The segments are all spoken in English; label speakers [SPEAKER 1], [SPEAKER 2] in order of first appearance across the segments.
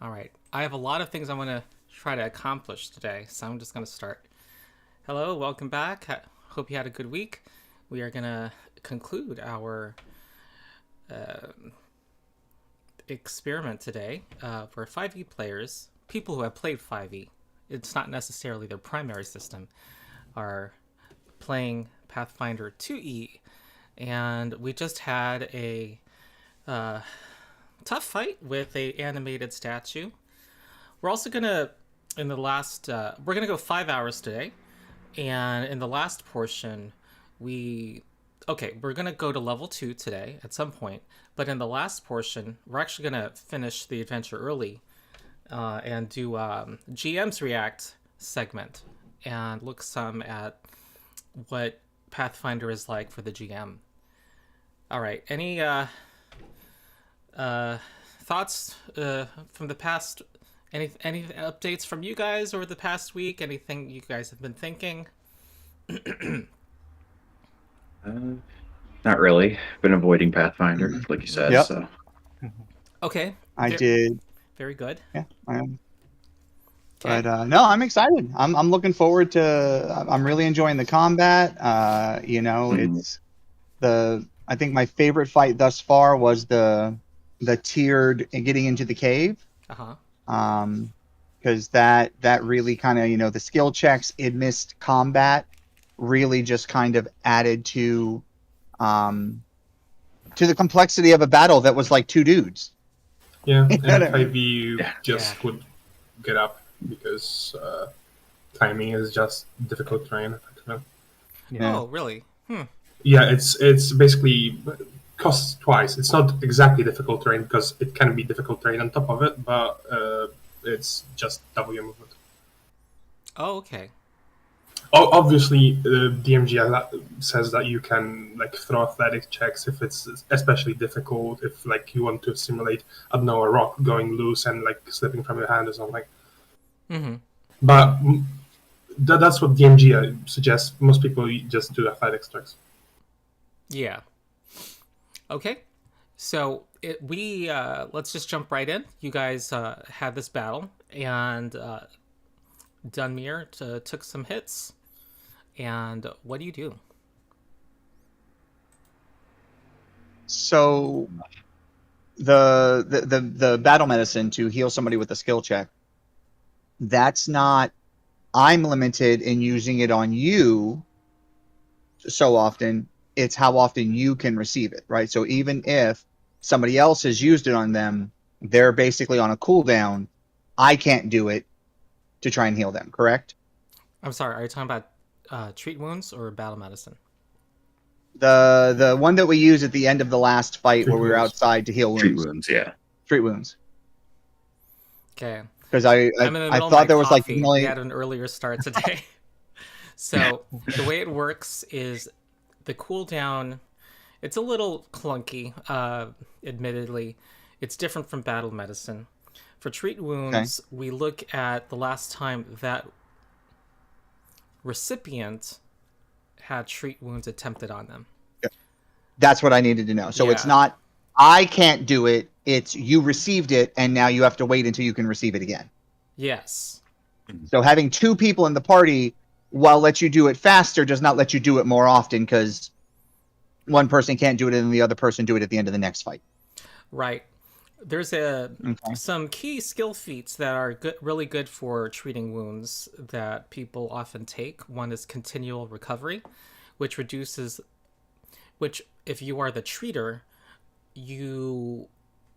[SPEAKER 1] All right. I have a lot of things I want to try to accomplish today, so I'm just going to start. Hello, welcome back. Hope you had a good week. We are going to conclude our uh, experiment today for 5e players, people who have played 5e. It's not necessarily their primary system, are playing Pathfinder 2e. And we just had a tough fight with a animated statue. We're also gonna we're gonna go 5 hours today, and in the last portion, we're gonna go to level 2 today at some point. But in the last portion, we're actually gonna finish the adventure early and do GM's React segment and look some at what Pathfinder is like for the GM. All right, any thoughts from the past? Any updates from you guys over the past week? Anything you guys have been thinking?
[SPEAKER 2] Not really. Been avoiding Pathfinder, like you said.
[SPEAKER 3] Yep.
[SPEAKER 2] So
[SPEAKER 1] Okay,
[SPEAKER 3] I did.
[SPEAKER 1] very good.
[SPEAKER 3] Yeah, I am.
[SPEAKER 1] Okay,
[SPEAKER 3] But no, I'm excited. I'm looking forward to. I'm really enjoying the combat. It's I think my favorite fight thus far was the tiered and getting into the cave.
[SPEAKER 1] uh-huh.
[SPEAKER 3] Because that really kind of the skill checks it missed combat really just kind of added to the complexity of a battle that was like two dudes.
[SPEAKER 4] Yeah,
[SPEAKER 3] You
[SPEAKER 4] and
[SPEAKER 3] know what I mean?
[SPEAKER 4] 5e you just would get up because timing is just difficult terrain.
[SPEAKER 3] Yeah.
[SPEAKER 1] Oh, really?
[SPEAKER 4] Yeah, it's basically costs twice. It's not exactly difficult terrain because it can be difficult terrain on top of it, but it's just double your movement.
[SPEAKER 1] Oh, okay.
[SPEAKER 4] Obviously, DMG says that you can throw athletic checks if it's especially difficult. If you want to simulate, I don't know, a rock going loose and slipping from your hand or something.
[SPEAKER 1] Mm-hmm.
[SPEAKER 4] But that's what DMG suggests. Most people just do athletics checks.
[SPEAKER 1] Yeah. Okay. So let's just jump right in. You guys had this battle, and Dunmere took some hits. And what do you do?
[SPEAKER 3] So the battle medicine to heal somebody with a skill check, that's not. I'm limited in using it on you so often. It's how often you can receive it, right? So even if somebody else has used it on them, they're basically on a cooldown. I can't do it to try and heal them, correct?
[SPEAKER 1] I'm sorry, are you talking about treat wounds or battle medicine?
[SPEAKER 3] The one that we used at the end of the last fight
[SPEAKER 4] Treat
[SPEAKER 3] where we were
[SPEAKER 4] wounds.
[SPEAKER 3] outside to heal
[SPEAKER 2] treat
[SPEAKER 3] wounds.
[SPEAKER 2] wounds, yeah.
[SPEAKER 3] Treat wounds.
[SPEAKER 1] Okay.
[SPEAKER 3] Because
[SPEAKER 1] I'm in the middle of
[SPEAKER 3] thought
[SPEAKER 1] my
[SPEAKER 3] there was like
[SPEAKER 1] coffee.
[SPEAKER 3] only
[SPEAKER 1] We had an earlier start today. So the way it works is the cooldown. It's a little clunky, admittedly. It's different from battle medicine. For treat wounds, we look at the last time that recipient had treat wounds attempted on them.
[SPEAKER 3] that's what I needed to know. So it's not I can't do it. It's you received it, and now you have to wait until you can receive it again.
[SPEAKER 1] Yes.
[SPEAKER 3] So having two people in the party, while let you do it faster, does not let you do it more often because one person can't do it and the other person do it at the end of the next fight.
[SPEAKER 1] Right. There's some key skill feats that are really good for treating wounds that people often take. One is continual recovery, which if you are the treater,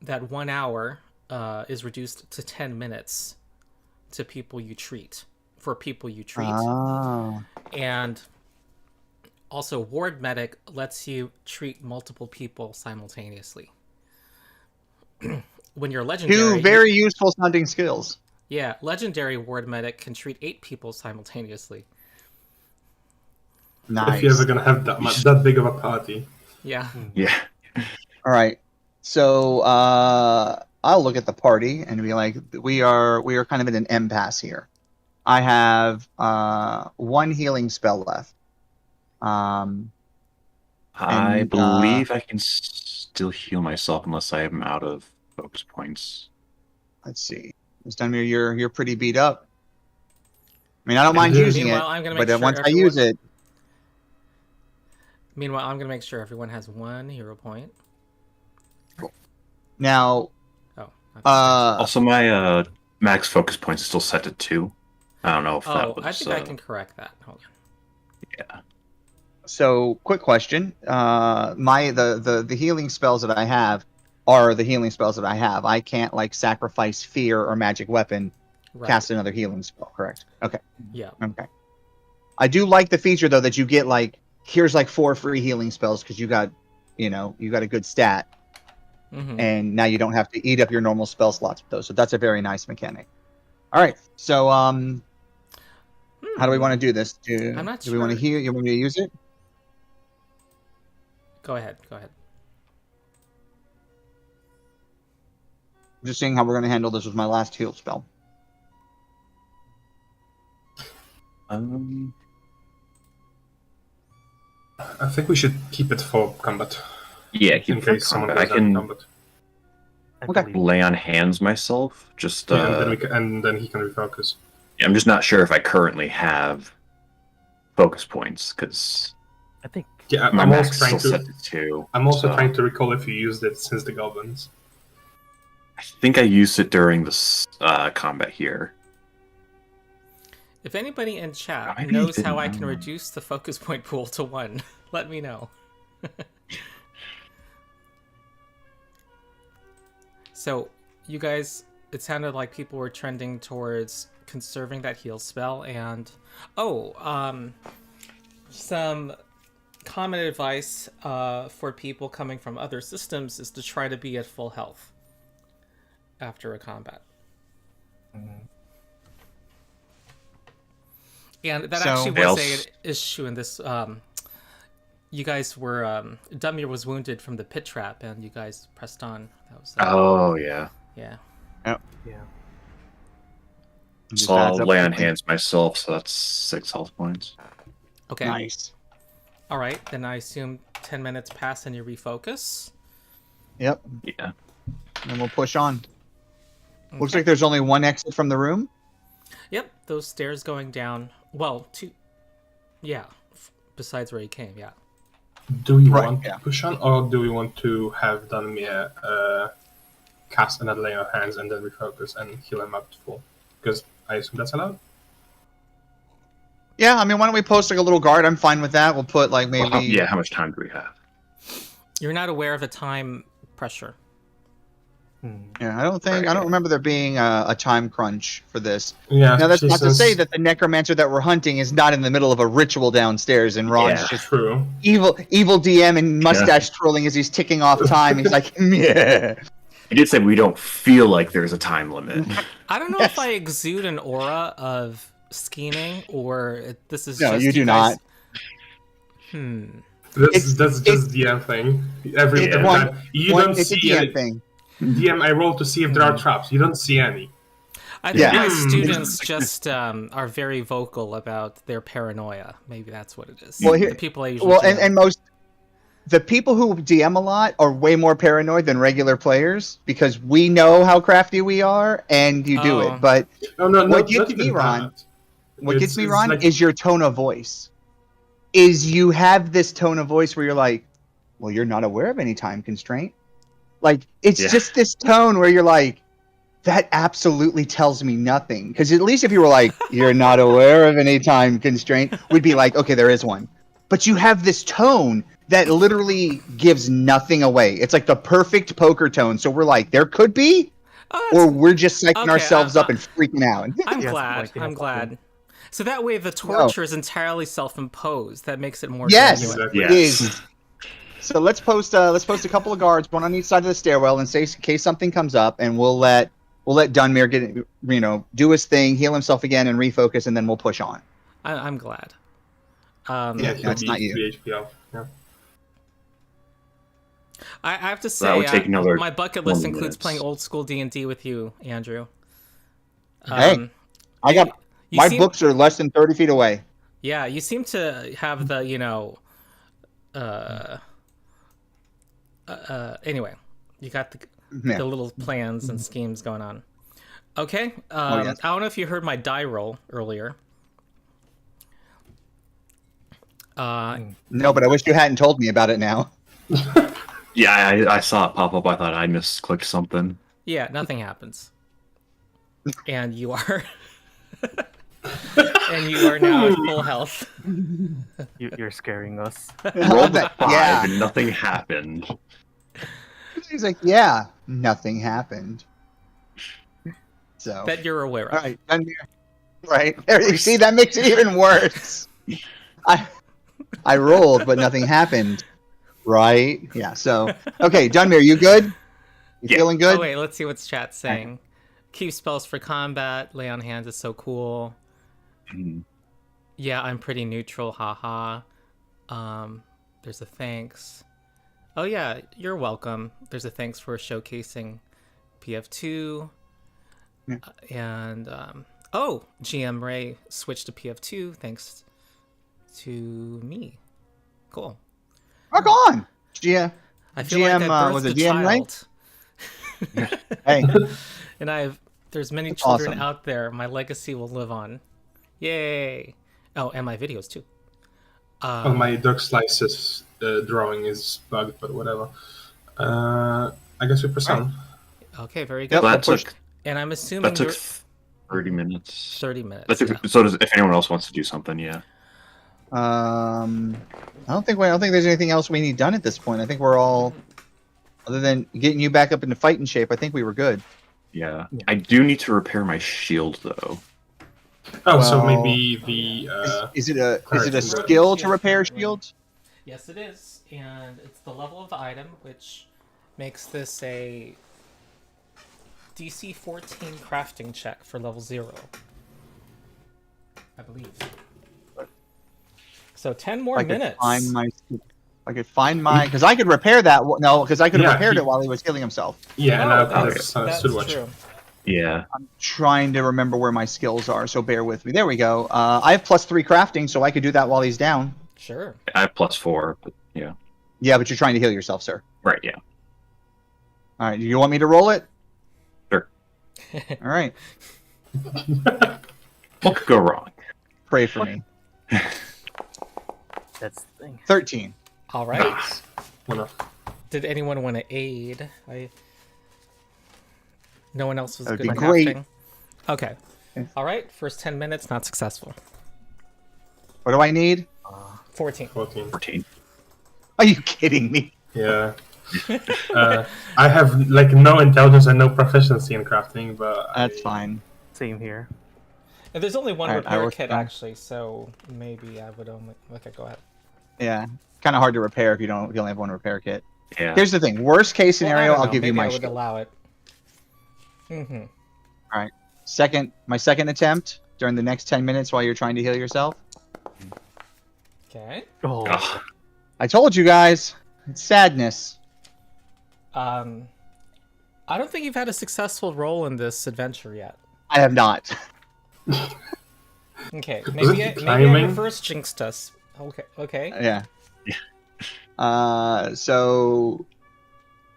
[SPEAKER 1] that 1 hour is reduced to 10 minutes for people you treat.
[SPEAKER 3] Oh.
[SPEAKER 1] And also, Ward Medic lets you treat multiple people simultaneously. When you're legendary,
[SPEAKER 3] Two very useful sounding skills.
[SPEAKER 1] Yeah, legendary Ward Medic can treat 8 people simultaneously.
[SPEAKER 3] Nice.
[SPEAKER 4] If you're ever gonna have that big of a party.
[SPEAKER 1] Yeah.
[SPEAKER 2] Yeah.
[SPEAKER 3] All right. So I'll look at the party and be like, we are kind of in an impasse here. I have one healing spell left.
[SPEAKER 2] I believe I can still heal myself unless I am out of focus points.
[SPEAKER 3] let's see. Ms. Dunmere, you're pretty beat up. I mean, I don't mind using
[SPEAKER 1] Meanwhile,
[SPEAKER 3] it,
[SPEAKER 1] I'm gonna
[SPEAKER 3] but
[SPEAKER 1] make sure
[SPEAKER 3] once I use it,
[SPEAKER 1] Meanwhile, I'm gonna make sure everyone has 1 hero point.
[SPEAKER 3] now,
[SPEAKER 1] Oh.
[SPEAKER 2] Also, my max focus points is still set to 2. I don't know if that was.
[SPEAKER 1] I think I can correct that. Hold on.
[SPEAKER 2] Yeah.
[SPEAKER 3] so quick question. The healing spells that I have are the healing spells that I have. I can't like sacrifice fear or magic weapon,
[SPEAKER 1] Right.
[SPEAKER 3] cast another healing spell, correct? Okay.
[SPEAKER 1] Yeah.
[SPEAKER 3] Okay. I do like the feature though that you get like here's like 4 free healing spells because you got a good stat,
[SPEAKER 1] Mm-hmm.
[SPEAKER 3] and now you don't have to eat up your normal spell slots with those. So that's a very nice mechanic. All right. So how do we want to do this?
[SPEAKER 1] I'm not
[SPEAKER 3] Do we want to
[SPEAKER 1] sure.
[SPEAKER 3] heal? You want me to use it?
[SPEAKER 1] Go ahead.
[SPEAKER 3] I'm just seeing how we're going to handle this with my last heal spell.
[SPEAKER 4] I think we should keep it for combat.
[SPEAKER 2] Yeah,
[SPEAKER 4] In
[SPEAKER 2] keep it for
[SPEAKER 4] case someone
[SPEAKER 2] combat. I
[SPEAKER 4] goes out in
[SPEAKER 2] can
[SPEAKER 4] combat.
[SPEAKER 3] Okay.
[SPEAKER 2] lay on hands myself. Just
[SPEAKER 4] Yeah, and then he can refocus.
[SPEAKER 2] I'm just not sure if I currently have focus points because
[SPEAKER 5] I think
[SPEAKER 4] Yeah,
[SPEAKER 2] my
[SPEAKER 4] I'm
[SPEAKER 2] max
[SPEAKER 4] also
[SPEAKER 2] is
[SPEAKER 4] trying
[SPEAKER 2] still
[SPEAKER 4] to.
[SPEAKER 2] set to 2.
[SPEAKER 4] I'm also
[SPEAKER 2] so
[SPEAKER 4] trying to recall if you used it since the goblins.
[SPEAKER 2] I think I used it during this combat here.
[SPEAKER 1] If anybody in chat
[SPEAKER 2] Maybe
[SPEAKER 1] knows
[SPEAKER 2] you
[SPEAKER 1] how I
[SPEAKER 2] didn't.
[SPEAKER 1] can reduce the focus point pool to 1, let me know. So, you guys, it sounded like people were trending towards conserving that heal spell, and some common advice for people coming from other systems is to try to be at full health after a combat. And that
[SPEAKER 3] So-
[SPEAKER 1] actually was
[SPEAKER 2] Else-
[SPEAKER 1] an issue in this. You guys were Dumir was wounded from the pit trap, and you guys pressed on. That was
[SPEAKER 2] Oh yeah.
[SPEAKER 1] yeah.
[SPEAKER 5] yeah.
[SPEAKER 3] Just
[SPEAKER 2] So I'll
[SPEAKER 3] adds up
[SPEAKER 2] lay on
[SPEAKER 3] quickly.
[SPEAKER 2] hands myself, so that's 6 health points.
[SPEAKER 1] Okay.
[SPEAKER 3] Nice.
[SPEAKER 1] All right. Then I assume 10 minutes pass and you refocus.
[SPEAKER 3] Yep.
[SPEAKER 2] Yeah.
[SPEAKER 3] And we'll push on. Looks
[SPEAKER 1] Okay.
[SPEAKER 3] like there's only one exit from the room.
[SPEAKER 1] Yep. Those stairs going down. Well, yeah. Besides where you came. Yeah.
[SPEAKER 4] Do we
[SPEAKER 3] Right,
[SPEAKER 4] want
[SPEAKER 3] yeah.
[SPEAKER 4] to push on, or do we want to have Dunmere cast another lay on hands and then refocus and heal him up to full? Because I assume that's allowed.
[SPEAKER 3] Yeah, I mean, why don't we post like a little guard? I'm fine with that. We'll put like maybe.
[SPEAKER 2] Well, how much time do we have?
[SPEAKER 1] You're not aware of a time pressure.
[SPEAKER 3] Yeah, I don't remember there being a time crunch for this.
[SPEAKER 4] Yeah,
[SPEAKER 3] Now that's not to
[SPEAKER 4] since-
[SPEAKER 3] say that the necromancer that we're hunting is not in the middle of a ritual downstairs, and Ron's
[SPEAKER 2] Yeah.
[SPEAKER 3] just
[SPEAKER 4] True.
[SPEAKER 3] evil DM and mustache twirling as he's ticking off time. He's like, yeah.
[SPEAKER 2] You did say we don't feel like there's a time limit.
[SPEAKER 1] I don't know if I exude an aura of scheming or this is
[SPEAKER 3] No,
[SPEAKER 1] just
[SPEAKER 3] you do
[SPEAKER 1] guys...
[SPEAKER 4] That's just DM thing. Every
[SPEAKER 3] It's
[SPEAKER 4] time
[SPEAKER 3] one-
[SPEAKER 4] you
[SPEAKER 3] One-
[SPEAKER 4] don't
[SPEAKER 3] it's a
[SPEAKER 4] see
[SPEAKER 3] DM
[SPEAKER 4] any.
[SPEAKER 3] thing.
[SPEAKER 4] DM, I roll to see if there are traps. You don't see any.
[SPEAKER 1] I think
[SPEAKER 3] Yeah.
[SPEAKER 1] my students just are very vocal about their paranoia. Maybe that's what it is.
[SPEAKER 3] Well, here-
[SPEAKER 1] the people I usually
[SPEAKER 3] Well,
[SPEAKER 1] DM.
[SPEAKER 3] and most the people who DM a lot are way more paranoid than regular players because we know how crafty we are, and you do
[SPEAKER 1] Oh.
[SPEAKER 3] it. But
[SPEAKER 4] No, no,
[SPEAKER 3] What
[SPEAKER 4] not
[SPEAKER 3] gets
[SPEAKER 4] even
[SPEAKER 3] me, Ron,
[SPEAKER 4] that.
[SPEAKER 3] what gets me,
[SPEAKER 4] It's
[SPEAKER 3] Ron,
[SPEAKER 4] like-
[SPEAKER 3] is your tone of voice. Is you have this tone of voice where you're like, well, you're not aware of any time constraint. Like, it's
[SPEAKER 2] Yeah.
[SPEAKER 3] just this tone where you're like, that absolutely tells me nothing. Because at least if you were like, you're not aware of any time constraint, we'd be like, okay, there is one. But you have this tone that literally gives nothing away. It's like the perfect poker tone. So we're like, there could be,
[SPEAKER 1] Oh,
[SPEAKER 3] or
[SPEAKER 1] that's-
[SPEAKER 3] we're just psyching
[SPEAKER 1] Okay,
[SPEAKER 3] ourselves up and freaking out.
[SPEAKER 1] I'm
[SPEAKER 5] Yeah,
[SPEAKER 1] glad.
[SPEAKER 5] like, yeah,
[SPEAKER 1] I'm glad. So that way the torture is entirely self-imposed. That makes it more
[SPEAKER 3] Yes.
[SPEAKER 1] genuine.
[SPEAKER 4] Exactly.
[SPEAKER 2] Yes.
[SPEAKER 3] Is. So let's post a couple of guards, one on each side of the stairwell, in case something comes up, and we'll let Dunmere get do his thing, heal himself again, and refocus, and then we'll push on.
[SPEAKER 1] I'm glad.
[SPEAKER 3] Yeah,
[SPEAKER 4] He'll
[SPEAKER 3] it's
[SPEAKER 4] be
[SPEAKER 3] not you.
[SPEAKER 4] 3 HP off. Yeah.
[SPEAKER 1] I have to
[SPEAKER 2] that
[SPEAKER 1] say,
[SPEAKER 2] would take another
[SPEAKER 1] my bucket list
[SPEAKER 2] 20
[SPEAKER 1] includes
[SPEAKER 2] minutes.
[SPEAKER 1] playing old school D&D with you, Andrew.
[SPEAKER 3] Hey. I got
[SPEAKER 1] you
[SPEAKER 3] my
[SPEAKER 1] seem-
[SPEAKER 3] books are less than 30 feet away.
[SPEAKER 1] Yeah, you seem to have the, anyway, you got
[SPEAKER 3] Yeah.
[SPEAKER 1] the little plans and schemes going on. Okay.
[SPEAKER 3] yes.
[SPEAKER 1] I don't know if you heard my die roll earlier.
[SPEAKER 3] No, but I wish you hadn't told me about it now.
[SPEAKER 2] Yeah, I saw it pop up. I thought I misclicked something.
[SPEAKER 1] Yeah, nothing happens. And you are and you are now at full health.
[SPEAKER 5] You're scaring us.
[SPEAKER 2] Rolled a
[SPEAKER 3] that.
[SPEAKER 2] 5
[SPEAKER 3] Yeah.
[SPEAKER 2] and nothing happened.
[SPEAKER 3] He's like, yeah, nothing happened. So,
[SPEAKER 1] That you're aware of.
[SPEAKER 3] all right, done here. Right there, you see, that makes it even worse. I rolled, but nothing happened. Right? Yeah. So, okay, Dunmere, you good? You
[SPEAKER 2] Yeah.
[SPEAKER 3] feeling good?
[SPEAKER 1] Oh wait, let's see what's chat saying. Keep spells for combat. Lay on hands is so cool.
[SPEAKER 2] Mhm.
[SPEAKER 1] Yeah, I'm pretty neutral. Haha. There's a thanks. Oh yeah, you're welcome. There's a thanks for showcasing PF2.
[SPEAKER 3] Yeah.
[SPEAKER 1] And oh, GM Ray switched to PF2 thanks to me. Cool.
[SPEAKER 3] Rock on. Yeah.
[SPEAKER 1] I feel
[SPEAKER 3] GM,
[SPEAKER 1] like I birthed
[SPEAKER 3] was
[SPEAKER 1] a
[SPEAKER 3] it GM Ray?
[SPEAKER 1] child.
[SPEAKER 3] Hey,
[SPEAKER 1] And there's many
[SPEAKER 3] That's
[SPEAKER 1] children
[SPEAKER 3] awesome.
[SPEAKER 1] out there. My legacy will live on. Yay! Oh, and my videos too.
[SPEAKER 4] Well, my duck slices drawing is bugged, but whatever. I guess we press on.
[SPEAKER 1] Okay, very good.
[SPEAKER 3] Yep.
[SPEAKER 2] That took
[SPEAKER 1] And I'm assuming
[SPEAKER 2] that
[SPEAKER 1] you're
[SPEAKER 2] took 30 minutes.
[SPEAKER 1] 30 minutes.
[SPEAKER 2] That took,
[SPEAKER 1] yeah.
[SPEAKER 2] So does, if anyone else wants to do something, yeah.
[SPEAKER 3] I don't think there's anything else we need done at this point. I think we're all, other than getting you back up into fighting shape. I think we were good.
[SPEAKER 2] Yeah. I do need to repair my shield though.
[SPEAKER 4] Oh, so
[SPEAKER 3] Well,
[SPEAKER 4] maybe the
[SPEAKER 3] Is it a
[SPEAKER 4] Correct.
[SPEAKER 3] skill to repair shields?
[SPEAKER 1] Yes, it is. And it's the level of the item, which makes this a DC 14 crafting check for level 0. I believe. So 10 more
[SPEAKER 3] I could
[SPEAKER 1] minutes.
[SPEAKER 3] find my, because I could repair that. No, because I could have
[SPEAKER 4] Yeah,
[SPEAKER 3] repaired
[SPEAKER 4] he-
[SPEAKER 3] it while he was healing himself.
[SPEAKER 4] yeah, and
[SPEAKER 1] Oh,
[SPEAKER 4] I
[SPEAKER 1] that's,
[SPEAKER 4] that's
[SPEAKER 1] that's
[SPEAKER 4] stood watch.
[SPEAKER 1] true.
[SPEAKER 2] Yeah.
[SPEAKER 3] I'm trying to remember where my skills are, so bear with me. There we go. I have +3 crafting, so I could do that while he's down.
[SPEAKER 1] Sure.
[SPEAKER 2] I have +4, but yeah.
[SPEAKER 3] Yeah, but you're trying to heal yourself, sir.
[SPEAKER 2] Right, yeah.
[SPEAKER 3] All right, do you want me to roll it?
[SPEAKER 2] Sure.
[SPEAKER 3] All right,
[SPEAKER 2] What could go wrong?
[SPEAKER 3] pray for me.
[SPEAKER 5] That's the thing.
[SPEAKER 3] 13.
[SPEAKER 1] All right.
[SPEAKER 4] Nice. Enough.
[SPEAKER 1] Did anyone want to aid? No one else was
[SPEAKER 3] That'd
[SPEAKER 1] good at
[SPEAKER 3] be great.
[SPEAKER 1] crafting? Okay.
[SPEAKER 3] Okay.
[SPEAKER 1] All right. First 10 minutes, not successful.
[SPEAKER 3] What do I need?
[SPEAKER 1] 14.
[SPEAKER 4] 14.
[SPEAKER 2] 14.
[SPEAKER 3] Are you kidding me?
[SPEAKER 4] Yeah. I have like no intelligence and no proficiency in crafting, but
[SPEAKER 3] That's fine.
[SPEAKER 5] Same here.
[SPEAKER 1] And there's only one
[SPEAKER 3] All right, I
[SPEAKER 1] repair
[SPEAKER 3] worked
[SPEAKER 1] kit,
[SPEAKER 3] on-
[SPEAKER 1] actually, so maybe I would only... Okay, go ahead.
[SPEAKER 3] Yeah, kind of hard to repair if you only have one repair kit.
[SPEAKER 2] Yeah.
[SPEAKER 3] Here's the thing: worst case
[SPEAKER 1] Well, I
[SPEAKER 3] scenario,
[SPEAKER 1] don't
[SPEAKER 3] I'll
[SPEAKER 1] know,
[SPEAKER 3] give you
[SPEAKER 1] maybe
[SPEAKER 3] my
[SPEAKER 1] I would
[SPEAKER 3] shield.
[SPEAKER 1] allow it. Mm-hmm.
[SPEAKER 3] My second attempt during the next 10 minutes while you're trying to heal yourself.
[SPEAKER 1] Okay.
[SPEAKER 5] Oh,
[SPEAKER 2] Ugh.
[SPEAKER 3] I told you guys, it's sadness.
[SPEAKER 1] I don't think you've had a successful role in this adventure yet.
[SPEAKER 3] I have not.
[SPEAKER 1] Okay,
[SPEAKER 4] Was
[SPEAKER 1] maybe
[SPEAKER 4] it
[SPEAKER 1] I
[SPEAKER 4] timing?
[SPEAKER 1] reverse jinxed us. Okay.
[SPEAKER 3] Yeah. So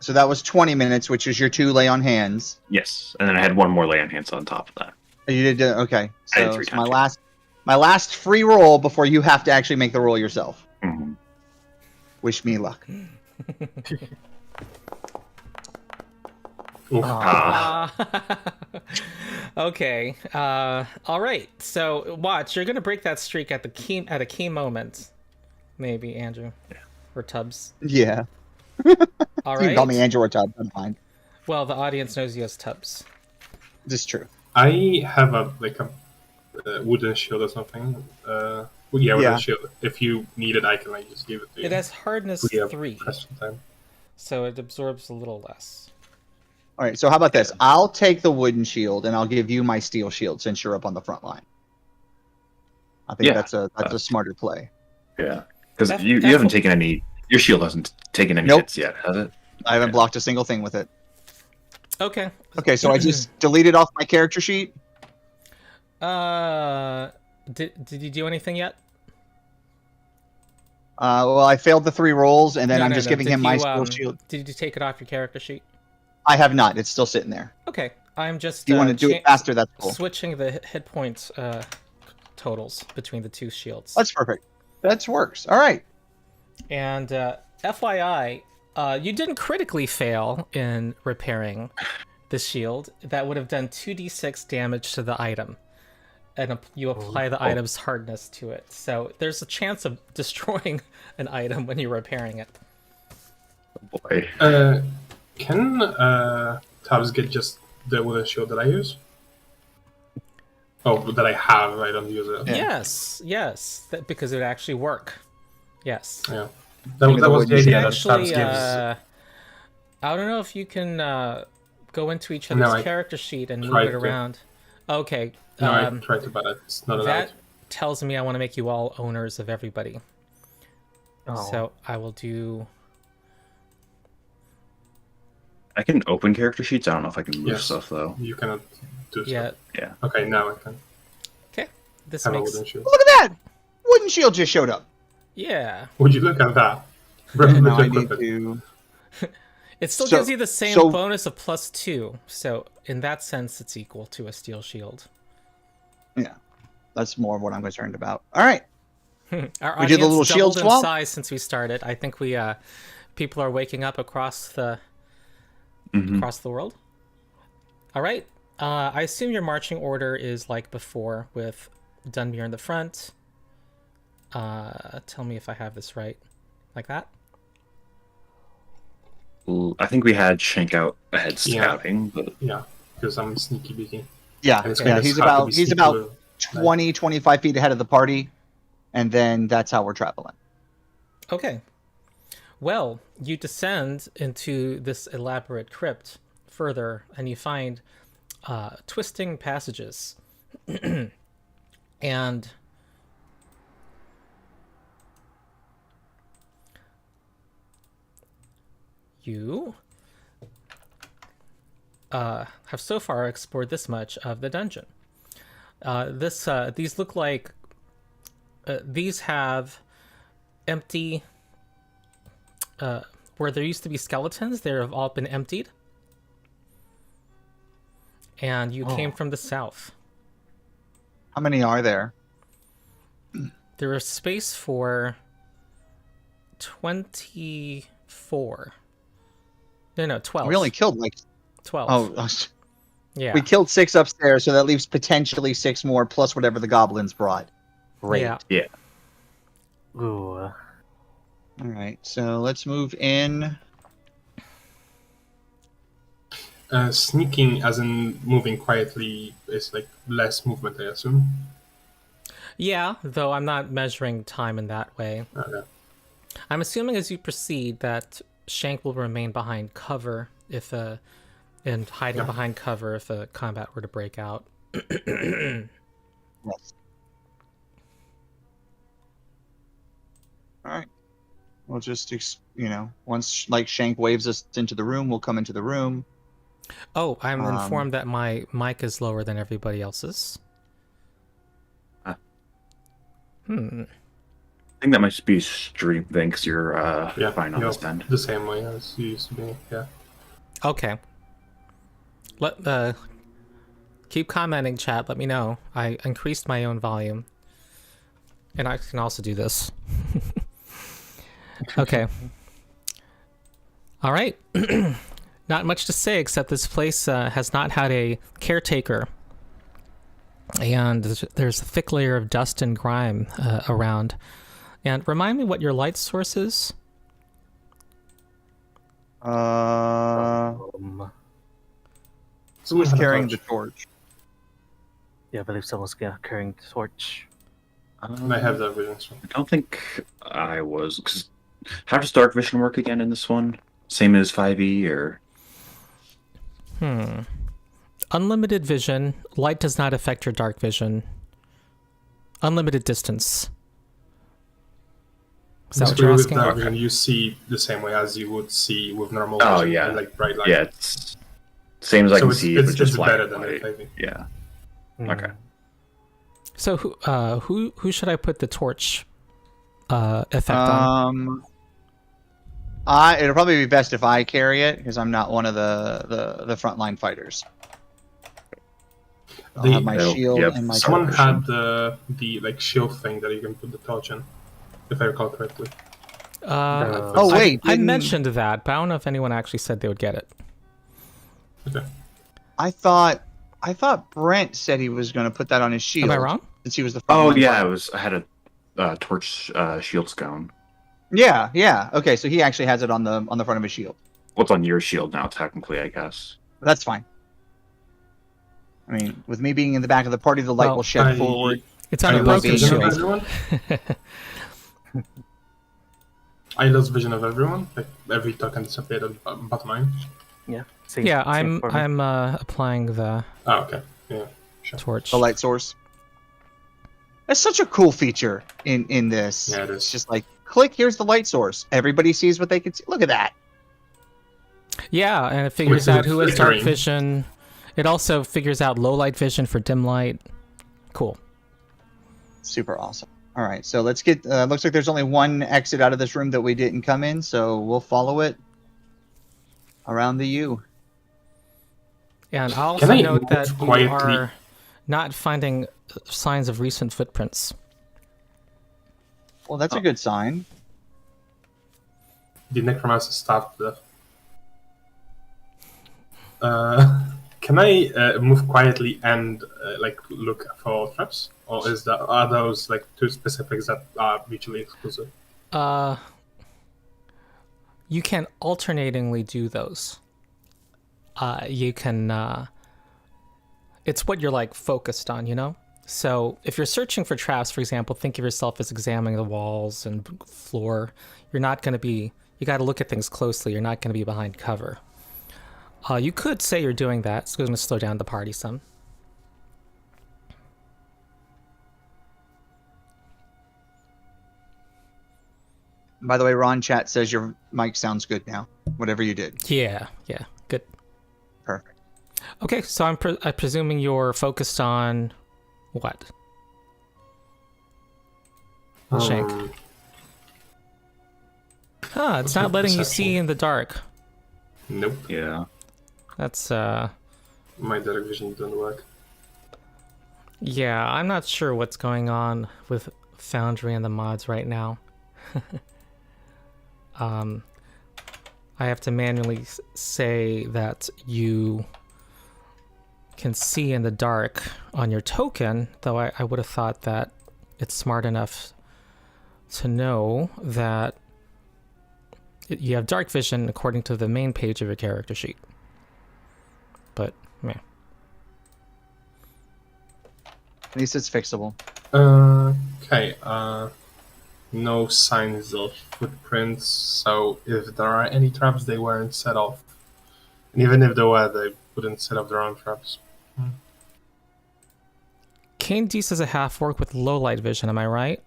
[SPEAKER 3] that was 20 minutes, which is your 2 lay on hands.
[SPEAKER 2] Yes. And then I had one more lay on hands on top of that.
[SPEAKER 3] Oh, you did okay.
[SPEAKER 2] I did
[SPEAKER 3] So
[SPEAKER 2] 3
[SPEAKER 3] it's
[SPEAKER 2] times.
[SPEAKER 3] my last free roll before you have to actually make the roll yourself.
[SPEAKER 2] Mhm.
[SPEAKER 3] Wish me luck.
[SPEAKER 4] Oof.
[SPEAKER 1] Okay. All right. So watch. You're gonna break that streak at a key moment. Maybe Andrew.
[SPEAKER 2] Yeah.
[SPEAKER 1] Or Tubbs.
[SPEAKER 3] Yeah.
[SPEAKER 1] All
[SPEAKER 3] You can
[SPEAKER 1] right.
[SPEAKER 3] call me Andrew or Tubbs. I'm fine.
[SPEAKER 1] Well, the audience knows you as Tubbs.
[SPEAKER 3] This is true.
[SPEAKER 4] I have a wooden shield or something. Wooden
[SPEAKER 3] Yeah.
[SPEAKER 4] shield. If you need it, I can just give it to you.
[SPEAKER 1] It has hardness
[SPEAKER 4] We have
[SPEAKER 1] 3,
[SPEAKER 4] question time.
[SPEAKER 1] so it absorbs a little less.
[SPEAKER 3] All right. So how about this? I'll take the wooden shield and I'll give you my steel shield since you're up on the front line. I think
[SPEAKER 2] Yeah.
[SPEAKER 3] that's a smarter play.
[SPEAKER 2] Yeah. Because
[SPEAKER 1] That-
[SPEAKER 2] you
[SPEAKER 1] that's
[SPEAKER 2] haven't
[SPEAKER 1] what-
[SPEAKER 2] taken any... Your shield hasn't taken any
[SPEAKER 3] Nope.
[SPEAKER 2] hits yet, has it?
[SPEAKER 3] I haven't blocked a single thing with it.
[SPEAKER 1] Okay.
[SPEAKER 3] Okay, so I just deleted off my character sheet.
[SPEAKER 1] Did you do anything yet?
[SPEAKER 3] Well, I failed the 3 rolls, and then
[SPEAKER 1] No,
[SPEAKER 3] I'm
[SPEAKER 1] no,
[SPEAKER 3] just
[SPEAKER 1] no.
[SPEAKER 3] giving
[SPEAKER 1] Did
[SPEAKER 3] him my
[SPEAKER 1] you,
[SPEAKER 3] steel shield.
[SPEAKER 1] Did you take it off your character sheet?
[SPEAKER 3] I have not. It's still sitting there.
[SPEAKER 1] Okay. I'm just
[SPEAKER 3] If you want to do it faster, that's cool.
[SPEAKER 1] switching the hit points totals between the two shields.
[SPEAKER 3] That's perfect. That works. All right.
[SPEAKER 1] And FYI, you didn't critically fail in repairing the shield. That would have done 2d6 damage to the item. And you apply the item's hardness to it. So there's a chance of destroying an item when you're repairing it.
[SPEAKER 2] Boy.
[SPEAKER 4] Can Tabs get just the wooden shield that I use? Oh, that I have. I don't use it.
[SPEAKER 3] Yeah.
[SPEAKER 1] Yes, because it would actually work. Yes.
[SPEAKER 4] Yeah. That was the idea that
[SPEAKER 1] Actually,
[SPEAKER 4] Tabs gives.
[SPEAKER 1] I don't know if you can go into each other's character sheet and move it around. Okay.
[SPEAKER 4] No, I tried to, but it's not allowed.
[SPEAKER 1] That tells me I want to make you all owners of everybody.
[SPEAKER 5] Oh.
[SPEAKER 1] So I will do...
[SPEAKER 2] I can open character sheets. I don't know if I can move stuff though.
[SPEAKER 4] You cannot do
[SPEAKER 1] Yeah.
[SPEAKER 4] stuff.
[SPEAKER 2] Yeah.
[SPEAKER 4] Okay, now I can.
[SPEAKER 1] Okay. This
[SPEAKER 4] Have a
[SPEAKER 1] makes...
[SPEAKER 4] wooden shield.
[SPEAKER 3] Look at that! Wooden shield just showed up.
[SPEAKER 1] Yeah.
[SPEAKER 4] Would you look at that?
[SPEAKER 3] Now I need to...
[SPEAKER 1] It still
[SPEAKER 3] So-
[SPEAKER 1] gives you the same
[SPEAKER 3] so-
[SPEAKER 1] bonus of +2. So in that sense, it's equal to a steel shield.
[SPEAKER 3] Yeah. That's more of what I'm concerned about. All right.
[SPEAKER 1] Our
[SPEAKER 3] We
[SPEAKER 1] audience
[SPEAKER 3] did the little shield
[SPEAKER 1] doubled in
[SPEAKER 3] swap?
[SPEAKER 1] size since we started. I think we people are waking up across the world. All right. I assume your marching order is like before, with Dunmere in the front. Tell me if I have this right. Like that?
[SPEAKER 2] I think we had Shank out ahead scouting, but
[SPEAKER 4] Yeah, because I'm sneaky beaky.
[SPEAKER 3] Yeah.
[SPEAKER 4] And it's
[SPEAKER 3] Yeah.
[SPEAKER 4] kinda
[SPEAKER 3] He's
[SPEAKER 4] hard to
[SPEAKER 3] about
[SPEAKER 4] be sneaky
[SPEAKER 3] 20, 25 feet ahead of the party. And then that's how we're traveling.
[SPEAKER 1] Okay. Well, you descend into this elaborate crypt further, and you find twisting passages. And you have so far explored this much of the dungeon. These look like these have empty where there used to be skeletons. They have all been emptied, and you came from the south.
[SPEAKER 3] How many are there?
[SPEAKER 1] There is space for 24. No, 12.
[SPEAKER 3] We only killed like
[SPEAKER 1] 12.
[SPEAKER 3] oh,
[SPEAKER 1] yeah.
[SPEAKER 3] we killed 6 upstairs, so that leaves potentially 6 more plus whatever the goblins brought. Great.
[SPEAKER 1] Yeah.
[SPEAKER 5] Ooh.
[SPEAKER 3] All right, so let's move in.
[SPEAKER 4] Sneaking, as in moving quietly, is like less movement, I assume.
[SPEAKER 1] Yeah, though I'm not measuring time in that way.
[SPEAKER 4] Okay.
[SPEAKER 1] I'm assuming as you proceed that Shank will remain behind cover if and hiding behind cover if a combat were to break out.
[SPEAKER 3] Yes. All right. We'll just, once like Shank waves us into the room, we'll come into the room.
[SPEAKER 1] Oh, I'm informed that my mic is lower than everybody else's.
[SPEAKER 2] I think that might be a stream thing because you're fine on
[SPEAKER 4] you're
[SPEAKER 2] this end.
[SPEAKER 4] the same way as you used to be. Yeah.
[SPEAKER 1] Okay. Keep commenting, chat. Let me know. I increased my own volume, and I can also do this. Okay. All right. Not much to say except this place has not had a caretaker, and there's a thick layer of dust and grime around. And remind me what your light source is.
[SPEAKER 3] Who's carrying the torch?
[SPEAKER 5] Yeah, I believe someone's carrying the torch.
[SPEAKER 4] I have that vision. So.
[SPEAKER 2] I don't think I was. Cause how does dark vision work again in this one? Same as 5e or?
[SPEAKER 1] Unlimited vision. Light does not affect your dark vision. Unlimited distance. Is that what you're asking?
[SPEAKER 4] With dark vision, you see the same way as you would see with normal
[SPEAKER 2] Oh
[SPEAKER 4] vision,
[SPEAKER 2] yeah,
[SPEAKER 4] like bright light.
[SPEAKER 2] Yeah, it's same as I can see.
[SPEAKER 4] It's
[SPEAKER 2] just
[SPEAKER 4] better
[SPEAKER 2] black
[SPEAKER 4] than
[SPEAKER 2] and white.
[SPEAKER 4] the 5e.
[SPEAKER 2] Yeah.
[SPEAKER 5] Hmm.
[SPEAKER 2] Okay.
[SPEAKER 1] So who should I put the torch effect on?
[SPEAKER 3] It'll probably be best if I carry it because I'm not one of the frontline fighters. I'll have my
[SPEAKER 2] Oh,
[SPEAKER 3] shield
[SPEAKER 2] yep,
[SPEAKER 3] and my
[SPEAKER 2] sorry.
[SPEAKER 4] Someone had the like shield thing that you can put the torch in, if I recall correctly.
[SPEAKER 3] Oh, wait,
[SPEAKER 1] I
[SPEAKER 3] didn't-
[SPEAKER 1] mentioned that, but I don't know if anyone actually said they would get it.
[SPEAKER 4] Okay.
[SPEAKER 3] I thought Brent said he was going to put that on his shield.
[SPEAKER 1] Am I wrong?
[SPEAKER 3] Since he was the
[SPEAKER 2] Oh
[SPEAKER 3] frontline
[SPEAKER 2] yeah,
[SPEAKER 3] fighter.
[SPEAKER 2] I had a torch shield scone.
[SPEAKER 3] Yeah. Okay, so he actually has it on the front of his shield.
[SPEAKER 2] What's on your shield now, technically, I guess.
[SPEAKER 3] That's fine. I mean, with me being in the back of the party, the light
[SPEAKER 1] Well,
[SPEAKER 3] will shed forward.
[SPEAKER 1] It's on
[SPEAKER 4] I
[SPEAKER 1] a
[SPEAKER 3] lost
[SPEAKER 1] broken
[SPEAKER 3] vision
[SPEAKER 4] of
[SPEAKER 1] shield.
[SPEAKER 4] everyone. I lost vision of everyone. Like every token disappeared but mine.
[SPEAKER 5] Yeah. Same,
[SPEAKER 1] Yeah,
[SPEAKER 5] same for me.
[SPEAKER 1] I'm applying the
[SPEAKER 4] Oh, okay. Yeah. Sure.
[SPEAKER 1] torch.
[SPEAKER 3] The light source. That's such a cool feature in this.
[SPEAKER 4] Yeah, it is.
[SPEAKER 3] It's just like, click, here's the light source. Everybody sees what they can see. Look at that.
[SPEAKER 1] Yeah, and it figures
[SPEAKER 4] Wait, so
[SPEAKER 1] out who has dark
[SPEAKER 4] flickering.
[SPEAKER 1] vision. It also figures out low light vision for dim light. Cool.
[SPEAKER 3] Super awesome. All right, so let's get. Looks like there's only one exit out of this room that we didn't come in, so we'll follow it around the U.
[SPEAKER 1] And I'll
[SPEAKER 4] Can
[SPEAKER 1] also
[SPEAKER 4] I
[SPEAKER 1] note
[SPEAKER 4] move
[SPEAKER 1] that we
[SPEAKER 4] quietly?
[SPEAKER 1] are not finding signs of recent footprints.
[SPEAKER 3] Well, that's a good sign.
[SPEAKER 4] The necromancer stabbed to death. Can I move quietly and like look for traps, or are those like two specifics that are mutually exclusive?
[SPEAKER 1] You can alternatingly do those. You can. It's what you're like focused on, you know. So if you're searching for traps, for example, think of yourself as examining the walls and floor. You're not going to be. You got to look at things closely. You're not going to be behind cover. You could say you're doing that. It's going to slow down the party some.
[SPEAKER 3] By the way, Ron chat says your mic sounds good now. Whatever you did,
[SPEAKER 1] Yeah, good.
[SPEAKER 3] perfect.
[SPEAKER 1] Okay, so I'm presuming you're focused on what? Shank. It's
[SPEAKER 4] what's
[SPEAKER 1] not
[SPEAKER 4] my
[SPEAKER 1] letting you
[SPEAKER 4] perception?
[SPEAKER 1] see in the dark.
[SPEAKER 4] Nope,
[SPEAKER 2] Yeah.
[SPEAKER 1] That's
[SPEAKER 4] my direct vision didn't work.
[SPEAKER 1] yeah, I'm not sure what's going on with Foundry and the mods right now. I have to manually say that you can see in the dark on your token, though I would have thought that it's smart enough to know that you have dark vision according to the main page of your character sheet. But, meh.
[SPEAKER 3] At least it's fixable.
[SPEAKER 4] Okay. No signs of footprints. So if there are any traps, they weren't set off. And even if there were, they wouldn't set off their own traps.
[SPEAKER 1] Kane Deese is a half-orc with low light vision, am I right?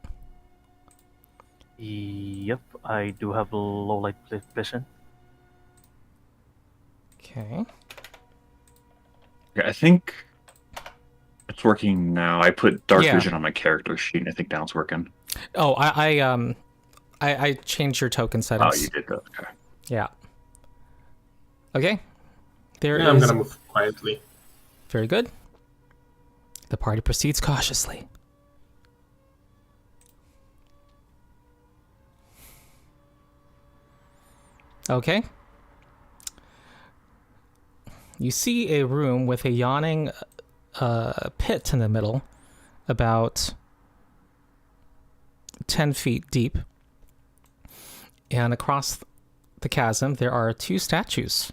[SPEAKER 5] Yep, I do have low light vision.
[SPEAKER 1] Okay.
[SPEAKER 2] Yeah, I think it's working now. I put dark
[SPEAKER 1] Yeah.
[SPEAKER 2] vision on my character sheet, and I think now it's working.
[SPEAKER 1] Oh, I changed your token
[SPEAKER 2] Oh,
[SPEAKER 1] settings.
[SPEAKER 2] you did that. Okay.
[SPEAKER 1] Yeah. Okay. There
[SPEAKER 4] Yeah, I'm
[SPEAKER 1] is-
[SPEAKER 4] gonna move quietly.
[SPEAKER 1] Very good. The party proceeds cautiously. Okay. You see a room with a yawning pit in the middle, about 10 feet deep. And across the chasm, there are two statues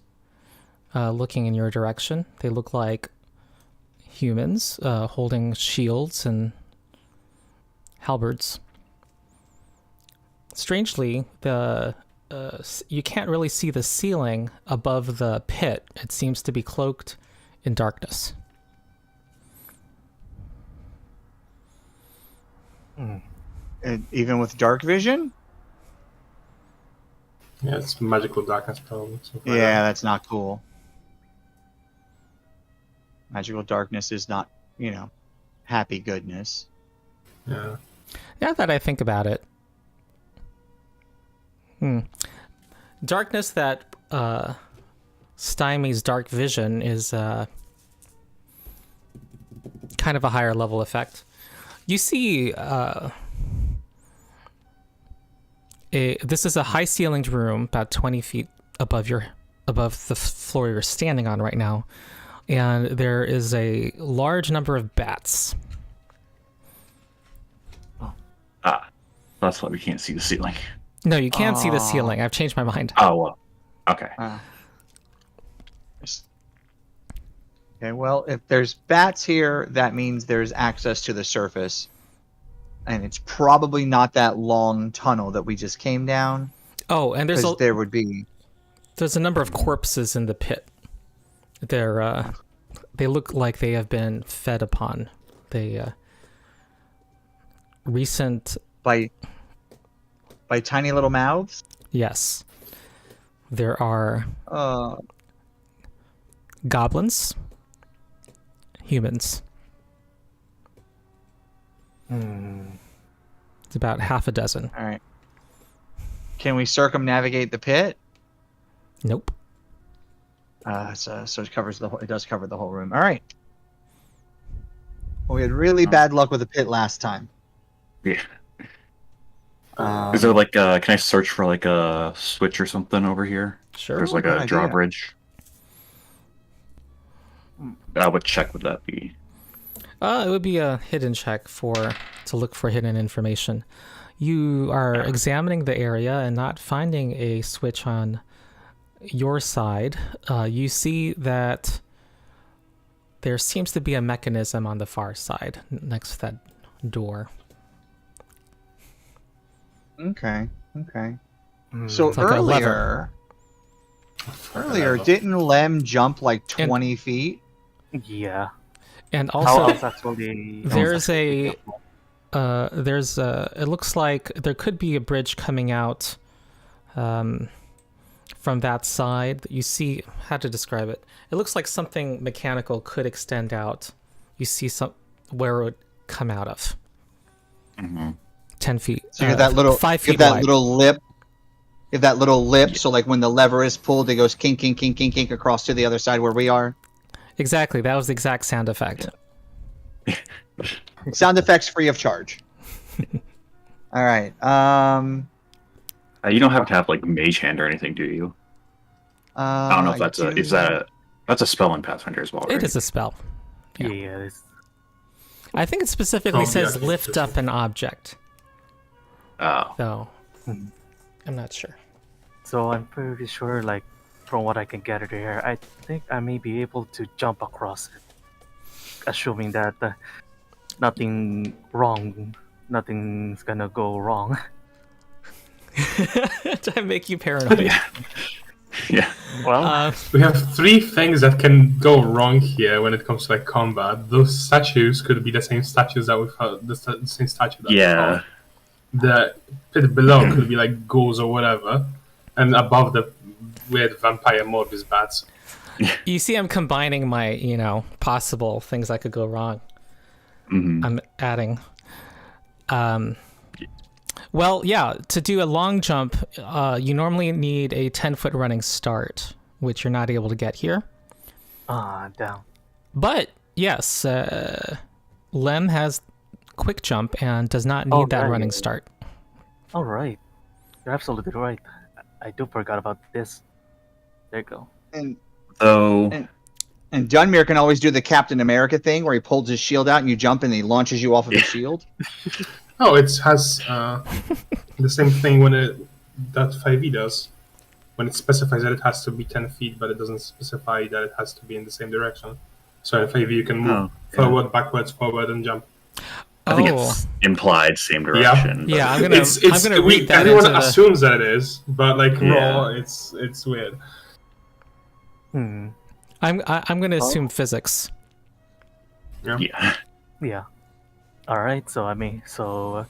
[SPEAKER 1] looking in your direction. They look like humans holding shields and halberds. Strangely, you can't really see the ceiling above the pit. It seems to be cloaked in darkness.
[SPEAKER 3] And even with dark vision?
[SPEAKER 4] Yeah, it's magical darkness probably. So far.
[SPEAKER 3] Yeah, that's not cool. Magical darkness is not, happy goodness.
[SPEAKER 4] Yeah.
[SPEAKER 1] Now that I think about it, darkness that stymies dark vision is kind of a higher level effect. You see, this is a high ceilinged room, about 20 feet above the floor you're standing on right now, and there is a large number of bats.
[SPEAKER 2] That's why we can't see the ceiling.
[SPEAKER 1] No, you can't see the ceiling. I've changed my mind.
[SPEAKER 2] Oh, well. Okay.
[SPEAKER 3] Okay, well, if there's bats here, that means there's access to the surface. And it's probably not that long tunnel that we just came down.
[SPEAKER 1] Oh, and there's
[SPEAKER 3] there would be...
[SPEAKER 1] There's a number of corpses in the pit. They look like they have been fed upon. Recent... By
[SPEAKER 3] tiny little mouths?
[SPEAKER 1] Yes. There are goblins, humans. It's about half a dozen.
[SPEAKER 3] All right. Can we circumnavigate the pit?
[SPEAKER 1] Nope.
[SPEAKER 3] So it covers it does cover the whole room. All right. Well, we had really bad luck with the pit last time.
[SPEAKER 2] Yeah. Is there like can I search for like a switch or something over here?
[SPEAKER 1] Sure.
[SPEAKER 2] There's like a drawbridge. What check would that be?
[SPEAKER 1] It would be a hidden check to look for hidden information. You are examining the area and not finding a switch on your side. You see that there seems to be a mechanism on the far side next to that door.
[SPEAKER 3] Okay. So
[SPEAKER 1] It's like a lever.
[SPEAKER 3] earlier, didn't Lem jump like 20 feet?
[SPEAKER 5] Yeah.
[SPEAKER 1] And
[SPEAKER 5] How
[SPEAKER 1] also,
[SPEAKER 5] else actually?
[SPEAKER 1] it looks like there could be a bridge coming out from that side. You see, how to describe it? It looks like something mechanical could extend out. You see where it would come out of. 10 feet.
[SPEAKER 3] So you have that little
[SPEAKER 1] 5 feet
[SPEAKER 3] you have that
[SPEAKER 1] wide.
[SPEAKER 3] little lip. You have that little lip. So like when the lever is pulled, it goes kink, kink, kink, kink, kink across to the other side where we are.
[SPEAKER 1] Exactly. That was the exact sound effect.
[SPEAKER 3] Sound effects free of charge. All right.
[SPEAKER 2] You don't have to have like mage hand or anything, do you? I don't know if that's a spell in Pathfinder as well. Right?
[SPEAKER 1] It is a spell.
[SPEAKER 5] Yeah, it's,
[SPEAKER 1] I think it specifically says lift up an object.
[SPEAKER 2] Oh.
[SPEAKER 1] So, I'm not sure.
[SPEAKER 5] so I'm pretty sure, like, from what I can gather here, I think I may be able to jump across it, assuming that nothing's gonna go wrong.
[SPEAKER 1] Try to make you paranoid.
[SPEAKER 2] Yeah.
[SPEAKER 5] Well,
[SPEAKER 4] We have three things that can go wrong here when it comes to like combat. Those statues could be the same statues that we found, the same statue that we found. The pit below could be like ghouls or whatever, and above the weird vampire Morbius bats.
[SPEAKER 1] You see, I'm combining my, possible things that could go wrong. I'm adding. Well, yeah, to do a long jump, you normally need a 10-foot running start, which you're not able to get here.
[SPEAKER 5] down.
[SPEAKER 1] But, yes, Lem has quick jump and does not need that running start.
[SPEAKER 5] All right, you're absolutely right. I do forgot about this. There you go.
[SPEAKER 3] And
[SPEAKER 2] So
[SPEAKER 3] and Dunmere can always do the Captain America thing where he pulls his shield out and you jump and he launches you off of the shield.
[SPEAKER 4] Oh, it has the same thing that 5e does. When it specifies that it has to be 10 feet, but it doesn't specify that it has to be in the same direction. So in 5e you can move forward, backwards, forward, and jump.
[SPEAKER 2] I think it's implied same direction.
[SPEAKER 1] Yeah, I'm
[SPEAKER 4] It's
[SPEAKER 1] gonna read that.
[SPEAKER 4] everyone
[SPEAKER 1] into
[SPEAKER 4] assumes that it is, but like raw, it's weird.
[SPEAKER 1] I'm gonna assume physics.
[SPEAKER 5] Yeah. All right. So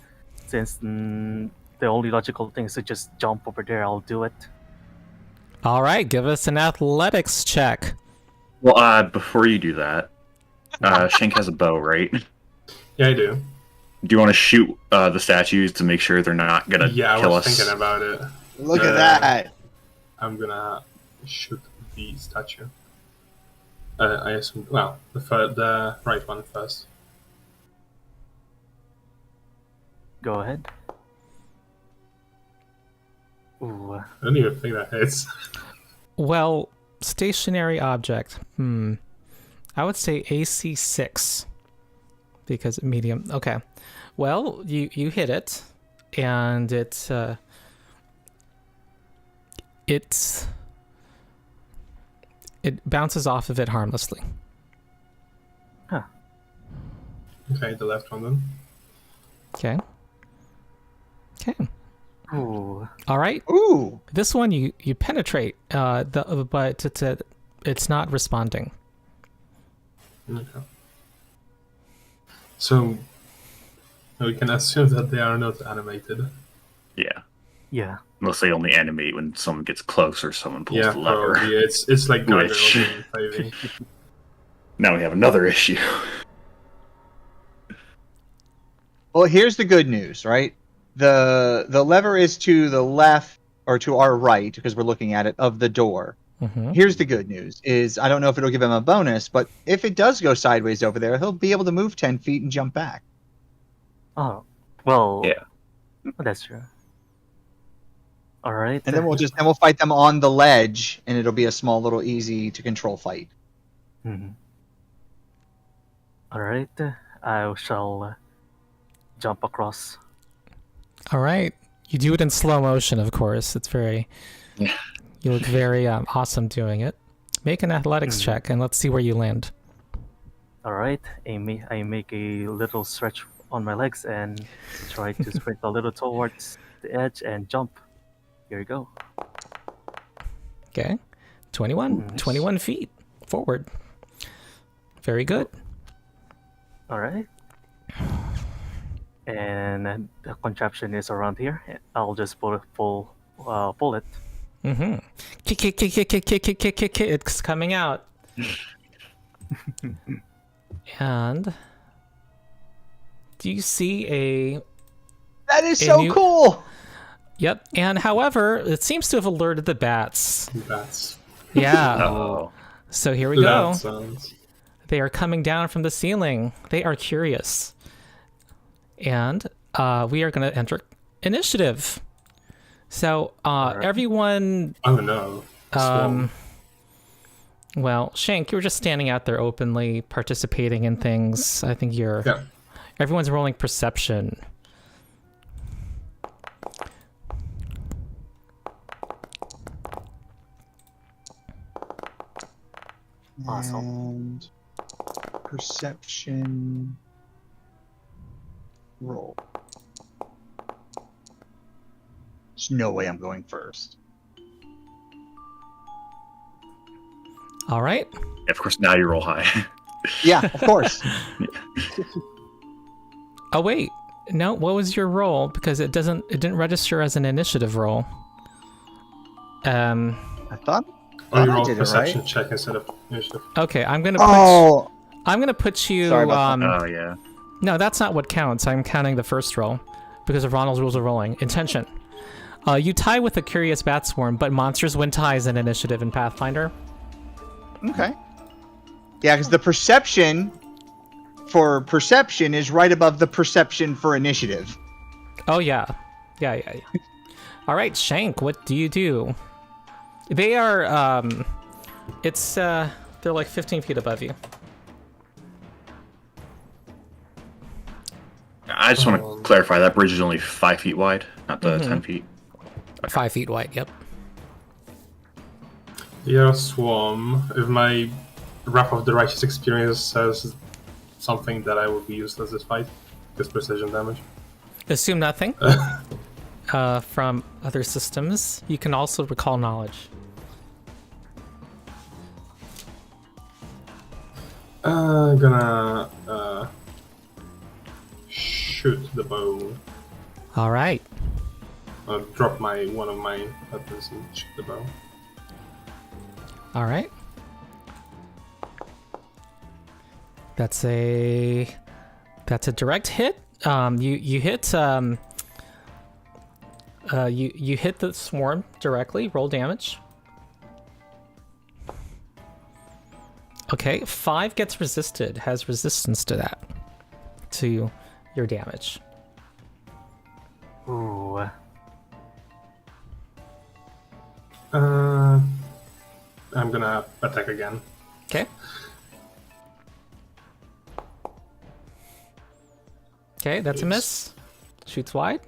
[SPEAKER 5] since the only logical thing is to just jump over there, I'll do it.
[SPEAKER 1] All right, give us an athletics check.
[SPEAKER 2] Well, before you do that, Shank has a bow, right?
[SPEAKER 4] Yeah, I do.
[SPEAKER 2] Do you want to shoot the statues to make sure they're not gonna kill us?
[SPEAKER 4] Yeah, I was thinking about it.
[SPEAKER 3] Look at that.
[SPEAKER 4] I'm gonna shoot the statue. I assume. Well, the right one first.
[SPEAKER 5] go ahead. Ooh,
[SPEAKER 4] I don't even think that hits.
[SPEAKER 1] Well, stationary object. I would say AC 6 because medium. Okay. Well, you hit it, and it bounces off of it harmlessly.
[SPEAKER 4] Okay, the left one then.
[SPEAKER 1] Okay. Okay.
[SPEAKER 5] ooh,
[SPEAKER 1] All right.
[SPEAKER 3] Ooh.
[SPEAKER 1] This one you penetrate, but it's not responding.
[SPEAKER 4] Okay. So we can assume that they are not animated.
[SPEAKER 2] Yeah.
[SPEAKER 5] yeah.
[SPEAKER 2] Unless they only animate when someone gets close or someone pulls
[SPEAKER 4] Yeah,
[SPEAKER 2] the lever.
[SPEAKER 4] probably. It's like
[SPEAKER 2] Which-
[SPEAKER 4] gargoyles in 5e.
[SPEAKER 2] Now we have another issue.
[SPEAKER 3] Well, here's the good news, right? The lever is to the left or to our right because we're looking at it of the door.
[SPEAKER 1] Mm-hmm.
[SPEAKER 3] Here's the good news: is I don't know if it'll give him a bonus, but if it does go sideways over there, he'll be able to move 10 feet and jump back.
[SPEAKER 5] Oh, well.
[SPEAKER 2] Yeah.
[SPEAKER 5] That's true. All right.
[SPEAKER 3] And then we'll fight them on the ledge, and it'll be a small little easy to control fight.
[SPEAKER 5] Mhm. All right. I shall jump across.
[SPEAKER 1] All right. You do it in slow motion, of course. It's very.
[SPEAKER 2] Yeah.
[SPEAKER 1] You look very awesome doing it. Make an athletics check, and let's see where you land.
[SPEAKER 5] All right. I make a little stretch on my legs and try to sprint a little towards the edge and jump. Here you go.
[SPEAKER 1] Okay. 21.
[SPEAKER 5] Nice.
[SPEAKER 1] 21 feet forward. Very good.
[SPEAKER 5] All right. And the contraption is around here. I'll just pull it.
[SPEAKER 1] Mm-hmm. Kick. It's coming out. And do you see a...
[SPEAKER 3] That is
[SPEAKER 1] A
[SPEAKER 3] so
[SPEAKER 1] new-
[SPEAKER 3] cool!
[SPEAKER 1] Yep. And however, it seems to have alerted the bats.
[SPEAKER 4] That's
[SPEAKER 1] Yeah.
[SPEAKER 2] Oh.
[SPEAKER 1] So here we go.
[SPEAKER 4] that sounds.
[SPEAKER 1] They are coming down from the ceiling. They are curious. And we are going to enter initiative. So everyone...
[SPEAKER 4] Oh no. Swarm.
[SPEAKER 1] Well, Shank, you were just standing out there openly participating in things. I think you're...
[SPEAKER 4] Yeah.
[SPEAKER 1] Everyone's rolling perception.
[SPEAKER 5] Awesome.
[SPEAKER 3] And perception roll. There's no way I'm going first.
[SPEAKER 1] All right.
[SPEAKER 2] Of course, now you roll high.
[SPEAKER 3] Yeah, of course.
[SPEAKER 1] Oh, wait. No, what was your roll? Because it didn't register as an initiative roll.
[SPEAKER 3] I thought
[SPEAKER 4] Or you
[SPEAKER 3] I
[SPEAKER 4] roll
[SPEAKER 3] did it
[SPEAKER 4] perception
[SPEAKER 3] right.
[SPEAKER 4] check instead of initiative.
[SPEAKER 1] Okay, I'm gonna put you
[SPEAKER 3] Sorry about that.
[SPEAKER 2] Oh, yeah.
[SPEAKER 1] No, that's not what counts. I'm counting the first roll because of Ronald's rules of rolling. Intention. You tie with a curious bat swarm, but monsters win ties in initiative in Pathfinder.
[SPEAKER 3] Okay. Yeah, because the perception for perception is right above the perception for initiative.
[SPEAKER 1] Oh yeah. Yeah. All right, Shank, what do you do? They are they're like 15 feet above you.
[SPEAKER 2] I just want to clarify that bridge is only 5 feet wide, not the 10 feet.
[SPEAKER 1] 5 feet wide, yep.
[SPEAKER 4] Yeah, swarm. If my Wrath of the Righteous experience says something that I would be useless this fight, just precision damage.
[SPEAKER 1] Assume nothing from other systems. You can also recall knowledge.
[SPEAKER 4] Gonna shoot the bow.
[SPEAKER 1] All right.
[SPEAKER 4] Drop one of my weapons and shoot the bow.
[SPEAKER 1] All right. That's a direct hit. You hit you hit the swarm directly. Roll damage. Okay, 5 gets resisted. Has resistance to that, to your damage.
[SPEAKER 5] Ooh.
[SPEAKER 4] I'm gonna attack again.
[SPEAKER 1] Okay. Okay, that's a miss. Shoots wide.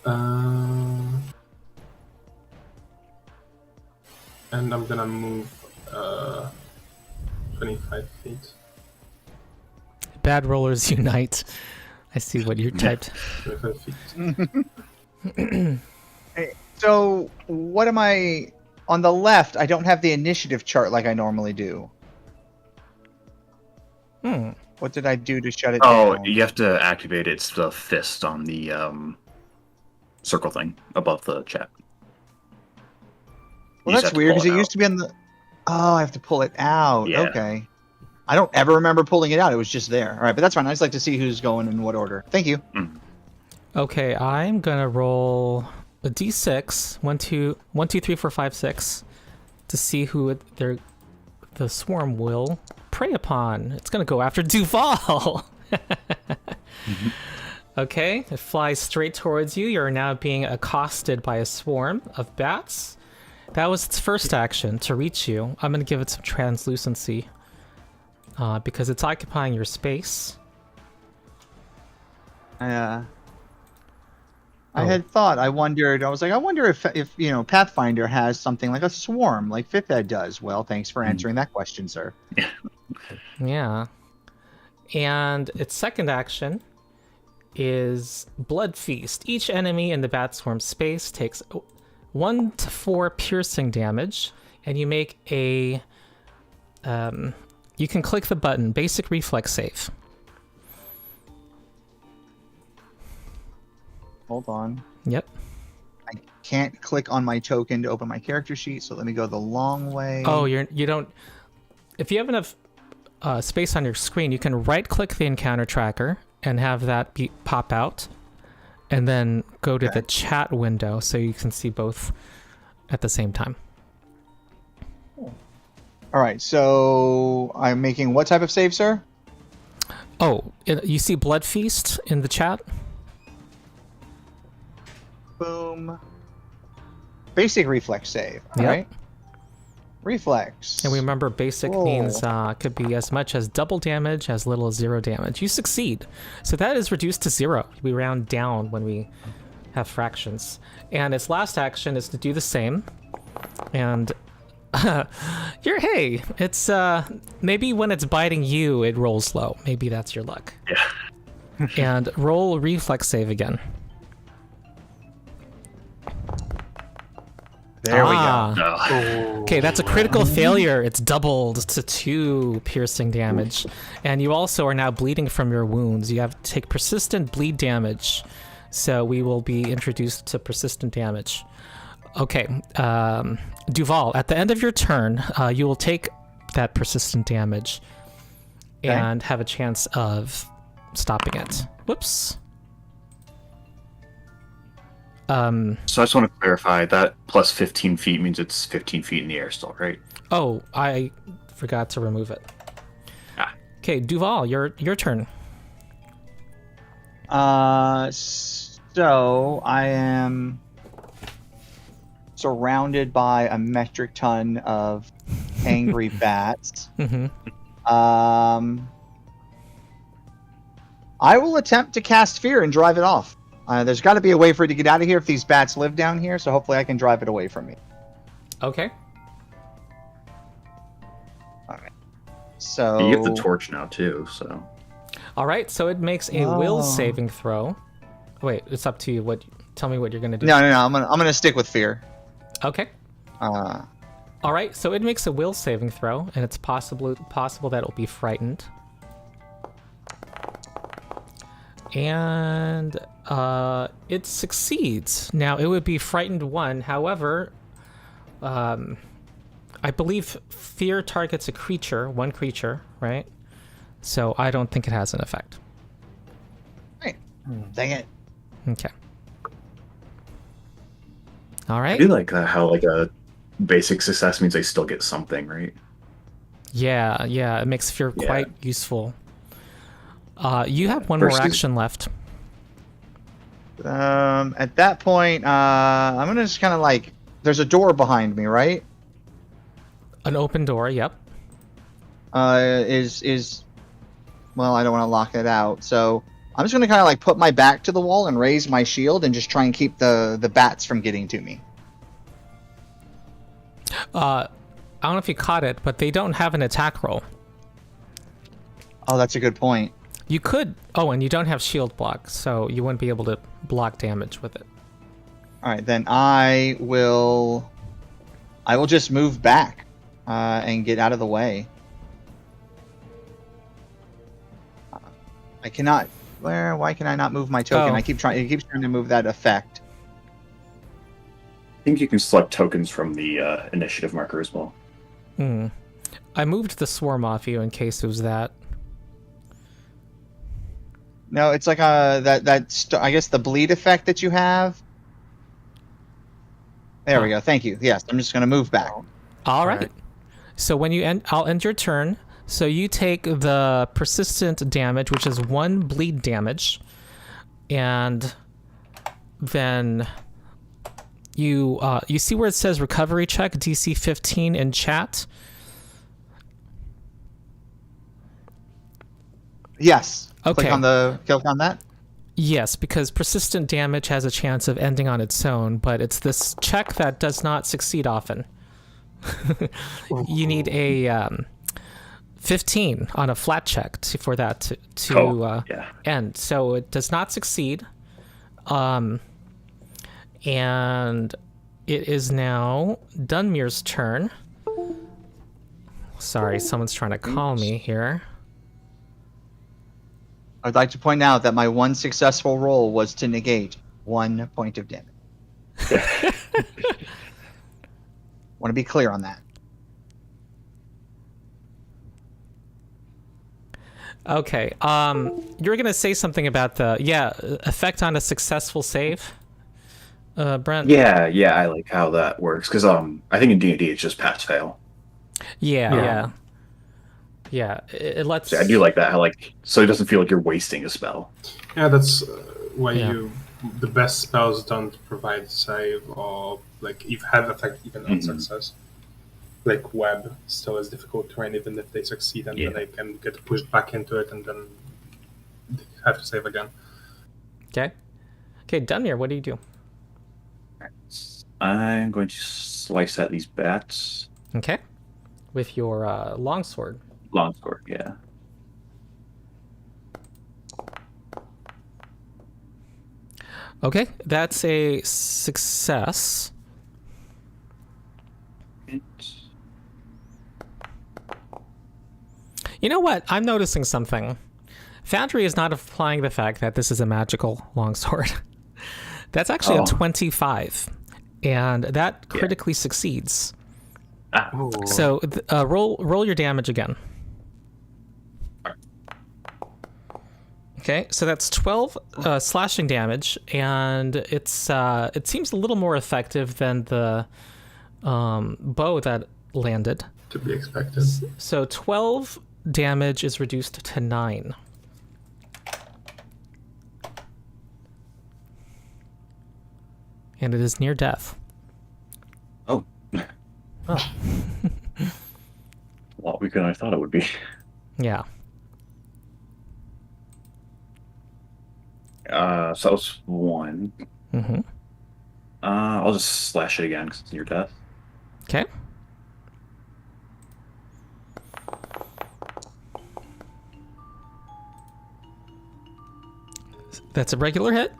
[SPEAKER 4] And I'm gonna move 25 feet.
[SPEAKER 1] Bad rollers unite. I see what you typed.
[SPEAKER 4] 25 feet.
[SPEAKER 3] So what am I on the left? I don't have the initiative chart like I normally do. What did I do to shut it
[SPEAKER 2] Oh,
[SPEAKER 3] down?
[SPEAKER 2] you have to activate it. It's the fist on the circle thing above the chat.
[SPEAKER 3] Well,
[SPEAKER 2] You just
[SPEAKER 3] that's
[SPEAKER 2] have to
[SPEAKER 3] weird
[SPEAKER 2] pull
[SPEAKER 3] because it
[SPEAKER 2] out.
[SPEAKER 3] used to be on the. Oh, I have to pull it out.
[SPEAKER 2] Yeah.
[SPEAKER 3] Okay. I don't ever remember pulling it out. It was just there. All right, but that's fine. I just like to see who's going in what order. Thank you.
[SPEAKER 1] Okay, I'm gonna roll a d6. 1, 2, 1, 2, 3, 4, 5, 6, to see who the swarm will prey upon. It's gonna go after Duval. Okay, it flies straight towards you. You're now being accosted by a swarm of bats. That was its first action to reach you. I'm gonna give it some translucency because it's occupying your space.
[SPEAKER 3] I
[SPEAKER 1] Oh.
[SPEAKER 3] had thought. I wondered. I was like, I wonder if Pathfinder has something like a swarm, like Fifth Ed does. Well, thanks for answering that question, sir.
[SPEAKER 1] Yeah. And its second action is Blood Feast. Each enemy in the bat swarm space takes 1 to 4 piercing damage, and you make a. You can click the button, basic reflex save.
[SPEAKER 3] Hold on.
[SPEAKER 1] Yep.
[SPEAKER 3] I can't click on my token to open my character sheet, so let me go the long way.
[SPEAKER 1] Oh, you don't. If you have enough space on your screen, you can right-click the encounter tracker and have that pop out, and then go to the chat window so you can see both at the same time.
[SPEAKER 3] All right, so I'm making what type of save, sir?
[SPEAKER 1] Oh, you see Blood Feast in the chat?
[SPEAKER 3] Boom. Basic reflex save. All
[SPEAKER 1] Yep.
[SPEAKER 3] right. Reflex.
[SPEAKER 1] And remember, basic
[SPEAKER 3] Whoa.
[SPEAKER 1] means could be as much as double damage, as little as 0 damage. You succeed. So that is reduced to 0. We round down when we have fractions. And its last action is to do the same. And hey, it's maybe when it's biting you, it rolls low. Maybe that's your luck.
[SPEAKER 2] Yeah.
[SPEAKER 1] And roll reflex save again.
[SPEAKER 3] There we go.
[SPEAKER 2] Oh.
[SPEAKER 1] Okay, that's a critical failure. It's doubled to 2 piercing damage. And you also are now bleeding from your wounds. You have to take persistent bleed damage. So we will be introduced to persistent damage. Okay, Duval, at the end of your turn, you will take that persistent damage and have a chance of stopping it. Whoops.
[SPEAKER 2] So I just want to clarify that plus 15 feet means it's 15 feet in the air still, right?
[SPEAKER 1] Oh, I forgot to remove it. Okay, Duval, your turn.
[SPEAKER 3] So I am surrounded by a metric ton of angry bats.
[SPEAKER 1] Mm-hmm.
[SPEAKER 3] I will attempt to cast fear and drive it off. There's got to be a way for it to get out of here if these bats live down here, so hopefully I can drive it away from me.
[SPEAKER 1] Okay.
[SPEAKER 3] All right. So
[SPEAKER 2] You get the torch now too, so
[SPEAKER 1] All right, so it makes a will saving throw. Wait, it's up to you. Tell me what you're gonna do.
[SPEAKER 3] No. I'm gonna stick with fear.
[SPEAKER 1] Okay. All right, so it makes a will saving throw, and it's possible that it'll be frightened. And it succeeds. Now it would be frightened 1. However, I believe fear targets one creature, right? So I don't think it has an effect.
[SPEAKER 3] Right. Dang it.
[SPEAKER 1] Okay. All
[SPEAKER 2] I
[SPEAKER 1] right.
[SPEAKER 2] do like how like a basic success means they still get something, right?
[SPEAKER 1] Yeah, it makes fear quite useful. You have one
[SPEAKER 2] First
[SPEAKER 1] more
[SPEAKER 2] is-
[SPEAKER 1] action left.
[SPEAKER 3] At that point, I'm gonna just kind of like. There's a door behind me, right?
[SPEAKER 1] An open door. Yep.
[SPEAKER 3] Well, I don't want to lock it out, so I'm just gonna kind of like put my back to the wall and raise my shield and just try and keep the bats from getting to me.
[SPEAKER 1] I don't know if you caught it, but they don't have an attack roll.
[SPEAKER 3] Oh, that's a good point.
[SPEAKER 1] You could. Oh, and you don't have shield block, so you wouldn't be able to block damage with it.
[SPEAKER 3] All right, then I will just move back and get out of the way. I cannot. Why can I not move my token?
[SPEAKER 1] Oh.
[SPEAKER 3] It keeps trying to move that effect.
[SPEAKER 2] I think you can select tokens from the initiative marker as well.
[SPEAKER 1] I moved the swarm off you in case it was that.
[SPEAKER 3] No, it's like I guess the bleed effect that you have. There we go. Thank you. Yes, I'm just gonna move back.
[SPEAKER 1] All right. So when you end, I'll end your turn. So you take the persistent damage, which is 1 bleed damage, and then you see where it says recovery check DC 15 in chat.
[SPEAKER 3] Yes.
[SPEAKER 1] Okay.
[SPEAKER 3] Click on that.
[SPEAKER 1] Yes, because persistent damage has a chance of ending on its own, but it's this check that does not succeed often. You need a 15 on a flat check for that to end. So it does not succeed. And it is now Dunmir's turn. Sorry, someone's trying to call me here.
[SPEAKER 3] I'd like to point out that my one successful roll was to negate 1 point of damage. Want to be clear on that.
[SPEAKER 1] Okay. You're gonna say something about the effect on a successful save, Brent.
[SPEAKER 2] Yeah, I like how that works because I think in D&D it's just pass fail.
[SPEAKER 1] Yeah. It lets.
[SPEAKER 2] So I do like that. How so it doesn't feel like you're wasting a spell.
[SPEAKER 4] Yeah, that's why the best spells don't provide save, or like if have effect even on success. Like web still is difficult terrain even if they succeed, and then they can get pushed back into it and then have to save again.
[SPEAKER 1] Okay, Dunmere, what do you do?
[SPEAKER 2] I'm going to slice at these bats.
[SPEAKER 1] Okay, with your longsword.
[SPEAKER 2] Longsword, yeah.
[SPEAKER 1] Okay, that's a success. You know what? I'm noticing something. Foundry is not applying the fact that this is a magical longsword. That's actually a 25, and that critically succeeds. So roll your damage again. Okay, so that's 12 slashing damage, and it seems a little more effective than the bow that landed.
[SPEAKER 4] To be expected.
[SPEAKER 1] So 12 damage is reduced to 9. And it is near death.
[SPEAKER 2] Oh. A lot weaker than I thought it would be.
[SPEAKER 1] Yeah.
[SPEAKER 2] So that was 1.
[SPEAKER 1] Mm-hmm.
[SPEAKER 2] I'll just slash it again because it's near death.
[SPEAKER 1] Okay. That's a regular hit.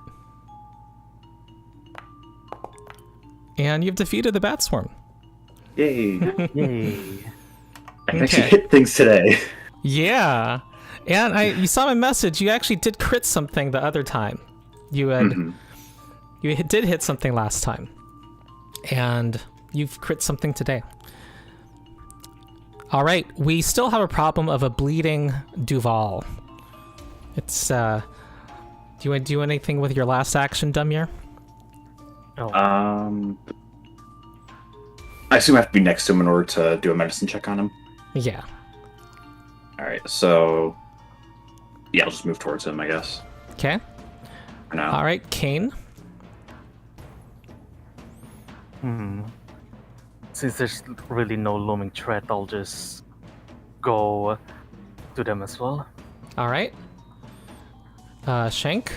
[SPEAKER 1] And you've defeated the bat swarm.
[SPEAKER 2] Yay.
[SPEAKER 5] Yay.
[SPEAKER 2] I can actually hit things today.
[SPEAKER 1] Yeah. And you saw my message. You actually did crit something the other time. You had you did hit something last time. And you've crit something today. All right, we still have a problem of a bleeding Duval. It's do you want to do anything with your last action, Dumir?
[SPEAKER 2] I assume I have to be next to him in order to do a medicine check on him.
[SPEAKER 1] Yeah.
[SPEAKER 2] All right, so I'll just move towards him, I guess.
[SPEAKER 1] Okay.
[SPEAKER 2] for now.
[SPEAKER 1] All right, Kane.
[SPEAKER 5] Since there's really no looming threat, I'll just go to them as well.
[SPEAKER 1] All right. Shank.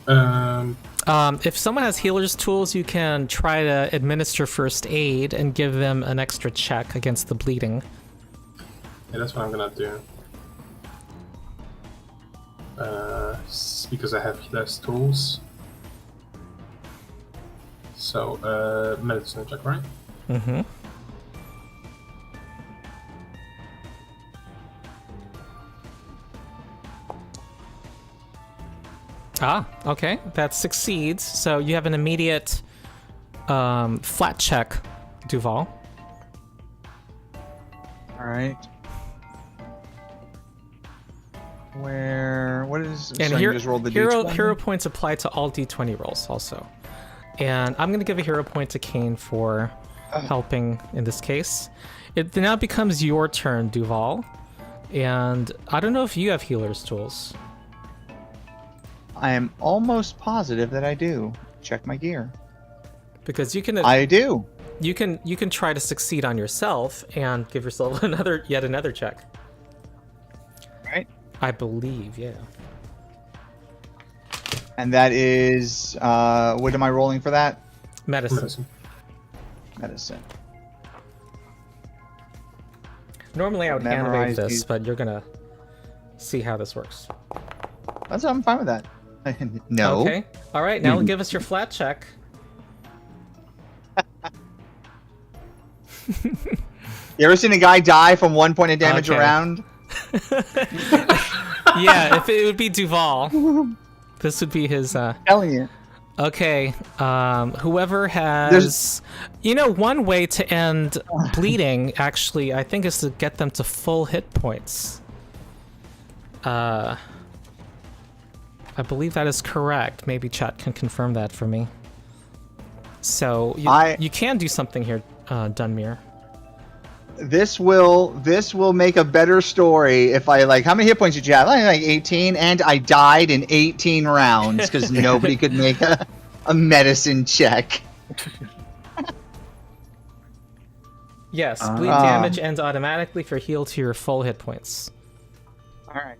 [SPEAKER 1] If someone has healer's tools, you can try to administer first aid and give them an extra check against the bleeding.
[SPEAKER 4] Yeah, that's what I'm gonna do. Because I have less tools. So, medicine check, right?
[SPEAKER 1] Mm-hmm. Ah, okay. That succeeds. So you have an immediate flat check, Duval.
[SPEAKER 3] All right. What is?
[SPEAKER 1] And
[SPEAKER 3] so
[SPEAKER 1] here,
[SPEAKER 3] you just rolled the
[SPEAKER 1] hero
[SPEAKER 3] D20?
[SPEAKER 1] points apply to all D20 rolls also. And I'm going to give a hero point to Kane for helping in this case. It now becomes your turn, Duval. And I don't know if you have healer's tools.
[SPEAKER 3] I am almost positive that I do. Check my gear.
[SPEAKER 1] Because you can
[SPEAKER 3] I do.
[SPEAKER 1] you can try to succeed on yourself and give yourself yet another check.
[SPEAKER 3] Right.
[SPEAKER 1] I believe, yeah.
[SPEAKER 3] And that is what am I rolling for that?
[SPEAKER 1] Medicine.
[SPEAKER 3] Medicine.
[SPEAKER 1] Normally I would hand wave
[SPEAKER 3] Memorize
[SPEAKER 1] this,
[SPEAKER 3] these.
[SPEAKER 1] but you're gonna see how this works.
[SPEAKER 3] I'm fine with that. No.
[SPEAKER 1] Okay. All right. Now give us your flat check.
[SPEAKER 3] You ever seen a guy die from 1 point of damage
[SPEAKER 1] Okay.
[SPEAKER 3] around?
[SPEAKER 1] Yeah, if it would be Duval, this would be his.
[SPEAKER 3] Telling you.
[SPEAKER 1] Okay. Whoever has, one way to end bleeding actually, I think, is to get them to full hit points. I believe that is correct. Maybe chat can confirm that for me. So you can do something here, Dunmere.
[SPEAKER 3] This will make a better story if I how many hit points did you have? I like 18, and I died in 18 rounds because nobody could make a medicine check.
[SPEAKER 1] Yes, bleed damage ends automatically for heal to your full hit points.
[SPEAKER 3] All right.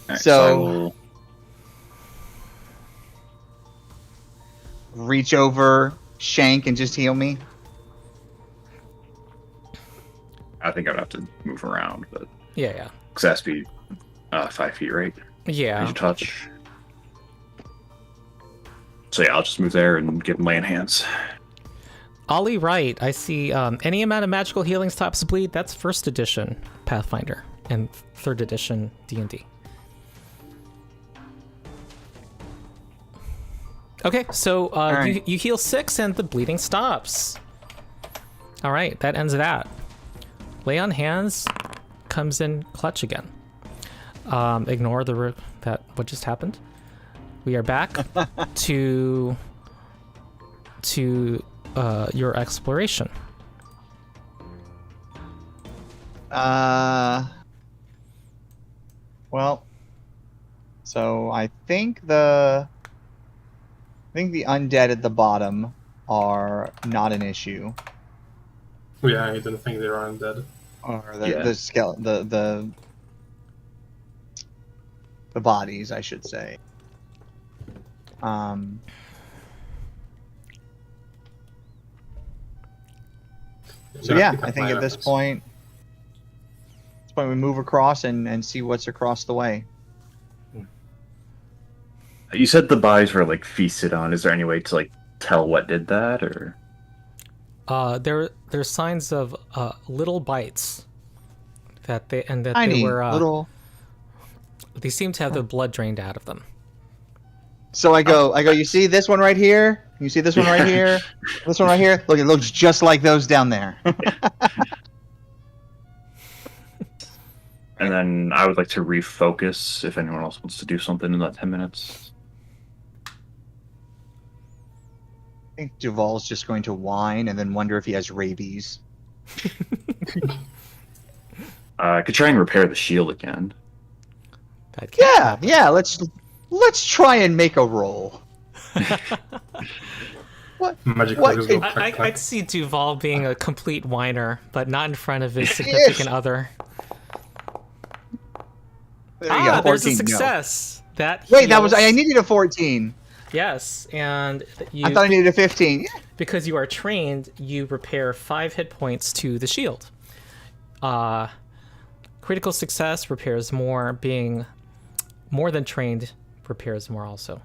[SPEAKER 2] Alright,
[SPEAKER 3] So- Reach over, Shank, and just heal me.
[SPEAKER 2] I think I'd have to move around, but
[SPEAKER 1] Yeah.
[SPEAKER 2] because it has to be 5 feet, right?
[SPEAKER 1] Yeah.
[SPEAKER 2] Need to touch. So yeah, I'll just move there and give him laying hands.
[SPEAKER 1] Ollie Wright, I see any amount of magical healing stops bleed. That's 1st edition Pathfinder and 3rd edition D&D. Okay, so
[SPEAKER 3] right.
[SPEAKER 1] you heal 6 and the bleeding stops. All right, that ends that. Lay on hands comes in clutch again. Ignore what just happened. We are back to your exploration.
[SPEAKER 3] Well, so I think the undead at the bottom are not an issue,
[SPEAKER 4] Yeah, I don't think they're undead.
[SPEAKER 3] or
[SPEAKER 2] Yeah.
[SPEAKER 3] the skeleton, the bodies, I should say. So yeah, I think at this point we move across and see what's across the way.
[SPEAKER 2] You said the bodies were feasted on. Is there any way to tell what did that, or?
[SPEAKER 1] There's signs of little bites
[SPEAKER 3] Tiny
[SPEAKER 1] they were
[SPEAKER 3] little.
[SPEAKER 1] they seem to have the blood drained out of them.
[SPEAKER 3] So I go. You see this one right here? You see this one right here? This one right here? Look, it looks just like those down there.
[SPEAKER 2] And then I would like to refocus if anyone else wants to do something in that 10 minutes.
[SPEAKER 3] I think Duval's just going to whine and then wonder if he has rabies.
[SPEAKER 2] I could try and repair the shield again.
[SPEAKER 1] That can't
[SPEAKER 3] Yeah,
[SPEAKER 1] happen.
[SPEAKER 3] yeah. Let's try and make a roll.
[SPEAKER 4] Magic
[SPEAKER 3] What
[SPEAKER 4] fingers go
[SPEAKER 3] could-
[SPEAKER 4] clack, clack.
[SPEAKER 1] I'd see Duval being a complete whiner, but not in front of his
[SPEAKER 3] Yes.
[SPEAKER 1] significant other.
[SPEAKER 3] There you go.
[SPEAKER 1] There's a
[SPEAKER 3] 14, no.
[SPEAKER 1] success. That
[SPEAKER 3] Wait, that was I
[SPEAKER 1] heals-
[SPEAKER 3] needed a 14.
[SPEAKER 1] Yes, and you,
[SPEAKER 3] I thought I needed a 15. Yeah.
[SPEAKER 1] because you are trained, you repair 5 hit points to the shield. Critical success repairs more. Being more than trained repairs more also.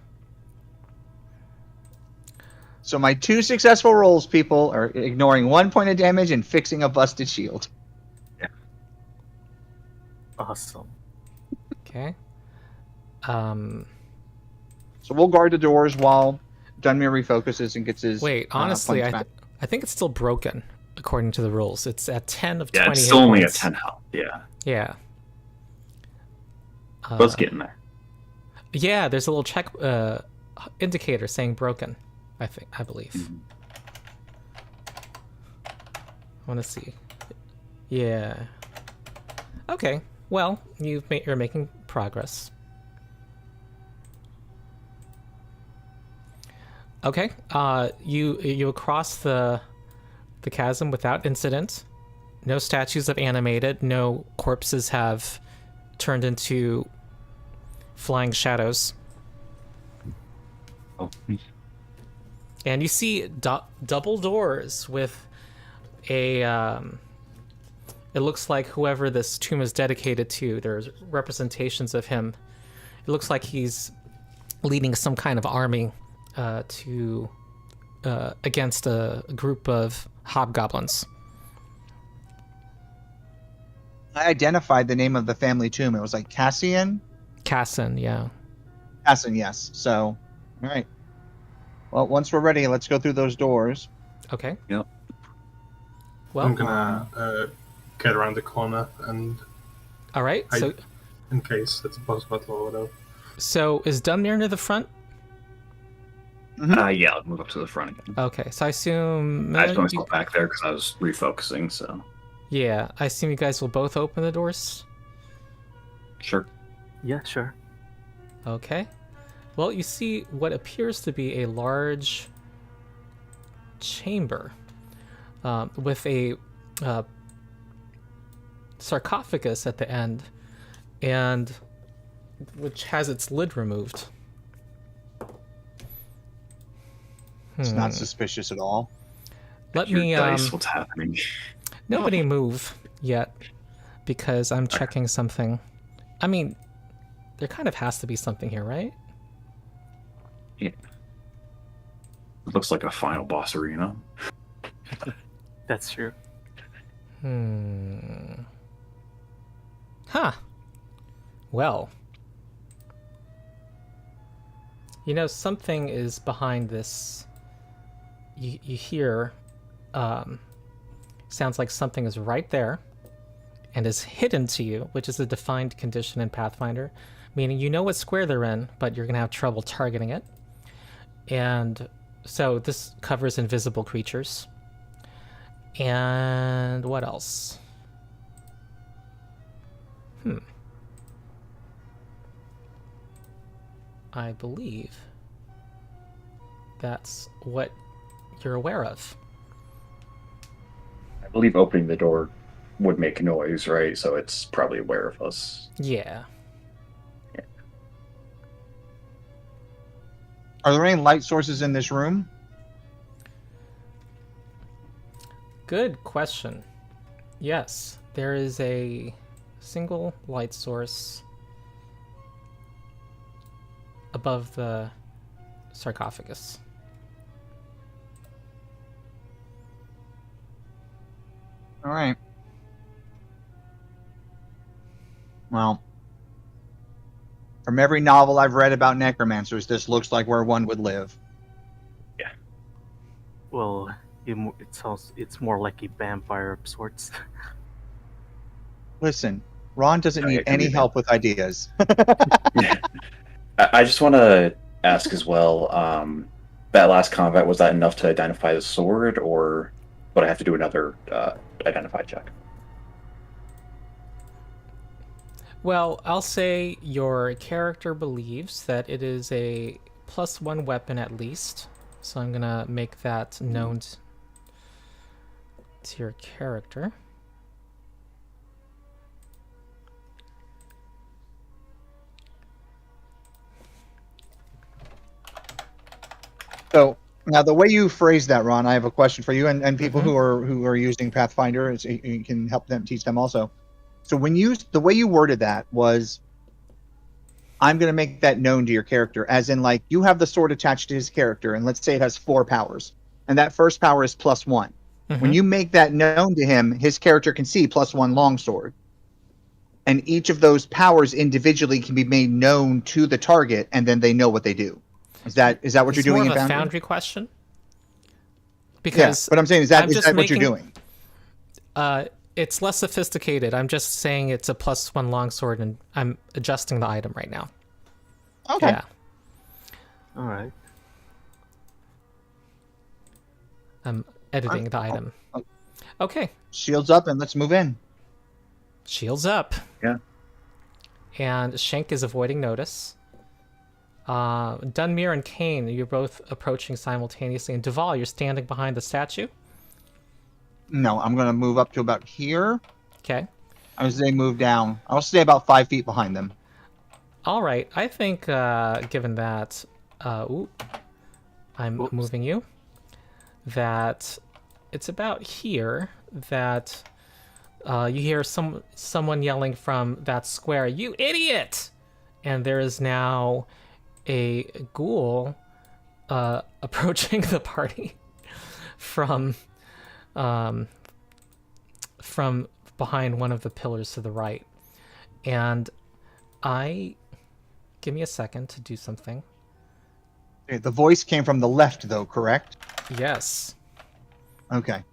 [SPEAKER 3] So my 2 successful rolls, people, are ignoring 1 point of damage and fixing a busted shield.
[SPEAKER 5] Awesome.
[SPEAKER 1] Okay.
[SPEAKER 3] So we'll guard the doors while Dunmere refocuses and gets his.
[SPEAKER 1] Wait, honestly,
[SPEAKER 3] points back.
[SPEAKER 1] I think it's still broken according to the rules. It's at 10 of
[SPEAKER 2] Yeah,
[SPEAKER 1] 20
[SPEAKER 2] it's
[SPEAKER 1] hit
[SPEAKER 2] still only at
[SPEAKER 1] points.
[SPEAKER 2] 10 health. Yeah.
[SPEAKER 1] Yeah.
[SPEAKER 2] But it's getting there.
[SPEAKER 1] Yeah, there's a little check indicator saying broken. I believe.
[SPEAKER 2] Mhm.
[SPEAKER 1] I want to see. Yeah. Okay. Well, you're making progress. Okay. You cross the chasm without incident. No statues have animated. No corpses have turned into flying shadows.
[SPEAKER 2] Oh.
[SPEAKER 1] And you see double doors with a it looks like whoever this tomb is dedicated to, there's representations of him. It looks like he's leading some kind of army to against a group of hobgoblins.
[SPEAKER 3] I identified the name of the family tomb. It was like Cassian.
[SPEAKER 1] Cassin, yeah.
[SPEAKER 3] Cassin, yes. So, all right. Well, once we're ready, let's go through those doors.
[SPEAKER 1] Okay.
[SPEAKER 2] Yep.
[SPEAKER 1] Well,
[SPEAKER 4] I'm gonna get around the corner and
[SPEAKER 1] all right. So
[SPEAKER 4] in case it's a boss battle or whatever.
[SPEAKER 1] so is Dunmere near the front?
[SPEAKER 2] Yeah, I'll move up to the front again.
[SPEAKER 1] Okay. So I assume
[SPEAKER 2] I just put myself back there because I was refocusing, so.
[SPEAKER 1] yeah, I assume you guys will both open the doors.
[SPEAKER 2] Sure.
[SPEAKER 5] Yeah, sure.
[SPEAKER 1] Okay. Well, you see what appears to be a large chamber with a sarcophagus at the end, and which has its lid removed.
[SPEAKER 3] It's not suspicious at all.
[SPEAKER 1] Let
[SPEAKER 2] Your
[SPEAKER 1] me.
[SPEAKER 2] dice, what's happening?
[SPEAKER 1] Nobody move yet, because I'm checking something. I mean, there kind of has to be something here, right?
[SPEAKER 2] Yeah. It looks like a final boss arena.
[SPEAKER 5] That's true.
[SPEAKER 1] Huh. Well. You know, something is behind this. You hear, sounds like something is right there and is hidden to you, which is a defined condition in Pathfinder, meaning you know what square they're in, but you're going to have trouble targeting it. And so this covers invisible creatures. And what else? I believe that's what you're aware of.
[SPEAKER 2] I believe opening the door would make noise, right? So it's probably aware of us.
[SPEAKER 1] Yeah.
[SPEAKER 3] Are there any light sources in this room?
[SPEAKER 1] Good question. Yes, there is a single light source above the sarcophagus.
[SPEAKER 3] All right. Well, from every novel I've read about necromancers, this looks like where one would live.
[SPEAKER 5] Well, it's more like a vampire of sorts.
[SPEAKER 3] Listen, Ron doesn't
[SPEAKER 2] Oh, yeah,
[SPEAKER 3] need
[SPEAKER 2] it could
[SPEAKER 3] any
[SPEAKER 2] be
[SPEAKER 3] help with ideas.
[SPEAKER 2] I just want to ask as well, that last combat, was that enough to identify the sword, or would I have to do another identify check?
[SPEAKER 1] Well, I'll say your character believes that it is a +1 weapon at least. So I'm gonna make that known to your character.
[SPEAKER 3] So now the way you phrase that, Ron, I have a question for you, and people who are using Pathfinder, you can help them teach them also. So the way you worded that was, I'm going to make that known to your character, as in like you have the sword attached to his character, and let's say it has 4 powers, and that first power is +1. When you make that known to him, his character can see +1 longsword, and each of those powers individually can be made known to the target, and then they know what they do. Is that what you're doing in
[SPEAKER 1] It's more of a
[SPEAKER 3] Foundry?
[SPEAKER 1] Foundry question.
[SPEAKER 3] Yeah,
[SPEAKER 1] Because
[SPEAKER 3] but I'm saying, is that what
[SPEAKER 1] making-
[SPEAKER 3] you're doing?
[SPEAKER 1] it's less sophisticated. I'm just saying it's a +1 longsword, and I'm adjusting the item right now.
[SPEAKER 3] Okay.
[SPEAKER 1] Yeah.
[SPEAKER 5] All right.
[SPEAKER 1] I'm editing the item. Okay.
[SPEAKER 3] Shields up and let's move in.
[SPEAKER 1] Shields up.
[SPEAKER 2] Yeah.
[SPEAKER 1] And Shank is avoiding notice. Dunmere and Kane, you're both approaching simultaneously. And Duval, you're standing behind the statue.
[SPEAKER 3] No, I'm going to move up to about here.
[SPEAKER 1] Okay.
[SPEAKER 3] I would say move down. I'll stay about 5 feet behind them.
[SPEAKER 1] All right. I think, given that, I'm
[SPEAKER 5] Oops.
[SPEAKER 1] moving you, that it's about here that you hear someone yelling from that square, "You idiot!" And there is now a ghoul approaching the party from behind one of the pillars to the right. And give me a second to do something.
[SPEAKER 3] Okay, the voice came from the left, though, correct?
[SPEAKER 1] Yes.
[SPEAKER 3] Okay.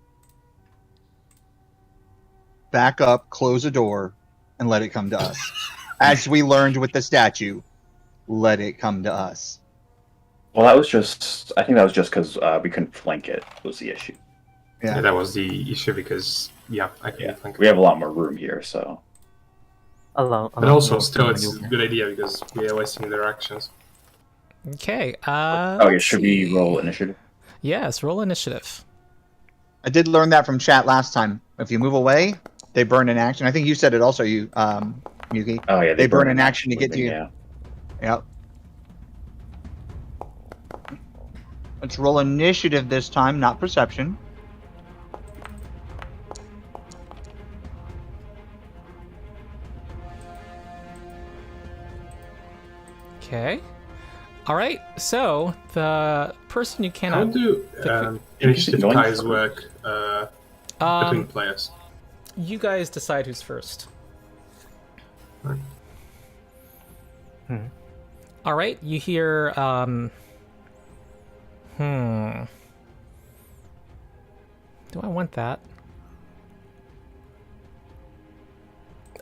[SPEAKER 3] Back up, close the door, and let it come to us. As we learned with the statue, let it come to us.
[SPEAKER 2] Well, I think that was just because we couldn't flank it was the issue.
[SPEAKER 3] Yeah.
[SPEAKER 4] Yeah, that was the issue because I can think.
[SPEAKER 2] We have a lot more room here, so.
[SPEAKER 4] But also, still, it's a good idea because we are wasting their actions.
[SPEAKER 1] Okay.
[SPEAKER 2] Okay,
[SPEAKER 1] let's
[SPEAKER 2] should
[SPEAKER 1] see.
[SPEAKER 2] we roll initiative?
[SPEAKER 1] Yes, roll initiative.
[SPEAKER 3] I did learn that from chat last time. If you move away, they burn an action. I think you said it also, Yuki.
[SPEAKER 2] Oh yeah,
[SPEAKER 3] They burn an action to get to you.
[SPEAKER 2] Yeah.
[SPEAKER 3] Yep. Let's roll initiative this time, not perception.
[SPEAKER 1] Okay. All right. So the person you
[SPEAKER 4] How
[SPEAKER 1] cannot.
[SPEAKER 4] do initiative
[SPEAKER 2] going
[SPEAKER 4] ties
[SPEAKER 2] for-
[SPEAKER 4] work between players?
[SPEAKER 1] You guys decide who's first.
[SPEAKER 4] Right.
[SPEAKER 1] All right. You hear. Do I want that?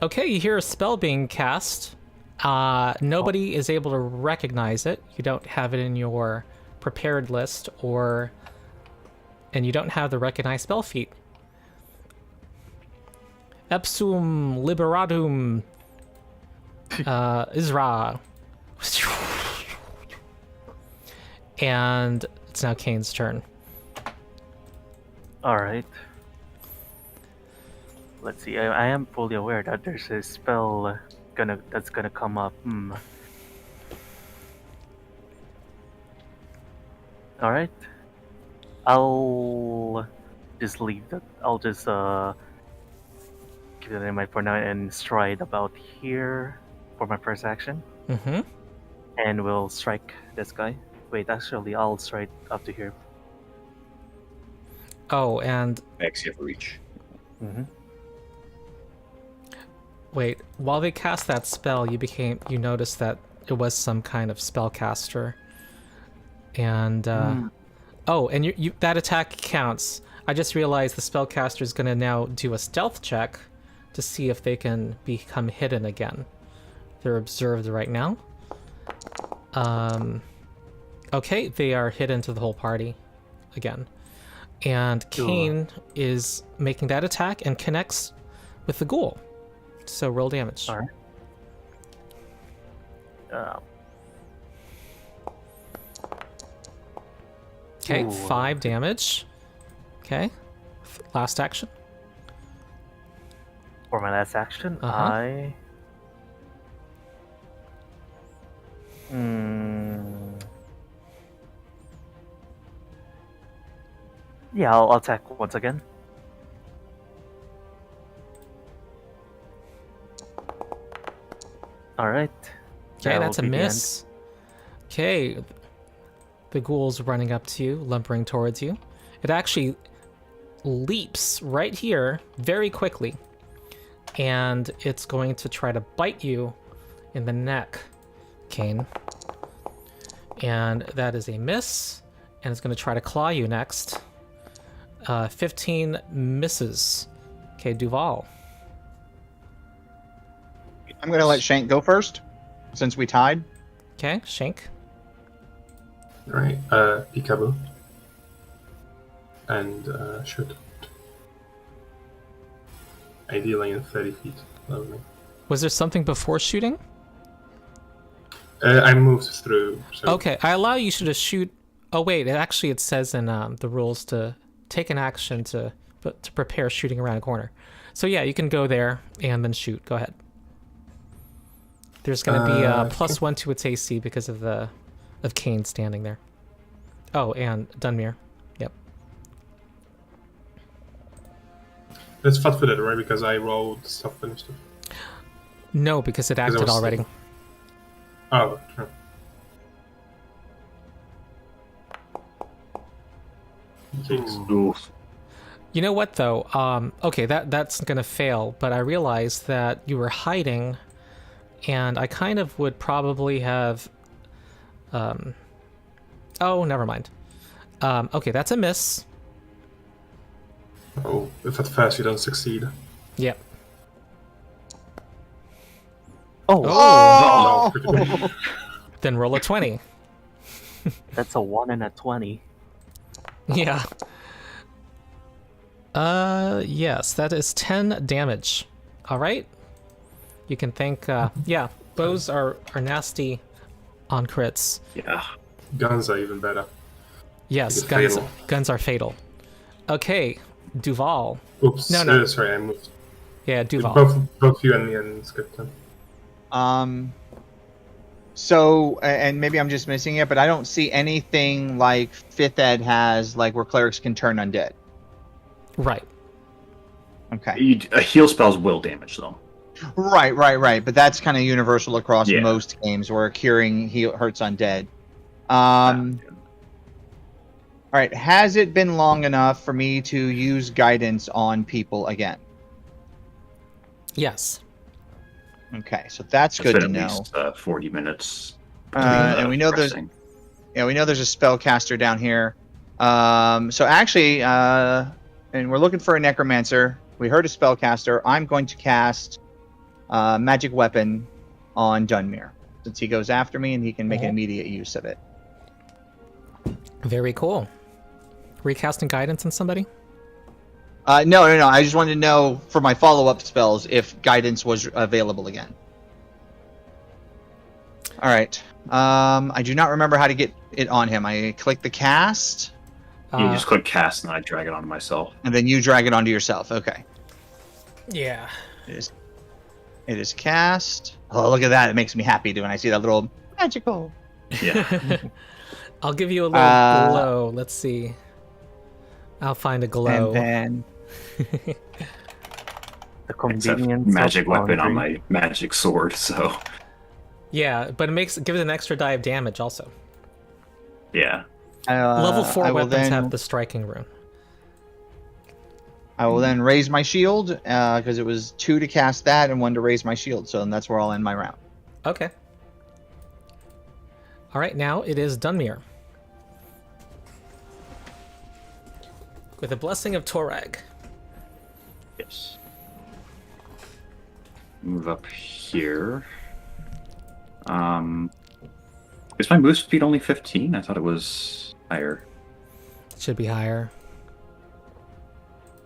[SPEAKER 1] Okay, you hear a spell being cast. Nobody is able to recognize it. You don't have it in your prepared list, and you don't have the recognized spell feat. Epsum liberatum Isra. And it's now Kane's turn.
[SPEAKER 5] All right. Let's see. I am fully aware that there's a spell that's gonna come up. All right. I'll just leave that. I'll just keep that in mind for now and stride about here for my first action,
[SPEAKER 1] Mm-hmm.
[SPEAKER 5] and we'll strike this guy. Wait, actually, I'll stride up to here.
[SPEAKER 1] Oh, and
[SPEAKER 2] Makes you have reach.
[SPEAKER 5] Mm-hmm.
[SPEAKER 1] wait, while they cast that spell, you noticed that it was some kind of spellcaster. And oh, and you that attack counts. I just realized the spellcaster is going to now do a stealth check to see if they can become hidden again. They're observed right now. Okay, they are hidden to the whole party again. And Kane is making that attack and connects with the ghoul. So roll damage.
[SPEAKER 5] All right.
[SPEAKER 1] Okay,
[SPEAKER 5] Ooh.
[SPEAKER 1] 5 damage. Okay, last action.
[SPEAKER 5] For my last action,
[SPEAKER 1] Uh-huh.
[SPEAKER 5] Yeah, I'll attack once again. Alright.
[SPEAKER 1] Okay,
[SPEAKER 5] That
[SPEAKER 1] that's a
[SPEAKER 5] will be the end.
[SPEAKER 1] miss. Okay, the ghoul's running up to you, lumbering towards you. It actually leaps right here very quickly, and it's going to try to bite you in the neck, Kane. And that is a miss, and it's going to try to claw you next. 15 misses. Okay, Duval.
[SPEAKER 3] I'm going to let Shank go first, since we tied.
[SPEAKER 1] Okay, Shank.
[SPEAKER 4] All right, peekaboo, and shoot. Ideally in 30 feet. Lovely.
[SPEAKER 1] Was there something before shooting?
[SPEAKER 4] I moved through. So
[SPEAKER 1] Okay, I allow you to shoot. Oh wait, it says in the rules to take an action to prepare shooting around a corner. So yeah, you can go there and then shoot. Go ahead. There's going to be a +1 to its AC because of Kane standing there. Oh, and Dunmere. Yep.
[SPEAKER 4] It's flat-footed, right? Because I rolled stuff finished.
[SPEAKER 1] No, because it
[SPEAKER 4] I
[SPEAKER 1] acted
[SPEAKER 4] was
[SPEAKER 1] already.
[SPEAKER 4] Oh, sure. Jeez.
[SPEAKER 2] Oof.
[SPEAKER 1] You know what though? Okay, that's gonna fail. But I realized that you were hiding, and I kind of would probably have. Oh, never mind. Okay, that's a miss.
[SPEAKER 4] Oh, if at first you don't succeed.
[SPEAKER 1] Yep.
[SPEAKER 5] Oh,
[SPEAKER 4] No, critical.
[SPEAKER 1] Then roll a 20.
[SPEAKER 5] that's a 1 and a 20.
[SPEAKER 1] Yeah. Yes, that is 10 damage. All right. You can thank. Yeah, bows are nasty on crits.
[SPEAKER 2] Yeah.
[SPEAKER 4] Guns are even better.
[SPEAKER 1] Yes,
[SPEAKER 4] It's
[SPEAKER 1] guns
[SPEAKER 4] fatal.
[SPEAKER 1] guns are fatal. Okay, Duval.
[SPEAKER 4] Oops.
[SPEAKER 1] No.
[SPEAKER 4] Sorry, I moved.
[SPEAKER 1] Yeah, Duval.
[SPEAKER 4] Both you and me and Skipton.
[SPEAKER 3] So, and maybe I'm just missing it, but I don't see anything like 5th Ed has, like where clerics can turn undead.
[SPEAKER 1] Right.
[SPEAKER 3] Okay.
[SPEAKER 2] Heal spells will damage them.
[SPEAKER 3] Right. But that's kind of universal across
[SPEAKER 2] Yeah.
[SPEAKER 3] most games where curing hurts undead. All right. Has it been long enough for me to use guidance on people again?
[SPEAKER 1] Yes.
[SPEAKER 3] Okay, so that's
[SPEAKER 2] It's
[SPEAKER 3] good
[SPEAKER 2] been
[SPEAKER 3] to
[SPEAKER 2] at
[SPEAKER 3] know.
[SPEAKER 2] least 40 minutes.
[SPEAKER 3] And we know
[SPEAKER 2] resting.
[SPEAKER 3] there's a spellcaster down here. So actually, and we're looking for a necromancer. We heard a spellcaster. I'm going to cast magic weapon on Dunmere, since he goes after me and he can make an immediate use of it.
[SPEAKER 1] Very cool. Recasting guidance on somebody?
[SPEAKER 3] No. I just wanted to know for my follow-up spells if guidance was available again. All right. I do not remember how to get it on him. I click the cast,
[SPEAKER 2] You just click cast and I drag it onto myself.
[SPEAKER 3] and then you drag it onto yourself. Okay.
[SPEAKER 1] Yeah.
[SPEAKER 3] It is cast. Oh, look at that. It makes me happy when I see that little magical.
[SPEAKER 2] Yeah.
[SPEAKER 1] I'll give you a little glow. Let's see. I'll find a glow.
[SPEAKER 3] And then
[SPEAKER 5] The
[SPEAKER 2] It's a
[SPEAKER 5] convenience
[SPEAKER 2] magic
[SPEAKER 5] of
[SPEAKER 2] weapon on
[SPEAKER 5] laundry.
[SPEAKER 2] my magic sword, so
[SPEAKER 1] Yeah, but it gives it an extra die of damage also.
[SPEAKER 2] yeah.
[SPEAKER 1] Level 4
[SPEAKER 3] I will
[SPEAKER 1] weapons
[SPEAKER 3] then,
[SPEAKER 1] have the striking rune.
[SPEAKER 3] I will then raise my shield because it was 2 to cast that and 1 to raise my shield. So then that's where I'll end my round.
[SPEAKER 1] Okay. All right, now it is Dunmere. With a blessing of Torag.
[SPEAKER 2] Yes. Move up here. Is my move speed only 15? I thought it was higher.
[SPEAKER 1] Should be higher.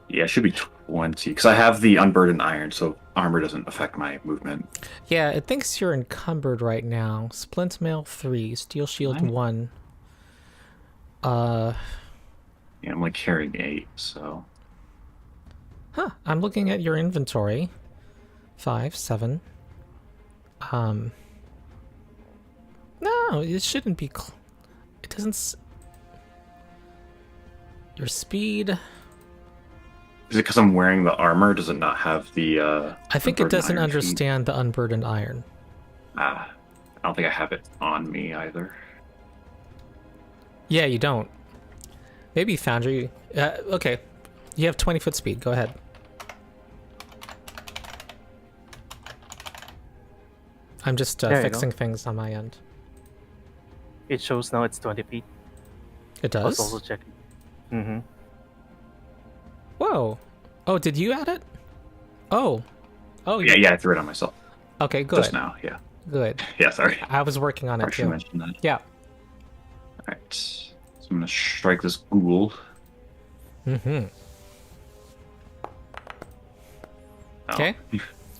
[SPEAKER 2] Yeah, it should be 20. Because I have the unburdened iron, so armor doesn't affect my movement.
[SPEAKER 1] Yeah, it thinks you're encumbered right now. Splint mail 3, steel shield
[SPEAKER 2] Right.
[SPEAKER 1] 1.
[SPEAKER 2] Yeah, I'm like carrying 8, so.
[SPEAKER 1] Huh, I'm looking at your inventory. 5, 7. No, it shouldn't be. It doesn't. Your speed.
[SPEAKER 2] Is it because I'm wearing the armor? Does it not have the?
[SPEAKER 1] I think it
[SPEAKER 2] unburdened
[SPEAKER 1] doesn't
[SPEAKER 2] iron feat?
[SPEAKER 1] understand the unburdened iron.
[SPEAKER 2] I don't think I have it on me either.
[SPEAKER 1] Yeah, you don't. Maybe Foundry. Okay, you have 20-foot speed. Go ahead. I'm just
[SPEAKER 5] There you
[SPEAKER 1] fixing
[SPEAKER 5] go.
[SPEAKER 1] things on my end.
[SPEAKER 5] It shows now it's 20 feet.
[SPEAKER 1] It
[SPEAKER 5] I was
[SPEAKER 1] does?
[SPEAKER 5] also checking. Mm-hmm.
[SPEAKER 1] Whoa. Oh, did you add it? Oh. Oh,
[SPEAKER 2] Yeah, I threw it on myself
[SPEAKER 1] Okay, good.
[SPEAKER 2] just now. Yeah,
[SPEAKER 1] Good.
[SPEAKER 2] yeah. Sorry,
[SPEAKER 1] I was working on
[SPEAKER 2] I
[SPEAKER 1] it
[SPEAKER 2] should
[SPEAKER 1] too.
[SPEAKER 2] mention that.
[SPEAKER 1] Yeah.
[SPEAKER 2] All right, so I'm gonna strike this ghoul.
[SPEAKER 1] Mm-hmm.
[SPEAKER 2] Oh,
[SPEAKER 1] Okay.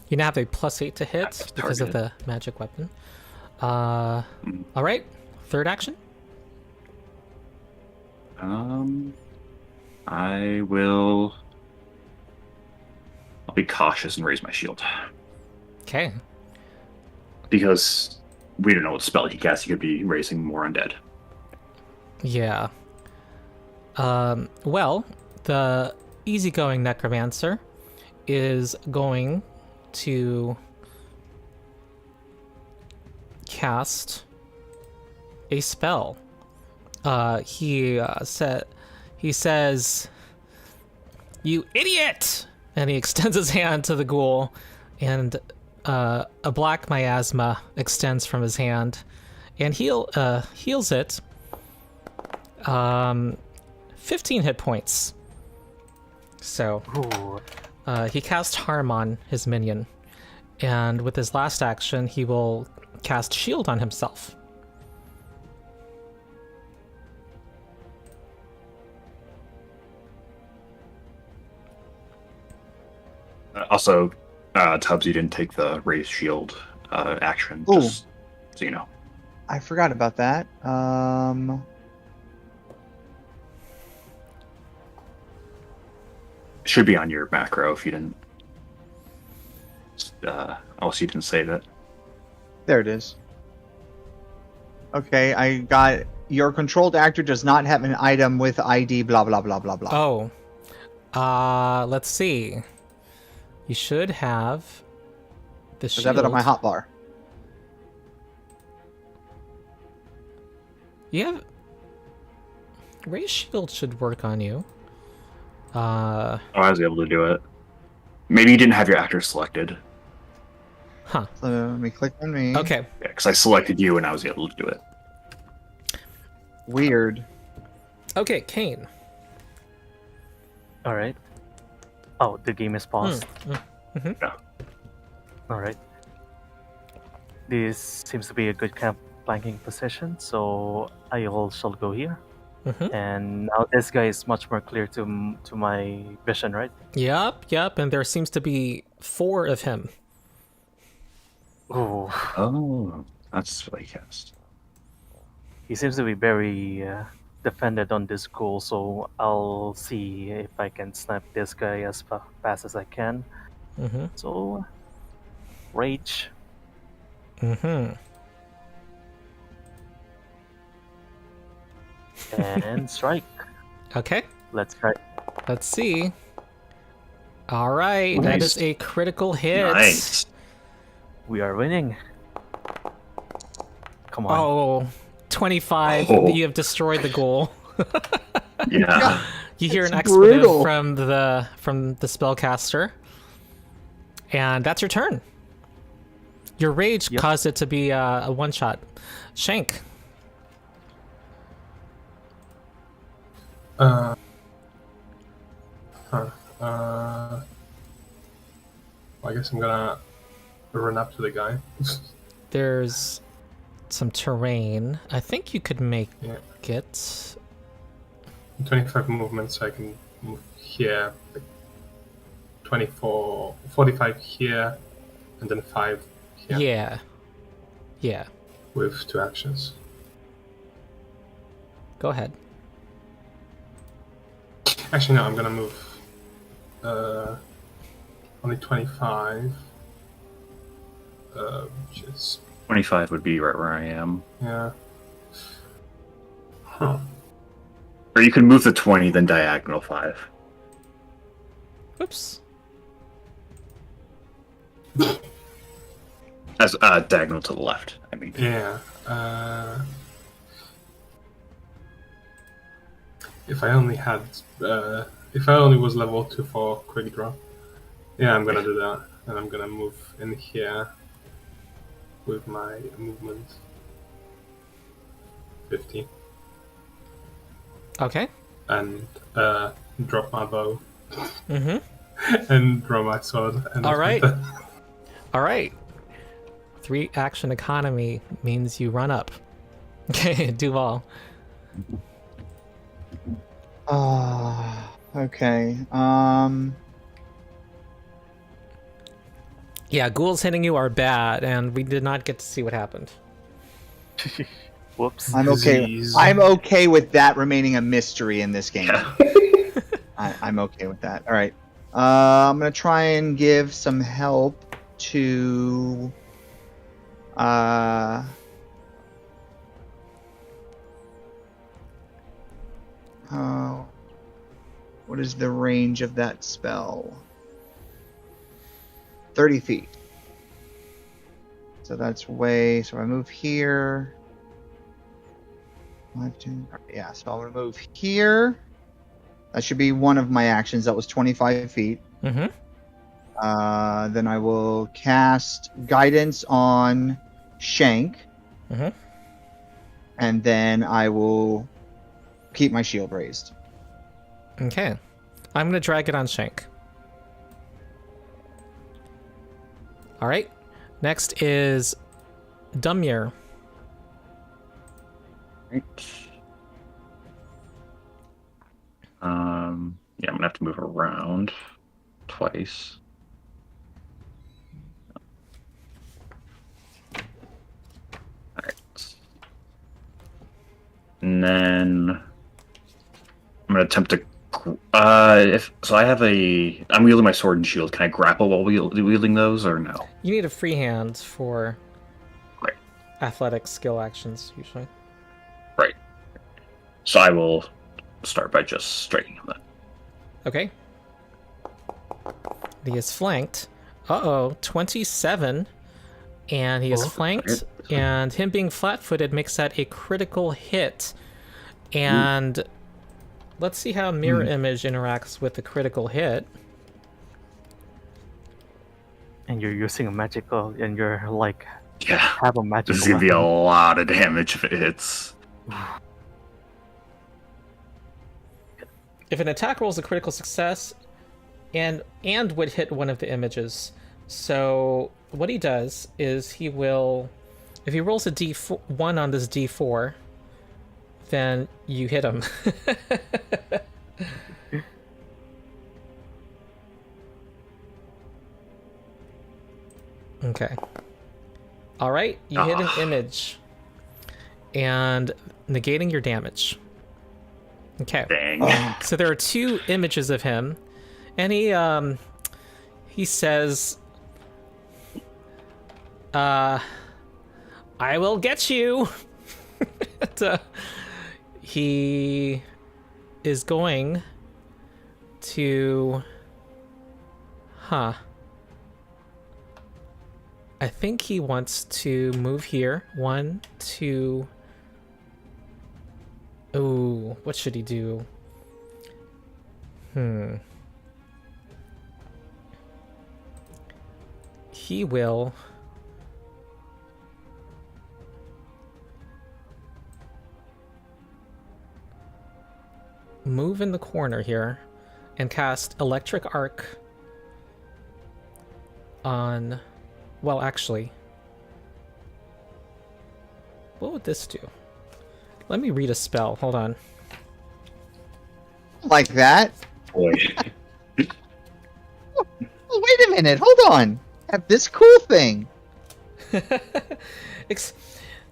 [SPEAKER 1] You now have a +8 to hit
[SPEAKER 2] Active
[SPEAKER 1] because of the
[SPEAKER 2] target.
[SPEAKER 1] magic weapon. All right. Third action.
[SPEAKER 2] I will. I'll be cautious and raise my shield
[SPEAKER 1] Okay.
[SPEAKER 2] because we don't know what spell he casts. He could be raising more undead.
[SPEAKER 1] Yeah. Well, the easygoing necromancer is going to cast a spell. He says, "You idiot!" And he extends his hand to the ghoul, and a black miasma extends from his hand, and heals it. 15 hit points. So
[SPEAKER 5] Ooh.
[SPEAKER 1] he casts harm on his minion, and with his last action, he will cast shield on himself.
[SPEAKER 2] Also, Tubbs, you didn't take the raise shield action.
[SPEAKER 3] Ooh.
[SPEAKER 2] Just so you know.
[SPEAKER 3] I forgot about that.
[SPEAKER 2] It should be on your macro if you didn't. Also, you didn't save it.
[SPEAKER 3] There it is. Okay, I got your controlled actor does not have an item with ID blah blah blah blah blah.
[SPEAKER 1] Oh. Let's see. You should have the
[SPEAKER 3] I
[SPEAKER 1] shield.
[SPEAKER 3] have that on my hotbar.
[SPEAKER 1] Yeah. Raise shield should work on you.
[SPEAKER 2] Oh, I was able to do it. Maybe you didn't have your actor selected.
[SPEAKER 1] Huh.
[SPEAKER 3] So let me click on me.
[SPEAKER 1] Okay.
[SPEAKER 2] Yeah, because I selected you and I was able to do it.
[SPEAKER 3] Weird.
[SPEAKER 1] Okay, Kane.
[SPEAKER 5] All right. Oh, the game is paused.
[SPEAKER 2] Yeah.
[SPEAKER 5] All right. This seems to be a good camp flanking position, so I shall go here. And now this guy is much more clear to my vision, right?
[SPEAKER 1] Yep, and there seems to be 4 of him.
[SPEAKER 5] Ooh.
[SPEAKER 2] Oh, that's what he cast.
[SPEAKER 5] He seems to be very defended on this goal, so I'll see if I can snipe this guy as fast as I can. So, rage. And strike.
[SPEAKER 1] Okay,
[SPEAKER 5] Let's try.
[SPEAKER 1] let's see. All right, that
[SPEAKER 2] Nice.
[SPEAKER 1] is a critical hit.
[SPEAKER 2] Nice.
[SPEAKER 5] We are winning. Come on.
[SPEAKER 1] Oh, 25.
[SPEAKER 2] Oh.
[SPEAKER 1] You have destroyed the goal.
[SPEAKER 2] Yeah.
[SPEAKER 1] You hear an
[SPEAKER 3] That's
[SPEAKER 1] expletive
[SPEAKER 3] brutal.
[SPEAKER 1] from the spellcaster, and that's your turn. Your rage
[SPEAKER 5] Yep.
[SPEAKER 1] caused it to be a one-shot. Shank.
[SPEAKER 4] Well, I guess I'm gonna run up to the guy.
[SPEAKER 1] There's some terrain. I think you could make
[SPEAKER 4] Yeah.
[SPEAKER 1] it.
[SPEAKER 4] 25 movement, so I can move here. 24, 45 here, and then 5 here.
[SPEAKER 1] Yeah. Yeah.
[SPEAKER 4] With 2 actions.
[SPEAKER 1] Go ahead.
[SPEAKER 4] Actually, no, I'm gonna move only 25. Which is
[SPEAKER 2] 25 would be right where I am.
[SPEAKER 4] yeah. Huh.
[SPEAKER 2] Or you can move the 20, then diagonal 5.
[SPEAKER 1] Whoops.
[SPEAKER 2] As diagonal to the left, I mean.
[SPEAKER 4] Yeah. If I only had, if I only was level 2 for quick draw, yeah, I'm gonna do that, and I'm gonna move in here with my movement 50,
[SPEAKER 1] Okay.
[SPEAKER 4] and drop my bow
[SPEAKER 1] Mm-hmm.
[SPEAKER 4] and draw my sword. And
[SPEAKER 1] All right. All right. 3 action economy means you run up. Okay, Duval.
[SPEAKER 3] Okay.
[SPEAKER 1] Yeah, ghouls hitting you are bad, and we did not get to see what happened.
[SPEAKER 5] Whoops.
[SPEAKER 3] I'm okay.
[SPEAKER 4] Disease.
[SPEAKER 3] I'm okay with that remaining a mystery in this game.
[SPEAKER 2] Yeah.
[SPEAKER 3] I'm okay with that. All right. I'm gonna try and give some help to. Oh, what is the range of that spell? 30 feet. So that's way. So I move here. 5, 10, yeah, so I'll move here. That should be one of my actions. That was 25 feet.
[SPEAKER 1] Mm-hmm.
[SPEAKER 3] Then I will cast guidance on Shank.
[SPEAKER 1] Mm-hmm.
[SPEAKER 3] And then I will keep my shield raised.
[SPEAKER 1] Okay. I'm going to drag it on Shank. All right. Next is Dumir.
[SPEAKER 2] Right. Yeah, I'm gonna have to move around twice. Alright. And then I'm gonna attempt to I'm wielding my sword and shield. Can I grapple while wielding those or no?
[SPEAKER 1] You need a free hand for
[SPEAKER 2] Right.
[SPEAKER 1] athletic skill actions, usually.
[SPEAKER 2] Right. So I will start by just striking him then.
[SPEAKER 1] Okay. He is flanked. Uh-oh, 27. And he is flanked. And him being flat-footed makes that a critical hit. And let's see how Mirror Image interacts with the critical hit.
[SPEAKER 5] And you're using a magical, and you're like,
[SPEAKER 2] Yeah.
[SPEAKER 5] have a magical
[SPEAKER 2] This is gonna be a
[SPEAKER 5] weapon.
[SPEAKER 2] lot of damage if it hits.
[SPEAKER 1] If an attack rolls a critical success and would hit one of the images. So what he does is he will, if he rolls a D1 on this D4, then you hit him. Okay. All right, you hit an image and negating your damage. Okay.
[SPEAKER 2] Dang.
[SPEAKER 1] So there are 2 images of him, and he says, I will get you. And, he is going to, I think he wants to move here. 1, 2. Oh, what should he do? He will move in the corner here and cast Electric Arc on, well, actually, what would this do? Let me read a spell. Hold on.
[SPEAKER 3] Like that?
[SPEAKER 2] Boy.
[SPEAKER 3] minute, hold on. I have this cool thing.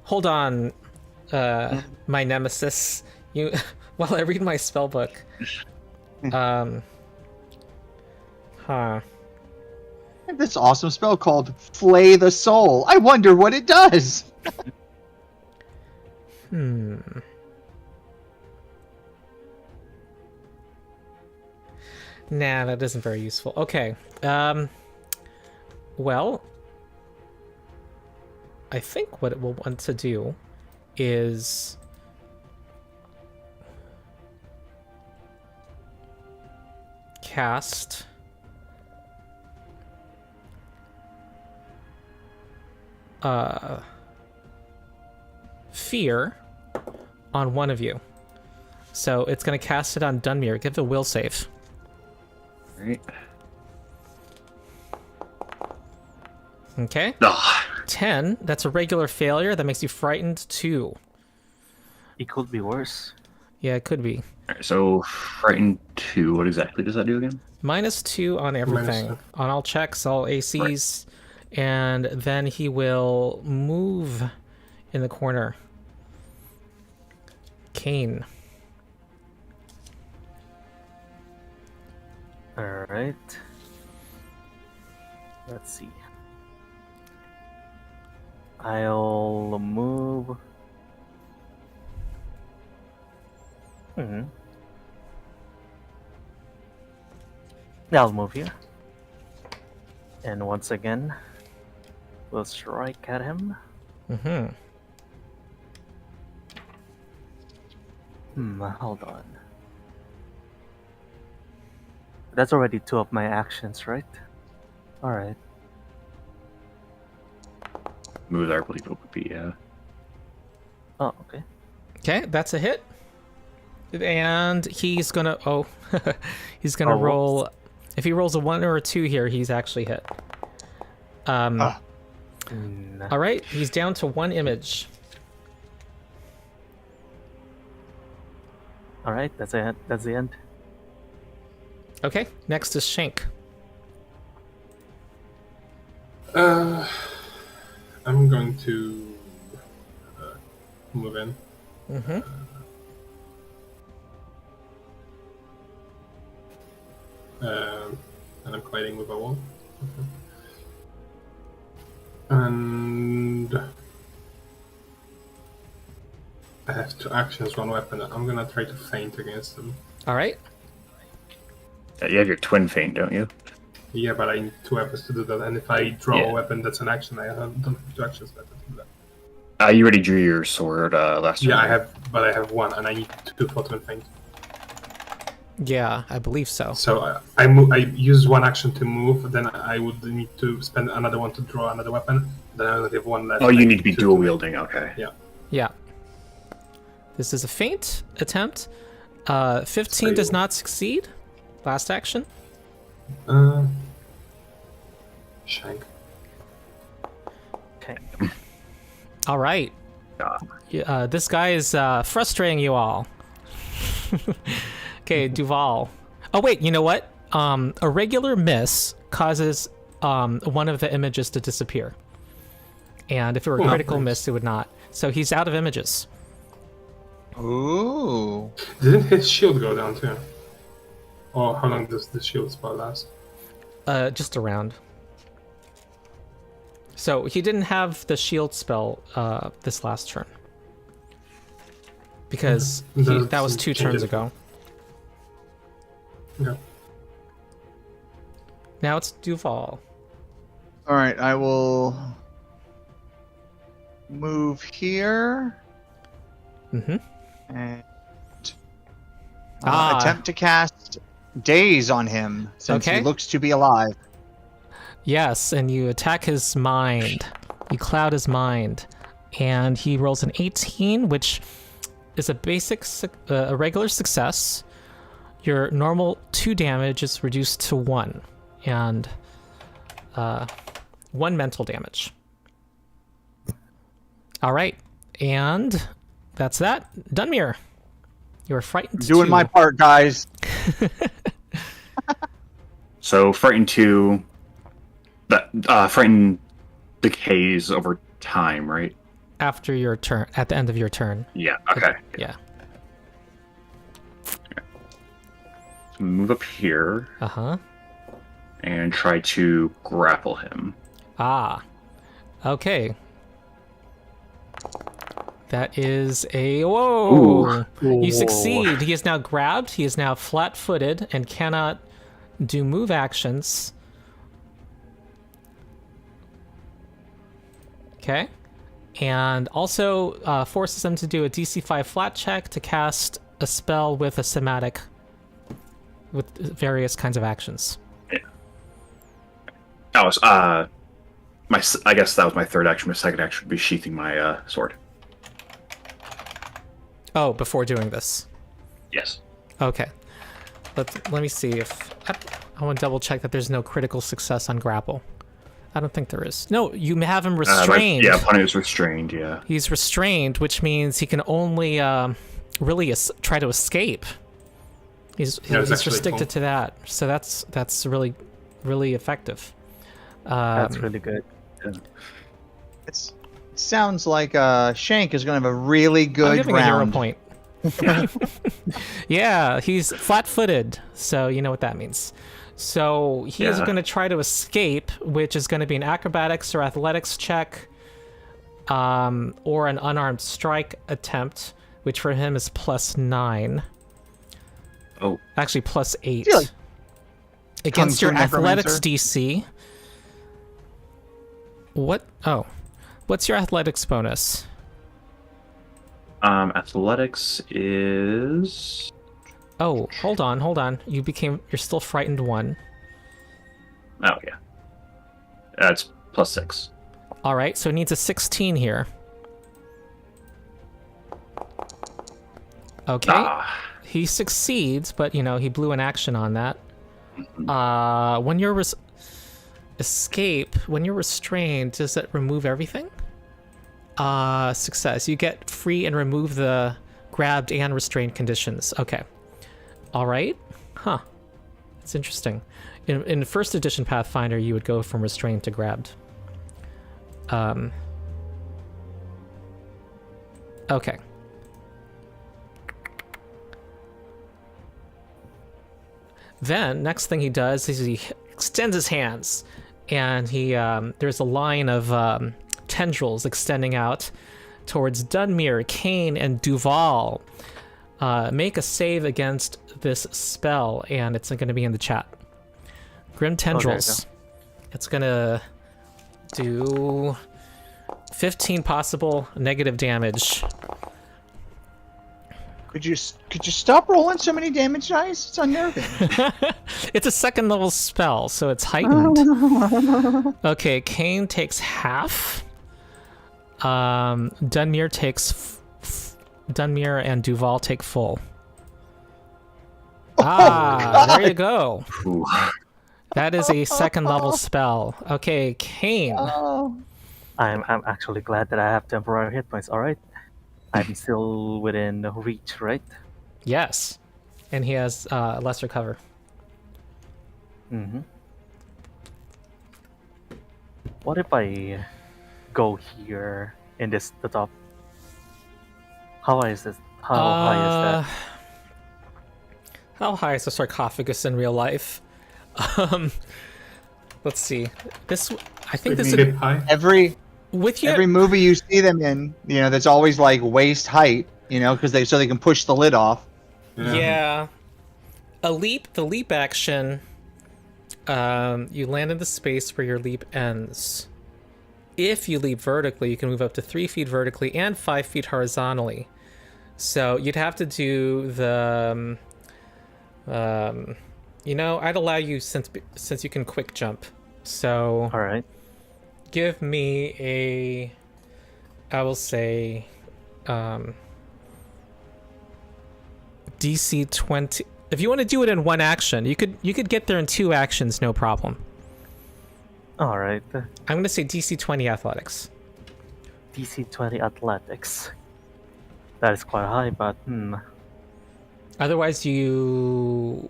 [SPEAKER 1] Hold on, my nemesis. You, while I read my spell book. Huh.
[SPEAKER 3] I have this awesome spell called Flay the Soul. I wonder what it does.
[SPEAKER 1] Nah, that isn't very useful. Okay. Well, I think what it will want to do is cast fear on one of you. So it's going to cast it on Dunmere. Give it a will save.
[SPEAKER 2] Right.
[SPEAKER 1] Okay.
[SPEAKER 2] Ah.
[SPEAKER 1] 10. That's a regular failure. That makes you frightened 2.
[SPEAKER 5] It could be worse.
[SPEAKER 1] Yeah, it could be.
[SPEAKER 2] All right, so frightened 2. What exactly does that do again?
[SPEAKER 1] -2 on everything.
[SPEAKER 4] -2.
[SPEAKER 1] On all checks, all ACs. Right. And then he will move in the corner. Kane.
[SPEAKER 5] Alright. Let's see. I'll move. Yeah, I'll move here. And once again, we'll strike at him. Hold on. That's already 2 of my actions, right? Alright.
[SPEAKER 2] Move there, I believe it would be,
[SPEAKER 5] Oh, okay.
[SPEAKER 1] Okay, that's a hit. And he's gonna he's gonna roll.
[SPEAKER 5] Whoops.
[SPEAKER 1] If he rolls a 1 or a 2 here, he's actually hit. All right, he's down to 1 image.
[SPEAKER 5] All right, that's it. That's the end.
[SPEAKER 1] Okay, next is Shank.
[SPEAKER 4] I'm going to move in. And I'm colliding with a wall. And I have 2 actions, 1 weapon. I'm gonna try to feint against them.
[SPEAKER 1] All right.
[SPEAKER 2] you have your twin feint, don't you?
[SPEAKER 4] Yeah, but I need 2 weapons to do that. And if I draw a weapon that's an action, I don't have 2 actions left to do that.
[SPEAKER 2] You already drew your sword last time.
[SPEAKER 4] Yeah, I have, but I have 1, and I need 2 for twin feint.
[SPEAKER 1] Yeah, I believe so.
[SPEAKER 4] So I use 1 action to move, then I would need to spend another 1 to draw another weapon. Then I only have 1 left.
[SPEAKER 2] Oh, you need to be dual wielding. Okay.
[SPEAKER 4] Yeah.
[SPEAKER 1] Yeah. This is a feint attempt. 15 does not succeed. Last action.
[SPEAKER 4] Shank.
[SPEAKER 5] Okay.
[SPEAKER 1] All right. This guy is frustrating you all. Okay, Duval. Oh wait, you know what? A regular miss causes one of the images to disappear, and if it were a critical miss, it would not. So he's out of images.
[SPEAKER 3] Ooh.
[SPEAKER 4] Didn't his shield go down too? Or how long does the shield spell last?
[SPEAKER 1] Just a round. So he didn't have the shield spell this last turn because that was 2 turns ago.
[SPEAKER 4] Yeah.
[SPEAKER 1] Now it's Duval.
[SPEAKER 3] All right, I will move here and attempt to cast Daze on him since he looks to be alive.
[SPEAKER 1] Yes, and you attack his mind. You cloud his mind, and he rolls an 18, which is a a regular success. Your normal 2 damage is reduced to 1, and 1 mental damage. All right, and that's that. Dunmere, you are frightened.
[SPEAKER 3] Doing my part, guys.
[SPEAKER 2] So frightened 2 That frighten decays over time, right?
[SPEAKER 1] After your turn, at the end of your turn.
[SPEAKER 2] Yeah. Okay.
[SPEAKER 1] Yeah.
[SPEAKER 2] Move up here
[SPEAKER 1] Uh-huh.
[SPEAKER 2] and try to grapple him.
[SPEAKER 1] Ah. Okay. That is a... Whoa! You succeed. He is now grabbed. He is now flat-footed and cannot do move actions. Okay. And also forces him to do a DC 5 flat check to cast a spell with a somatic... with various kinds of actions.
[SPEAKER 2] Yeah. That was I guess that was my third action. My second action would be sheathing my sword.
[SPEAKER 1] Oh, before doing this.
[SPEAKER 2] Yes.
[SPEAKER 1] Okay. Let me see if... I want to double check that there's no critical success on grapple. I don't think there is. No, you have him restrained.
[SPEAKER 2] Yeah, Punny is restrained, yeah.
[SPEAKER 1] He's restrained, which means he can only really try to escape. He's restricted to that. So that's really, really effective.
[SPEAKER 5] That's really good.
[SPEAKER 2] Yeah.
[SPEAKER 3] It sounds like Shank is going to have a really good
[SPEAKER 1] I'm giving
[SPEAKER 3] round.
[SPEAKER 1] a hero point. Yeah, he's flat-footed, so you know what that means. So he is going to try to escape, which is going to be an acrobatics or athletics check, or an unarmed strike attempt, which for him is +9.
[SPEAKER 2] Oh.
[SPEAKER 1] Actually, +8.
[SPEAKER 3] Really?
[SPEAKER 1] Against your
[SPEAKER 3] Kung Fu
[SPEAKER 1] athletics
[SPEAKER 3] necromancer?
[SPEAKER 1] DC. What? Oh. What's your athletics bonus?
[SPEAKER 2] Athletics is...
[SPEAKER 1] Oh, hold on. You're still frightened 1.
[SPEAKER 2] Oh, yeah. That's +6.
[SPEAKER 1] All right, so it needs a 16 here. Okay. He succeeds, but, he blew an action on that. When you're when you're restrained, does that remove everything? Success. You get free and remove the grabbed and restrained conditions. Okay. All right. Huh. That's interesting. In first edition Pathfinder, you would go from restrained to grabbed. Okay. Then, next thing he does is he extends his hands, and there's a line of tendrils extending out towards Dunmere, Kane, and Duval. Make a save against this spell, and it's going to be in the chat. Grim Tendrils. It's going to do 15 possible negative damage.
[SPEAKER 3] Could you stop rolling so many damage dice? It's unnerving.
[SPEAKER 1] It's a second level spell, so it's heightened. Okay, Kane takes half. Dunmere takes... Dunmere and Duval take full. There you go.
[SPEAKER 2] Ooh.
[SPEAKER 1] That is a second level spell. Okay, Kane.
[SPEAKER 5] I'm actually glad that I have temporary hit points. All right, I'm still within reach, right?
[SPEAKER 1] Yes, and he has lesser cover.
[SPEAKER 5] Mm-hmm. What if I go here in the top? How high is this? How high is that?
[SPEAKER 1] How high is the sarcophagus in real life? Let's see. I think this is
[SPEAKER 4] high.
[SPEAKER 3] Every
[SPEAKER 1] with you.
[SPEAKER 3] every movie you see them in, that's always like waist height, because they can push the lid off.
[SPEAKER 1] Yeah. The leap action, you land in the space where your leap ends. If you leap vertically, you can move up to 3 feet vertically and 5 feet horizontally. So you'd have to do the... I'd allow you since you can quick jump. So...
[SPEAKER 5] All right.
[SPEAKER 1] Give me I will say... DC 20... If you want to do it in one action, you could get there in 2 actions, no problem.
[SPEAKER 5] All right.
[SPEAKER 1] I'm going to say DC 20 athletics.
[SPEAKER 5] DC 20 athletics. That is quite high, but
[SPEAKER 1] Otherwise, you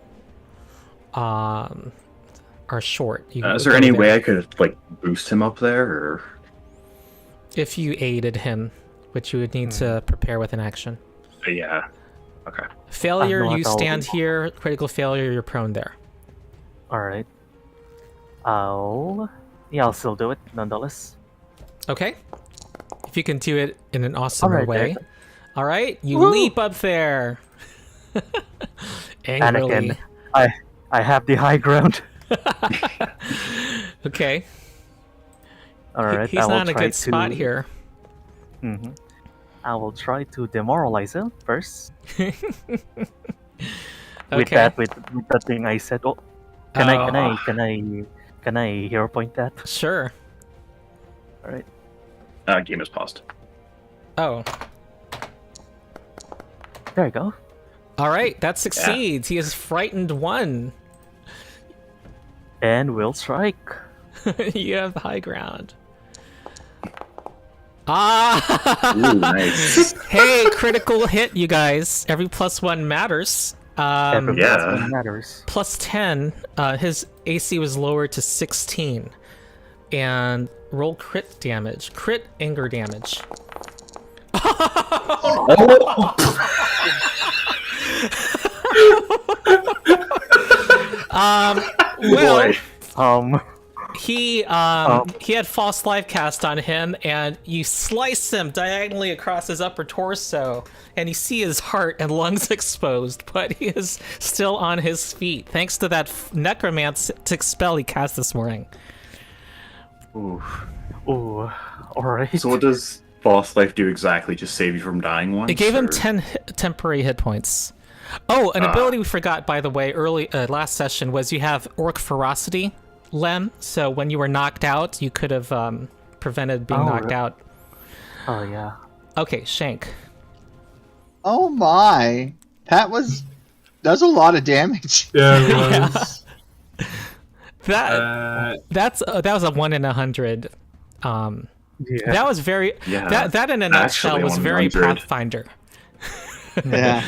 [SPEAKER 1] are short. You
[SPEAKER 2] Is
[SPEAKER 1] would
[SPEAKER 2] there
[SPEAKER 1] go
[SPEAKER 2] any way I could like boost him up there, or
[SPEAKER 1] if you aided him, which you would need to prepare with an action.
[SPEAKER 2] yeah? Okay.
[SPEAKER 1] Failure,
[SPEAKER 5] not
[SPEAKER 1] you
[SPEAKER 5] all-
[SPEAKER 1] stand here. Critical failure, you're prone there.
[SPEAKER 5] All right. I'll still do it nonetheless.
[SPEAKER 1] Okay. If you can do it in an awesomer
[SPEAKER 5] Alright,
[SPEAKER 1] way.
[SPEAKER 5] there.
[SPEAKER 1] All right, you
[SPEAKER 5] Woo!
[SPEAKER 1] leap up there. Angrily.
[SPEAKER 5] Anakin, I have the high ground.
[SPEAKER 1] Okay.
[SPEAKER 5] All right.
[SPEAKER 1] He's not in a good spot here.
[SPEAKER 5] Mm-hmm. I will try to demoralize him first. With
[SPEAKER 1] Okay.
[SPEAKER 5] with that thing I said. Oh, can I hero point that?
[SPEAKER 1] Sure.
[SPEAKER 5] All right.
[SPEAKER 2] Game is paused.
[SPEAKER 1] Oh.
[SPEAKER 5] There you go.
[SPEAKER 1] All right, that succeeds. He is frightened 1.
[SPEAKER 5] And we'll strike.
[SPEAKER 1] You have the high ground. Ah!
[SPEAKER 2] Ooh, nice.
[SPEAKER 1] Hey, critical hit, you guys. Every +1 matters.
[SPEAKER 5] Every
[SPEAKER 2] yeah.
[SPEAKER 5] plus one matters.
[SPEAKER 1] Plus 10, his AC was lowered to 16. And roll crit damage. Crit anger damage. Well,
[SPEAKER 5] Boy.
[SPEAKER 1] he had false life cast on him, and you slice him diagonally across his upper torso, and you see his heart and lungs exposed, but he is still on his feet thanks to that necromantic spell he cast this morning.
[SPEAKER 2] Ooh.
[SPEAKER 5] Ooh. All right.
[SPEAKER 2] So what does False Life do exactly? Just save you from dying once?
[SPEAKER 1] It gave him
[SPEAKER 2] or-
[SPEAKER 1] 10 temporary hit points. Oh, an ability we forgot, by the way, last session was you have Orc Ferocity, Lem. So when you were knocked out, you could have prevented being knocked out.
[SPEAKER 5] Oh yeah.
[SPEAKER 1] Okay, Shank.
[SPEAKER 3] Oh my. That's a lot of damage.
[SPEAKER 4] Yeah, it was.
[SPEAKER 1] That was a 1 in 100.
[SPEAKER 5] Yeah.
[SPEAKER 1] That was very.
[SPEAKER 2] Yeah,
[SPEAKER 1] That in a nutshell
[SPEAKER 2] actually
[SPEAKER 1] was
[SPEAKER 2] 1 in
[SPEAKER 1] very
[SPEAKER 2] 100.
[SPEAKER 1] Pathfinder.
[SPEAKER 3] Yeah.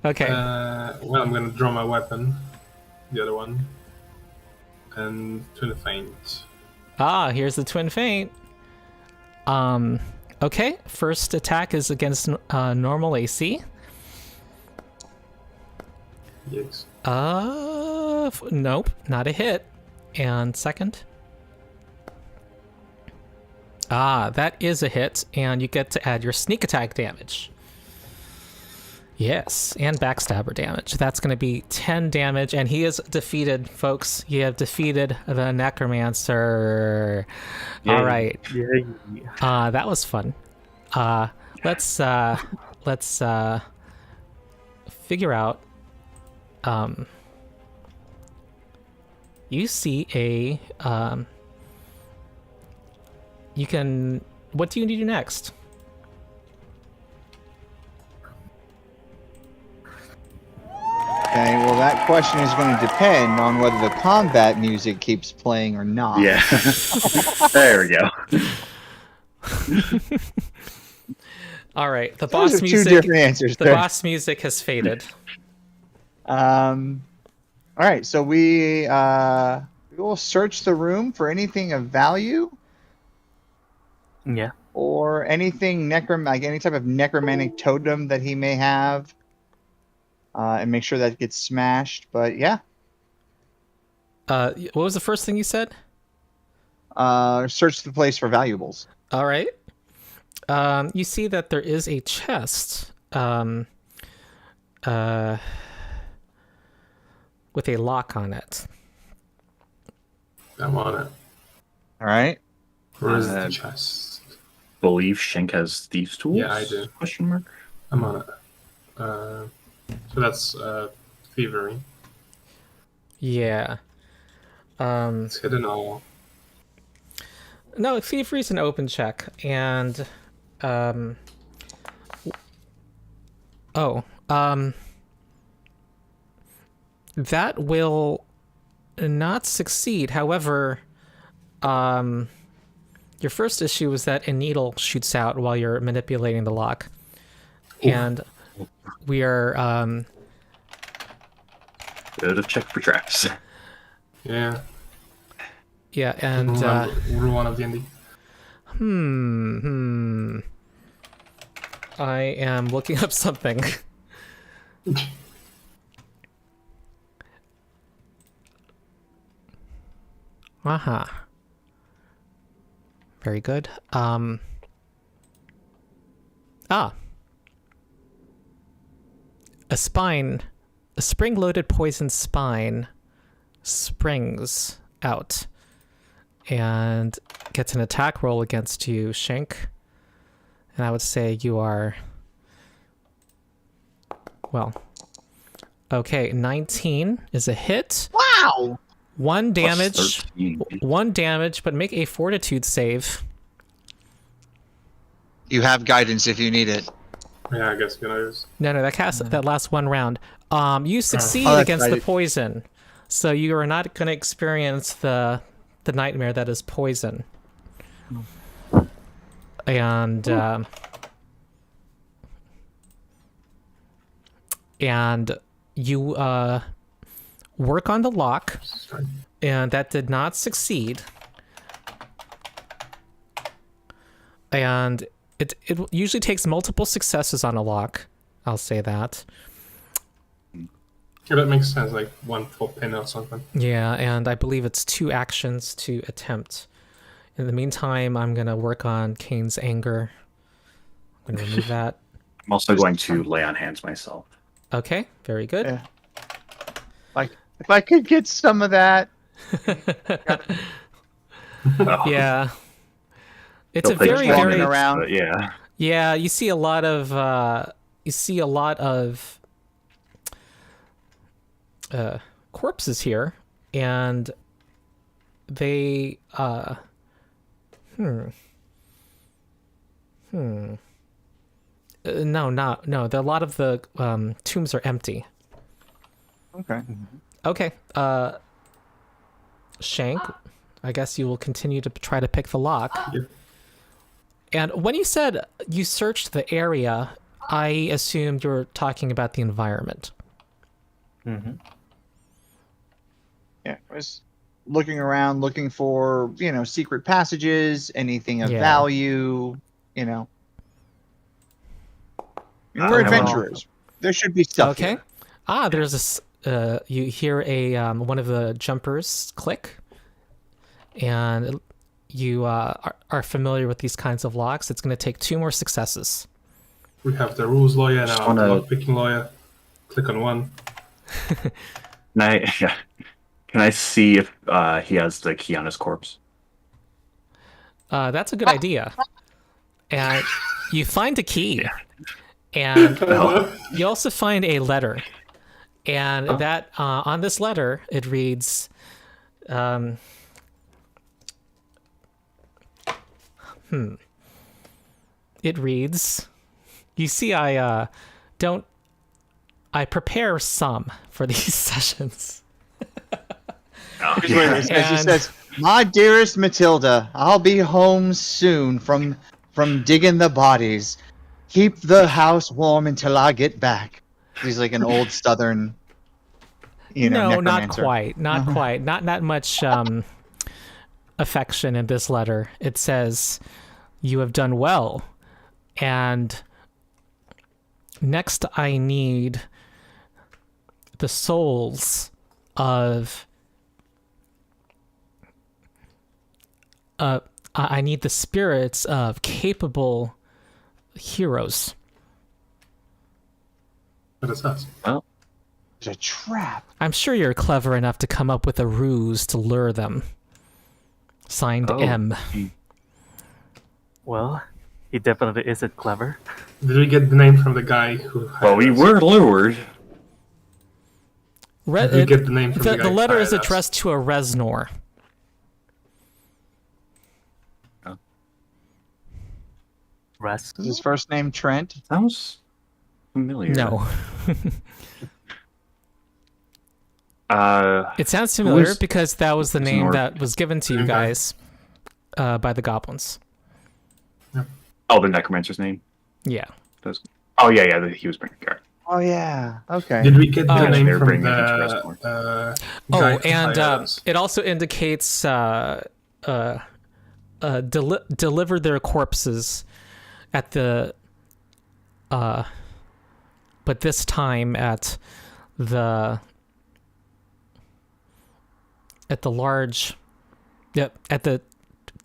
[SPEAKER 1] Okay.
[SPEAKER 4] Well, I'm gonna draw my weapon, the other one, and twin feint.
[SPEAKER 1] Here's the twin feint. Okay, first attack is against normal AC.
[SPEAKER 4] Yes.
[SPEAKER 1] Nope, not a hit. And second. That is a hit, and you get to add your sneak attack damage. Yes, and backstabber damage. That's going to be 10 damage, and he is defeated, folks. You have defeated the necromancer.
[SPEAKER 2] Yay.
[SPEAKER 1] All right.
[SPEAKER 5] Yeah.
[SPEAKER 1] That was fun. Let's figure out. You see a you can. What do you need to do next?
[SPEAKER 3] Okay, well, that question is going to depend on whether the combat music keeps playing or not.
[SPEAKER 2] Yeah. There we go.
[SPEAKER 1] All right, the
[SPEAKER 3] Those
[SPEAKER 1] boss
[SPEAKER 3] are two
[SPEAKER 1] music.
[SPEAKER 3] different answers
[SPEAKER 1] The
[SPEAKER 3] there.
[SPEAKER 1] boss music has faded.
[SPEAKER 3] All right, so we will search the room for anything of value
[SPEAKER 5] Yeah.
[SPEAKER 3] or anything like any type of necromantic totem that he may have, and make sure that gets smashed. But yeah,
[SPEAKER 1] What was the first thing you said?
[SPEAKER 3] search the place for valuables.
[SPEAKER 1] All right. You see that there is a chest with a lock on it.
[SPEAKER 4] I'm on it.
[SPEAKER 3] All right.
[SPEAKER 4] Where is the chest?
[SPEAKER 2] Believe Shank has thieves' tools?
[SPEAKER 4] Yeah, I do.
[SPEAKER 2] Question mark.
[SPEAKER 4] I'm on it. So that's thievery.
[SPEAKER 1] Yeah.
[SPEAKER 4] It's hidden all.
[SPEAKER 1] No, thievery is an open check, and that will not succeed. However, your first issue is that a needle shoots out while you're manipulating the lock, and we are
[SPEAKER 2] Good to check for traps.
[SPEAKER 4] Yeah.
[SPEAKER 1] Yeah, and
[SPEAKER 4] Rule 1 of D&D.
[SPEAKER 1] I am looking up something. Aha. Very good. A spring-loaded poison spine springs out and gets an attack roll against you, Shank. And I would say you are... Well... Okay, 19 is a hit.
[SPEAKER 3] Wow!
[SPEAKER 1] 1 damage.
[SPEAKER 2] 13.
[SPEAKER 1] 1 damage, but make a fortitude save.
[SPEAKER 3] You have guidance if you need it.
[SPEAKER 4] Yeah, I guess you know.
[SPEAKER 1] No, that lasts 1 round. You succeed
[SPEAKER 3] Oh, that's
[SPEAKER 1] against the
[SPEAKER 3] right.
[SPEAKER 1] poison, so you are not going to experience the nightmare that is poison. And you work on the lock, and that did not succeed. And it usually takes multiple successes on a lock. I'll say that.
[SPEAKER 4] Yeah, that makes sense, like 1 full pin or something.
[SPEAKER 1] Yeah, and I believe it's 2 actions to attempt. In the meantime, I'm going to work on Kane's anger. I'm going to remove that.
[SPEAKER 2] I'm also going to lay on hands myself.
[SPEAKER 1] Okay, very good.
[SPEAKER 3] Yeah. Like, if I could get some of that.
[SPEAKER 2] Oh,
[SPEAKER 1] Yeah. It's a
[SPEAKER 2] They'll take
[SPEAKER 1] very,
[SPEAKER 3] walking
[SPEAKER 1] very...
[SPEAKER 3] around.
[SPEAKER 2] but yeah.
[SPEAKER 1] Yeah, you see a lot of corpses here, and they no, a lot of the tombs are empty.
[SPEAKER 3] Okay.
[SPEAKER 1] Okay, Shank, I guess you will continue to try to pick the lock.
[SPEAKER 4] Yeah.
[SPEAKER 1] And when you said you searched the area, I assumed you were talking about the environment.
[SPEAKER 5] Mm-hmm.
[SPEAKER 3] Yeah, I was looking around, looking for, secret passages, anything of
[SPEAKER 1] Yeah.
[SPEAKER 3] value, We're
[SPEAKER 2] well.
[SPEAKER 3] adventurers. There should be stuff
[SPEAKER 1] Okay.
[SPEAKER 3] here.
[SPEAKER 1] There's this. You hear one of the jumpers click, and you are familiar with these kinds of locks. It's going to take 2 more successes.
[SPEAKER 4] We have the rules lawyer
[SPEAKER 2] Just
[SPEAKER 4] now,
[SPEAKER 2] wanna-
[SPEAKER 4] the lockpicking lawyer. Click on 1.
[SPEAKER 2] Can I see if he has the key on his corpse?
[SPEAKER 1] That's a good idea. And you find a key,
[SPEAKER 2] Yeah.
[SPEAKER 1] and
[SPEAKER 2] Oh,
[SPEAKER 1] you also find a letter. And that on this letter, it reads, It reads, you see, I prepare some for these sessions.
[SPEAKER 2] oh,
[SPEAKER 3] Here's what
[SPEAKER 2] yeah.
[SPEAKER 3] it says. He
[SPEAKER 1] And-
[SPEAKER 3] says, "My dearest Matilda, I'll be home soon from digging the bodies. Keep the house warm until I get back." He's like an old Southern,
[SPEAKER 1] No, not
[SPEAKER 3] necromancer.
[SPEAKER 1] quite. Not quite. Not that much affection in this letter. It says, "You have done well, and next I need the souls of I need the spirits of capable heroes."
[SPEAKER 4] What is that?
[SPEAKER 3] It's a trap.
[SPEAKER 1] I'm sure you're clever enough to come up with a ruse to lure them. Signed,
[SPEAKER 2] Oh.
[SPEAKER 1] M.
[SPEAKER 5] Well, he definitely isn't clever.
[SPEAKER 4] Did we get the name from the guy who hired
[SPEAKER 2] Well, we
[SPEAKER 4] us?
[SPEAKER 2] were lured.
[SPEAKER 4] Did we get the name from the guy
[SPEAKER 1] The
[SPEAKER 4] who
[SPEAKER 1] letter is
[SPEAKER 4] hired us?
[SPEAKER 1] addressed to a Reznor.
[SPEAKER 5] Rest.
[SPEAKER 3] Is his first name Trent?
[SPEAKER 2] Sounds familiar.
[SPEAKER 1] No. It sounds
[SPEAKER 2] Who
[SPEAKER 1] familiar
[SPEAKER 2] is
[SPEAKER 1] because that was the name
[SPEAKER 2] Reznor?
[SPEAKER 1] that was given to you
[SPEAKER 4] Okay.
[SPEAKER 1] guys by the goblins.
[SPEAKER 2] Oh, the necromancer's name.
[SPEAKER 1] Yeah.
[SPEAKER 2] Oh, yeah, he was bringing card.
[SPEAKER 3] Oh yeah. Okay.
[SPEAKER 4] Did we get the
[SPEAKER 1] Oh.
[SPEAKER 4] name
[SPEAKER 2] They're
[SPEAKER 4] from
[SPEAKER 2] bringing it into
[SPEAKER 4] the
[SPEAKER 2] Restore.
[SPEAKER 4] guy
[SPEAKER 1] Oh,
[SPEAKER 4] who
[SPEAKER 1] and
[SPEAKER 4] hired us?
[SPEAKER 1] it also indicates deliver their corpses at the but this time at the large, yep, at the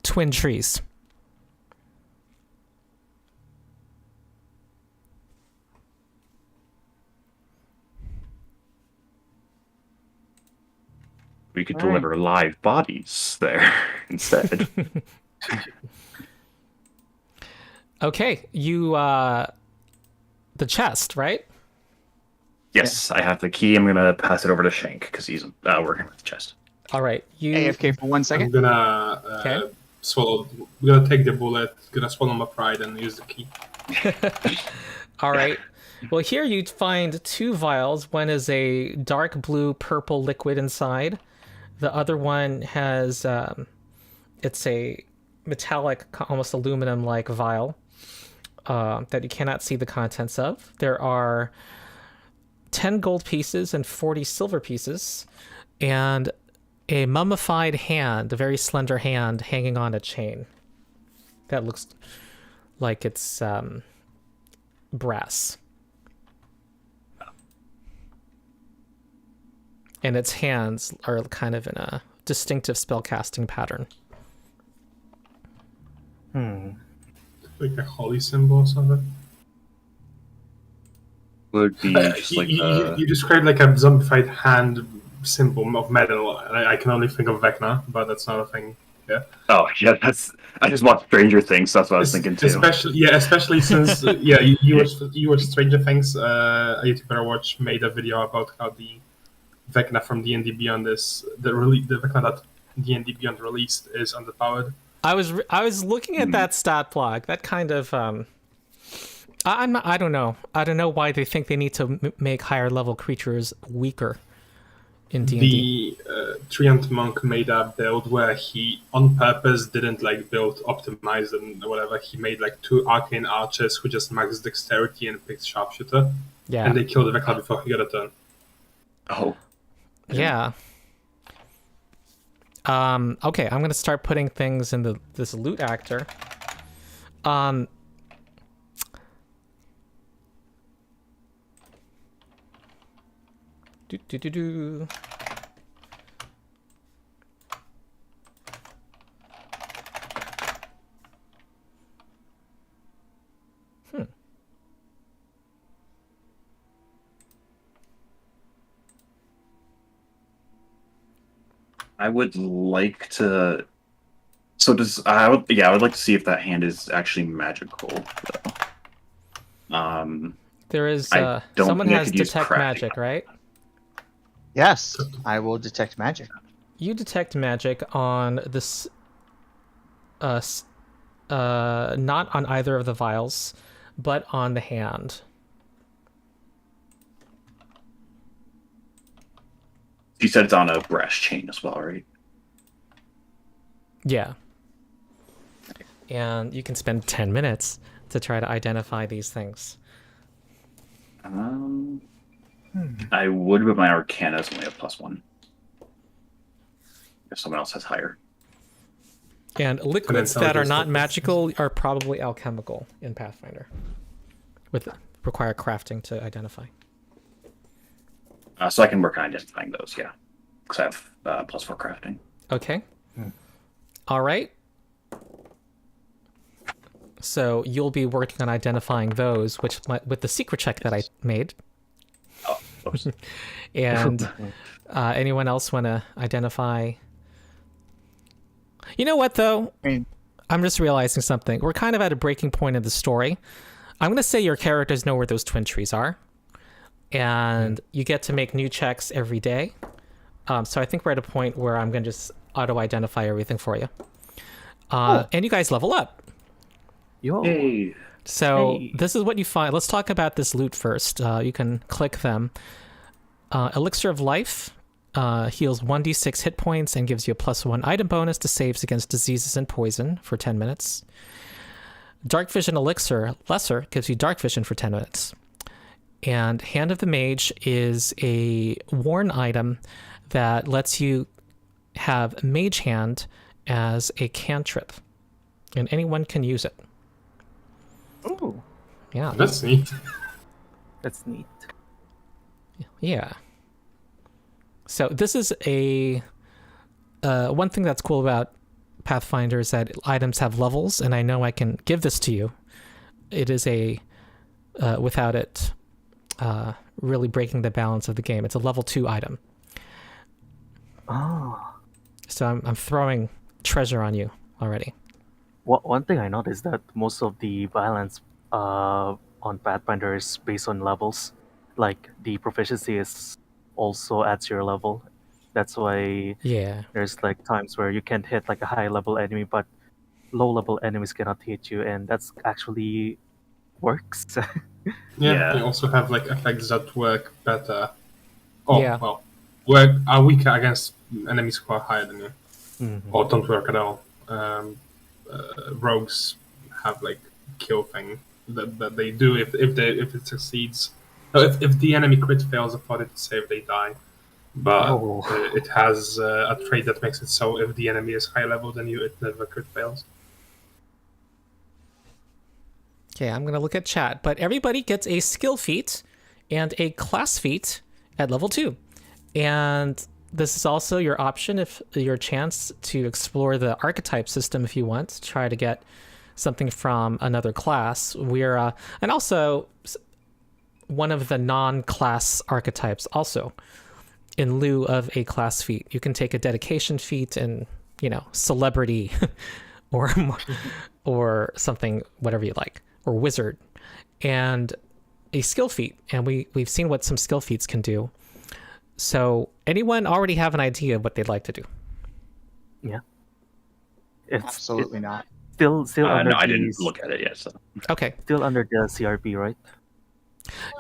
[SPEAKER 1] twin trees.
[SPEAKER 2] We could
[SPEAKER 3] All right.
[SPEAKER 2] deliver live bodies there instead.
[SPEAKER 1] Okay, you the chest, right?
[SPEAKER 2] Yes, I have the key. I'm gonna pass it over to Shank because he's working with the chest.
[SPEAKER 1] All right, you
[SPEAKER 3] AFK for 1
[SPEAKER 4] I'm
[SPEAKER 3] second.
[SPEAKER 4] gonna
[SPEAKER 1] Okay.
[SPEAKER 4] swallow. I'm gonna take the bullet. Gonna swallow my pride and use the key.
[SPEAKER 1] All right. Well, here you'd find 2 vials. One is a dark blue purple liquid inside. The other one has it's a metallic, almost aluminum-like vial that you cannot see the contents of. There are 10 gold pieces and 40 silver pieces, and a mummified hand, a very slender hand, hanging on a chain. That looks like it's brass. And its hands are kind of in a distinctive spellcasting pattern.
[SPEAKER 4] Like a holy symbol or something.
[SPEAKER 2] Would be just like
[SPEAKER 4] You described like a zombified hand symbol of metal. I can only think of Vecna, but that's not a thing. Yeah.
[SPEAKER 2] oh yeah, that's. I just watched Stranger Things, so that's what I was thinking too.
[SPEAKER 4] Especially since you were Stranger Things. A YouTuber I watched made a video about how the Vecna from D&D Beyond the Vecna that D&D Beyond released is underpowered.
[SPEAKER 1] I was looking at that stat block. That kind of I don't know. I don't know why they think they need to make higher level creatures weaker in D&D.
[SPEAKER 4] The Treant Monk made a build where he on purpose didn't like build optimized and whatever. He made like 2 arcane archers who just max dexterity and picked sharpshooter,
[SPEAKER 1] Yeah.
[SPEAKER 4] and they killed the Vecna before he got a turn.
[SPEAKER 2] Oh,
[SPEAKER 1] Yeah. Okay, I'm gonna start putting things in this loot actor. Do.
[SPEAKER 2] I would like to. So does I would like to see if that hand is actually magical. Though.
[SPEAKER 1] There is
[SPEAKER 2] I don't
[SPEAKER 1] someone
[SPEAKER 2] think I
[SPEAKER 1] has
[SPEAKER 2] could use
[SPEAKER 1] detect
[SPEAKER 2] crafting.
[SPEAKER 1] magic, right?
[SPEAKER 3] Yes, I will detect magic.
[SPEAKER 1] You detect magic on this not on either of the vials, but on the hand.
[SPEAKER 2] You said it's on a brass chain as well, right?
[SPEAKER 1] Yeah. And you can spend 10 minutes to try to identify these things.
[SPEAKER 2] I would, but my Arcana is only a +1. If someone else has higher.
[SPEAKER 1] And liquids that are
[SPEAKER 4] intelligence
[SPEAKER 1] not
[SPEAKER 4] check.
[SPEAKER 1] magical are probably alchemical in Pathfinder. Require crafting to identify.
[SPEAKER 2] So I can work on identifying those, yeah. Because I have +4 crafting.
[SPEAKER 1] Okay. All right. So you'll be working on identifying those, with the secret check that I made.
[SPEAKER 2] Oh, oops.
[SPEAKER 1] And anyone else want to identify? You know what, though?
[SPEAKER 3] I mean,
[SPEAKER 1] I'm just realizing something. We're kind of at a breaking point in the story. I'm going to say your characters know where those twin trees are. And you get to make new checks every day. So I think we're at a point where I'm going to just auto-identify everything for you. And you guys level up.
[SPEAKER 2] Hey.
[SPEAKER 1] So
[SPEAKER 5] Hey.
[SPEAKER 1] this is what you find. Let's talk about this loot first. You can click them. Elixir of Life heals 1d6 hit points and gives you a +1 item bonus to saves against diseases and poison for 10 minutes. Dark Vision Elixir Lesser gives you dark vision for 10 minutes. And Hand of the Mage is a worn item that lets you have Mage Hand as a cantrip, and anyone can use it.
[SPEAKER 5] Ooh,
[SPEAKER 1] Yeah.
[SPEAKER 4] That's neat.
[SPEAKER 5] that's neat.
[SPEAKER 1] Yeah. So this is a one thing that's cool about Pathfinder is that items have levels, and I know I can give this to you. It is a without it really breaking the balance of the game. It's a level 2 item.
[SPEAKER 5] Oh.
[SPEAKER 1] So I'm throwing treasure on you already.
[SPEAKER 5] One thing I noticed that most of the violence on Pathfinder is based on levels. Like the proficiency is also adds your level. That's why
[SPEAKER 1] Yeah.
[SPEAKER 5] there's like times where you can't hit like a high level enemy, but low level enemies cannot hit you, and that's actually works.
[SPEAKER 4] Yeah,
[SPEAKER 2] Yeah.
[SPEAKER 4] you also have like effects that work better.
[SPEAKER 1] Yeah.
[SPEAKER 4] Well, are weaker against enemies who are higher than you, or don't work at all. Rogues have like kill thing that they do if it succeeds. No, if the enemy crit fails, a 40 to save, they die. But
[SPEAKER 5] Oh.
[SPEAKER 4] it has a trait that makes it so if the enemy is high level than you, it never crit fails.
[SPEAKER 1] Okay, I'm going to look at chat, but everybody gets a skill feat and a class feat at level 2. And this is also your option, if your chance to explore the archetype system if you want to try to get something from another class. We're and also one of the non-class archetypes also in lieu of a class feat. You can take a dedication feat and, celebrity or something, whatever you like, or wizard, and a skill feat. And we've seen what some skill feats can do. So anyone already have an idea of what they'd like to do?
[SPEAKER 5] Yeah. It's
[SPEAKER 3] Absolutely not.
[SPEAKER 5] still under
[SPEAKER 2] No, I
[SPEAKER 5] the
[SPEAKER 2] didn't look at it yet. So.
[SPEAKER 1] Okay.
[SPEAKER 5] still under the CRP, right?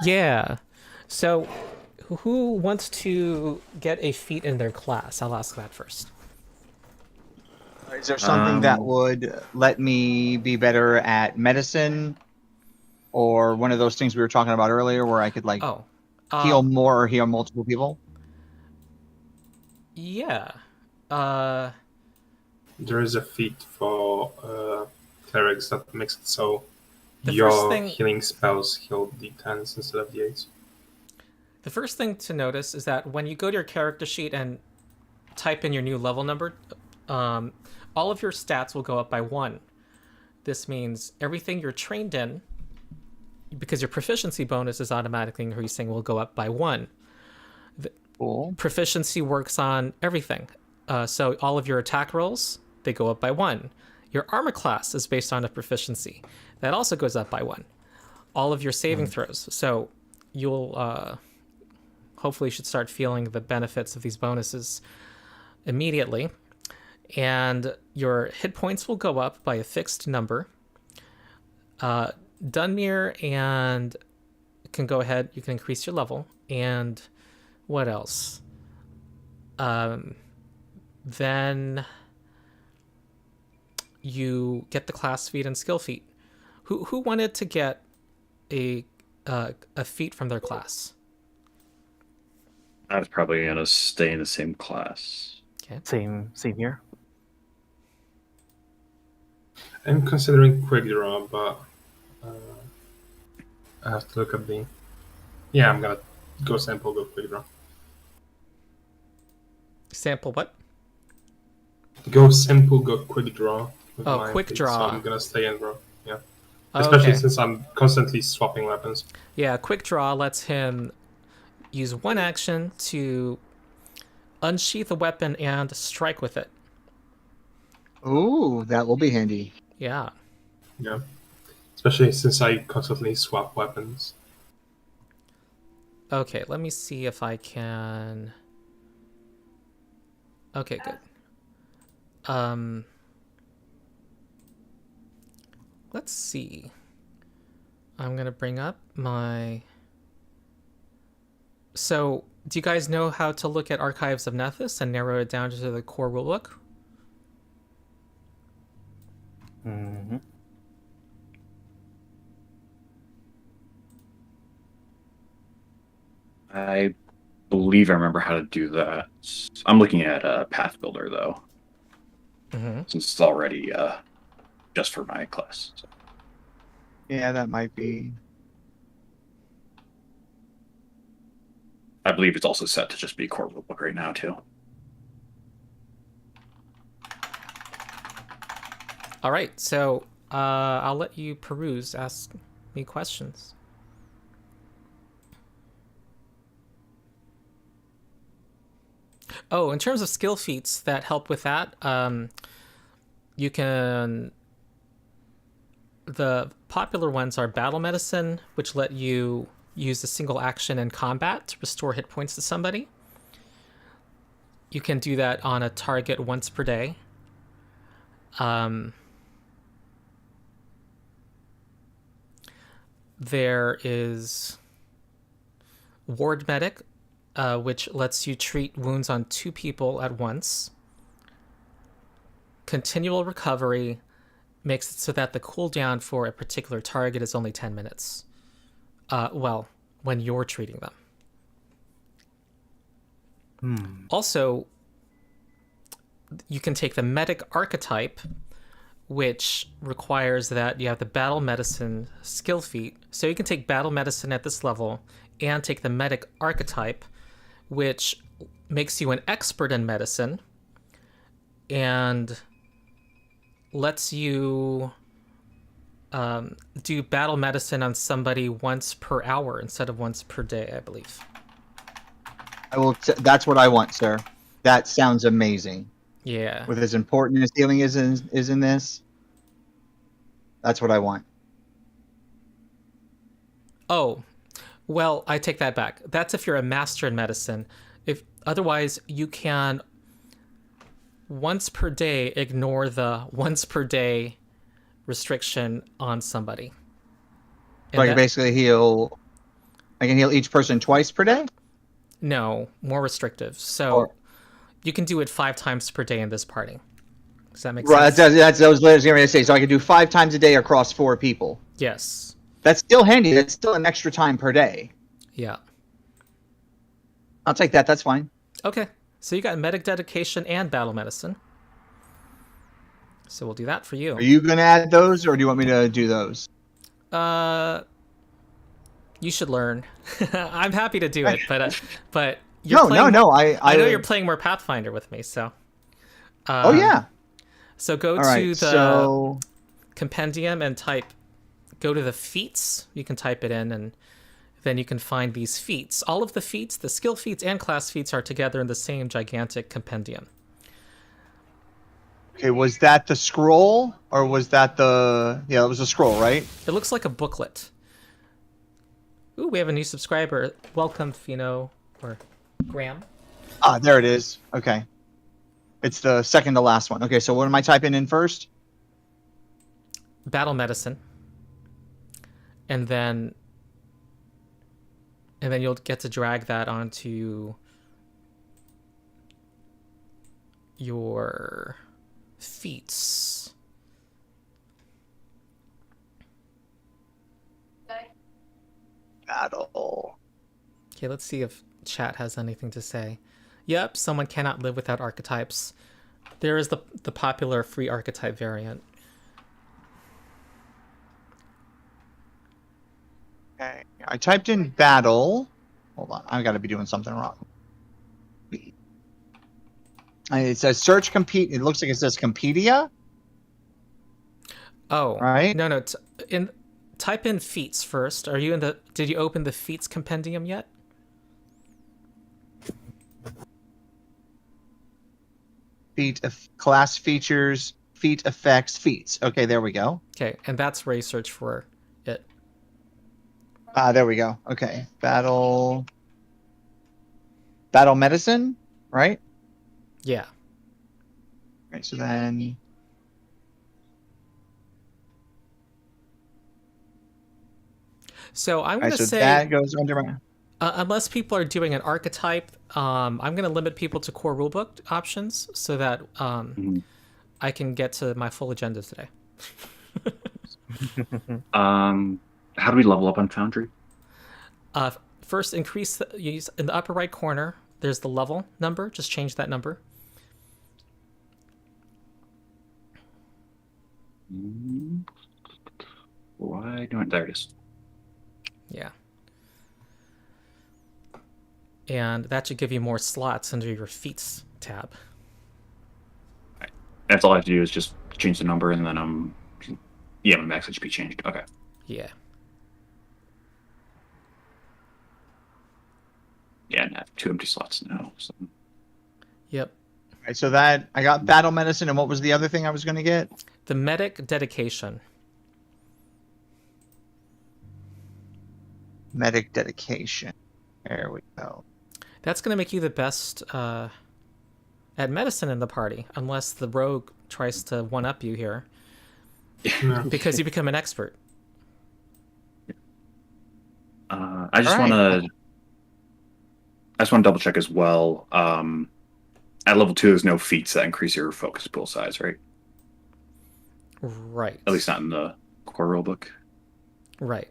[SPEAKER 1] Yeah. So who wants to get a feat in their class? I'll ask that first.
[SPEAKER 3] Is there something that would let me be better at medicine, or one of those things we were talking about earlier, where I could heal more or heal multiple people?
[SPEAKER 1] Yeah.
[SPEAKER 4] There is a feat for clerics that makes it so
[SPEAKER 1] The
[SPEAKER 4] your
[SPEAKER 1] first thing-
[SPEAKER 4] healing spells heal d10s instead of d8s.
[SPEAKER 1] The first thing to notice is that when you go to your character sheet and type in your new level number, all of your stats will go up by 1. This means everything you're trained in, because your proficiency bonus is automatically increasing, will go up by 1.
[SPEAKER 3] Cool.
[SPEAKER 1] Proficiency works on everything. So all of your attack rolls, they go up by 1. Your armor class is based on a proficiency. That also goes up by 1. All of your saving throws. So you'll hopefully should start feeling the benefits of these bonuses immediately. And your hit points will go up by a fixed number. Dunmere and can go ahead. You can increase your level. And what else? Then you get the class feat and skill feat. Who wanted to get a feat from their class?
[SPEAKER 2] I was probably going to stay in the same class.
[SPEAKER 1] Okay.
[SPEAKER 5] Same here.
[SPEAKER 4] I'm considering quick draw, but I have to look at the. Yeah, I'm gonna go sample, go quick draw.
[SPEAKER 1] Sample what?
[SPEAKER 4] Go simple, go quick draw. with
[SPEAKER 1] Oh,
[SPEAKER 4] my
[SPEAKER 1] quick
[SPEAKER 4] feat,
[SPEAKER 1] draw.
[SPEAKER 4] So I'm gonna stay in draw. Yeah,
[SPEAKER 1] Oh,
[SPEAKER 4] especially
[SPEAKER 1] okay.
[SPEAKER 4] since I'm constantly swapping weapons.
[SPEAKER 1] Yeah, quick draw lets him use one action to unsheath a weapon and strike with it.
[SPEAKER 3] Ooh, that will be handy.
[SPEAKER 1] Yeah.
[SPEAKER 4] Yeah, especially since I constantly swap weapons.
[SPEAKER 1] Okay, let me see if I can. Okay, good. Let's see. I'm gonna bring up my. So, do you guys know how to look at Archives of Nethys and narrow it down to the core rulebook?
[SPEAKER 2] I believe I remember how to do that. I'm looking at Path Builder though, since it's already just for my class. So.
[SPEAKER 3] Yeah, that might be.
[SPEAKER 2] I believe it's also set to just be core rulebook right now too.
[SPEAKER 1] All right, so I'll let you peruse, ask me questions. Oh, in terms of skill feats that help with that, you can. The popular ones are battle medicine, which let you use a single action in combat to restore hit points to somebody. You can do that on a target once per day. There is Ward Medic, which lets you treat wounds on 2 people at once. Continual Recovery makes it so that the cooldown for a particular target is only 10 minutes. Well, when you're treating them. Also, you can take the Medic archetype, which requires that you have the Battle Medicine skill feat. So you can take Battle Medicine at this level and take the Medic archetype, which makes you an expert in medicine and lets you do battle medicine on somebody once per hour instead of once per day, I believe.
[SPEAKER 3] That's what I want, sir. That sounds amazing.
[SPEAKER 1] Yeah.
[SPEAKER 3] With as important as healing is in this, that's what I want.
[SPEAKER 1] Oh, well, I take that back. That's if you're a master in medicine. If otherwise, you can once per day ignore the once per day restriction on somebody.
[SPEAKER 3] So I can basically heal. I can heal each person twice per day.
[SPEAKER 1] No, more restrictive. So you can do it 5 times per day in this party. Does that make sense?
[SPEAKER 3] Right. That's what I was going to say. So I can do 5 times a day across 4 people.
[SPEAKER 1] Yes.
[SPEAKER 3] That's still handy. That's still an extra time per day.
[SPEAKER 1] Yeah.
[SPEAKER 3] I'll take that. That's fine.
[SPEAKER 1] Okay. So you got medic dedication and battle medicine. So we'll do that for you.
[SPEAKER 3] Are you going to add those, or do you want me to do those?
[SPEAKER 1] You should learn. I'm happy to do it, but
[SPEAKER 3] No. I
[SPEAKER 1] know you're playing more Pathfinder with me, so.
[SPEAKER 3] Oh yeah.
[SPEAKER 1] So go to the compendium and go to the feats. You can type it in, and then you can find these feats. All of the feats, the skill feats and class feats, are together in the same gigantic compendium.
[SPEAKER 3] Okay, was that the scroll, or was that the... Yeah, it was a scroll, right?
[SPEAKER 1] It looks like a booklet. Ooh, we have a new subscriber. Welcome, Fino, or Graham.
[SPEAKER 3] Ah, there it is. Okay. It's the second to last one. Okay, so what am I typing in first?
[SPEAKER 1] Battle medicine. And then you'll get to drag that onto your feats.
[SPEAKER 3] Battle.
[SPEAKER 1] Okay, let's see if chat has anything to say. Yep, someone cannot live without archetypes. There is the popular free archetype variant.
[SPEAKER 3] Okay, I typed in battle. Hold on, I've got to be doing something wrong. It says search compete. It looks like it says Compedia.
[SPEAKER 1] Oh,
[SPEAKER 3] right.
[SPEAKER 1] No. Type in feats first. Are you in the? Did you open the feats compendium yet?
[SPEAKER 3] Class features, feat effects, feats. Okay, there we go.
[SPEAKER 1] Okay, and that's where you search for it.
[SPEAKER 3] There we go. Okay, battle medicine, right?
[SPEAKER 1] Yeah.
[SPEAKER 3] Okay, so then.
[SPEAKER 1] So I'm going to say
[SPEAKER 3] that goes under my.
[SPEAKER 1] Unless people are doing an archetype, I'm going to limit people to core rulebook options so that I can get to my full agenda today.
[SPEAKER 2] How do we level up on Foundry?
[SPEAKER 1] first increase use in the upper right corner. There's the level number. Just change that number.
[SPEAKER 2] Why do I? There it is.
[SPEAKER 1] Yeah. And that should give you more slots under your feats tab.
[SPEAKER 2] Right. That's all I have to do is just change the number, and then yeah, my max HP changed. Okay.
[SPEAKER 1] Yeah.
[SPEAKER 2] Yeah, and I have 2 empty slots now. So.
[SPEAKER 1] Yep.
[SPEAKER 3] All right, so that I got battle medicine, and what was the other thing I was going to get?
[SPEAKER 1] The medic dedication.
[SPEAKER 3] Medic dedication. There we go.
[SPEAKER 1] That's going to make you the best at medicine in the party, unless the rogue tries to one-up you here.
[SPEAKER 4] Yeah.
[SPEAKER 1] Because you become an expert.
[SPEAKER 2] I just want to double check as well. At level 2, there's no feats that increase your focus pool size, right?
[SPEAKER 1] Right.
[SPEAKER 2] At least not in the core rulebook.
[SPEAKER 1] Right.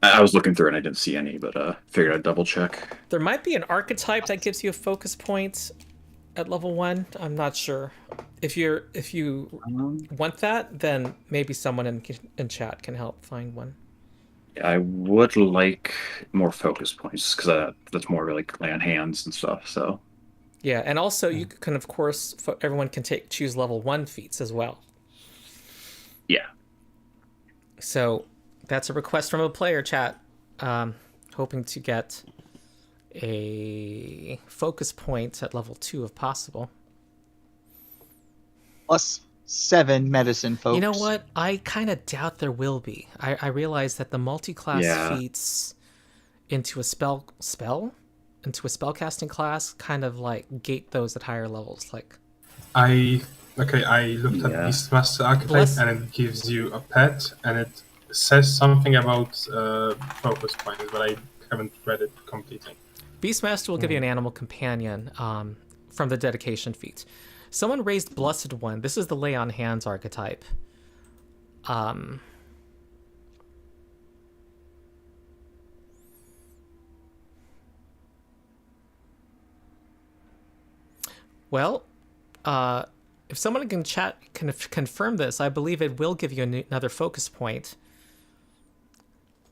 [SPEAKER 2] I was looking through and I didn't see any, but figured I'd double check.
[SPEAKER 1] There might be an archetype that gives you a focus point at level 1. I'm not sure. If you want that, then maybe someone in chat can help find one.
[SPEAKER 2] I would like more focus points because that's more like lay on hands and stuff. So
[SPEAKER 1] yeah, and also you can, of course, everyone can choose level 1 feats as well.
[SPEAKER 2] yeah,
[SPEAKER 1] So that's a request from a player, chat. Hoping to get a focus point at level 2 if possible.
[SPEAKER 3] Plus 7 medicine, folks.
[SPEAKER 1] You know what? I kind of doubt there will be. I realize that the multi-class feats into a spellcasting class kind of like gate those at higher levels. Like,
[SPEAKER 4] I looked at Beastmaster Archetype, and it gives you a pet, and it says something about focus points, but I haven't read it completely.
[SPEAKER 1] Beastmaster will give you an animal companion from the dedication feat. Someone raised Blessed One. This is the lay on hands archetype. Well, if someone in chat can confirm this, I believe it will give you another focus point.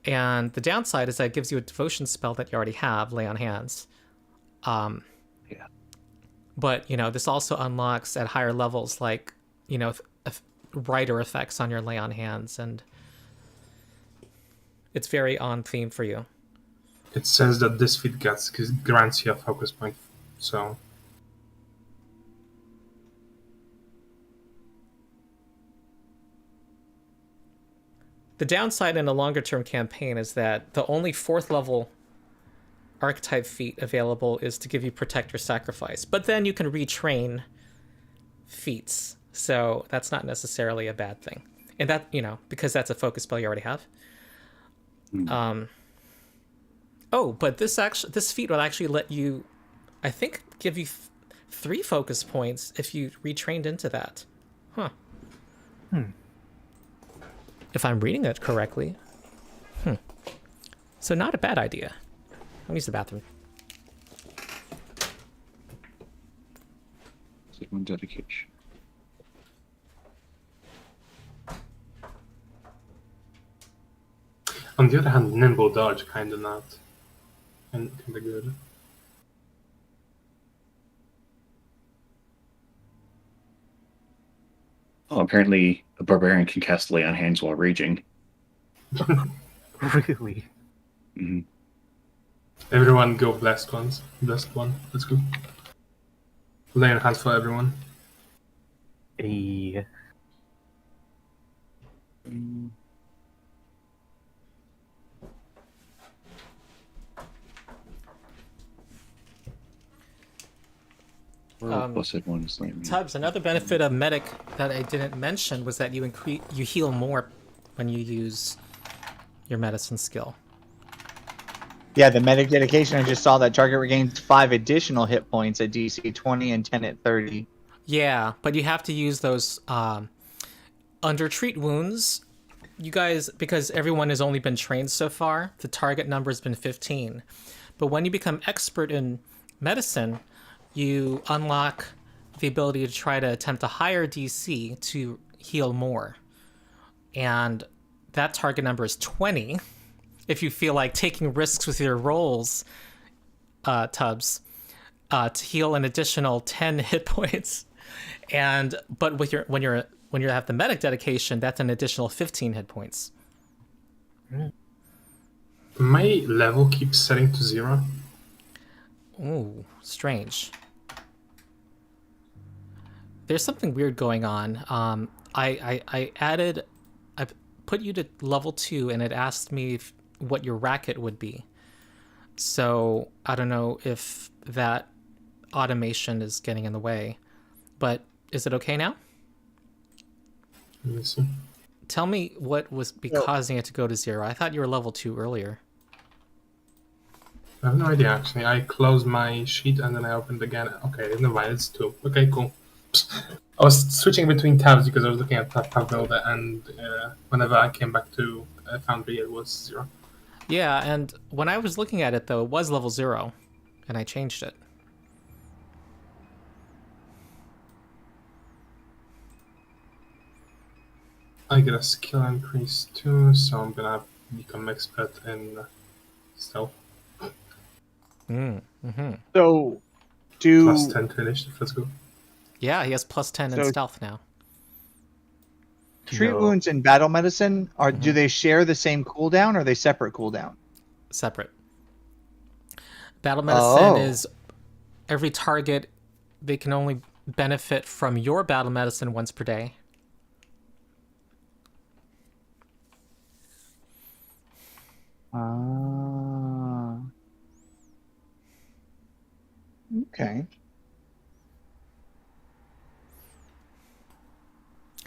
[SPEAKER 1] And the downside is that it gives you a devotion spell that you already have, Lay on Hands.
[SPEAKER 2] yeah.
[SPEAKER 1] But, this also unlocks at higher levels, like, writer effects on your Lay on Hands, and it's very on theme for you.
[SPEAKER 4] It says that this feat grants you a focus point, so...
[SPEAKER 1] The downside in a longer-term campaign is that the only 4th level archetype feat available is to give you Protector Sacrifice. But then you can retrain feats, so that's not necessarily a bad thing. And that, because that's a focus spell you already have. But this feat will actually let you, I think, give you 3 focus points if you retrained into that. Huh. If I'm reading it correctly. So not a bad idea. Let me use the bathroom.
[SPEAKER 2] One dedication.
[SPEAKER 4] On the other hand, nimble dodge kinda not. And kinda good.
[SPEAKER 2] Oh, apparently a barbarian can cast Lay on Hands while raging.
[SPEAKER 5] Really?
[SPEAKER 2] Mm-hmm.
[SPEAKER 4] Everyone go blessed one. Let's go. Lay on hands for everyone.
[SPEAKER 2] Blessed One is like
[SPEAKER 1] Tubbs, another benefit of Medic that I didn't mention was that you heal more when you use your medicine skill.
[SPEAKER 3] Yeah, the medic dedication, I just saw that target regains 5 additional hit points at DC 20 and 10 at 30.
[SPEAKER 1] Yeah, but you have to use those under treat wounds. You guys, because everyone has only been trained so far, the target number has been 15. But when you become expert in medicine, you unlock the ability to try to attempt a higher DC to heal more. And that target number is 20. If you feel like taking risks with your rolls, Tubbs, to heal an additional 10 hit points. But with when you have the medic dedication, that's an additional 15 hit points.
[SPEAKER 4] My level keeps setting to 0.
[SPEAKER 1] Ooh, strange. There's something weird going on. I put you to level 2, and it asked me what your racket would be. So I don't know if that automation is getting in the way, but is it okay now?
[SPEAKER 4] Let me see.
[SPEAKER 1] Tell me what was causing it to go to 0. I thought you were level 2 earlier.
[SPEAKER 4] I have no idea, actually. I closed my sheet and then I opened again. Okay, never mind, it's 2. Okay, cool. I was switching between tabs because I was looking at Pathfinder, and whenever I came back to Foundry, it was 0.
[SPEAKER 1] Yeah, and when I was looking at it, though, it was level 0, and I changed it.
[SPEAKER 4] I get a skill increase too, so I'm gonna become expert in stealth.
[SPEAKER 3] So,
[SPEAKER 4] Plus 10 to initiative, let's go.
[SPEAKER 1] Yeah, he has plus 10 in stealth now.
[SPEAKER 3] treat wounds and battle medicine do they share the same cooldown or are they separate cooldown?
[SPEAKER 1] Separate. Battle medicine is every target, they can only benefit from your battle medicine once per day.
[SPEAKER 3] Okay.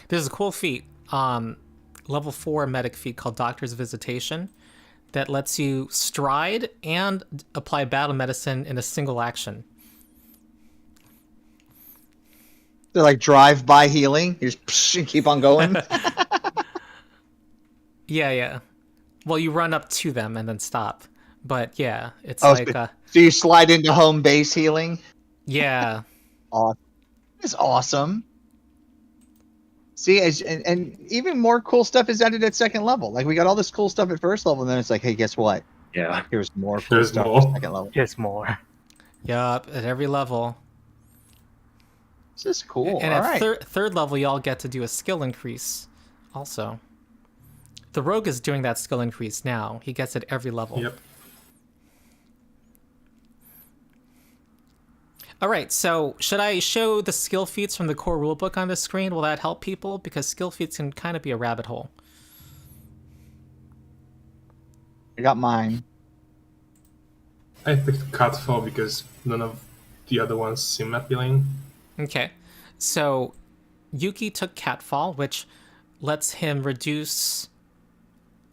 [SPEAKER 1] There's a cool feat, level 4 medic feat called Doctor's Visitation that lets you stride and apply battle medicine in a single action.
[SPEAKER 3] They're like drive-by healing. You just keep on going.
[SPEAKER 1] Yeah. Well, you run up to them and then stop. But yeah, it's
[SPEAKER 3] so you slide into home base healing?
[SPEAKER 1] Yeah.
[SPEAKER 3] Awesome. It's awesome. See, and even more cool stuff is added at second level. Like we got all this cool stuff at first level, and then it's like, hey, guess what?
[SPEAKER 2] Yeah.
[SPEAKER 3] Here's more cool stuff at second level.
[SPEAKER 5] Here's more.
[SPEAKER 1] Yup, at every level.
[SPEAKER 3] This is cool.
[SPEAKER 1] And
[SPEAKER 3] all
[SPEAKER 1] at
[SPEAKER 3] right.
[SPEAKER 1] third level, you all get to do a skill increase also. The rogue is doing that skill increase now. He gets it every level.
[SPEAKER 4] Yep.
[SPEAKER 1] All right, so should I show the skill feats from the core rulebook on the screen? Will that help people? Because skill feats can kind of be a rabbit hole.
[SPEAKER 3] I got mine.
[SPEAKER 4] I picked Catfall because none of the other ones seem appealing.
[SPEAKER 1] Okay, so Yuki took Catfall, which lets him reduce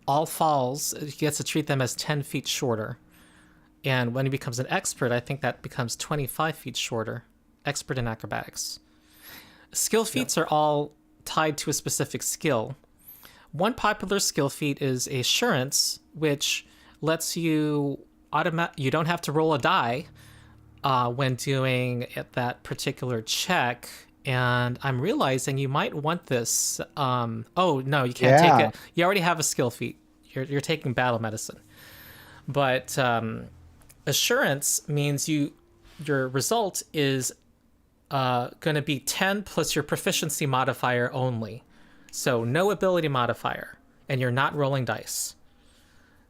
[SPEAKER 1] all falls. He gets to treat them as 10 feet shorter. And when he becomes an expert, I think that becomes 25 feet shorter. Expert in acrobatics. Skill feats are all tied to a specific skill. One popular skill feat is Assurance, which lets you you don't have to roll a die when doing that particular check. And I'm realizing you might want this. Oh, no, you can't take it. You already have a skill feat. You're taking battle medicine. But Assurance means your result is going to be 10 plus your proficiency modifier only. So no ability modifier, and you're not rolling dice.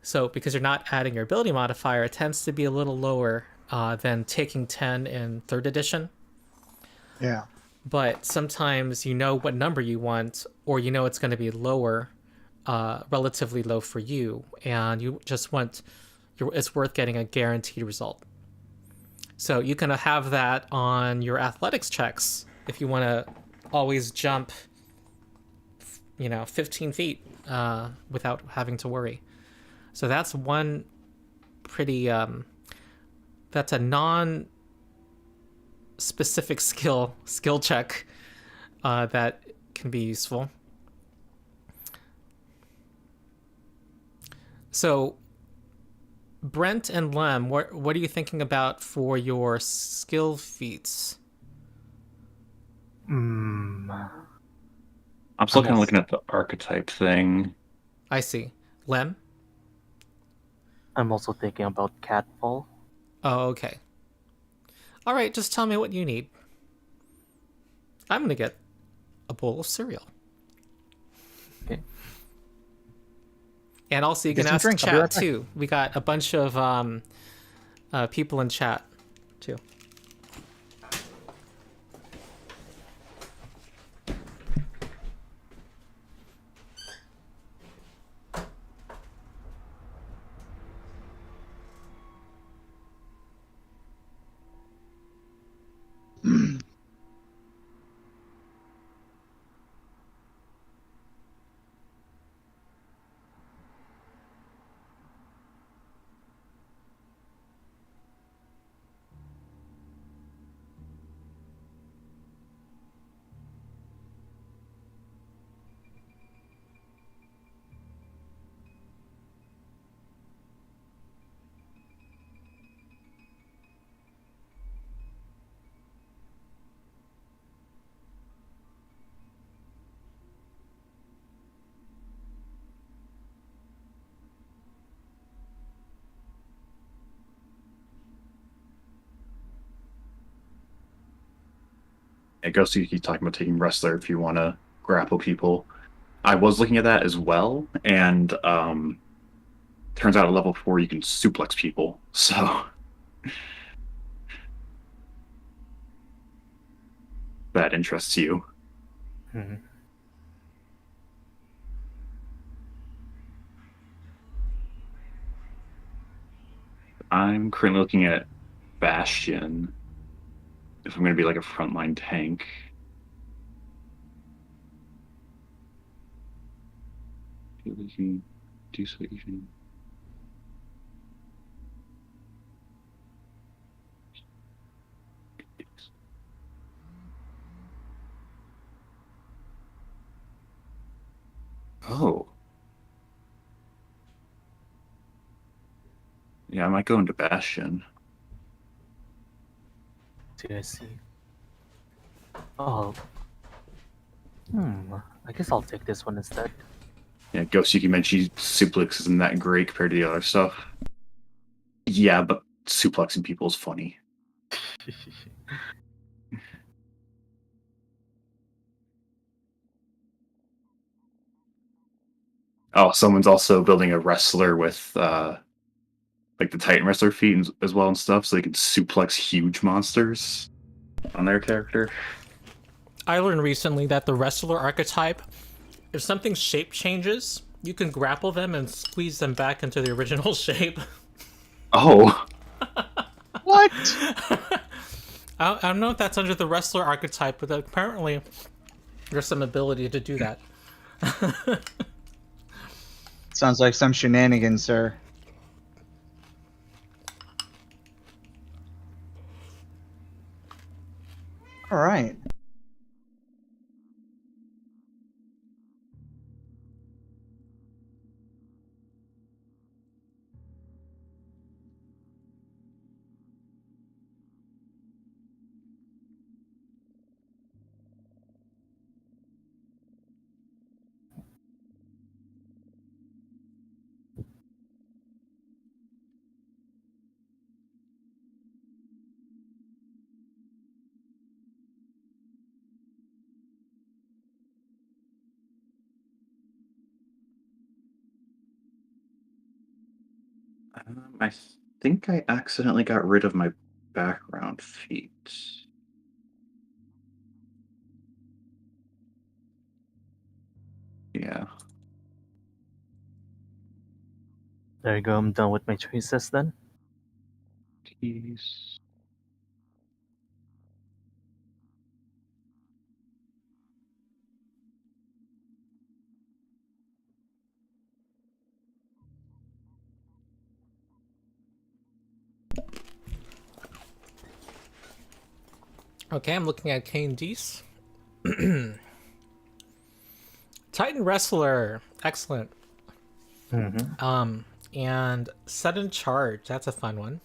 [SPEAKER 1] So because you're not adding your ability modifier, it tends to be a little lower than taking 10 in 3rd edition.
[SPEAKER 3] Yeah.
[SPEAKER 1] But sometimes you know what number you want, or you know it's going to be lower, relatively low for you, and you just want... it's worth getting a guaranteed result. So you can have that on your athletics checks if you want to always jump, 15 feet without having to worry. So that's one pretty, that's a non-specific skill check that can be useful. So Brent and Lem, what are you thinking about for your skill feats?
[SPEAKER 2] I'm still kind of looking at the archetype thing.
[SPEAKER 1] I see. Lem?
[SPEAKER 5] I'm also thinking about catfall.
[SPEAKER 1] Oh, okay. All right, just tell me what you need. I'm going to get a bowl of cereal.
[SPEAKER 5] Okay.
[SPEAKER 1] And also, you
[SPEAKER 3] Get
[SPEAKER 1] can
[SPEAKER 3] some
[SPEAKER 1] ask
[SPEAKER 3] drinks, I'll be
[SPEAKER 1] chat,
[SPEAKER 3] right back.
[SPEAKER 1] too. We got a bunch of people in chat, too.
[SPEAKER 2] Yeah, Ghost, you keep talking about taking wrestler if you want to grapple people. I was looking at that as well, and turns out at level 4 you can suplex people. So that interests you.
[SPEAKER 5] Mm-hmm.
[SPEAKER 2] I'm currently looking at Bastion. If I'm going to be like a frontline tank. You can do so you can. Oh. Yeah, I might go into Bastion.
[SPEAKER 5] I see. Oh. I guess I'll take this one instead.
[SPEAKER 2] Yeah, Ghost mentioned suplex isn't that great compared to the other stuff. Yeah, but suplexing people is funny. Oh, someone's also building a wrestler with like the Titan wrestler feet as well and stuff, so they can suplex huge monsters on their character.
[SPEAKER 1] I learned recently that the wrestler archetype, if something's shape changes, you can grapple them and squeeze them back into the original shape.
[SPEAKER 2] Oh.
[SPEAKER 3] What?
[SPEAKER 1] I don't know if that's under the wrestler archetype, but apparently there's some ability to do that.
[SPEAKER 3] Sounds like some shenanigans, sir. All right.
[SPEAKER 2] I think I accidentally got rid of my background feet. Yeah.
[SPEAKER 5] There you go, I'm done with my choices then.
[SPEAKER 2] Keys.
[SPEAKER 1] Okay, I'm looking at Kane Deese. Titan Wrestler. Excellent.
[SPEAKER 5] Mm-hmm.
[SPEAKER 1] And sudden charge. That's a fun one.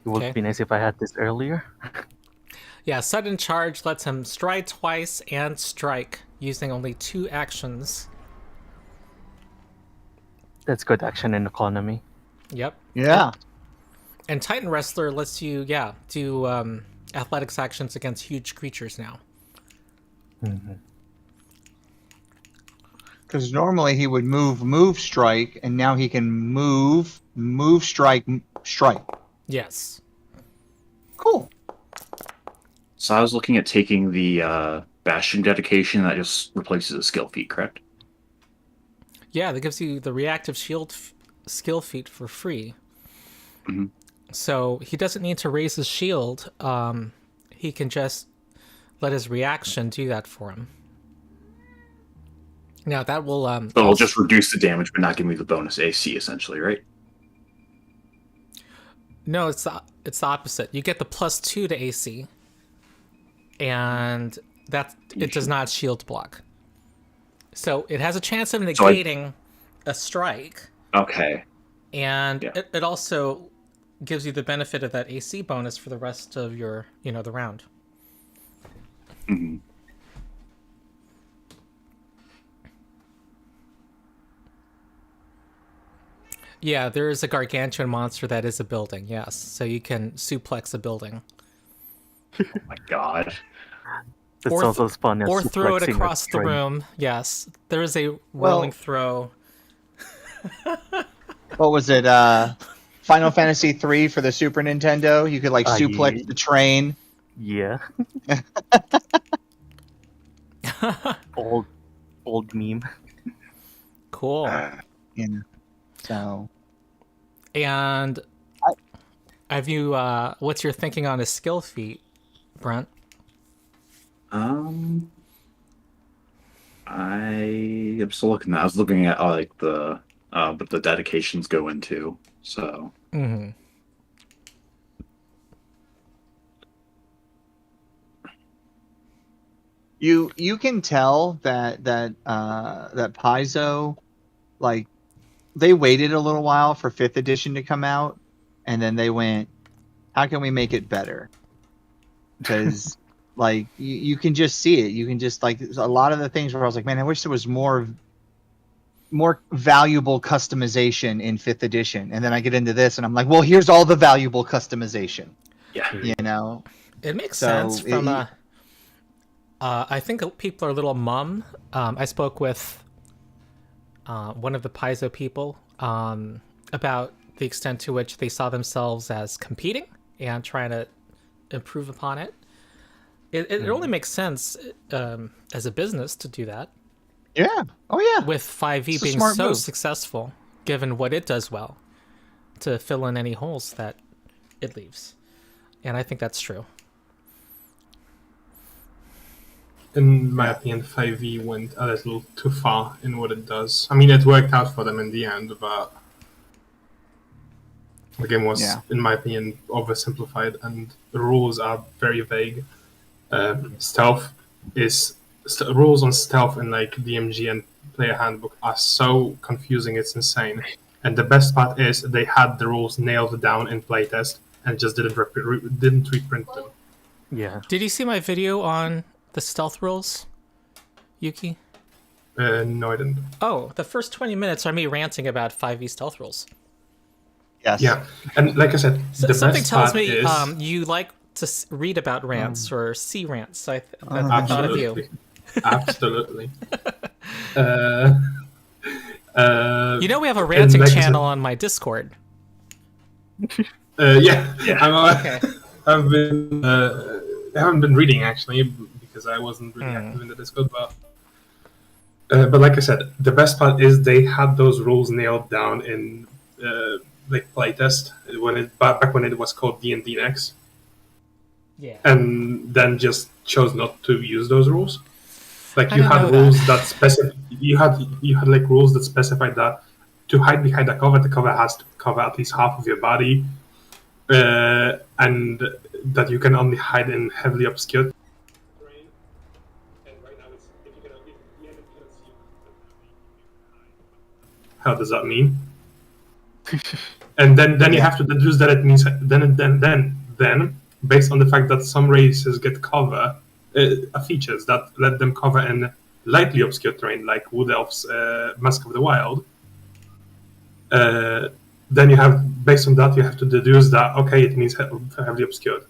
[SPEAKER 5] It would
[SPEAKER 1] Okay.
[SPEAKER 5] be nice if I had this earlier.
[SPEAKER 1] Yeah, sudden charge lets him stride twice and strike using only 2 actions.
[SPEAKER 5] That's good action and economy.
[SPEAKER 1] Yep.
[SPEAKER 3] Yeah.
[SPEAKER 1] And Titan Wrestler lets you, do athletics actions against huge creatures now.
[SPEAKER 5] Mm-hmm.
[SPEAKER 3] Because normally he would move, strike, and now he can move, strike, strike.
[SPEAKER 1] Yes.
[SPEAKER 3] Cool.
[SPEAKER 2] So I was looking at taking the Bastion dedication that just replaces a skill feat, correct?
[SPEAKER 1] Yeah, that gives you the reactive shield skill feat for free.
[SPEAKER 2] Mm-hmm.
[SPEAKER 1] So he doesn't need to raise his shield. He can just let his reaction do that for him. Now that will
[SPEAKER 2] So it'll just reduce the damage, but not give me the bonus AC, essentially, right?
[SPEAKER 1] No, it's the opposite. You get the +2 to AC, and it does not shield block. So it has a chance of negating a strike.
[SPEAKER 2] Okay.
[SPEAKER 1] And
[SPEAKER 2] Yeah.
[SPEAKER 1] it also gives you the benefit of that AC bonus for the rest of your, the round.
[SPEAKER 2] Mm-hmm.
[SPEAKER 1] Yeah, there is a gargantuan monster that is a building, yes. So you can suplex a building.
[SPEAKER 2] Oh my god.
[SPEAKER 5] It's
[SPEAKER 1] Or
[SPEAKER 5] also as fun as
[SPEAKER 1] Or throw it
[SPEAKER 5] suplexing a
[SPEAKER 1] across the
[SPEAKER 5] train.
[SPEAKER 1] room, yes. There is a rolling throw.
[SPEAKER 3] What was it? Final Fantasy III for the Super Nintendo. You could suplex
[SPEAKER 5] yeah.
[SPEAKER 3] the train.
[SPEAKER 5] Yeah. old meme.
[SPEAKER 1] Cool.
[SPEAKER 3] Yeah. So.
[SPEAKER 1] And have you what's your thinking on a skill feat, Brent?
[SPEAKER 2] I am still looking at. I was looking at what the dedications go into. So.
[SPEAKER 1] Mm-hmm.
[SPEAKER 3] You can tell that Paizo, they waited a little while for 5th edition to come out, and then they went, how can we make it better? Because you can just see it. You can just a lot of the things where I was like, man, I wish there was more valuable customization in 5th edition. And then I get into this and I'm like, well, here's all the valuable customization.
[SPEAKER 2] Yeah.
[SPEAKER 1] It makes sense from I think people are a little mum. I spoke with one of the Paizo people about the extent to which they saw themselves as competing and trying to improve upon it. It only makes sense as a business to do that.
[SPEAKER 3] Yeah. Oh, yeah.
[SPEAKER 1] With 5e being so successful, given what it does well, to fill in any holes that it leaves. And I think that's true.
[SPEAKER 4] In my opinion, 5e went a little too far in what it does. I mean, it worked out for them in the end, but the game was, in my opinion, oversimplified, and the rules are very vague. Rules on stealth in DMG and player handbook are so confusing, it's insane. And the best part is they had the rules nailed down in playtest and just didn't reprint them.
[SPEAKER 5] Yeah.
[SPEAKER 1] Did you see my video on the stealth rules, Yuki?
[SPEAKER 4] No, I didn't.
[SPEAKER 1] Oh, the first 20 minutes are me ranting about 5e stealth rules.
[SPEAKER 3] Yes.
[SPEAKER 4] Yeah, and like I said, the
[SPEAKER 1] something
[SPEAKER 4] best
[SPEAKER 1] tells
[SPEAKER 4] part
[SPEAKER 1] me
[SPEAKER 4] is
[SPEAKER 1] you like to read about rants or see rants. So I thought of you.
[SPEAKER 4] Absolutely.
[SPEAKER 1] We have a ranting channel on my Discord.
[SPEAKER 4] Yeah.
[SPEAKER 1] Okay.
[SPEAKER 4] I haven't been reading actually because I wasn't really active in the Discord, but like I said, the best part is they had those rules nailed down in playtest back when it was called D&D Next.
[SPEAKER 1] Yeah.
[SPEAKER 4] And then just chose not to use those rules.
[SPEAKER 1] You had rules
[SPEAKER 4] that specify you had rules that specified that to hide behind the cover has to cover at least half of your body, and that you can only hide in heavily obscured terrain. And right now, how does that mean? And then you have to deduce that it means then based on the fact that some races get cover features that let them cover in lightly obscure terrain like Wood Elves, Mask of the Wild. Then you have, based on that, you have to deduce that it means heavily obscured.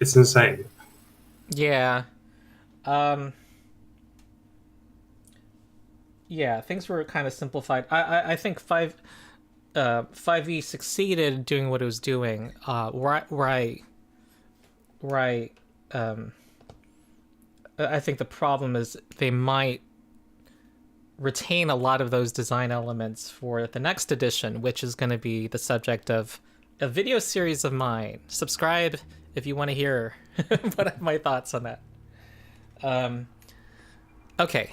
[SPEAKER 4] It's insane.
[SPEAKER 1] Yeah. Yeah, things were kind of simplified. I think 5e succeeded doing what it was doing. I think the problem is they might retain a lot of those design elements for the next edition, which is going to be the subject of a video series of mine. Subscribe if you want to hear my thoughts on that. Okay.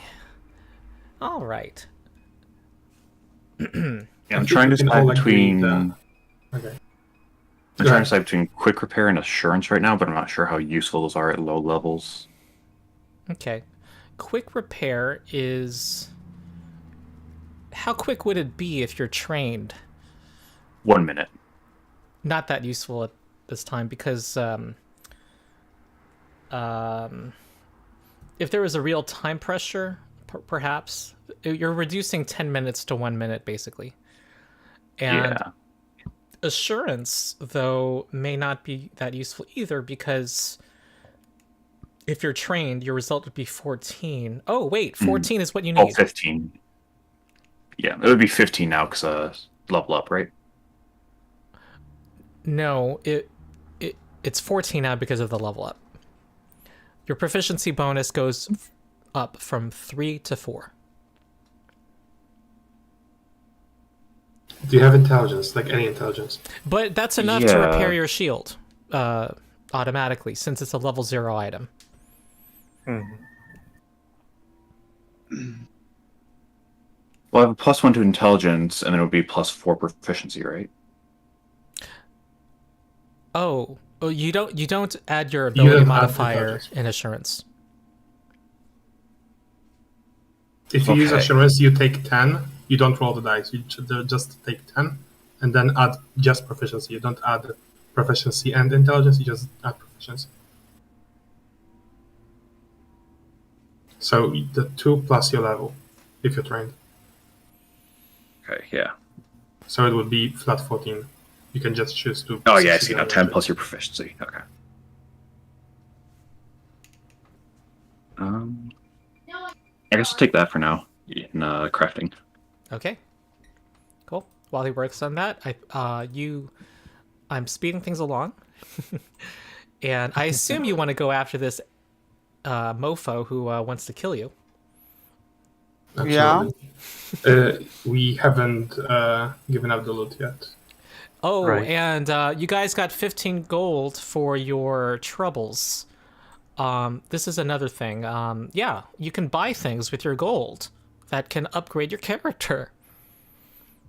[SPEAKER 1] All right.
[SPEAKER 2] I'm trying to decide between.
[SPEAKER 4] Okay.
[SPEAKER 2] I'm trying to decide between quick repair and assurance right now, but I'm not sure how useful those are at low levels.
[SPEAKER 1] Okay. Quick repair is... How quick would it be if you're trained?
[SPEAKER 2] 1 minute.
[SPEAKER 1] Not that useful at this time because if there was a real time pressure, perhaps, you're reducing 10 minutes to 1 minute, basically. And assurance, though, may not be that useful either because if you're trained, your result would be 14. Oh, wait, 14 is what you need.
[SPEAKER 2] Oh, 15. Yeah, it would be 15 now because level up, right?
[SPEAKER 1] No, it's 14 now because of the level up. Your proficiency bonus goes up from 3 to 4.
[SPEAKER 4] Do you have intelligence, like any intelligence?
[SPEAKER 1] But that's enough to repair your shield automatically, since it's a level 0 item.
[SPEAKER 2] Well, I have a +1 to intelligence, and then it would be +4 proficiency, right?
[SPEAKER 1] Oh, you don't add your ability modifier in assurance.
[SPEAKER 4] If you use assurance, you take 10. You don't roll the dice. You just take 10, and then add just proficiency. You don't add proficiency and intelligence. You just add proficiency. So the 2 plus your level, if you're trained.
[SPEAKER 2] Okay, yeah.
[SPEAKER 4] So it would be flat 14. You can just choose to...
[SPEAKER 2] Oh, yeah, I see now. 10 plus your proficiency. Okay. I guess I'll take that for now in crafting.
[SPEAKER 1] Okay. Cool. While he works on that, I'm speeding things along. And I assume you want to go after this mofo who wants to kill you.
[SPEAKER 4] Absolutely. Yeah. We haven't given up the loot yet.
[SPEAKER 1] Oh, right. And you guys got 15 gold for your troubles. This is another thing. Yeah, you can buy things with your gold that can upgrade your character.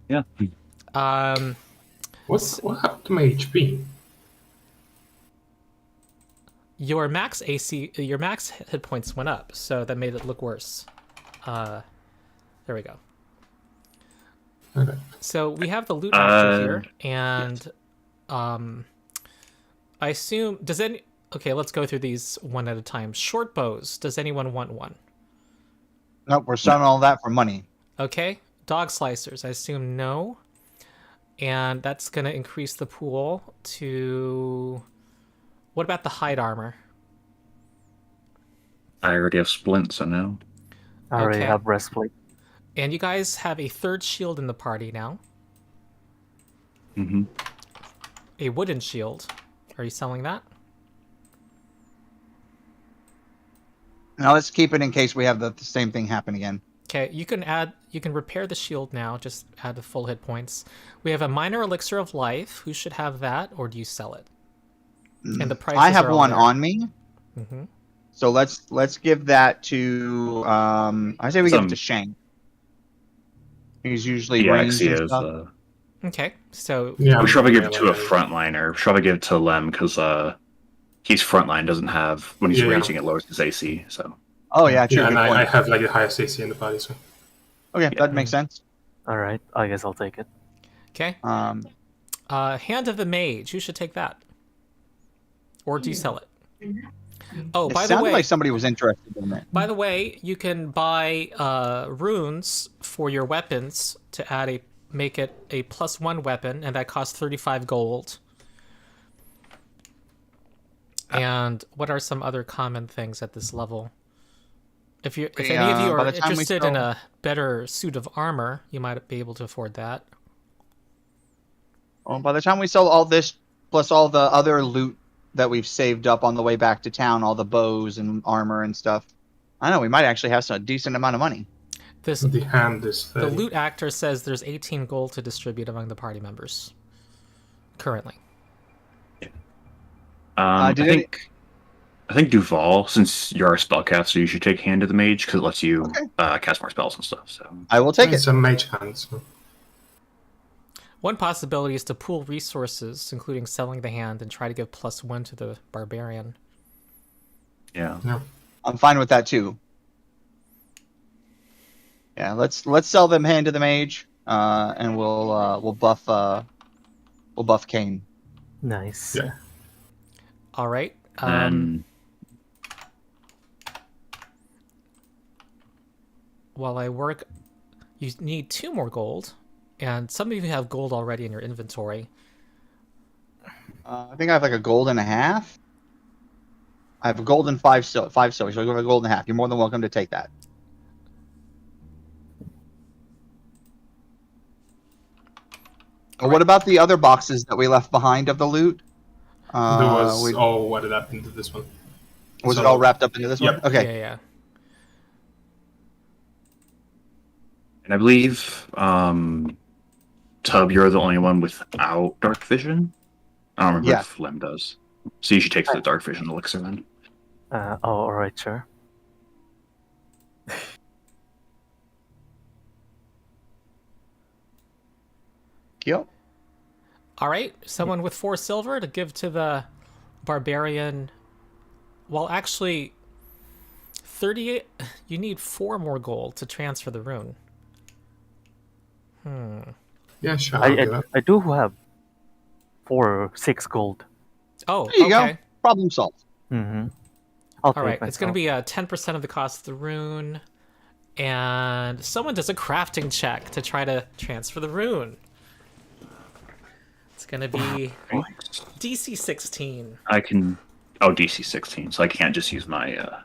[SPEAKER 2] Yeah.
[SPEAKER 4] What happened to my HP?
[SPEAKER 1] Your max hit points went up, so that made it look worse. There we go.
[SPEAKER 4] Okay.
[SPEAKER 1] So we have the loot boxes here, and I assume okay, let's go through these one at a time. Short bows. Does anyone want one?
[SPEAKER 3] Nope, we're selling all that for money.
[SPEAKER 1] Okay. Dog slicers. I assume no. And that's going to increase the pool to... What about the hide armor?
[SPEAKER 2] I already have splint, so no.
[SPEAKER 5] I already have breastplate.
[SPEAKER 1] And you guys have a third shield in the party now.
[SPEAKER 2] Mm-hmm.
[SPEAKER 1] A wooden shield. Are you selling that?
[SPEAKER 3] Now let's keep it in case we have the same thing happen again.
[SPEAKER 1] Okay, you can repair the shield now, just add the full hit points. We have a minor elixir of life. Who should have that, or do you sell it? And the prices
[SPEAKER 3] I have
[SPEAKER 1] are all
[SPEAKER 3] one
[SPEAKER 1] there.
[SPEAKER 3] on me.
[SPEAKER 1] Mm-hmm.
[SPEAKER 3] So let's give that to I say we give it to Shang. He's usually ranged and stuff.
[SPEAKER 1] Okay, so
[SPEAKER 2] we should probably give it to a frontliner. Should probably give it to Lem because he's frontline, doesn't have when he's raging it lowers his AC. So
[SPEAKER 3] oh yeah, true.
[SPEAKER 4] Yeah, and I have like the highest AC in the party. So
[SPEAKER 3] okay, that makes sense.
[SPEAKER 5] All right, I guess I'll take it.
[SPEAKER 1] Okay.
[SPEAKER 3] Um,
[SPEAKER 1] Hand of the Mage. Who should take that? Or do you sell it? Oh,
[SPEAKER 3] it
[SPEAKER 1] by the
[SPEAKER 3] sounded
[SPEAKER 1] way,
[SPEAKER 3] like somebody was interested in it.
[SPEAKER 1] By the way, you can buy runes for your weapons to make it a +1 weapon, and that costs 35 gold. And what are some other common things at this level? If any of you are interested in a better suit of armor, you might be able to afford that.
[SPEAKER 3] Well, by the time we sell all this, plus all the other loot that we've saved up on the way back to town, all the bows and armor and stuff, I know we might actually have a decent amount of money.
[SPEAKER 4] The hand is 30.
[SPEAKER 1] The loot actor says there's 18 gold to distribute among the party members currently.
[SPEAKER 2] I think Duval, since you're a spellcaster, you should take Hand of the Mage because it lets you cast more spells and stuff. So
[SPEAKER 3] I will take it.
[SPEAKER 4] It's a mage hand. So.
[SPEAKER 1] One possibility is to pool resources, including selling the hand, and try to give +1 to the barbarian.
[SPEAKER 2] yeah.
[SPEAKER 3] I'm fine with that too. Yeah, let's sell them Hand to the Mage, and we'll buff Kane.
[SPEAKER 5] Nice.
[SPEAKER 4] Yeah.
[SPEAKER 1] All right.
[SPEAKER 2] And
[SPEAKER 1] While I work, you need 2 more gold, and some of you have gold already in your inventory.
[SPEAKER 3] I think I have like a gold and a half. I have a gold and 5 silver, so I have a gold and a half. You're more than welcome to take that. What about the other boxes that we left behind of the loot?
[SPEAKER 4] There was what did happen to this one?
[SPEAKER 3] Was it all wrapped up into this one?
[SPEAKER 4] Yep.
[SPEAKER 3] Okay.
[SPEAKER 1] Yeah.
[SPEAKER 2] I believe, Tub, you're the only one without dark vision. I don't remember if Lem does. So you should take the dark vision elixir then.
[SPEAKER 5] All right, sure.
[SPEAKER 3] Yep.
[SPEAKER 1] All right. Someone with 4 silver to give to the barbarian. Well, actually, 38. You need 4 more gold to transfer the rune.
[SPEAKER 4] Yeah, sure. I'll do that.
[SPEAKER 5] I do have 6 gold.
[SPEAKER 1] Oh,
[SPEAKER 3] There you
[SPEAKER 1] okay.
[SPEAKER 3] go. Problem solved.
[SPEAKER 5] Mm-hmm.
[SPEAKER 1] All right. It's going to be 10% of the cost of the rune. And someone does a crafting check to try to transfer the rune. It's going to be DC 16.
[SPEAKER 2] I can. Oh, DC 16. So I can't just use my.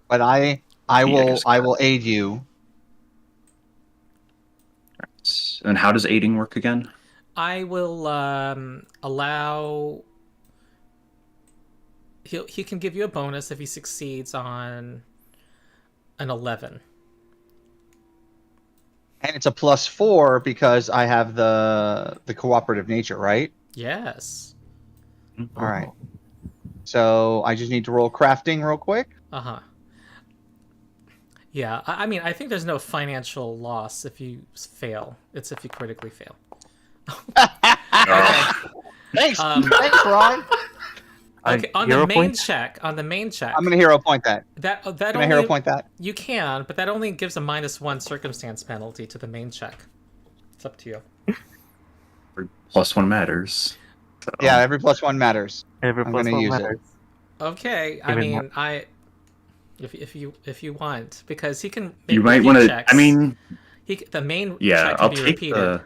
[SPEAKER 3] But I will aid you.
[SPEAKER 2] And how does aiding work again?
[SPEAKER 1] I will allow. He can give you a bonus if he succeeds on an 11.
[SPEAKER 3] And it's a +4 because I have the cooperative nature, right?
[SPEAKER 1] Yes.
[SPEAKER 3] All right. So I just need to roll crafting real quick.
[SPEAKER 1] Uh-huh. Yeah, I mean, I think there's no financial loss if you fail. It's if you critically fail.
[SPEAKER 3] Thanks, thanks, Ron.
[SPEAKER 1] Okay, on the main check.
[SPEAKER 3] I'm gonna hero point that.
[SPEAKER 1] That
[SPEAKER 3] Can I hero point that?
[SPEAKER 1] You can, but that only gives a -1 circumstance penalty to the main check. It's up to you.
[SPEAKER 2] +1 matters. So.
[SPEAKER 3] Yeah, every +1 matters.
[SPEAKER 5] I'm
[SPEAKER 3] gonna use it.
[SPEAKER 1] Okay, I mean, if you want, because he can. Make
[SPEAKER 2] You might want to.
[SPEAKER 1] checks.
[SPEAKER 2] I mean,
[SPEAKER 1] the main.
[SPEAKER 2] Yeah,
[SPEAKER 1] check can
[SPEAKER 2] I'll
[SPEAKER 1] be
[SPEAKER 2] take
[SPEAKER 1] repeated.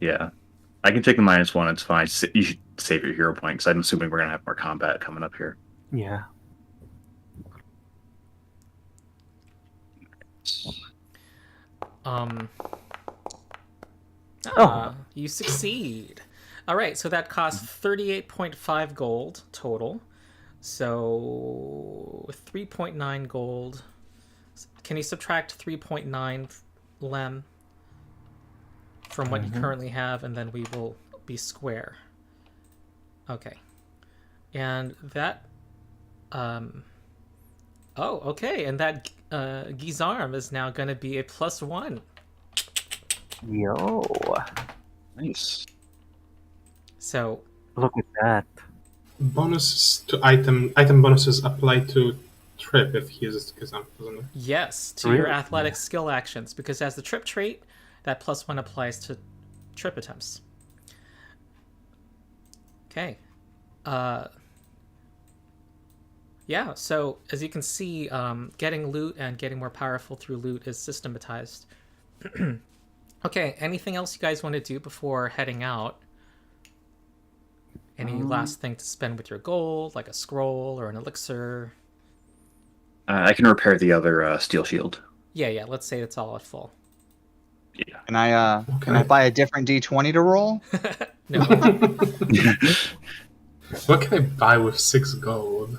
[SPEAKER 2] Yeah, I can take the -1. It's fine. You should save your hero point because I'm assuming we're gonna have more combat coming up here.
[SPEAKER 5] Yeah.
[SPEAKER 1] You succeed. All right, so that costs 38.5 gold total. So 3.9 gold. Can you subtract 3.9 lem from what you currently have, and then we will be square. Okay. And that okay, and that Gizarm is now going to be a +1.
[SPEAKER 5] Yo.
[SPEAKER 2] Nice.
[SPEAKER 1] So
[SPEAKER 5] Look at that.
[SPEAKER 4] Bonuses to item bonuses apply to Trip if he uses Gizarm, doesn't it?
[SPEAKER 1] yes, to
[SPEAKER 5] Really?
[SPEAKER 1] your athletic skill actions, because as the trip trait, That +1 applies to trip attempts. Okay. Yeah, so as you can see, getting loot and getting more powerful through loot is systematized. Okay, anything else you guys want to do before heading out? Any last thing to spend with your gold, like a scroll or an elixir?
[SPEAKER 2] I can repair the other steel shield.
[SPEAKER 1] Yeah, let's say it's all at full.
[SPEAKER 2] Yeah.
[SPEAKER 3] Can I buy a different D20 to roll?
[SPEAKER 1] No.
[SPEAKER 4] What can I buy with 6 gold?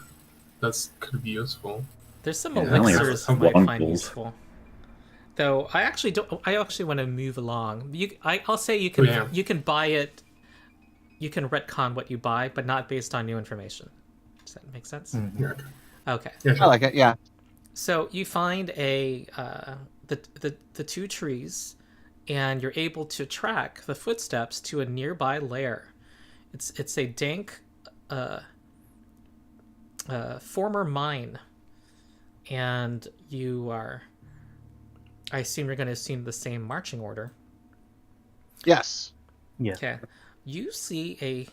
[SPEAKER 4] That could be useful.
[SPEAKER 1] There's some
[SPEAKER 2] Yeah, I only have
[SPEAKER 1] elixirs you might
[SPEAKER 2] one
[SPEAKER 1] find
[SPEAKER 2] gold.
[SPEAKER 1] useful. Though I actually want to move along. I'll say you can you can buy it. You can retcon what you buy, but not based on new information. Does that make sense?
[SPEAKER 4] Yeah.
[SPEAKER 1] Okay.
[SPEAKER 4] Yeah,
[SPEAKER 3] I
[SPEAKER 4] sure.
[SPEAKER 3] like it. Yeah.
[SPEAKER 1] So you find the 2 trees, and you're able to track the footsteps to a nearby lair. It's a dank former mine, and you are. I assume you're going to assume the same marching order.
[SPEAKER 3] Yes.
[SPEAKER 5] Yeah.
[SPEAKER 1] Okay. You see a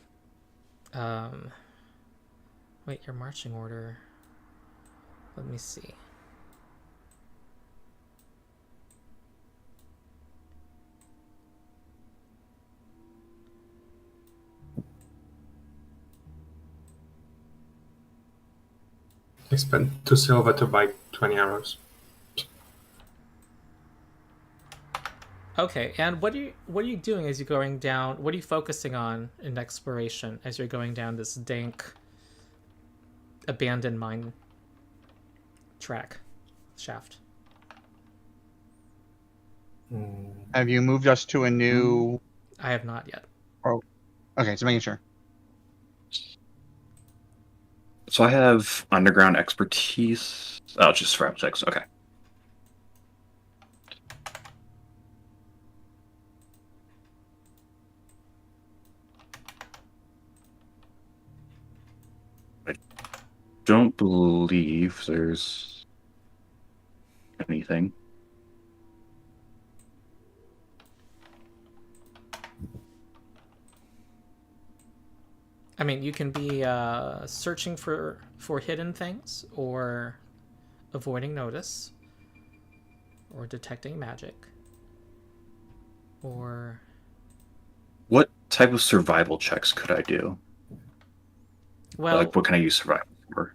[SPEAKER 1] wait, your marching order. Let me see.
[SPEAKER 4] I spent 2 silver to buy 20 arrows.
[SPEAKER 1] Okay, and what are you doing as you're going down? What are you focusing on in exploration as you're going down this dank, abandoned mine shaft?
[SPEAKER 3] Have you moved us to a new?
[SPEAKER 1] I have not yet.
[SPEAKER 3] Oh, okay. So making sure.
[SPEAKER 2] So I have underground expertise. Oh, just survival checks. Okay. I don't believe there's anything.
[SPEAKER 1] I mean, you can be searching for hidden things, or avoiding notice, or detecting magic, or
[SPEAKER 2] What type of survival checks could I do?
[SPEAKER 1] well,
[SPEAKER 2] Like, what can I use survival for?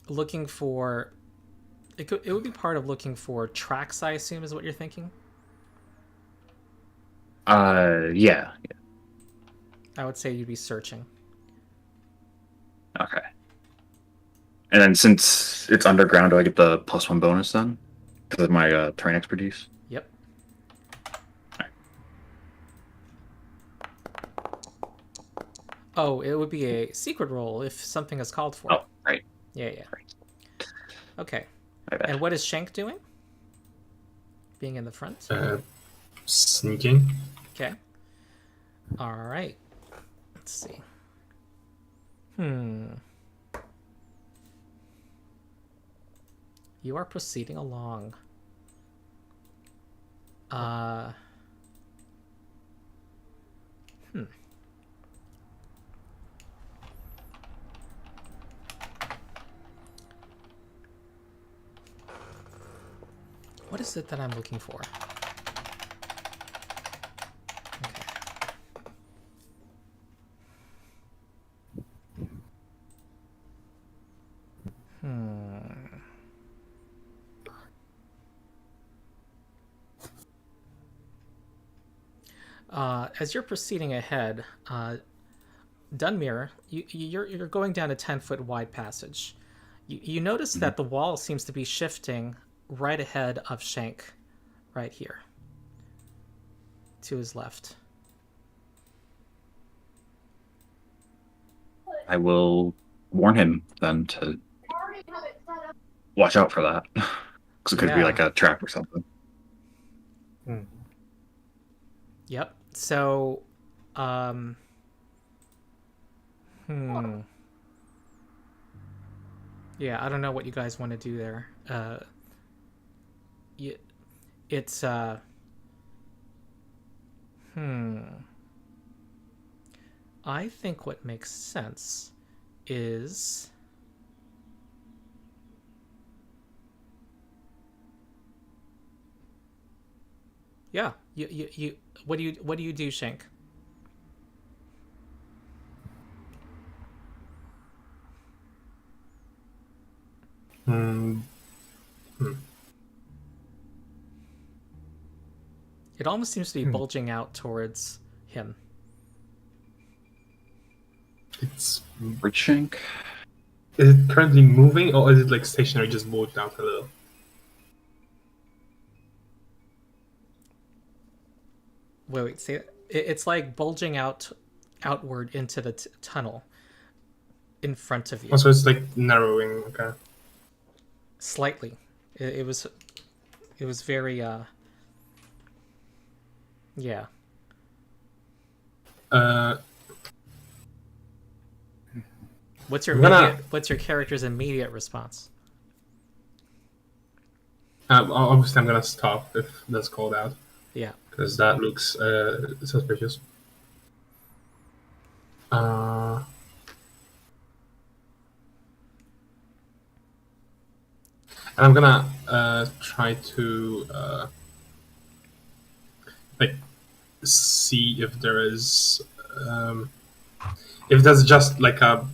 [SPEAKER 1] looking for. It would be part of looking for tracks, I assume, is what you're thinking.
[SPEAKER 2] Yeah.
[SPEAKER 1] I would say you'd be searching.
[SPEAKER 2] Okay. And then since it's underground, do I get the +1 bonus then? Because of my terrain expertise?
[SPEAKER 1] Yep. Oh, it would be a secret roll if something is called for.
[SPEAKER 2] Oh, right.
[SPEAKER 1] Yeah.
[SPEAKER 2] Right.
[SPEAKER 1] Okay.
[SPEAKER 2] My bad.
[SPEAKER 1] And what is Shank doing? Being in the front?
[SPEAKER 4] Sneaking.
[SPEAKER 1] Okay. All right. Let's see. You are proceeding along. What is it that I'm looking for? As you're proceeding ahead, Dunmere, you're going down a 10-foot wide passage. You notice that the wall seems to be shifting right ahead of Shank, right here, to his left.
[SPEAKER 2] I will warn him then to watch out for that. Because it could be
[SPEAKER 1] Yeah.
[SPEAKER 2] like a trap or something.
[SPEAKER 1] Yep. So, yeah, I don't know what you guys want to do there. I think what makes sense is yeah. You what do you do, Shank?
[SPEAKER 4] Hmm.
[SPEAKER 1] It almost seems to be bulging out towards him.
[SPEAKER 4] It's
[SPEAKER 2] Shank.
[SPEAKER 4] Is it currently moving, or is it like stationary, just bulged out a little?
[SPEAKER 1] Wait, see, it's like bulging outward into the tunnel in front of you.
[SPEAKER 4] Also, it's like narrowing. Okay.
[SPEAKER 1] Slightly. It was very yeah. What's your character's immediate response?
[SPEAKER 4] Obviously, I'm gonna stop if that's called out.
[SPEAKER 1] Yeah.
[SPEAKER 4] Because that looks suspicious. And I'm gonna try to like see if there is if that's just like a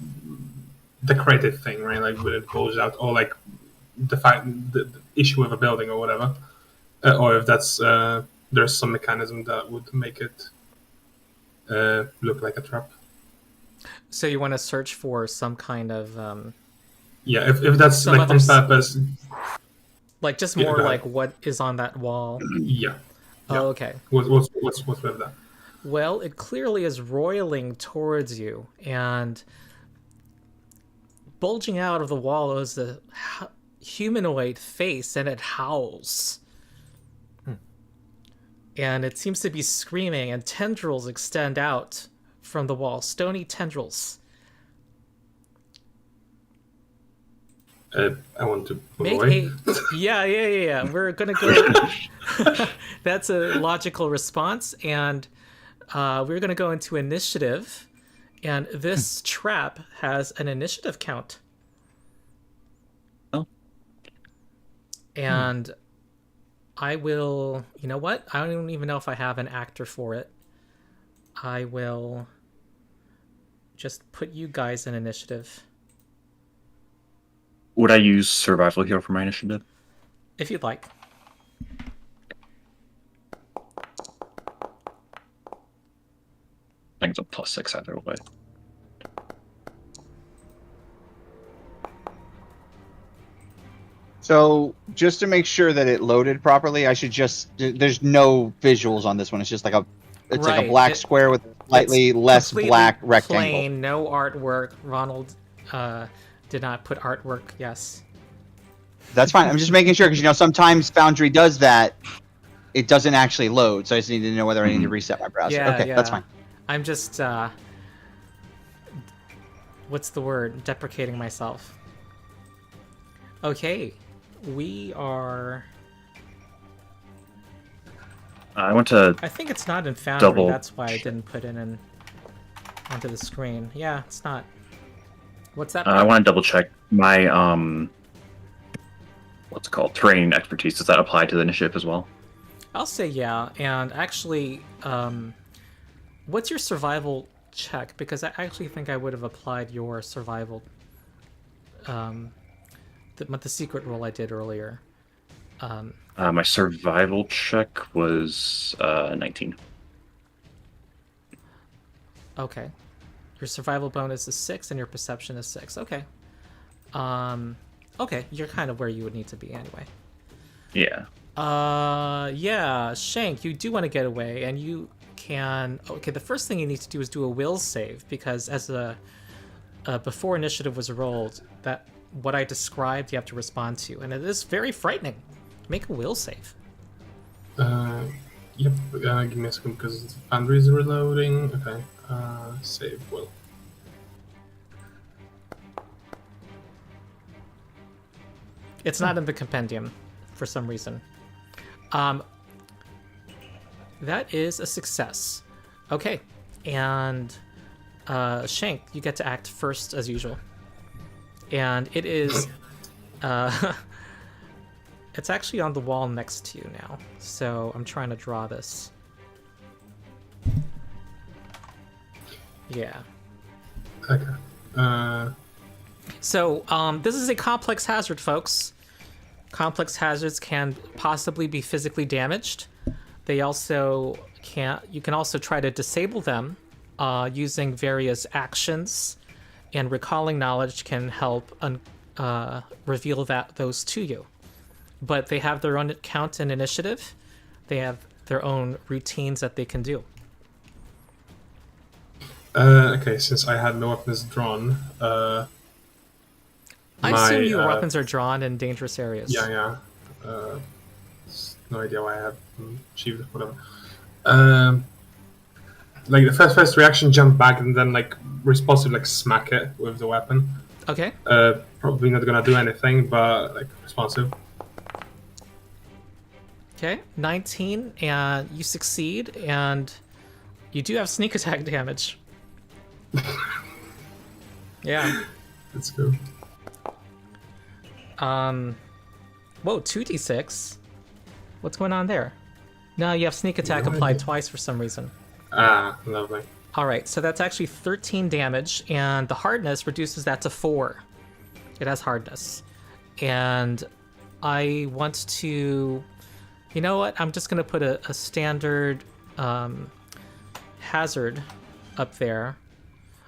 [SPEAKER 4] decorative thing, right? Like when it goes out, or like the issue of a building or whatever, or if that's there's some mechanism that would make it look like a trap.
[SPEAKER 1] So you want to search for some kind of
[SPEAKER 4] yeah, if that's like on purpose,
[SPEAKER 1] like just more like what is on that wall.
[SPEAKER 4] Yeah.
[SPEAKER 1] Oh, okay.
[SPEAKER 4] What's with that?
[SPEAKER 1] Well, it clearly is roiling towards you, and bulging out of the wall is a humanoid face, and it howls. And it seems to be screaming, and tendrils extend out from the wall, stony tendrils.
[SPEAKER 4] I want to avoid.
[SPEAKER 1] Yeah. We're gonna go. That's a logical response, and we're gonna go into initiative. And this trap has an initiative count.
[SPEAKER 2] Oh.
[SPEAKER 1] And I will. You know what? I don't even know if I have an actor for it. I will just put you guys in initiative.
[SPEAKER 2] Would I use survival here for my initiative?
[SPEAKER 1] If you'd like.
[SPEAKER 2] I think it's a +6 either way.
[SPEAKER 3] So just to make sure that it loaded properly, I should just there's no visuals on this one. It's just like like a black square with slightly less black rectangle.
[SPEAKER 1] Plain, no artwork. Ronald did not put artwork. Yes.
[SPEAKER 3] That's fine. I'm just making sure because sometimes Foundry does that. It doesn't actually load, so I just need to know whether I need to reset my browser.
[SPEAKER 1] Yeah,
[SPEAKER 3] okay, that's fine.
[SPEAKER 1] I'm just what's the word? Deprecating myself. Okay, we are.
[SPEAKER 2] I want to.
[SPEAKER 1] I think it's not in Foundry.
[SPEAKER 2] Double.
[SPEAKER 1] That's why I didn't put it in onto the screen. Yeah, it's not. What's that?
[SPEAKER 2] I want to double check my what's it called? Terrain expertise. Does that apply to the initiative as well?
[SPEAKER 1] I'll say yeah. And actually, what's your survival check? Because I actually think I would have applied your survival, the secret roll I did earlier.
[SPEAKER 2] My survival check was 19.
[SPEAKER 1] Okay. Your survival bonus is 6 and your perception is 6. Okay. Okay, you're kind of where you would need to be anyway.
[SPEAKER 2] Yeah.
[SPEAKER 1] Yeah, Shank, you do want to get away, and you can... Okay, the first thing you need to do is do a will save, because as before initiative was rolled, that what I described you have to respond to, and it is very frightening. Make a will save.
[SPEAKER 4] Yep, give me a second, because Foundry is reloading. Okay, save will.
[SPEAKER 1] It's not in the compendium for some reason. That is a success. Okay, and Shank, you get to act first as usual. And it is... it's actually on the wall next to you now. So I'm trying to draw this. Yeah.
[SPEAKER 4] Okay.
[SPEAKER 1] So this is a complex hazard, folks. Complex hazards can possibly be physically damaged. They also you can also try to disable them using various actions, and recalling knowledge can help reveal those to you. But they have their own count and initiative. They have their own routines that they can do.
[SPEAKER 4] Okay, since I had no weapons drawn,
[SPEAKER 1] I assume your weapons are drawn in dangerous areas.
[SPEAKER 4] Yeah. No idea why I have achieved whatever. Like the first reaction, jump back and then like responsive, like smack it with the weapon.
[SPEAKER 1] Okay.
[SPEAKER 4] Probably not gonna do anything, but like responsive.
[SPEAKER 1] Okay, 19, and you succeed, and you do have sneak attack damage. Yeah.
[SPEAKER 4] Let's go.
[SPEAKER 1] Whoa, 2d6? What's going on there? No, you have sneak attack applied twice for some reason.
[SPEAKER 4] Ah, lovely.
[SPEAKER 1] Alright, so that's actually 13 damage, and the hardness reduces that to 4. It has hardness. And I want to... You know what? I'm just going to put a standard hazard up there.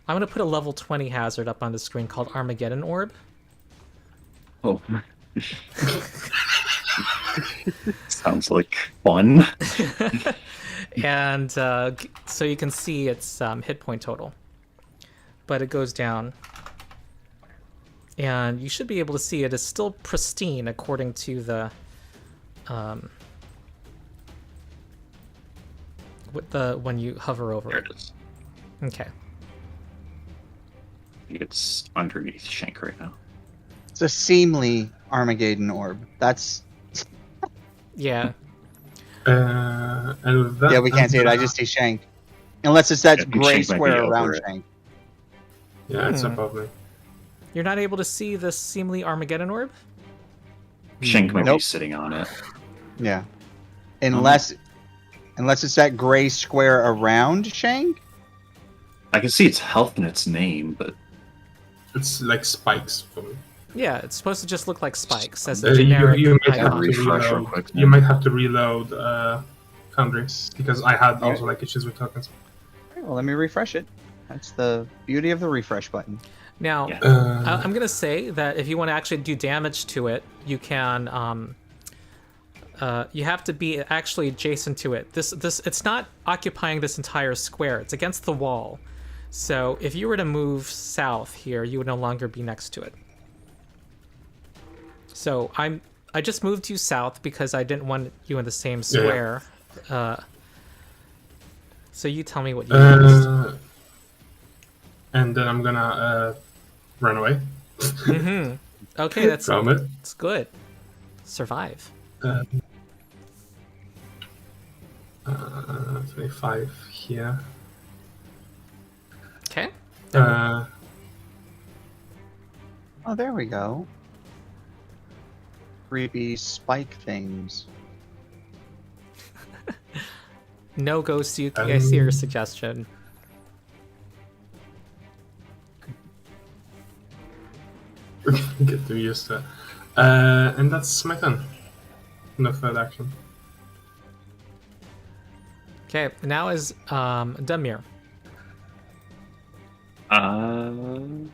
[SPEAKER 1] I'm going to put a level 20 hazard up on the screen called Armageddon Orb.
[SPEAKER 2] Oh. Sounds like fun.
[SPEAKER 1] And so you can see its hit point total. But it goes down. And you should be able to see it is still pristine according to the... when you hover over
[SPEAKER 2] There
[SPEAKER 1] it.
[SPEAKER 2] it is.
[SPEAKER 1] Okay.
[SPEAKER 2] I think it's underneath Shank right now.
[SPEAKER 3] It's a seemly Armageddon orb. That's
[SPEAKER 1] Yeah.
[SPEAKER 4] And with that,
[SPEAKER 3] yeah. We can't see it. I just see Shank. Unless it's that
[SPEAKER 2] I think
[SPEAKER 3] gray
[SPEAKER 2] Shank might be
[SPEAKER 3] square
[SPEAKER 2] over
[SPEAKER 3] around
[SPEAKER 2] it.
[SPEAKER 3] Shank.
[SPEAKER 4] Yeah, it's above me.
[SPEAKER 1] You're not able to see the seemly Armageddon Orb?
[SPEAKER 2] Shank might be
[SPEAKER 3] Nope.
[SPEAKER 2] sitting on it.
[SPEAKER 3] Yeah. Unless it's that gray square around Shank.
[SPEAKER 2] I can see its health in its name, but
[SPEAKER 4] It's like spikes for me.
[SPEAKER 1] Yeah, it's supposed to just look like spikes as
[SPEAKER 4] Uh,
[SPEAKER 1] a generic
[SPEAKER 4] you might have
[SPEAKER 1] icon.
[SPEAKER 4] to
[SPEAKER 2] Refresh real
[SPEAKER 4] reload.
[SPEAKER 2] quick,
[SPEAKER 4] You
[SPEAKER 2] then.
[SPEAKER 4] might have to reload Foundry because I had
[SPEAKER 3] Alright.
[SPEAKER 4] also like issues with tokens.
[SPEAKER 3] Well, let me refresh it. That's the beauty of the refresh button.
[SPEAKER 1] Now,
[SPEAKER 2] Yeah.
[SPEAKER 1] I'm going to say that if you want to actually do damage to it, you can... you have to be actually adjacent to it. This it's not occupying this entire square. It's against the wall. So if you were to move south here, you would no longer be next to it. So I just moved you south because I didn't want you in the same square. So you tell me what you used.
[SPEAKER 4] And then I'm gonna run away
[SPEAKER 1] Okay, that's
[SPEAKER 4] from it.
[SPEAKER 1] good. Survive.
[SPEAKER 4] 25 here.
[SPEAKER 1] Okay.
[SPEAKER 3] Oh, there we go. Creepy spike things.
[SPEAKER 1] No ghost. I see your suggestion.
[SPEAKER 4] Get too used to it. And that's my turn. No further action.
[SPEAKER 1] Okay. Now is Dunmere.
[SPEAKER 2] Hmm.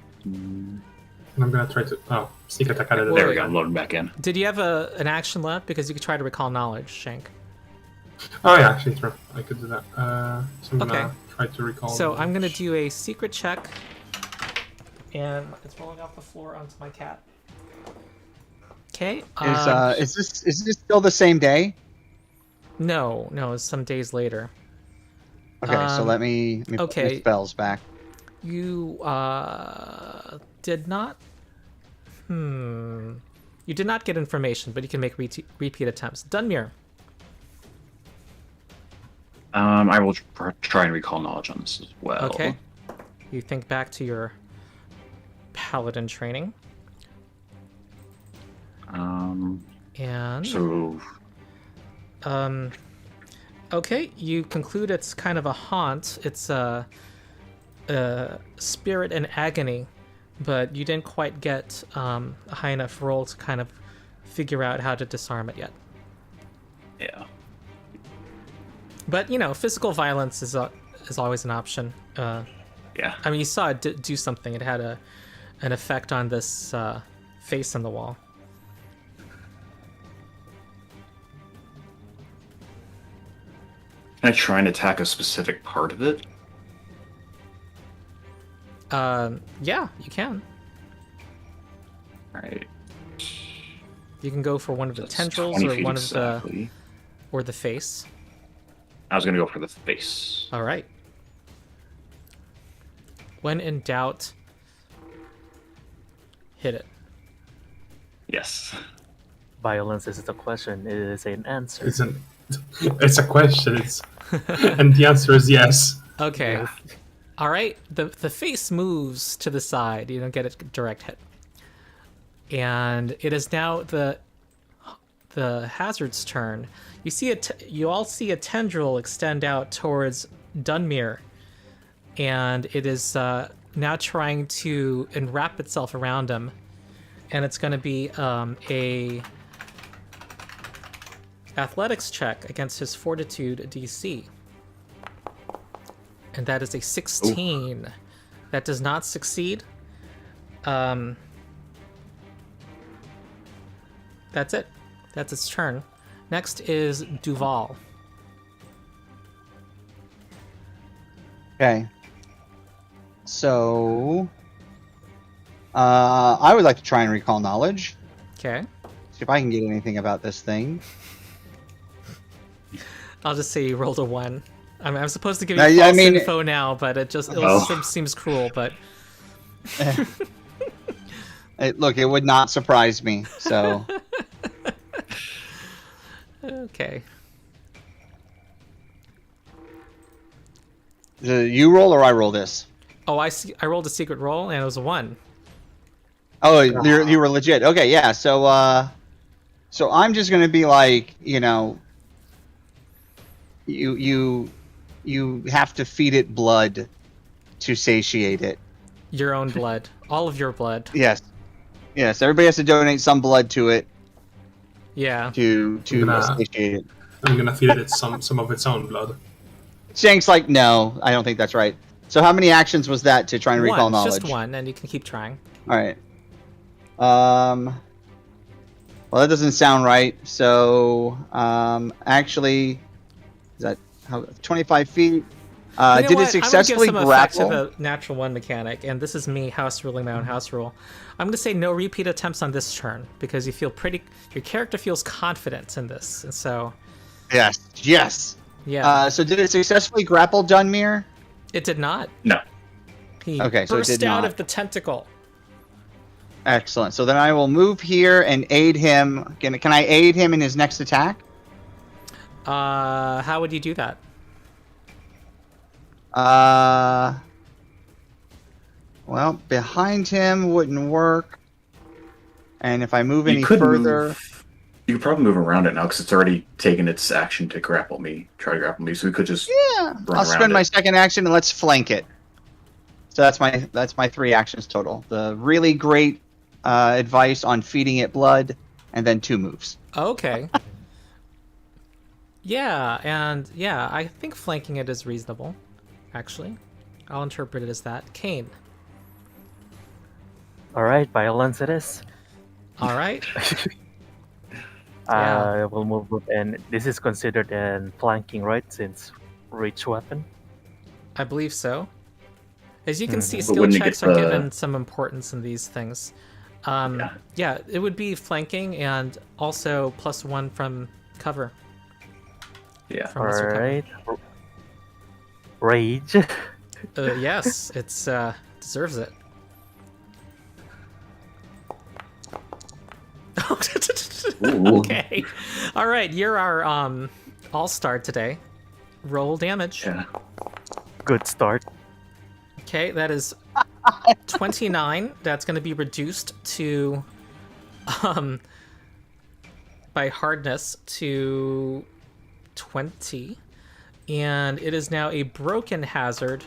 [SPEAKER 4] And I'm gonna try to sneak attack out of
[SPEAKER 2] There
[SPEAKER 4] there.
[SPEAKER 2] we go. I'm loading back in.
[SPEAKER 1] Did you have an action left? Because you could try to recall knowledge, Shank.
[SPEAKER 4] Oh yeah, actually true. I could do that. So I'm gonna
[SPEAKER 1] Okay.
[SPEAKER 4] try to recall.
[SPEAKER 1] So I'm gonna do a secret check, and it's rolling off the floor onto my cat. Okay.
[SPEAKER 3] Is this still the same day?
[SPEAKER 1] No, it's some days later.
[SPEAKER 3] Okay, so let me put
[SPEAKER 1] okay.
[SPEAKER 3] my spells back.
[SPEAKER 1] You did not. You did not get information, but you can make repeat attempts. Dunmere.
[SPEAKER 2] I will try and recall knowledge on this as well.
[SPEAKER 1] Okay. You think back to your paladin training. And
[SPEAKER 2] So
[SPEAKER 1] okay, you conclude it's kind of a haunt. It's a spirit in agony, but you didn't quite get a high enough roll to kind of figure out how to disarm it yet.
[SPEAKER 2] yeah.
[SPEAKER 1] But physical violence is always an option.
[SPEAKER 2] Yeah.
[SPEAKER 1] I mean, you saw it do something. It had an effect on this face on the wall.
[SPEAKER 2] Can I try and attack a specific part of it?
[SPEAKER 1] Yeah, you can.
[SPEAKER 2] Alright.
[SPEAKER 1] You can go for one of the
[SPEAKER 2] That's
[SPEAKER 1] tendrils
[SPEAKER 2] 20
[SPEAKER 1] or
[SPEAKER 2] feet
[SPEAKER 1] one of
[SPEAKER 2] exactly.
[SPEAKER 1] the face.
[SPEAKER 2] I was gonna go for the face.
[SPEAKER 1] All right. When in doubt, hit it.
[SPEAKER 2] Yes.
[SPEAKER 5] Violence isn't a question; it is an answer.
[SPEAKER 4] It's a question. And the answer is yes.
[SPEAKER 1] Okay.
[SPEAKER 5] Yes.
[SPEAKER 1] All right. The face moves to the side. You don't get a direct hit. And it is now the hazard's turn. You see you all see a tendril extend out towards Dunmere, and it is now trying to enwrap itself around him, and it's going to be a athletics check against his fortitude DC, and that is a 16. Ooh. That does not succeed. That's it. That's its turn. Next is Duval.
[SPEAKER 3] Okay. So, I would like to try and recall knowledge.
[SPEAKER 1] Okay.
[SPEAKER 3] See if I can get anything about this thing.
[SPEAKER 1] I'll just say you rolled a 1. I mean, I'm supposed to give you false info now, but it seems cruel. But
[SPEAKER 3] look, it would not surprise me. So.
[SPEAKER 1] Okay.
[SPEAKER 3] You roll or I roll this?
[SPEAKER 1] Oh, I see. I rolled a secret roll and it was a 1.
[SPEAKER 3] Oh, you were legit. Okay, yeah. So I'm just gonna be like, you have to feed it blood to satiate it.
[SPEAKER 1] Your own blood, all of your blood.
[SPEAKER 3] Yes. Everybody has to donate some blood to it.
[SPEAKER 1] Yeah.
[SPEAKER 3] To satiate it.
[SPEAKER 4] I'm gonna feed it some of its own blood.
[SPEAKER 3] Shank's like, no, I don't think that's right. So how many actions was that to try and recall knowledge?
[SPEAKER 1] Just 1, and you can keep trying.
[SPEAKER 3] All right. Well, that doesn't sound right. So, actually, is that 25 feet? Did it successfully
[SPEAKER 1] I'm gonna give some
[SPEAKER 3] grapple?
[SPEAKER 1] effect to the natural 1 mechanic, and this is me house ruling my own house rule. I'm gonna say no repeat attempts on this turn because you feel your character feels confident in this, and so.
[SPEAKER 3] Yes.
[SPEAKER 1] Yeah.
[SPEAKER 3] So did it successfully grapple Dunmere?
[SPEAKER 1] It did not.
[SPEAKER 2] No.
[SPEAKER 1] He
[SPEAKER 3] so it
[SPEAKER 1] burst
[SPEAKER 3] did
[SPEAKER 1] out
[SPEAKER 3] not.
[SPEAKER 1] of the tentacle.
[SPEAKER 3] Excellent. So then I will move here and aid him. Can I aid him in his next attack?
[SPEAKER 1] How would you do that?
[SPEAKER 3] Well, behind him wouldn't work. And if I move any further...
[SPEAKER 2] You could probably move around it now because it's already taken its action to try to grapple me. So we could just
[SPEAKER 3] I'll spend my second action and let's flank it. So that's my 3 actions total. The really great advice on feeding it blood, and then 2 moves.
[SPEAKER 1] Okay. I think flanking it is reasonable. Actually, I'll interpret it as that. Kane.
[SPEAKER 5] All right, violence it is.
[SPEAKER 1] All right.
[SPEAKER 5] I will move up, and this is considered an flanking, right? Since reach weapon.
[SPEAKER 1] I believe so. As you can see,
[SPEAKER 2] But
[SPEAKER 1] skill
[SPEAKER 2] wouldn't it
[SPEAKER 1] checks
[SPEAKER 2] get
[SPEAKER 1] are
[SPEAKER 2] the-
[SPEAKER 1] given some importance in these things. Yeah, it would be flanking and also +1 from cover.
[SPEAKER 2] Yeah.
[SPEAKER 1] From
[SPEAKER 5] All
[SPEAKER 1] lesser cover.
[SPEAKER 5] right. Rage.
[SPEAKER 1] Yes, it's deserves it.
[SPEAKER 2] Ooh.
[SPEAKER 1] Okay. All right, you're our all-star today. Roll damage.
[SPEAKER 2] Yeah.
[SPEAKER 5] Good start.
[SPEAKER 1] Okay, that is 29. That's going to be reduced to, by hardness to 20. And it is now a broken hazard,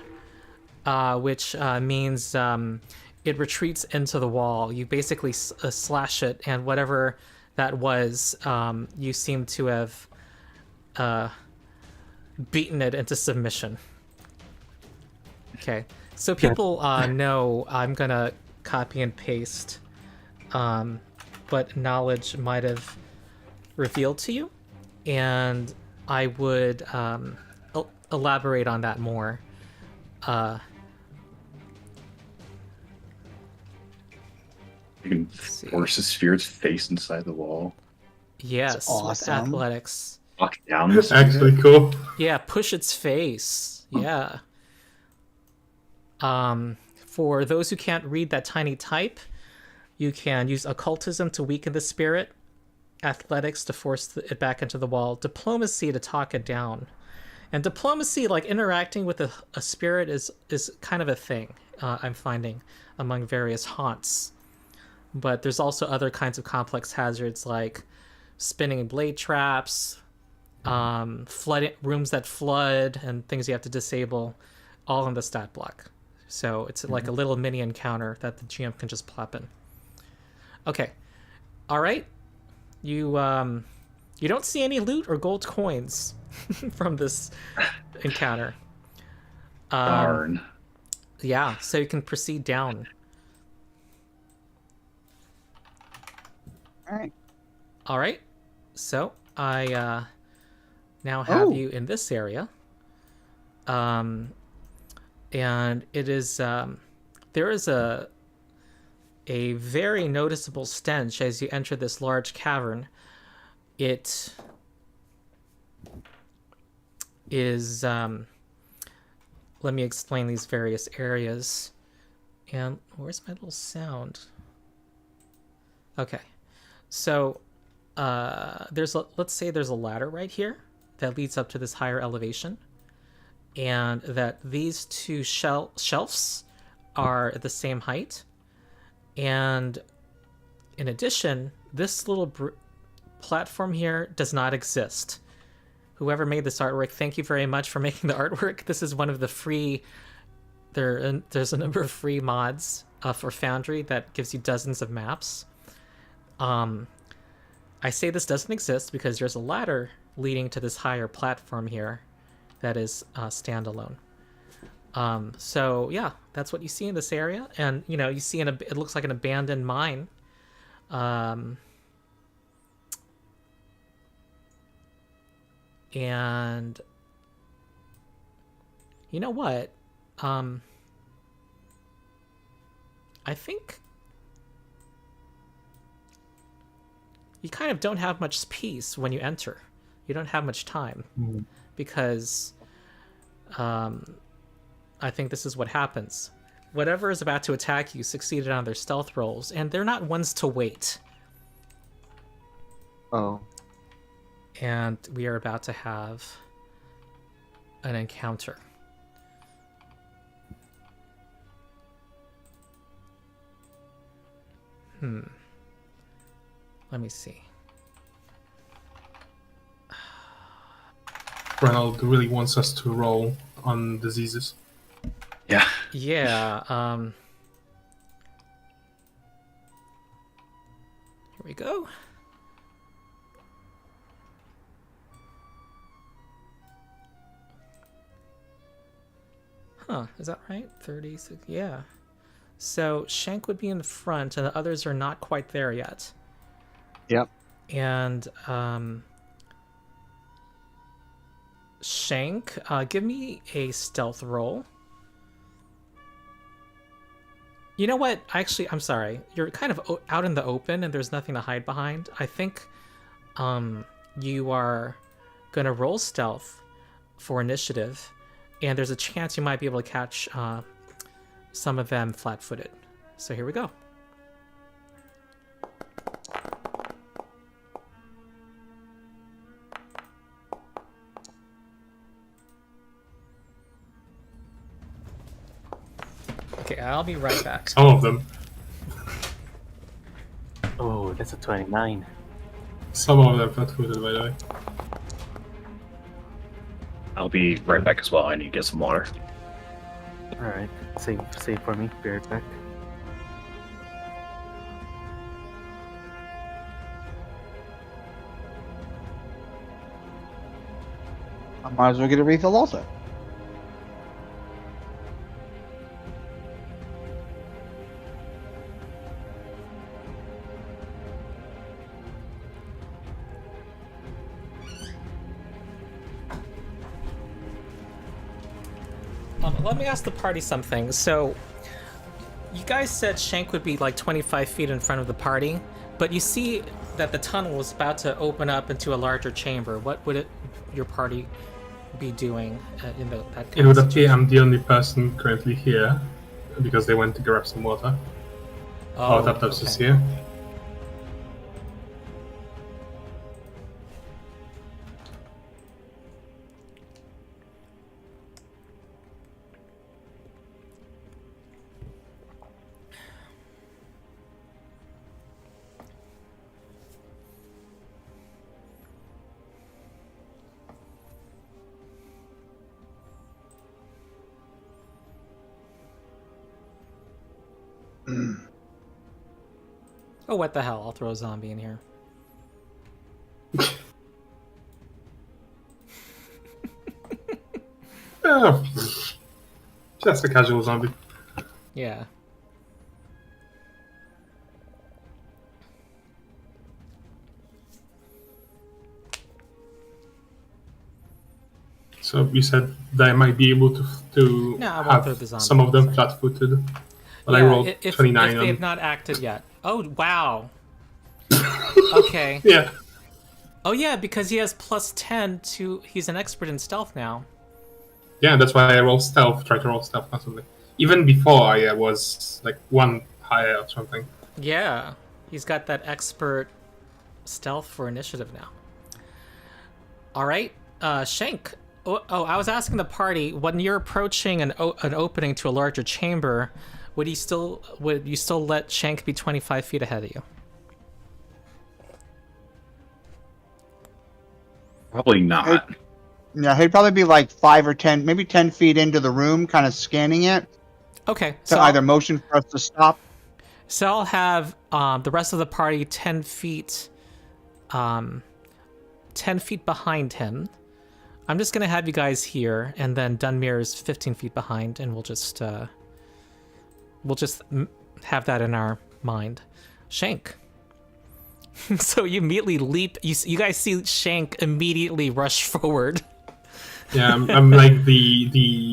[SPEAKER 1] which means it retreats into the wall. You basically slash it, and whatever that was, you seem to have beaten it into submission. Okay, so people know I'm gonna copy and paste what knowledge might have revealed to you, and I would elaborate on that more.
[SPEAKER 2] You can force a spirit's face inside the wall.
[SPEAKER 1] Yes,
[SPEAKER 3] That's awesome.
[SPEAKER 1] with athletics.
[SPEAKER 2] Knock down
[SPEAKER 4] That's
[SPEAKER 2] the
[SPEAKER 4] actually cool.
[SPEAKER 1] Yeah, push its face. Yeah. For those who can't read that tiny type, you can use occultism to weaken the spirit, athletics to force it back into the wall, diplomacy to talk it down. And diplomacy, like interacting with a spirit, is kind of a thing I'm finding among various haunts. But there's also other kinds of complex hazards like spinning blade traps, flood rooms that flood, and things you have to disable, all in the stat block. So it's like a little mini encounter that the GM can just plop in. Okay, all right. You don't see any loot or gold coins from this encounter.
[SPEAKER 2] Darn.
[SPEAKER 1] Yeah, so you can proceed down.
[SPEAKER 3] All right.
[SPEAKER 1] All right. So I now have you in this area. And it is there is a very noticeable stench as you enter this large cavern. It is let me explain these various areas. And where's my little sound? Okay. So let's say there's a ladder right here that leads up to this higher elevation, and that these two shelves are at the same height. And in addition, this little platform here does not exist. Whoever made this artwork, thank you very much for making the artwork. This is one of the free... There's a number of free mods for Foundry that gives you dozens of maps. I say this doesn't exist because there's a ladder leading to this higher platform here that is standalone. So yeah, that's what you see in this area, and you see it looks like an abandoned mine. And you know what? I think you kind of don't have much peace when you enter. You don't have much time because I think this is what happens. Whatever is about to attack you succeeded on their stealth rolls, and they're not ones to wait.
[SPEAKER 3] Oh.
[SPEAKER 1] And we are about to have an encounter. Let me see.
[SPEAKER 4] Ronald really wants us to roll on diseases.
[SPEAKER 2] Yeah.
[SPEAKER 1] Yeah, here we go. Huh, is that right? 36, yeah. So Shank would be in the front, and the others are not quite there yet.
[SPEAKER 3] Yep.
[SPEAKER 1] And Shank, give me a stealth roll. You know what? Actually, I'm sorry. You're kind of out in the open, and there's nothing to hide behind. I think you are going to roll stealth for initiative, and there's a chance you might be able to catch some of them flat-footed. So here we go. Okay, I'll be right back.
[SPEAKER 4] Some of them.
[SPEAKER 5] Oh, that's a 29.
[SPEAKER 4] Some of them flat-footed, by the way.
[SPEAKER 2] I'll be right back as well. I need to get some water.
[SPEAKER 5] Alright, save for me. Be right back.
[SPEAKER 3] I might as well get a refill also.
[SPEAKER 1] Let me ask the party something. So, you guys said Shank would be like 25 feet in front of the party, but you see that the tunnel was about to open up into a larger chamber. What would your party be doing in that kind
[SPEAKER 4] It would
[SPEAKER 1] of
[SPEAKER 4] appear
[SPEAKER 1] situation?
[SPEAKER 4] I'm the only person currently here because they went to grab some water.
[SPEAKER 1] Oh,
[SPEAKER 4] Taptaps is
[SPEAKER 1] okay.
[SPEAKER 4] here.
[SPEAKER 1] Oh, what the hell? I'll throw a zombie in here.
[SPEAKER 4] Oh, just a casual zombie.
[SPEAKER 1] Yeah.
[SPEAKER 4] So you said that I might be able to
[SPEAKER 1] No, I won't throw the
[SPEAKER 4] have
[SPEAKER 1] zombie.
[SPEAKER 4] some of them
[SPEAKER 1] Sorry.
[SPEAKER 4] flat-footed. But I
[SPEAKER 1] Yeah,
[SPEAKER 4] rolled
[SPEAKER 1] if
[SPEAKER 4] 29
[SPEAKER 1] they have
[SPEAKER 4] on.
[SPEAKER 1] not acted yet. Oh, wow. Okay.
[SPEAKER 4] Yeah.
[SPEAKER 1] Oh, yeah, because he has plus 10 to... He's an expert in stealth now.
[SPEAKER 4] Yeah, that's why I roll stealth. Try to roll stealth constantly. Even before I was like one higher or something.
[SPEAKER 1] Yeah. He's got that expert stealth for initiative now. All right. Shank. Oh, I was asking the party, when you're approaching an opening to a larger chamber, would you still let Shank be 25 feet ahead of you?
[SPEAKER 2] Probably not.
[SPEAKER 3] Yeah, he'd probably be like 5 or 10, maybe 10 feet into the room, kind of scanning it
[SPEAKER 1] Okay.
[SPEAKER 3] to
[SPEAKER 1] So
[SPEAKER 3] either motion for us to stop.
[SPEAKER 1] So I'll have the rest of the party 10 feet, 10 feet behind him. I'm just gonna have you guys here, and then Dunmir's 15 feet behind, and we'll just have that in our mind. Shank. So you immediately leap. You guys see Shank immediately rush forward.
[SPEAKER 4] Yeah, I'm like the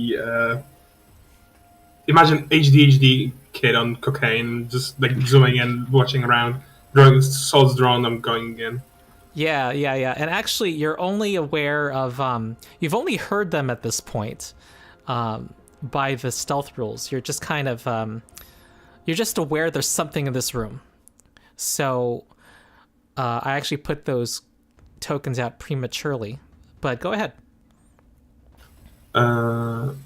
[SPEAKER 4] imagine ADHD kid on cocaine, just like zooming in, watching around, drawing swords drawn. I'm going in.
[SPEAKER 1] Yeah. And actually, you're only aware of you've only heard them at this point by the stealth rules. You're just kind of you're just aware there's something in this room. So I actually put those tokens out prematurely, but go ahead.
[SPEAKER 4] Well,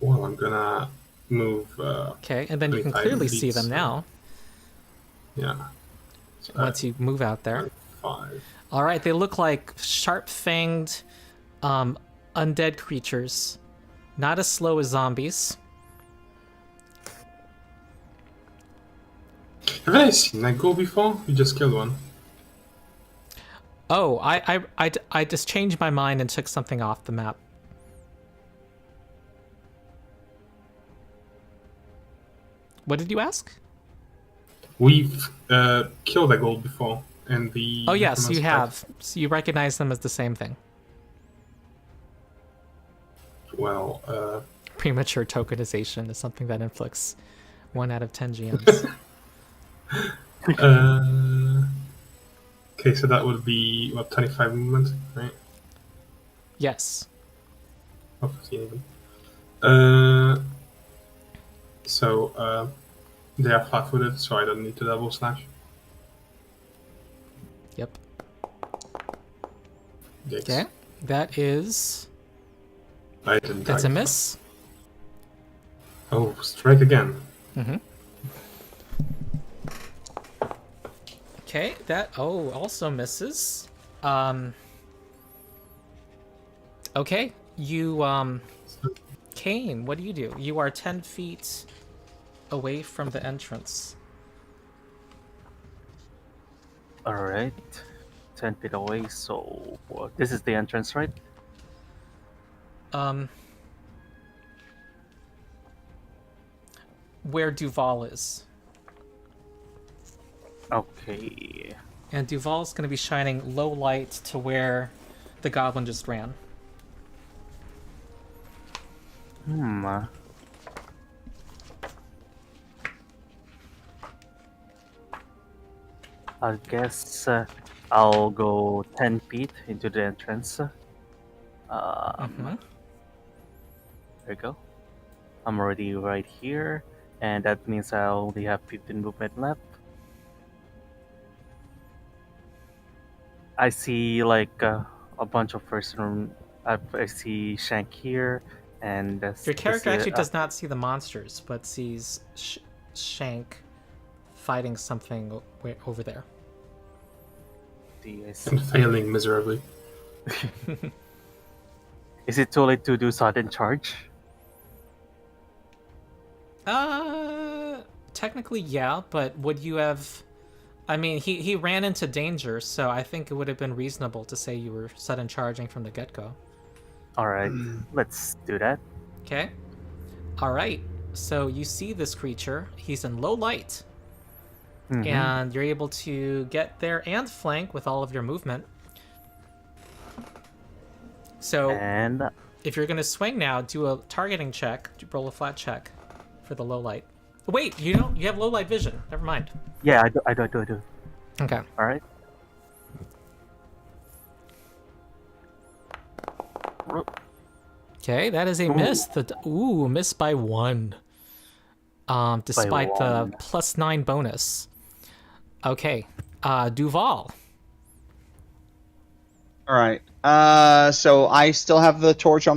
[SPEAKER 4] I'm gonna move.
[SPEAKER 1] Okay, and then you can
[SPEAKER 4] 25
[SPEAKER 1] clearly
[SPEAKER 4] feet,
[SPEAKER 1] see them
[SPEAKER 4] so-
[SPEAKER 1] now
[SPEAKER 4] Yeah. So,
[SPEAKER 1] once you move out there.
[SPEAKER 4] 5.
[SPEAKER 1] All right, they look like sharp-fanged undead creatures, not as slow as zombies.
[SPEAKER 4] Have I seen that ghoul before? You just killed one.
[SPEAKER 1] Oh, I just changed my mind and took something off the map. What did you ask?
[SPEAKER 4] We've killed a ghoul before in the.
[SPEAKER 1] Oh yes, you
[SPEAKER 4] necromancer
[SPEAKER 1] have. So you recognize them as the same thing.
[SPEAKER 4] fight. Well,
[SPEAKER 1] Premature tokenization is something that inflicts 1 out of 10 GMs.
[SPEAKER 4] okay, so that would be what 25 movement, right?
[SPEAKER 1] Yes.
[SPEAKER 4] Or 15 even. So they are flat-footed, so I don't need to double slash.
[SPEAKER 1] Yep.
[SPEAKER 4] Yikes.
[SPEAKER 1] Okay. That is.
[SPEAKER 4] I didn't.
[SPEAKER 1] That's a
[SPEAKER 4] die.
[SPEAKER 1] miss.
[SPEAKER 4] Oh, strike again.
[SPEAKER 1] Mm-hmm. Okay, that also misses. Okay, you Kane, what do you do? You are 10 feet away from the entrance.
[SPEAKER 5] Alright. 10 feet away, so this is the entrance, right?
[SPEAKER 1] Where Duval is.
[SPEAKER 5] Okay.
[SPEAKER 1] And Duval's going to be shining low light to where the goblin just ran.
[SPEAKER 5] I guess I'll go 10 feet into the entrance. There you go. I'm already right here, and that means I only have 15 movement left. I see like a bunch of person. I see Shank here, and
[SPEAKER 1] Your character actually does not see the monsters, but sees Shank fighting something over there.
[SPEAKER 5] I see.
[SPEAKER 4] And failing miserably.
[SPEAKER 5] Is it too late to do sudden charge?
[SPEAKER 1] Technically, yeah, but would you have... I mean, he ran into danger, so I think it would have been reasonable to say you were sudden charging from the get-go.
[SPEAKER 5] Alright, let's do that.
[SPEAKER 1] Okay. Alright, so you see this creature. He's in low light. And you're able to get there and flank with all of your movement. So,
[SPEAKER 5] And
[SPEAKER 1] if you're going to swing now, do a targeting check. Roll a flat check for the low light. Wait, you don't? You have low light vision. Never mind.
[SPEAKER 5] yeah, I do.
[SPEAKER 1] Okay.
[SPEAKER 5] Alright.
[SPEAKER 1] Okay, that is a miss. Miss by 1. Despite the +9 bonus. Okay, Duval.
[SPEAKER 3] All right. So I still have the torch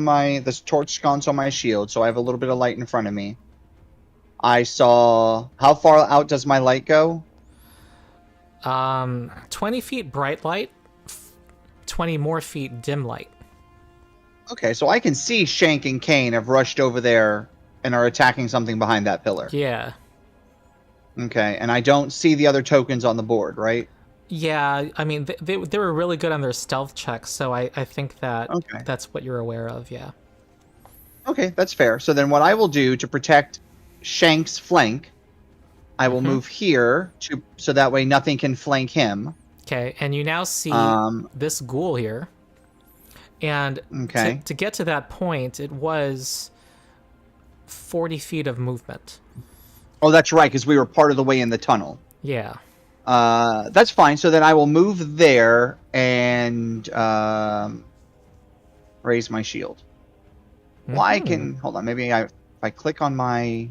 [SPEAKER 3] sconce on my shield, so I have a little bit of light in front of me. I saw... How far out does my light go?
[SPEAKER 1] 20 feet bright light, 20 more feet dim light.
[SPEAKER 3] Okay, so I can see Shank and Kane have rushed over there and are attacking something behind that pillar.
[SPEAKER 1] Yeah.
[SPEAKER 3] Okay, and I don't see the other tokens on the board, right?
[SPEAKER 1] Yeah, I mean, they were really good on their stealth checks, so I think that that's what you're aware of, yeah.
[SPEAKER 3] Okay, that's fair. So then what I will do to protect Shank's flank, I will move here so that way nothing can flank him.
[SPEAKER 1] Okay, and you now see this ghoul here. And to get to that point, it was 40 feet of movement.
[SPEAKER 3] Oh, that's right, because we were part of the way in the tunnel.
[SPEAKER 1] Yeah.
[SPEAKER 3] That's fine. So then I will move there and raise my shield. Well, I can... Hold on, maybe if I click on my...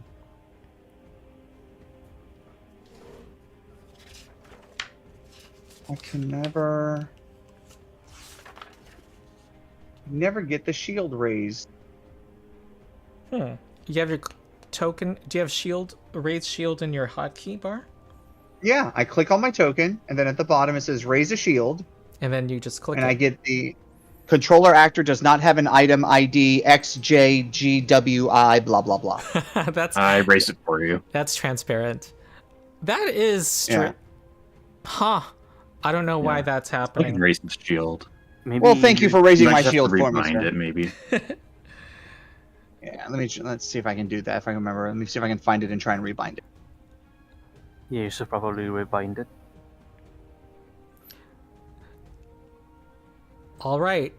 [SPEAKER 3] I can never get the shield raised.
[SPEAKER 1] You have your token. Do you have raise shield in your hotkey bar?
[SPEAKER 3] Yeah, I click on my token, and then at the bottom it says raise a shield.
[SPEAKER 1] And then you just click
[SPEAKER 3] and I get the controller actor does not have an item ID XJGWI blah blah blah.
[SPEAKER 2] I raised it for you.
[SPEAKER 1] That's transparent. That is Huh. I don't know why that's happening.
[SPEAKER 2] I can raise the shield.
[SPEAKER 5] Maybe
[SPEAKER 3] well, thank you for raising my shield for me.
[SPEAKER 2] Rebind it, maybe.
[SPEAKER 3] Yeah, let's see if I can do that. If I can remember, let me see if I can find it and try and rebind it.
[SPEAKER 5] Yeah, you should probably rebind it.
[SPEAKER 1] All right.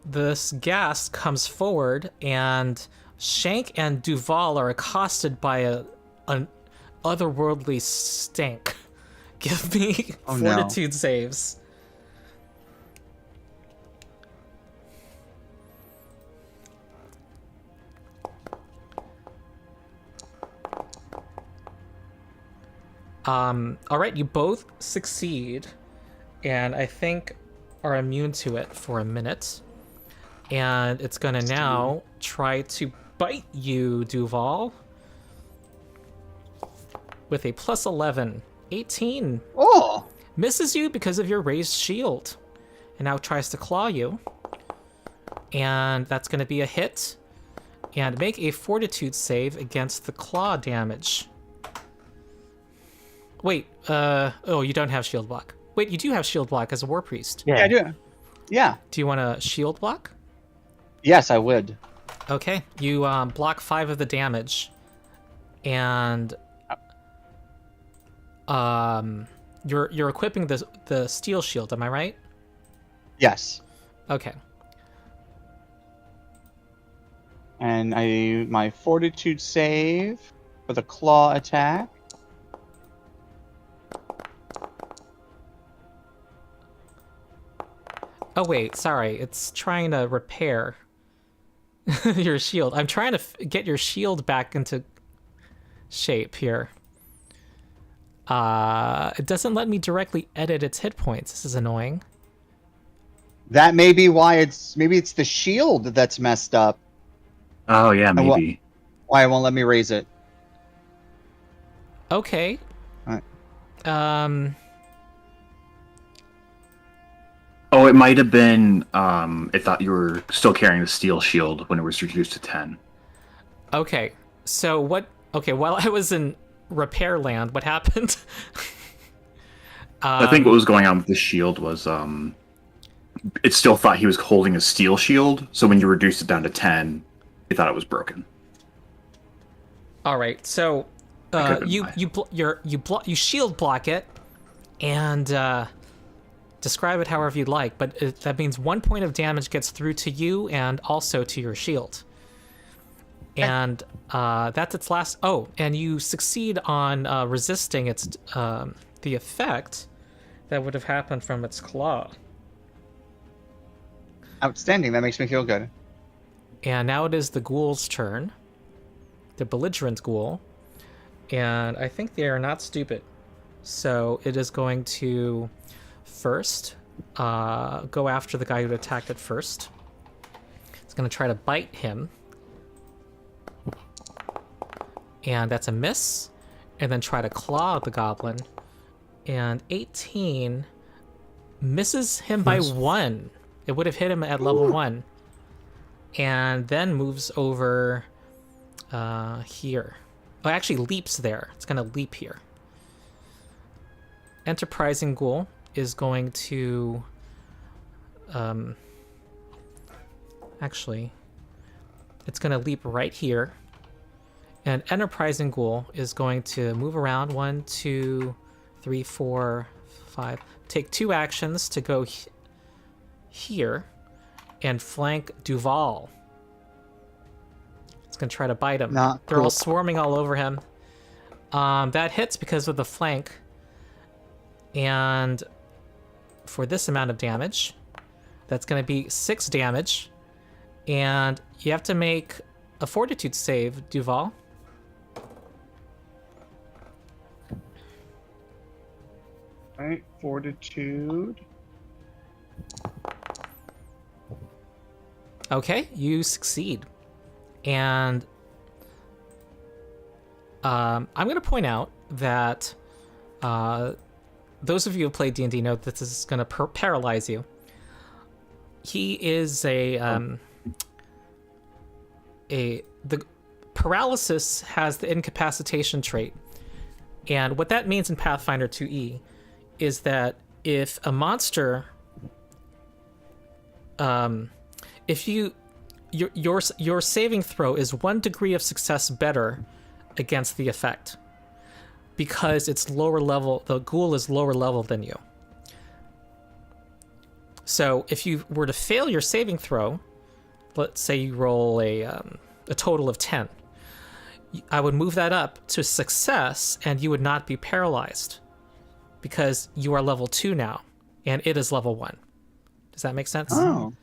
[SPEAKER 1] This ghast comes forward, and Shank and Duval are accosted by an otherworldly stank. Give me fortitude saves. All right, you both succeed, and I think are immune to it for a minute. And it's gonna now try to bite you, Duval. with a plus 11. 18
[SPEAKER 3] Oh,
[SPEAKER 1] misses you because of your raised shield. And now tries to claw you. And that's going to be a hit. And make a fortitude save against the claw damage. Wait, oh, you don't have shield block. Wait, you do have shield block as a war priest.
[SPEAKER 3] yeah, I do. Yeah.
[SPEAKER 1] Do you want to shield block?
[SPEAKER 3] Yes, I would.
[SPEAKER 1] Okay, you block 5 of the damage. And you're equipping the steel shield, am I right?
[SPEAKER 3] Yes.
[SPEAKER 1] Okay.
[SPEAKER 3] And my fortitude save for the claw attack.
[SPEAKER 1] Oh wait, sorry. It's trying to repair your shield. I'm trying to get your shield back into shape here. It doesn't let me directly edit its hit points. This is annoying.
[SPEAKER 3] That may be why maybe it's the shield that's messed up.
[SPEAKER 2] Oh yeah, maybe.
[SPEAKER 3] Why it won't let me raise it.
[SPEAKER 1] Okay.
[SPEAKER 3] Alright.
[SPEAKER 2] Oh, it might have been. It thought you were still carrying the steel shield when it was reduced to 10.
[SPEAKER 1] Okay. So what? Okay. While I was in repair land, what happened?
[SPEAKER 2] I think what was going on with the shield was it still thought he was holding a steel shield. So when you reduced it down to 10, it thought it was broken.
[SPEAKER 1] All right. So you shield block it, and describe it however you'd like. But that means 1 point of damage gets through to you and also to your shield. And that's its last. Oh, and you succeed on resisting its the effect that would have happened from its claw.
[SPEAKER 3] Outstanding. That makes me feel good.
[SPEAKER 1] And now it is the ghoul's turn. The belligerent ghoul. And I think they are not stupid. So it is going to first go after the guy who attacked it first. It's going to try to bite him. And that's a miss. And then try to claw the goblin. And 18 misses him by 1. It would have hit him at level 1. And then moves over here. Oh, it actually leaps there. It's going to leap here. Enterprising Ghoul is going to... actually, it's going to leap right here. And Enterprising Ghoul is going to move around 1, 2, 3, 4, 5. Take 2 actions to go here and flank Duval. It's going to try to bite him.
[SPEAKER 3] Not
[SPEAKER 1] They're
[SPEAKER 3] cool.
[SPEAKER 1] all swarming all over him. That hits because of the flank. And for this amount of damage, that's going to be 6 damage. And you have to make a fortitude save, Duval.
[SPEAKER 3] Right, fortitude.
[SPEAKER 1] Okay, you succeed. And I'm going to point out that those of you who played D&D know that this is going to paralyze you. He is the paralysis has the incapacitation trait. And what that means in Pathfinder 2e is that if a monster if your saving throw is 1 degree of success better against the effect, because it's lower level, the ghoul is lower level than you. So if you were to fail your saving throw, let's say you roll a total of 10, I would move that up to success, and you would not be paralyzed because you are level 2 now, and it is level 1. Does that make sense?
[SPEAKER 3] Oh.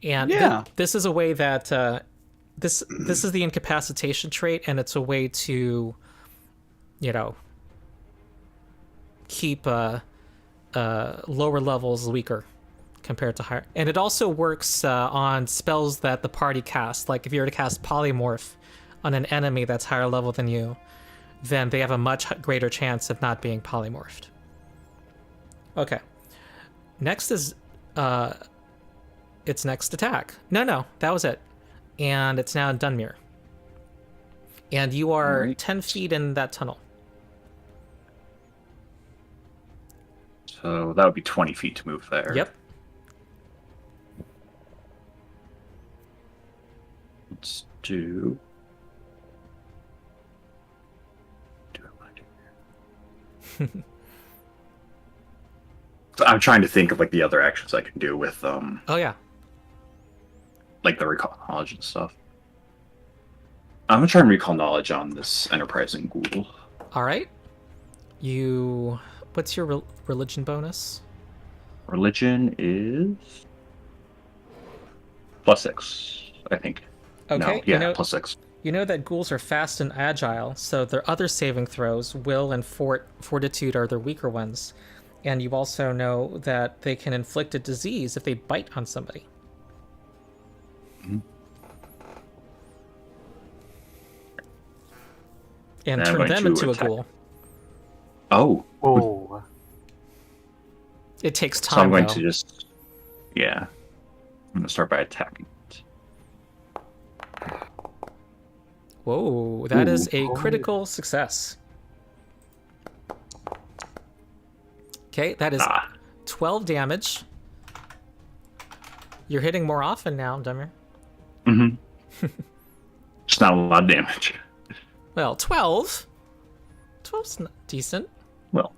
[SPEAKER 1] And
[SPEAKER 3] Yeah.
[SPEAKER 1] this is a way that this is the incapacitation trait, and it's a way to, keep lower levels weaker compared to higher. And it also works on spells that the party casts. Like if you were to cast Polymorph on an enemy that's higher level than you, then they have a much greater chance of not being polymorphed. Okay. Next is its next attack. No, that was it. And it's now Dunmere. And you are
[SPEAKER 2] Right.
[SPEAKER 1] 10 feet in that tunnel.
[SPEAKER 2] So that would be 20 feet to move there.
[SPEAKER 1] Yep.
[SPEAKER 2] Let's do. Do I want to do here? So I'm trying to think of like the other actions I can do with
[SPEAKER 1] Oh, yeah.
[SPEAKER 2] like the recall knowledge and stuff. I'm gonna try and recall knowledge on this enterprising ghoul.
[SPEAKER 1] All right. What's your religion bonus?
[SPEAKER 2] Religion is +6, I think.
[SPEAKER 1] Okay.
[SPEAKER 2] No, yeah, +6.
[SPEAKER 1] You know that ghouls are fast and agile, so their other saving throws, will and fortitude, are their weaker ones. And you also know that they can inflict a disease if they bite on somebody.
[SPEAKER 2] Mhm.
[SPEAKER 1] And
[SPEAKER 2] And I'm
[SPEAKER 1] turn
[SPEAKER 2] going
[SPEAKER 1] them
[SPEAKER 2] to
[SPEAKER 1] into a
[SPEAKER 2] attack.
[SPEAKER 1] ghoul.
[SPEAKER 2] Oh,
[SPEAKER 5] Oh,
[SPEAKER 1] It takes
[SPEAKER 2] so I'm
[SPEAKER 1] time,
[SPEAKER 2] going
[SPEAKER 1] though.
[SPEAKER 2] to just, yeah, I'm gonna start by attacking it.
[SPEAKER 1] Whoa, that is
[SPEAKER 2] Ooh.
[SPEAKER 1] a critical success. Okay, that is 12 damage. You're hitting more often now, Dummer.
[SPEAKER 2] Mm-hmm. It's not a lot of damage.
[SPEAKER 1] Well, 12? 12's decent.
[SPEAKER 2] Well,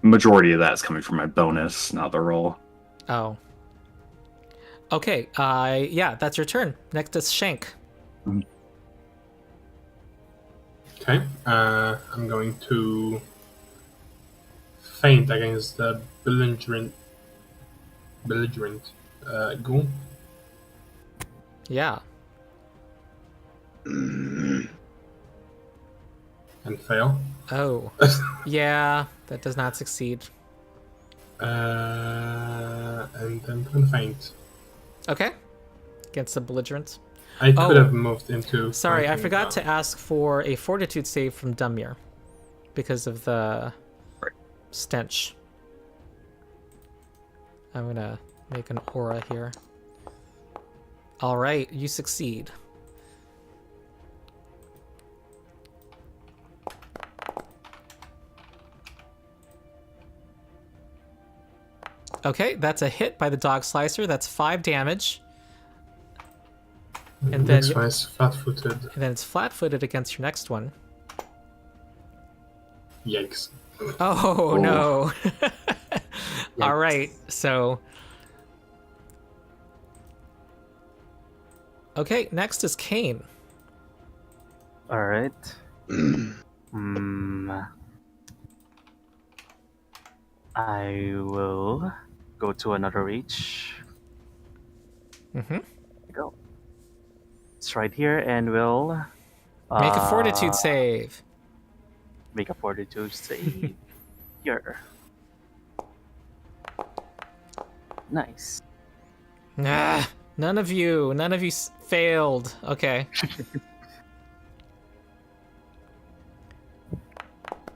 [SPEAKER 2] majority of that is coming from my bonus, not the roll.
[SPEAKER 1] Oh. Okay, yeah, that's your turn. Next is Shank.
[SPEAKER 4] Okay, I'm going to feint against the belligerent ghoul.
[SPEAKER 1] Yeah.
[SPEAKER 4] And fail.
[SPEAKER 1] Oh. Yeah, that does not succeed.
[SPEAKER 4] And I'm going to feint.
[SPEAKER 1] Okay. Against the belligerent.
[SPEAKER 4] I could
[SPEAKER 1] Oh.
[SPEAKER 4] have moved into.
[SPEAKER 1] Sorry, I
[SPEAKER 4] flanking,
[SPEAKER 1] forgot
[SPEAKER 4] but-
[SPEAKER 1] to ask for a fortitude save from Dumir because of the
[SPEAKER 2] Right.
[SPEAKER 1] stench. I'm gonna make an aura here. Alright, you succeed. Okay, that's a hit by the dog slicer. That's 5 damage. And then
[SPEAKER 4] Next one is flat-footed.
[SPEAKER 1] And then it's flat-footed against your next one.
[SPEAKER 4] Yikes.
[SPEAKER 1] Oh, no. All right, so... Okay, next is Kane.
[SPEAKER 5] all right. I will go to another reach.
[SPEAKER 1] Mm-hmm.
[SPEAKER 5] Go. It's right here, and we'll
[SPEAKER 1] Make a fortitude save.
[SPEAKER 5] Make a fortitude save. Here. Nice.
[SPEAKER 1] Ah, none of you failed. Okay.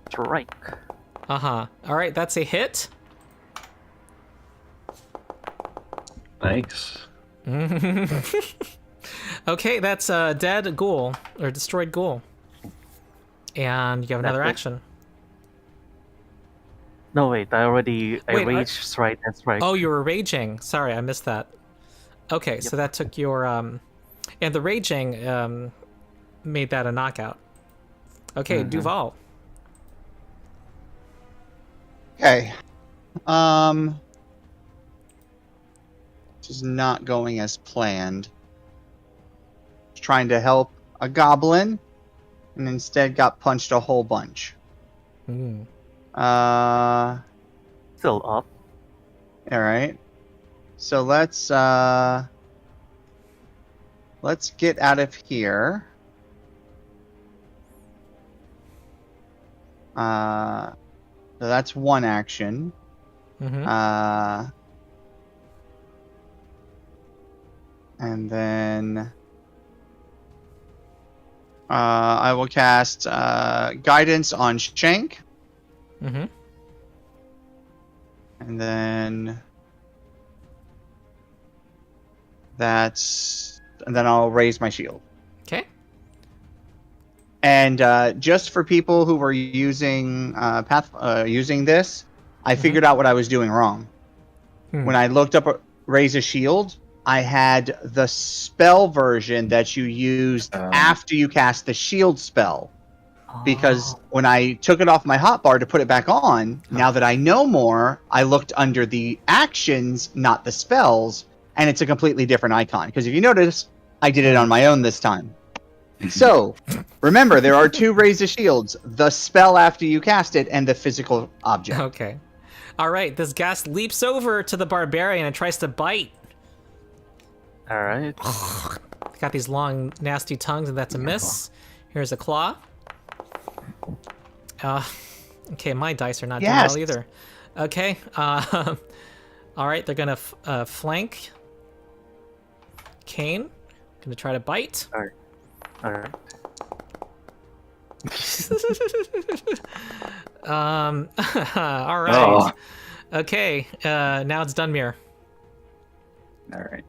[SPEAKER 5] Strike.
[SPEAKER 1] Uh-huh. All right, that's a hit.
[SPEAKER 2] Thanks.
[SPEAKER 1] Okay, that's a dead ghoul, or destroyed ghoul. And you have another
[SPEAKER 5] That's it.
[SPEAKER 1] action.
[SPEAKER 5] No, wait. I
[SPEAKER 1] Wait,
[SPEAKER 5] rage, strike, and strike.
[SPEAKER 1] Oh, you were raging. Sorry, I missed that. Okay, so that took your and the raging made that a knockout. Okay, Duval.
[SPEAKER 3] Okay. This is not going as planned. Was trying to help a goblin, and instead got punched a whole bunch.
[SPEAKER 1] Mm.
[SPEAKER 5] Still up.
[SPEAKER 3] All right. So let's get out of here. So that's one action.
[SPEAKER 1] Mm-hmm.
[SPEAKER 3] And then I will cast Guidance on Shank.
[SPEAKER 1] Mm-hmm.
[SPEAKER 3] And then I'll raise my shield.
[SPEAKER 1] Okay.
[SPEAKER 3] And just for people who were using using this, I figured out what I was doing wrong. When I looked up raise a shield, I had the spell version that you used after you cast the shield spell. Because when I took it off my hotbar to put it back on, now that I know more, I looked under the actions, not the spells, and it's a completely different icon. Because if you notice, I did it on my own this time. So, remember, there are two raise the shields, the spell after you cast it, and the physical object.
[SPEAKER 1] Okay. All right, this ghast leaps over to the barbarian and tries to bite.
[SPEAKER 5] All right.
[SPEAKER 1] Got these long, nasty tongues, and that's a miss. Here's a claw. Okay, my dice are not doing well either. Okay. All right, they're gonna flank Kane. Gonna try to bite.
[SPEAKER 5] All right.
[SPEAKER 1] All right. Okay. Now it's Dunmere.
[SPEAKER 2] All right.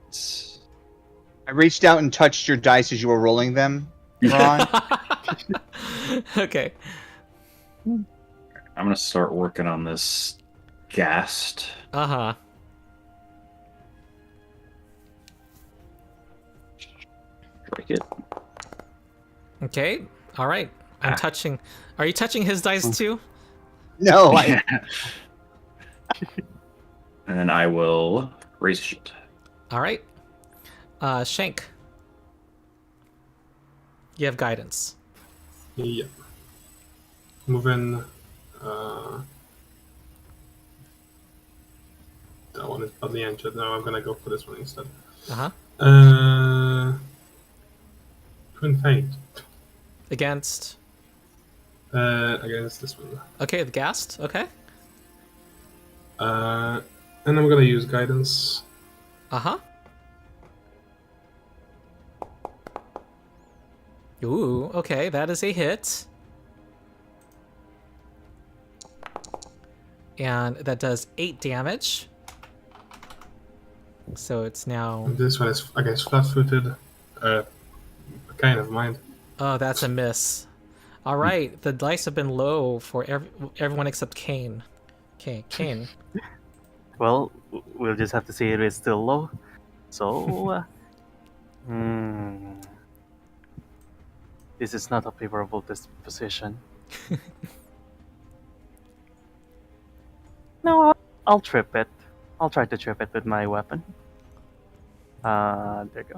[SPEAKER 3] I reached out and touched your dice as you were rolling them, Ron.
[SPEAKER 1] Okay.
[SPEAKER 2] I'm gonna start working on this ghast.
[SPEAKER 1] Uh-huh.
[SPEAKER 2] Strike it.
[SPEAKER 1] Okay. All right. I'm touching. Are you touching his dice too?
[SPEAKER 3] No,
[SPEAKER 2] And then I will raise a shield.
[SPEAKER 1] All right. Shank. You have guidance.
[SPEAKER 4] Yeah. Moving. That one is badly injured. No, I'm gonna go for this one instead. Twin Fate.
[SPEAKER 1] Against.
[SPEAKER 4] Against this one.
[SPEAKER 1] Okay, the ghast. Okay.
[SPEAKER 4] And I'm gonna use guidance.
[SPEAKER 1] Uh-huh. Ooh, okay, that is a hit. And that does 8 damage. So it's now...
[SPEAKER 4] This one is against flat-footed. Kind of mind.
[SPEAKER 1] Oh, that's a miss. All right, the dice have been low for everyone except Kane. Okay, Kane.
[SPEAKER 5] Well, we'll just have to see if it's still low. So, this is not a favorable disposition. No, I'll trip it. I'll try to trip it with my weapon. There you go.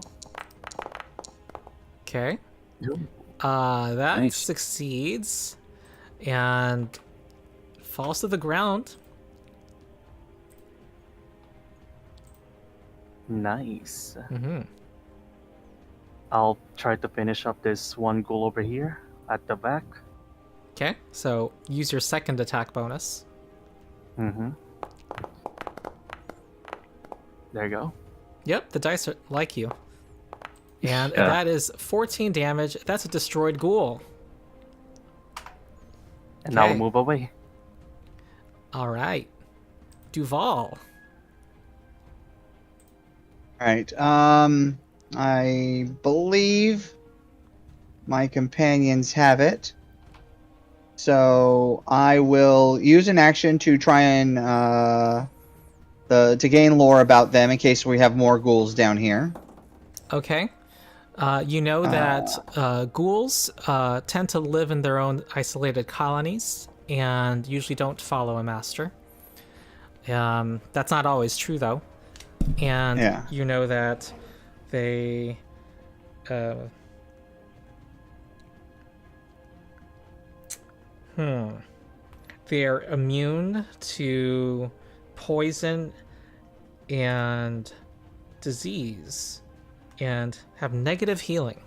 [SPEAKER 1] Okay.
[SPEAKER 5] Yep.
[SPEAKER 1] That
[SPEAKER 2] Nice.
[SPEAKER 1] succeeds and falls to the ground.
[SPEAKER 5] Nice.
[SPEAKER 1] Mm-hmm.
[SPEAKER 5] I'll try to finish up this one ghoul over here at the back.
[SPEAKER 1] Okay, so use your second attack bonus.
[SPEAKER 5] Mm-hmm. There you go.
[SPEAKER 1] Yep, the dice are like you. And
[SPEAKER 2] Yeah.
[SPEAKER 1] that is 14 damage. That's a destroyed ghoul.
[SPEAKER 5] And now
[SPEAKER 1] Okay.
[SPEAKER 5] we'll move away.
[SPEAKER 1] All right. Duval.
[SPEAKER 3] All right. I believe my companions have it. So I will use an action to try and to gain lore about them in case we have more ghouls down here.
[SPEAKER 1] Okay. You know that ghouls tend to live in their own isolated colonies and usually don't follow a master. That's not always true, though. And
[SPEAKER 3] Yeah.
[SPEAKER 1] you know that they... They're immune to poison and disease and have negative healing.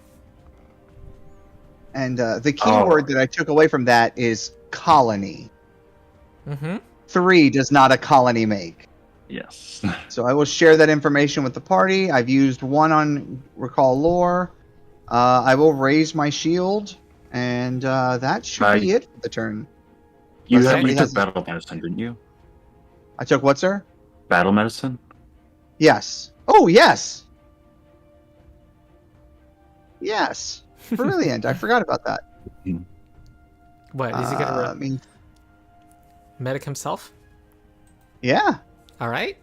[SPEAKER 3] And the key word that I took away from that is colony.
[SPEAKER 1] Mm-hmm.
[SPEAKER 3] 3 does not a colony make.
[SPEAKER 2] Yes.
[SPEAKER 3] So I will share that information with the party. I've used 1 on Recall Lore. I will raise my shield, and that should be it for the turn.
[SPEAKER 2] You
[SPEAKER 3] Unless
[SPEAKER 2] took
[SPEAKER 3] somebody has-
[SPEAKER 2] battle medicine, didn't you?
[SPEAKER 3] I took what, sir?
[SPEAKER 2] Battle medicine?
[SPEAKER 3] Yes. Oh, yes. Yes. Brilliant. I forgot about that.
[SPEAKER 1] What is he gonna
[SPEAKER 3] I mean,
[SPEAKER 1] medic himself?
[SPEAKER 3] yeah.
[SPEAKER 1] All right.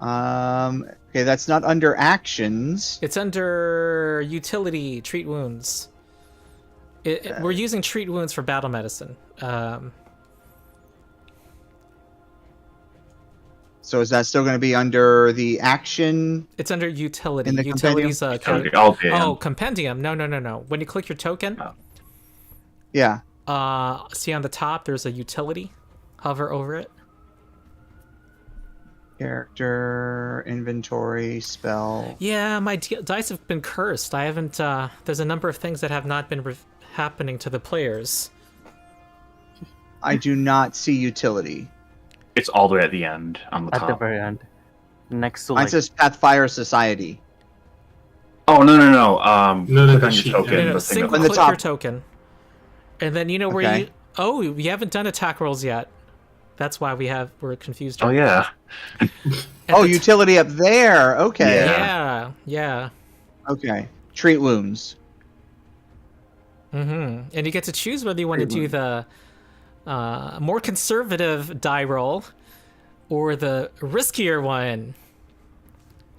[SPEAKER 3] Okay, that's not under actions.
[SPEAKER 1] It's under utility, treat wounds. We're using treat wounds for battle medicine.
[SPEAKER 3] So is that still going to be under the action?
[SPEAKER 1] It's under utility.
[SPEAKER 3] In the
[SPEAKER 1] Utilities
[SPEAKER 2] Utility.
[SPEAKER 1] category.
[SPEAKER 2] Oh,
[SPEAKER 1] Oh, compendium. No. When you click your token,
[SPEAKER 3] Yeah.
[SPEAKER 1] see on the top there's a utility. Hover over it.
[SPEAKER 3] Character, inventory, spell.
[SPEAKER 1] Yeah, my dice have been cursed. I haven't. There's a number of things that have not been happening to the players.
[SPEAKER 3] I do not see utility.
[SPEAKER 2] It's all the way at the end on the
[SPEAKER 5] At the
[SPEAKER 2] top.
[SPEAKER 5] very end. Next to
[SPEAKER 3] Mine
[SPEAKER 5] like
[SPEAKER 3] says Pathfinder Society.
[SPEAKER 2] Oh, no.
[SPEAKER 4] No,
[SPEAKER 2] Click
[SPEAKER 4] the
[SPEAKER 2] on your
[SPEAKER 4] sheet.
[SPEAKER 2] token.
[SPEAKER 1] No,
[SPEAKER 2] the thing
[SPEAKER 1] single
[SPEAKER 2] that-
[SPEAKER 3] On the
[SPEAKER 1] click
[SPEAKER 3] top.
[SPEAKER 1] your token, and then you know where
[SPEAKER 3] Okay.
[SPEAKER 1] you. Oh, we haven't done attack rolls yet. That's why we're confused.
[SPEAKER 2] Oh, yeah.
[SPEAKER 1] At
[SPEAKER 3] Oh,
[SPEAKER 1] the
[SPEAKER 3] utility up there. Okay.
[SPEAKER 1] Yeah.
[SPEAKER 3] Okay. Treat wounds.
[SPEAKER 1] And you get to choose whether you want to do the more conservative die roll or the riskier one.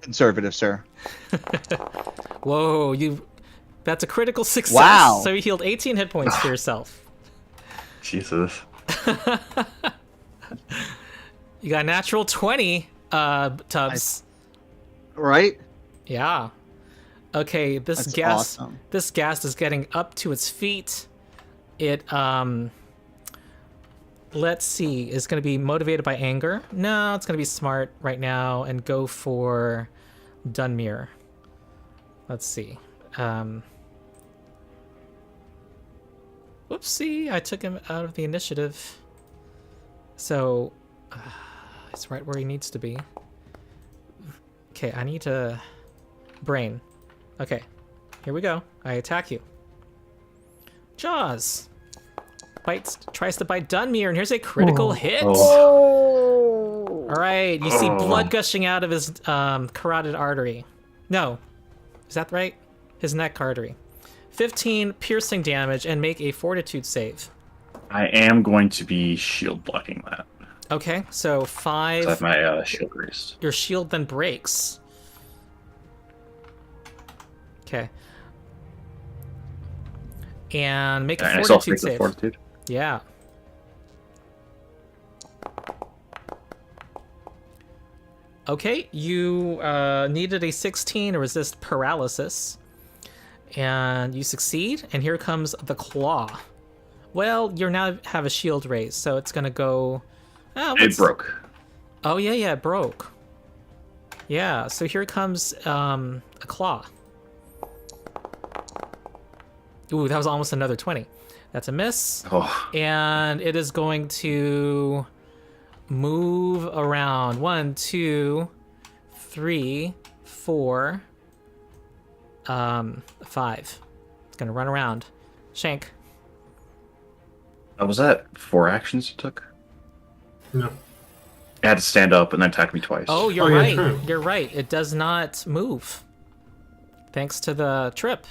[SPEAKER 3] Conservative, sir.
[SPEAKER 1] Whoa, that's a critical success.
[SPEAKER 3] Wow.
[SPEAKER 1] So you healed 18 hit points to yourself.
[SPEAKER 2] Jesus.
[SPEAKER 1] You got a natural 20, Tubbs.
[SPEAKER 3] Right?
[SPEAKER 1] Yeah. Okay, this
[SPEAKER 3] That's
[SPEAKER 1] ghast
[SPEAKER 3] awesome.
[SPEAKER 1] this ghast is getting up to its feet. It let's see, is going to be motivated by anger. No, it's going to be smart right now and go for Dunmere. Let's see. Whoopsie, I took him out of the initiative. So it's right where he needs to be. Okay, I need to brain. Okay, here we go. I attack you. Jaws. Tries to bite Dunmere, and here's a critical hit.
[SPEAKER 2] Oh.
[SPEAKER 1] All right, you see blood gushing out of his carotid artery. No, is that right? His neck artery. 15 piercing damage, and make a fortitude save.
[SPEAKER 2] I am going to be shield blocking that.
[SPEAKER 1] Okay, so 5.
[SPEAKER 2] I have my shield raised.
[SPEAKER 1] Your shield then breaks. Okay. And make a
[SPEAKER 2] And I still
[SPEAKER 1] fortitude
[SPEAKER 2] take the
[SPEAKER 1] save.
[SPEAKER 2] fortitude.
[SPEAKER 1] Yeah. Okay, you needed a 16 to resist paralysis. And you succeed, and here comes the claw. Well, you now have a shield raised, so it's gonna go...
[SPEAKER 2] It broke.
[SPEAKER 1] Oh, yeah, it broke. Yeah, so here comes a claw. Ooh, that was almost another 20. That's a miss.
[SPEAKER 2] Oh,
[SPEAKER 1] And it is going to move around. 1, 2, 3, 4, 5. It's going to run around. Shank.
[SPEAKER 2] was that 4 actions you took?
[SPEAKER 4] No.
[SPEAKER 2] It had to stand up and then attack me twice.
[SPEAKER 1] Oh, you're
[SPEAKER 4] Oh, yeah,
[SPEAKER 1] right.
[SPEAKER 4] true.
[SPEAKER 1] You're right. It does not move. Thanks to the trip.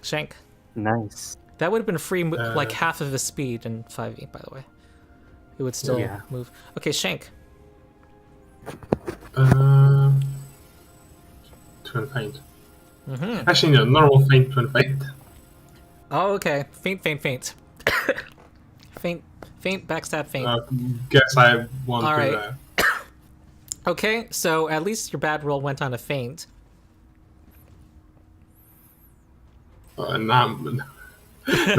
[SPEAKER 1] Shank.
[SPEAKER 5] nice.
[SPEAKER 1] That would have been free, like half of his speed in 5e, by the way. It would still
[SPEAKER 5] Yeah.
[SPEAKER 1] move. Okay, Shank.
[SPEAKER 4] Twin feint.
[SPEAKER 1] Mm-hmm.
[SPEAKER 4] Actually, no. Normal feint, twin feint.
[SPEAKER 1] Oh, okay. Faint. faint, backstab, faint.
[SPEAKER 4] Guess I want
[SPEAKER 1] All
[SPEAKER 4] to.
[SPEAKER 1] right. Okay, so at least your bad roll went on a feint.
[SPEAKER 4] No,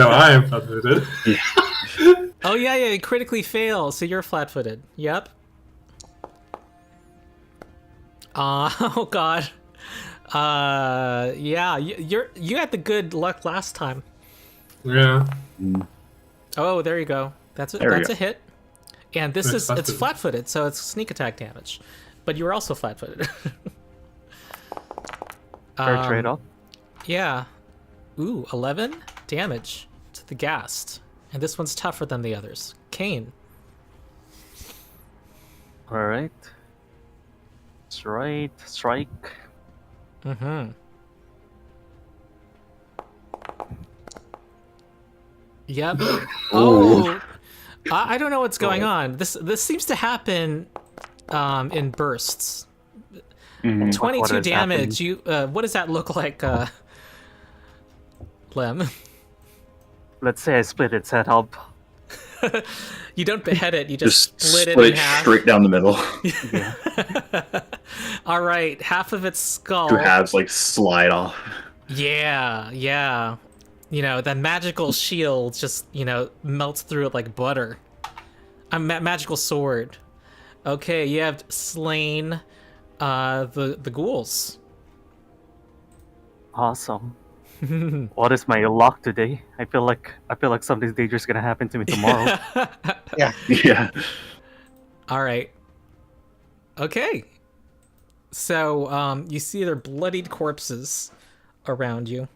[SPEAKER 4] I am flat-footed.
[SPEAKER 1] Oh, yeah, you critically fail, so you're flat-footed. Yep. Oh, God. Yeah, you had the good luck last time.
[SPEAKER 4] Yeah.
[SPEAKER 1] Oh, there you go. That's
[SPEAKER 2] There we
[SPEAKER 1] a
[SPEAKER 2] go.
[SPEAKER 1] hit. And this
[SPEAKER 4] It's
[SPEAKER 1] it's
[SPEAKER 4] flat-footed.
[SPEAKER 1] flat-footed, so it's sneak attack damage. But you were also flat-footed.
[SPEAKER 5] Fair trade-off.
[SPEAKER 1] Yeah. Ooh, 11 damage to the ghast. And this one's tougher than the others. Kane.
[SPEAKER 5] All right. That's right. Strike.
[SPEAKER 1] Mm-hmm. Yep. Oh, I don't know what's going on. This seems to happen in bursts. 22
[SPEAKER 5] What has
[SPEAKER 1] damage.
[SPEAKER 5] happened?
[SPEAKER 1] You what does that look like, Lem?
[SPEAKER 5] Let's say I split its head up.
[SPEAKER 1] You don't behead it. You
[SPEAKER 2] Just
[SPEAKER 1] split it
[SPEAKER 2] split
[SPEAKER 1] in
[SPEAKER 2] it
[SPEAKER 1] half.
[SPEAKER 2] straight down the middle.
[SPEAKER 5] Yeah.
[SPEAKER 1] All right, half of its skull.
[SPEAKER 2] Two halves like slide off.
[SPEAKER 1] Yeah, yeah. You know, that magical shield just, melts through it like butter. A magical sword. Okay, you have slain the ghouls.
[SPEAKER 5] Awesome. What is my luck today? I feel like something dangerous is gonna happen to me tomorrow.
[SPEAKER 3] Yeah.
[SPEAKER 2] Yeah.
[SPEAKER 1] All right. Okay. So, you see their bloodied corpses around you.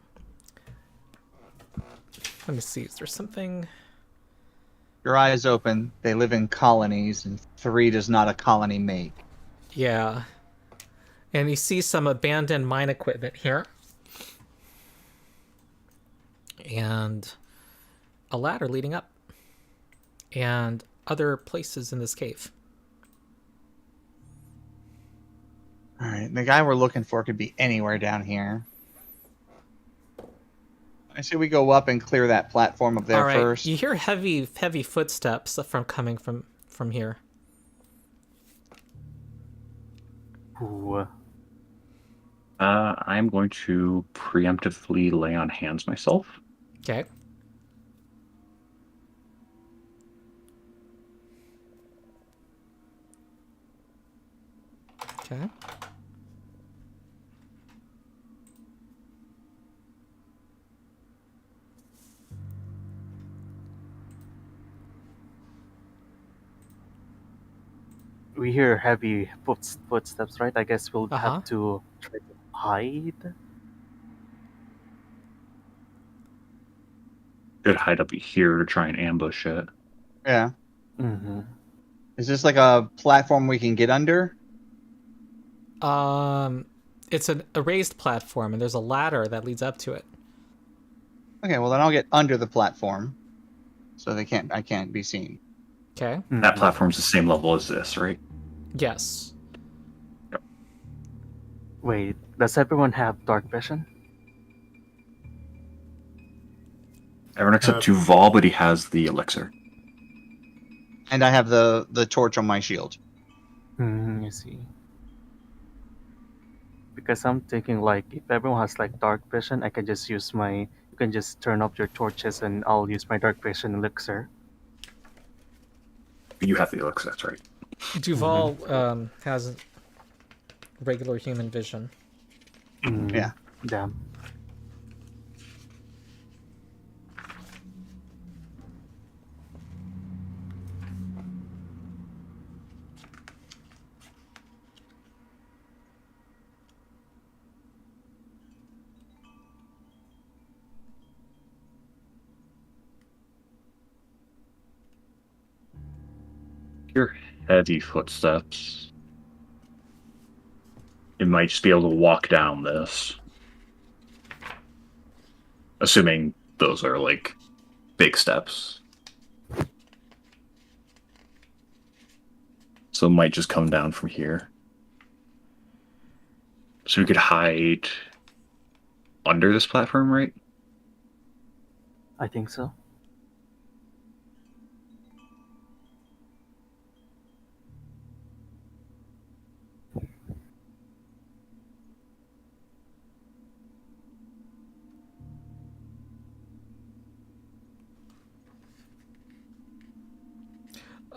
[SPEAKER 1] Let me see. Is there something?
[SPEAKER 3] Your eyes open. They live in colonies, and 3 does not a colony make.
[SPEAKER 1] Yeah. And you see some abandoned mine equipment here. And a ladder leading up. And other places in this cave.
[SPEAKER 3] All right, the guy we're looking for could be anywhere down here. I say we go up and clear that platform up there
[SPEAKER 1] All right.
[SPEAKER 3] first.
[SPEAKER 1] You hear heavy footsteps coming from here.
[SPEAKER 5] Ooh.
[SPEAKER 2] I'm going to preemptively lay on hands myself.
[SPEAKER 1] Okay. Okay.
[SPEAKER 5] We hear heavy footsteps, right? I guess we'll
[SPEAKER 1] Uh-huh.
[SPEAKER 5] have to try to hide.
[SPEAKER 2] Could hide up here to try and ambush it.
[SPEAKER 3] Yeah.
[SPEAKER 5] Mm-hmm.
[SPEAKER 3] Is this like a platform we can get under?
[SPEAKER 1] It's a raised platform, and there's a ladder that leads up to it.
[SPEAKER 3] Okay, well then I'll get under the platform, so I can't be seen.
[SPEAKER 1] Okay.
[SPEAKER 2] That platform's the same level as this, right?
[SPEAKER 1] Yes.
[SPEAKER 5] Wait, does everyone have dark vision?
[SPEAKER 2] Everyone except Duval, but he has the elixir.
[SPEAKER 3] And I have the torch on my shield.
[SPEAKER 5] I see. Because I'm thinking, like, if everyone has like dark vision, I can just use you can just turn up your torches and I'll use my dark vision elixir.
[SPEAKER 2] You have the elixir, that's right.
[SPEAKER 1] Duval has regular human vision.
[SPEAKER 3] Yeah.
[SPEAKER 5] Damn.
[SPEAKER 2] Your heavy footsteps. It might just be able to walk down this. Assuming those are like big steps. So it might just come down from here. So we could hide under this platform, right?
[SPEAKER 5] I think so.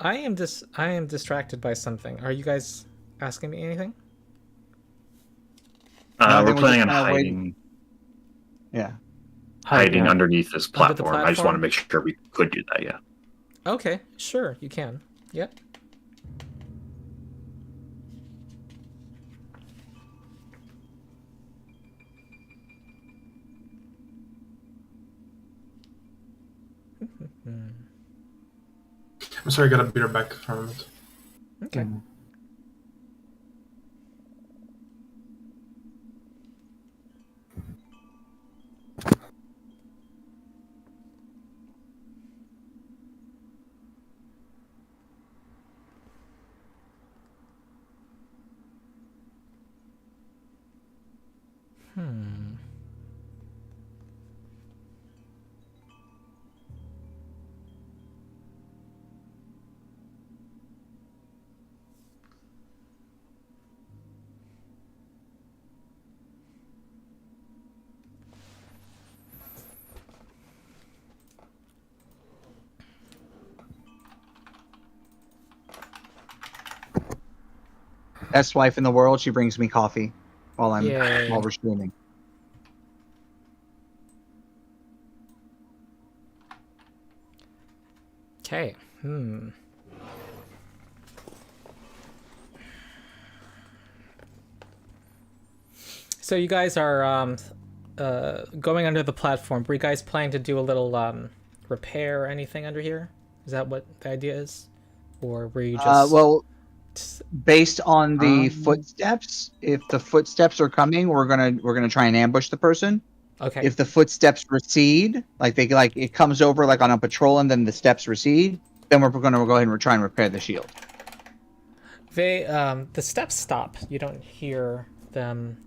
[SPEAKER 1] I am distracted by something. Are you guys asking me anything?
[SPEAKER 3] I
[SPEAKER 2] We're
[SPEAKER 3] think we're
[SPEAKER 2] planning
[SPEAKER 3] just
[SPEAKER 2] on
[SPEAKER 3] kinda
[SPEAKER 2] hiding
[SPEAKER 3] Yeah.
[SPEAKER 2] hiding
[SPEAKER 5] Yeah.
[SPEAKER 2] underneath this
[SPEAKER 1] Under the
[SPEAKER 2] platform. I just want to
[SPEAKER 1] platform?
[SPEAKER 2] make sure we could do that, yeah.
[SPEAKER 1] Okay, sure, you can. Yep.
[SPEAKER 4] I'm sorry, I got a beer back from it.
[SPEAKER 1] Okay.
[SPEAKER 3] Best wife in the world. She brings me coffee while
[SPEAKER 1] Yay.
[SPEAKER 3] we're streaming.
[SPEAKER 1] Okay. So you guys are going under the platform. Were you guys planning to do a little repair or anything under here? Is that what the idea is? Or were you just...
[SPEAKER 3] Well, based on the footsteps, if the footsteps are coming, we're gonna try and ambush the person.
[SPEAKER 1] Okay.
[SPEAKER 3] If the footsteps recede, like it comes over like on a patrol and then the steps recede, then we're gonna go ahead and try and repair the shield.
[SPEAKER 1] They the steps stop. You don't hear them.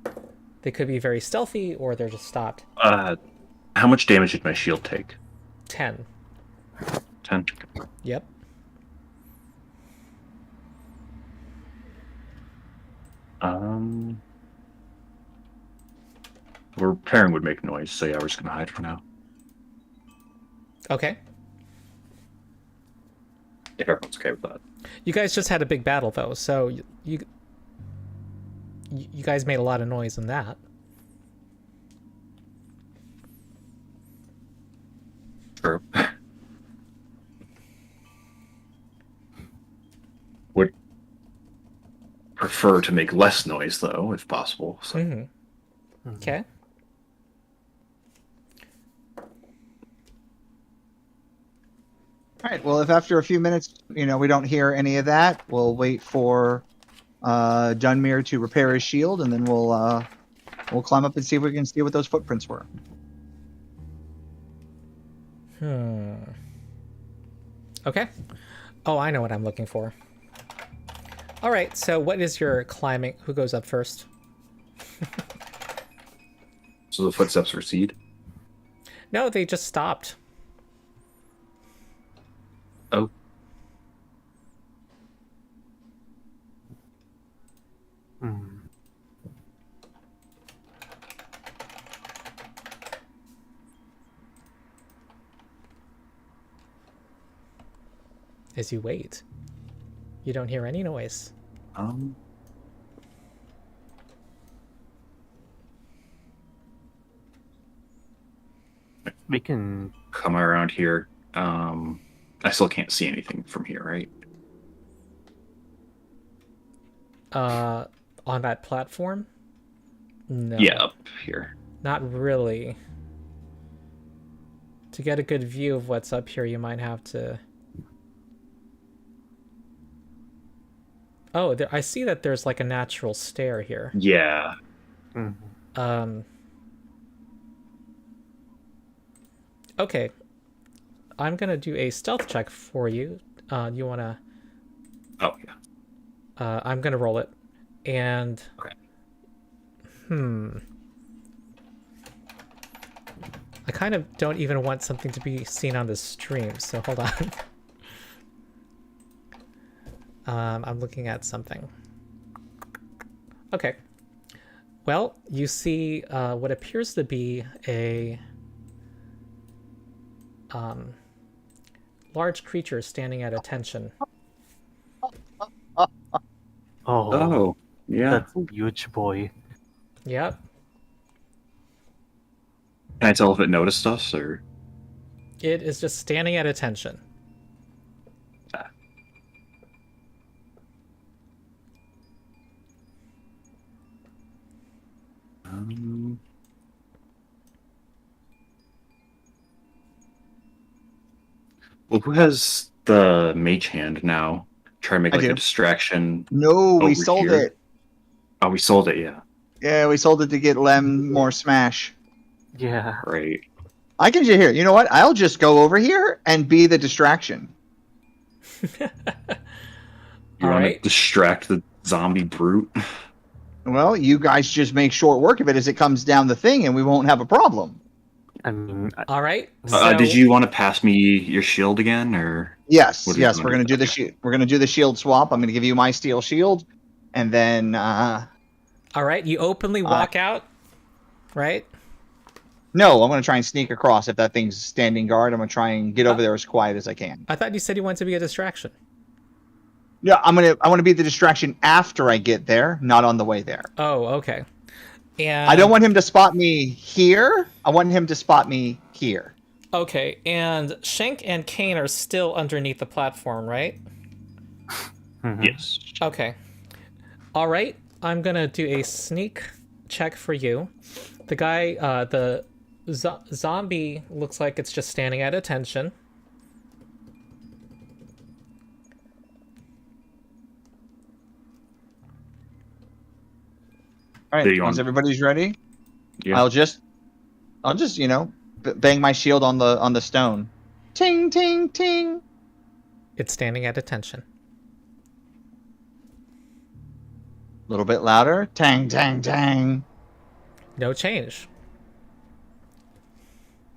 [SPEAKER 1] They could be very stealthy, or they're just stopped.
[SPEAKER 2] How much damage did my shield take?
[SPEAKER 1] 10.
[SPEAKER 2] 10.
[SPEAKER 1] Yep.
[SPEAKER 2] Repairing would make noise, so yeah, we're just gonna hide for now.
[SPEAKER 1] Okay.
[SPEAKER 2] If everyone's okay with that.
[SPEAKER 1] You guys just had a big battle, though, so you guys made a lot of noise in that.
[SPEAKER 2] True. Would prefer to make less noise, though, if possible. So.
[SPEAKER 1] Okay.
[SPEAKER 3] All right. Well, if after a few minutes, we don't hear any of that, we'll wait for Dunmere to repair his shield, and then we'll climb up and see if we can see what those footprints were.
[SPEAKER 1] Okay. Oh, I know what I'm looking for. All right. So, what is your climbing? Who goes up first?
[SPEAKER 2] So the footsteps recede?
[SPEAKER 1] No, they just stopped.
[SPEAKER 2] Oh.
[SPEAKER 1] As you wait, you don't hear any noise.
[SPEAKER 5] We can
[SPEAKER 2] come around here. I still can't see anything from here, right?
[SPEAKER 1] On that platform? No.
[SPEAKER 2] Yeah, up here.
[SPEAKER 1] Not really. To get a good view of what's up here, you might have to... Oh, I see that there's like a natural stair here.
[SPEAKER 2] Yeah.
[SPEAKER 1] Okay. I'm gonna do a stealth check for you. You wanna...
[SPEAKER 2] Oh, yeah.
[SPEAKER 1] I'm gonna roll it. And...
[SPEAKER 2] Okay.
[SPEAKER 1] I kind of don't even want something to be seen on the stream, so hold on. I'm looking at something. Okay. Well, you see what appears to be a large creature standing at attention.
[SPEAKER 5] Oh,
[SPEAKER 2] yeah.
[SPEAKER 5] that's a huge boy.
[SPEAKER 1] Yep.
[SPEAKER 2] Can I tell if it noticed us, or?
[SPEAKER 1] It is just standing at attention.
[SPEAKER 2] Well, who has the mage hand now? Try to make
[SPEAKER 3] I
[SPEAKER 2] like a
[SPEAKER 3] do.
[SPEAKER 2] distraction
[SPEAKER 3] No, we
[SPEAKER 2] over
[SPEAKER 3] sold
[SPEAKER 2] here.
[SPEAKER 3] it.
[SPEAKER 2] Oh, we sold it, yeah.
[SPEAKER 3] Yeah, we sold it to get Lem more smash.
[SPEAKER 5] Yeah.
[SPEAKER 2] Right.
[SPEAKER 3] I can just here. You know what? I'll just go over here and be the distraction.
[SPEAKER 2] You
[SPEAKER 1] All
[SPEAKER 2] want
[SPEAKER 1] right.
[SPEAKER 2] to distract the zombie brute?
[SPEAKER 3] Well, you guys just make short work of it as it comes down the thing, and we won't have a problem.
[SPEAKER 5] I mean,
[SPEAKER 1] All right. So
[SPEAKER 2] Did you want to pass me your shield again, or
[SPEAKER 3] Yes,
[SPEAKER 2] what do you
[SPEAKER 3] yes,
[SPEAKER 2] want
[SPEAKER 3] we're
[SPEAKER 2] to
[SPEAKER 3] gonna do the
[SPEAKER 2] Okay.
[SPEAKER 3] we're gonna do the shield swap. I'm gonna give you my steel shield, and then
[SPEAKER 1] all right, you openly walk out, right?
[SPEAKER 3] no, I'm gonna try and sneak across. If that thing's standing guard, I'm gonna try and get over there as quiet as I can.
[SPEAKER 1] I thought you said you wanted to be a distraction.
[SPEAKER 3] Yeah, I want to be the distraction after I get there, not on the way there.
[SPEAKER 1] Oh, okay. And
[SPEAKER 3] I don't want him to spot me here. I want him to spot me here.
[SPEAKER 1] Okay, and Shank and Kane are still underneath the platform, right?
[SPEAKER 2] Yes.
[SPEAKER 1] Okay. All right, I'm gonna do a sneak check for you. The guy, the zombie looks like it's just standing at attention.
[SPEAKER 3] All
[SPEAKER 2] Do
[SPEAKER 3] right,
[SPEAKER 2] you
[SPEAKER 3] once
[SPEAKER 2] want-
[SPEAKER 3] everybody's ready,
[SPEAKER 2] Yeah.
[SPEAKER 3] I'll just bang my shield on the stone. Ting ting ting.
[SPEAKER 1] It's standing at attention.
[SPEAKER 3] A little bit louder. Tang tang tang.
[SPEAKER 1] No change.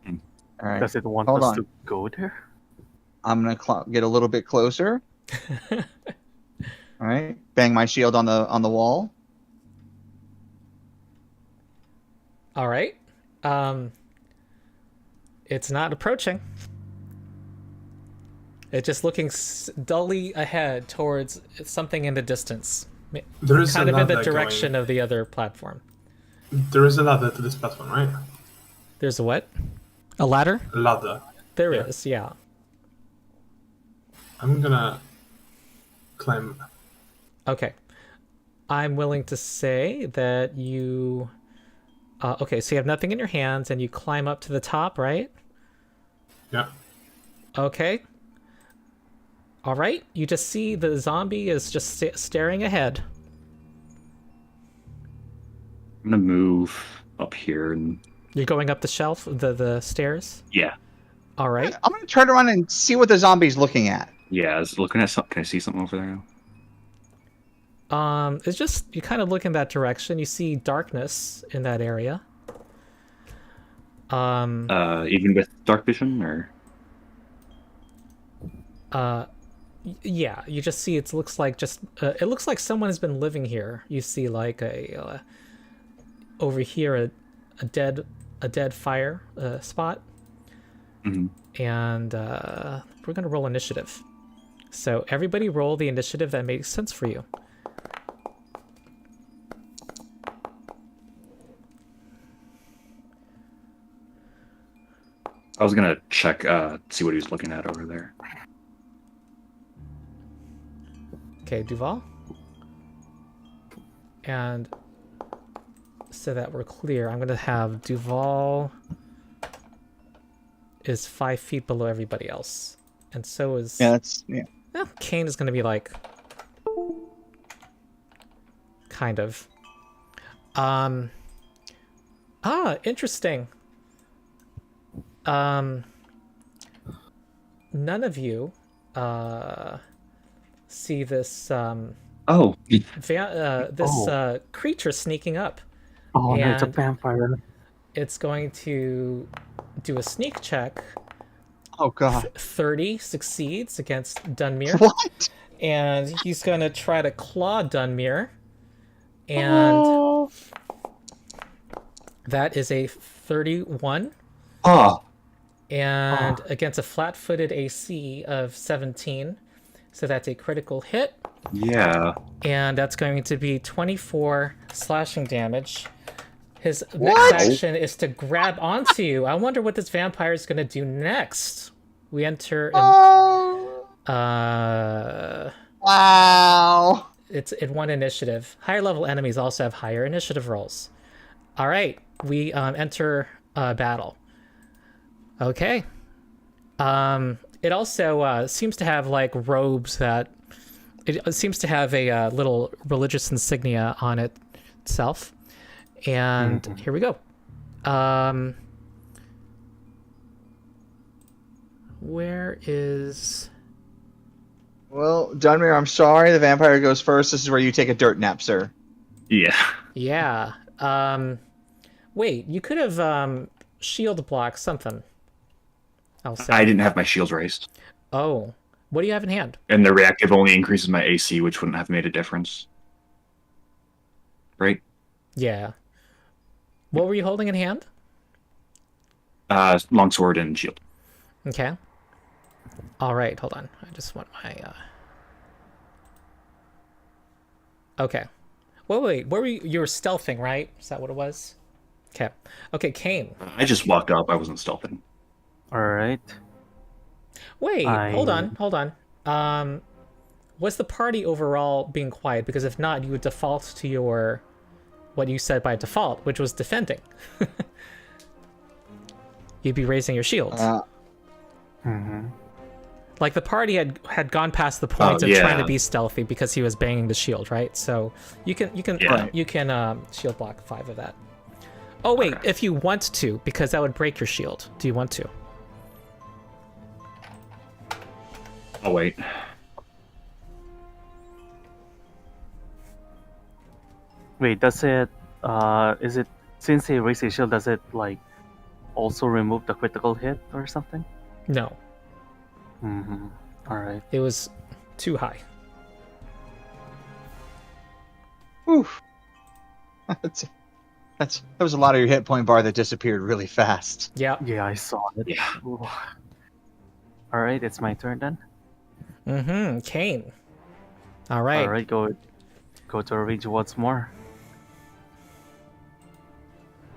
[SPEAKER 3] All right.
[SPEAKER 5] does it want
[SPEAKER 3] Hold
[SPEAKER 5] us
[SPEAKER 3] on.
[SPEAKER 5] to go there?
[SPEAKER 3] I'm gonna get a little bit closer. All right. Bang my shield on the wall.
[SPEAKER 1] All right. It's not approaching. It's just looking dully ahead towards something in the distance.
[SPEAKER 4] There is
[SPEAKER 1] Kind
[SPEAKER 4] a
[SPEAKER 1] of in the
[SPEAKER 4] ladder
[SPEAKER 1] direction of the other platform.
[SPEAKER 4] There is a ladder to this platform, right?
[SPEAKER 1] There's a what? A ladder?
[SPEAKER 4] A ladder.
[SPEAKER 1] There is, yeah.
[SPEAKER 4] I'm gonna climb.
[SPEAKER 1] Okay. I'm willing to say that you... okay, so you have nothing in your hands and you climb up to the top, right?
[SPEAKER 4] Yeah.
[SPEAKER 1] Okay. All right. You just see the zombie is just staring ahead.
[SPEAKER 2] I'm gonna move up here and
[SPEAKER 1] You're going up the shelf, the stairs?
[SPEAKER 2] yeah.
[SPEAKER 1] All right.
[SPEAKER 3] I'm gonna turn around and see what the zombie's looking at.
[SPEAKER 2] Yeah, I was looking at something. Can I see something over there now?
[SPEAKER 1] It's just, you kind of look in that direction. You see darkness in that area.
[SPEAKER 2] Even with dark vision, or
[SPEAKER 1] Yeah, you just see it looks like just it looks like someone has been living here. You see like a over here a dead fire spot.
[SPEAKER 2] Mhm.
[SPEAKER 1] And we're gonna roll initiative. So everybody roll the initiative that makes sense for you.
[SPEAKER 2] I was gonna check, see what he was looking at over there.
[SPEAKER 1] Okay, Duval. And so that we're clear, I'm gonna have Duval is 5 feet below everybody else, and so is Kane is gonna be like kind of interesting. None of you see this
[SPEAKER 2] Oh,
[SPEAKER 1] creature sneaking up.
[SPEAKER 5] Oh no, it's a
[SPEAKER 1] And-
[SPEAKER 5] vampire.
[SPEAKER 1] It's going to do a sneak check.
[SPEAKER 3] Oh god.
[SPEAKER 1] 30 succeeds against Dunmere.
[SPEAKER 3] What?
[SPEAKER 1] And he's going to try to claw Dunmere. And that is a 31.
[SPEAKER 2] oh,
[SPEAKER 1] And against a flat-footed AC of 17. So that's a critical hit.
[SPEAKER 2] yeah.
[SPEAKER 1] And that's going to be 24 slashing damage. His
[SPEAKER 3] What?
[SPEAKER 1] next action is to grab onto you. I wonder what this vampire is going to do next. We enter in,
[SPEAKER 3] Wow.
[SPEAKER 1] it's in one initiative. Higher level enemies also have higher initiative rolls. All right, we enter battle. Okay. it also seems to have like robes that it seems to have a little religious insignia on it itself. And here we go. Where is...
[SPEAKER 3] Well, Dunmere, I'm sorry. The vampire goes first. This is where you take a dirt nap, sir.
[SPEAKER 2] Yeah.
[SPEAKER 1] Yeah. Wait, you could have shield blocked something. I'll say.
[SPEAKER 2] I didn't have my shields raised.
[SPEAKER 1] Oh. What do you have in hand?
[SPEAKER 2] And the reactive only increases my AC, which wouldn't have made a difference. Right?
[SPEAKER 1] Yeah. What were you holding in hand?
[SPEAKER 2] Longsword and shield.
[SPEAKER 1] Okay. All right, hold on. I just want my... Okay. Wait. What were you were stealthing, right? Is that what it was? Okay. Okay, Kane.
[SPEAKER 2] I just walked up. I wasn't stealthing.
[SPEAKER 5] All right.
[SPEAKER 1] Wait, hold on. Was the party overall being quiet? Because if not, you would default to your... what you said by default, which was defending. You'd be raising your shields. Like the party had gone past the point of trying to be stealthy because he was banging the shield, right? So you can shield block 5 of that. Oh wait, if you want to, because that would break your shield. Do you want to?
[SPEAKER 2] Oh wait.
[SPEAKER 5] Wait, does it? Is it since he raised his shield? Does it like also remove the critical hit or something?
[SPEAKER 1] No.
[SPEAKER 5] All right.
[SPEAKER 1] It was too high.
[SPEAKER 3] Oof. That was a lot of your hit point bar that disappeared really fast.
[SPEAKER 1] Yeah.
[SPEAKER 5] Yeah, I saw it.
[SPEAKER 2] Yeah.
[SPEAKER 5] Ooh. All right, it's my turn then.
[SPEAKER 1] Kane. All right.
[SPEAKER 5] All right, go to reach once more.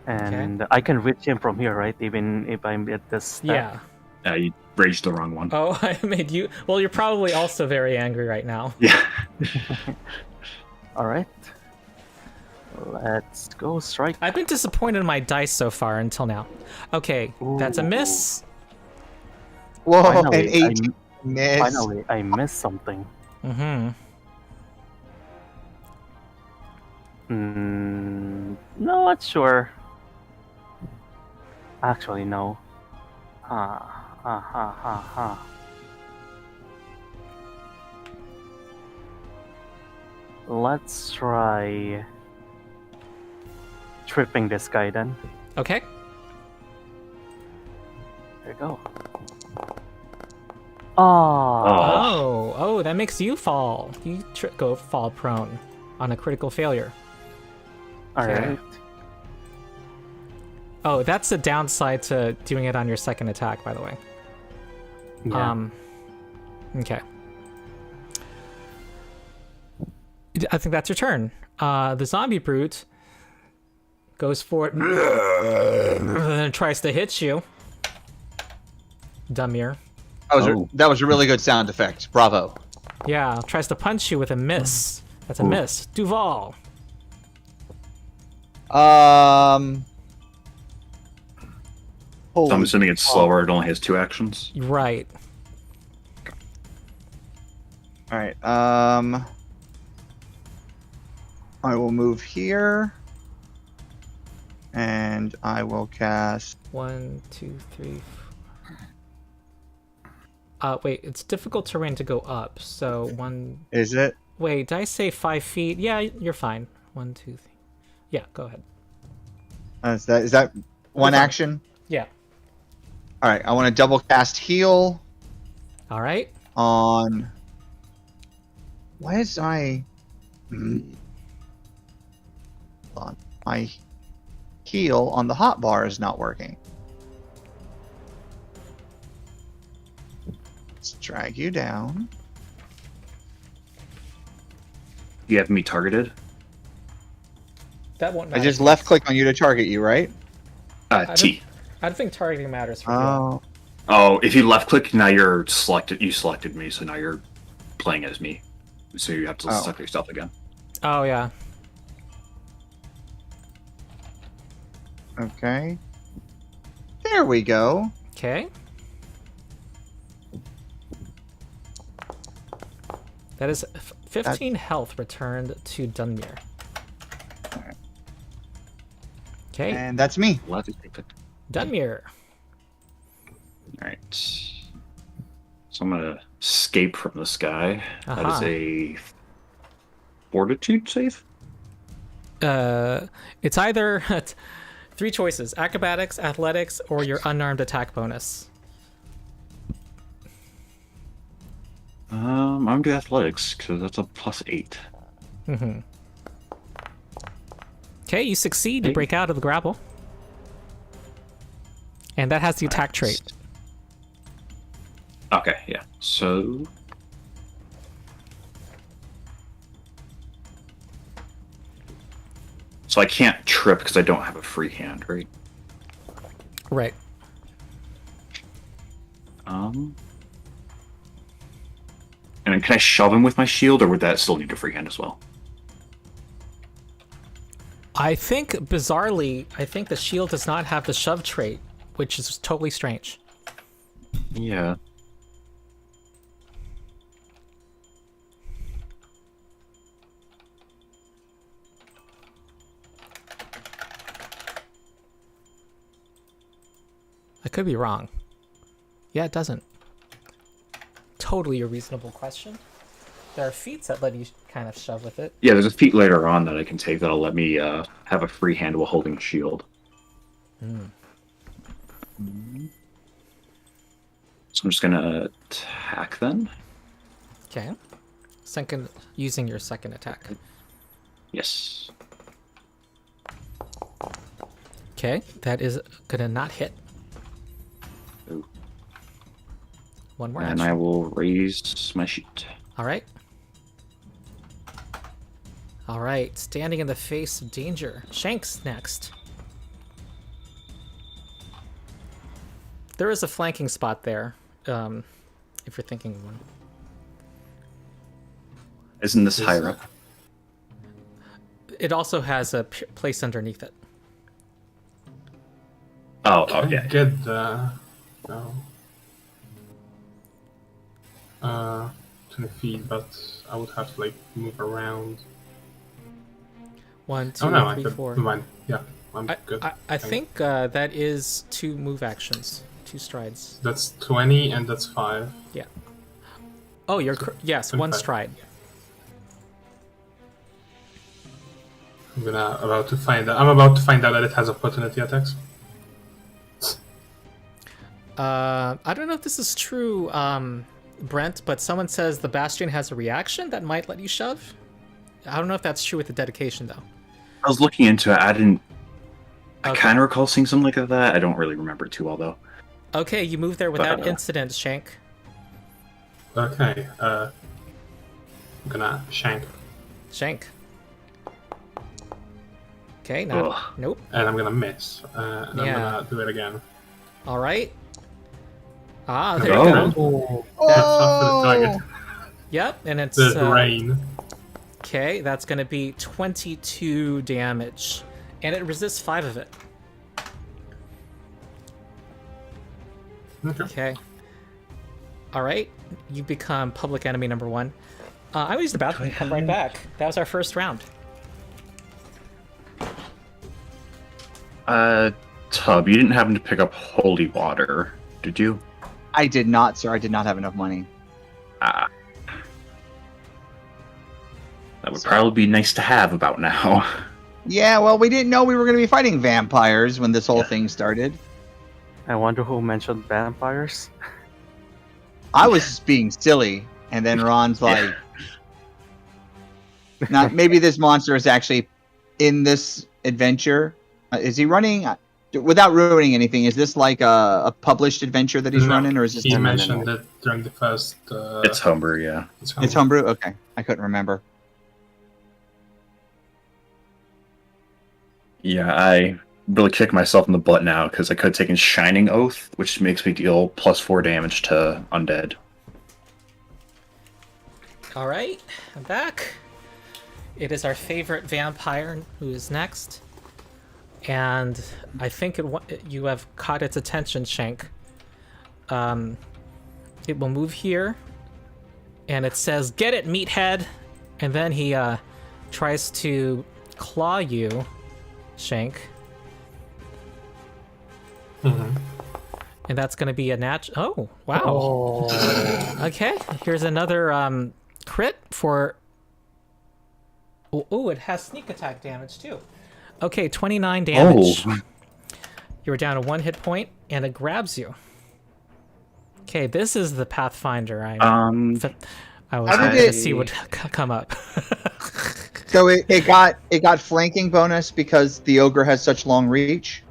[SPEAKER 5] And I can reach him from here, right? Even if I'm at this step.
[SPEAKER 1] Yeah.
[SPEAKER 2] You raised the wrong one.
[SPEAKER 1] Oh, I made you... Well, you're probably also very angry right now.
[SPEAKER 2] Yeah.
[SPEAKER 5] All right. Let's go strike.
[SPEAKER 1] I've been disappointed in my dice so far until now. Okay, that's a miss.
[SPEAKER 3] Whoa,
[SPEAKER 5] Finally,
[SPEAKER 3] an 8 miss.
[SPEAKER 5] Finally, I missed something. Not sure. Actually, no. Let's try tripping this guy then.
[SPEAKER 1] Okay.
[SPEAKER 5] There you go. Oh.
[SPEAKER 1] Oh, that makes you fall. You go fall prone on a critical failure.
[SPEAKER 5] Alright.
[SPEAKER 1] Oh, that's the downside to doing it on your second attack, by the way.
[SPEAKER 5] Yeah.
[SPEAKER 1] Okay. I think that's your turn. The zombie brute goes for it and then tries to hit you. Dummier.
[SPEAKER 3] That was a really good sound effect. Bravo.
[SPEAKER 1] Yeah, tries to punch you with a miss. That's a miss. Duval.
[SPEAKER 3] Holy
[SPEAKER 2] So I'm assuming it's slower. It only has 2 actions.
[SPEAKER 1] Right.
[SPEAKER 3] All right. I will move here, and I will cast.
[SPEAKER 1] 1, 2, 3. Wait, it's difficult terrain to go up. So 1.
[SPEAKER 3] Is it?
[SPEAKER 1] Wait, did I say 5 feet? Yeah, you're fine. 1, 2, 3. Yeah, go ahead.
[SPEAKER 3] Is that one action?
[SPEAKER 1] Yeah.
[SPEAKER 3] All right. I want to double cast heal
[SPEAKER 1] All right.
[SPEAKER 3] on. Why is I? Hold on. My heal on the hot bar is not working. Let's drag you down.
[SPEAKER 2] You have me targeted?
[SPEAKER 1] That won't
[SPEAKER 3] I
[SPEAKER 1] matter.
[SPEAKER 3] just left click on you to target you, right?
[SPEAKER 2] T.
[SPEAKER 1] I don't think targeting matters for you.
[SPEAKER 3] Oh.
[SPEAKER 2] Oh, if you left click, now you're selected. You selected me, so now you're playing as me. So you have to select yourself again.
[SPEAKER 1] Oh, yeah.
[SPEAKER 3] Okay. There we go.
[SPEAKER 1] Okay. That is 15 health returned to Dunmere. Okay,
[SPEAKER 3] And that's me.
[SPEAKER 1] Dunmere.
[SPEAKER 2] Alright. So I'm gonna escape from this guy. That is a fortitude save?
[SPEAKER 1] It's either 3 choices: acrobatics, athletics, or your unarmed attack bonus.
[SPEAKER 2] I'm gonna do athletics because that's a +8.
[SPEAKER 1] Mm-hmm. Okay, you succeed to break out of the grapple. And that has the attack trait.
[SPEAKER 2] Okay, yeah. So I can't trip because I don't have a free hand, right?
[SPEAKER 1] Right.
[SPEAKER 2] And then can I shove him with my shield, or would that still need a free hand as well?
[SPEAKER 1] I think, bizarrely, the shield does not have the shove trait, which is totally strange.
[SPEAKER 2] Yeah.
[SPEAKER 1] I could be wrong. Yeah, it doesn't. Totally a reasonable question. There are feats that let you kind of shove with it.
[SPEAKER 2] Yeah, there's a feat later on that I can take that'll let me have a free hand while holding a shield. So I'm just gonna attack then.
[SPEAKER 1] Okay. Second, using your second attack.
[SPEAKER 2] Yes.
[SPEAKER 1] Okay, that is gonna not hit.
[SPEAKER 2] Ooh.
[SPEAKER 1] One more
[SPEAKER 2] And
[SPEAKER 1] action.
[SPEAKER 2] I will raise my sheet.
[SPEAKER 1] All right. All right, standing in the face of danger. Shank's next. There is a flanking spot there, if you're thinking of one.
[SPEAKER 2] Isn't this higher up?
[SPEAKER 1] It also has a place underneath it.
[SPEAKER 2] Oh,
[SPEAKER 4] I
[SPEAKER 2] okay.
[SPEAKER 4] get the... No. 20 feet, but I would have to, like, move around.
[SPEAKER 1] 1, 2,
[SPEAKER 4] Oh no,
[SPEAKER 1] 3,
[SPEAKER 4] I could
[SPEAKER 1] 4.
[SPEAKER 4] mine. Yeah, I'm good.
[SPEAKER 1] I think that is 2 move actions, 2 strides.
[SPEAKER 4] That's 20 and that's 5.
[SPEAKER 1] Yeah. Oh, you're yes, 1
[SPEAKER 4] 25.
[SPEAKER 1] stride.
[SPEAKER 4] I'm about to find out that it has opportunity attacks.
[SPEAKER 1] I don't know if this is true, Brent, but someone says the Bastion has a reaction that might let you shove. I don't know if that's true with the dedication though.
[SPEAKER 2] I was looking into it. I didn't. I
[SPEAKER 1] Okay.
[SPEAKER 2] kind of recall seeing something like that. I don't really remember it too well though.
[SPEAKER 1] Okay, you move there without incident, Shank.
[SPEAKER 4] Okay, I'm gonna shank.
[SPEAKER 1] Shank. Okay, now.
[SPEAKER 2] Ugh.
[SPEAKER 1] Nope.
[SPEAKER 4] And I'm gonna miss. And
[SPEAKER 1] Yeah.
[SPEAKER 4] I'm gonna do it again.
[SPEAKER 1] All right. Ah, there
[SPEAKER 2] Oh.
[SPEAKER 1] you go.
[SPEAKER 4] Oh, that's up for the target.
[SPEAKER 1] Yep, and it's
[SPEAKER 4] The rain.
[SPEAKER 1] okay. That's gonna be 22 damage, and it resists 5 of it.
[SPEAKER 4] Okay.
[SPEAKER 1] Okay. All right, you become public enemy number 1. I will use the bathroom and come right back. That was our first round.
[SPEAKER 2] Tub, you didn't happen to pick up holy water, did you?
[SPEAKER 3] I did not, sir. I did not have enough money.
[SPEAKER 2] That would probably be nice to have about now.
[SPEAKER 3] Yeah, well, we didn't know we were going to be fighting vampires when this whole thing started.
[SPEAKER 5] I wonder who mentioned vampires.
[SPEAKER 3] I was just being silly, and then Ron's like, "Now maybe this monster is actually in this adventure. Is he running?" Without ruining anything, is this like a published adventure that he's
[SPEAKER 4] No,
[SPEAKER 3] running, or is this?
[SPEAKER 4] He mentioned it during the first.
[SPEAKER 2] It's homebrew, yeah.
[SPEAKER 3] It's homebrew. Okay, I couldn't remember.
[SPEAKER 2] Yeah, I really kick myself in the butt now because I could have taken Shining Oath, which makes me deal +4 damage to undead.
[SPEAKER 1] All right, I'm back. It is our favorite vampire who is next. And I think you have caught its attention, Shank. It will move here and it says, "Get it, meathead!" And then he tries to claw you, Shank.
[SPEAKER 4] Mm-hmm.
[SPEAKER 1] And that's going to be a Oh, wow. Okay, here's another crit for... Oh, it has sneak attack damage, too. Okay, 29 damage.
[SPEAKER 2] Oh.
[SPEAKER 1] You're down to 1 hit point, and it grabs you. Okay, this is the Pathfinder I was hoping to see would come up.
[SPEAKER 3] So it got flanking bonus because the ogre has such long reach.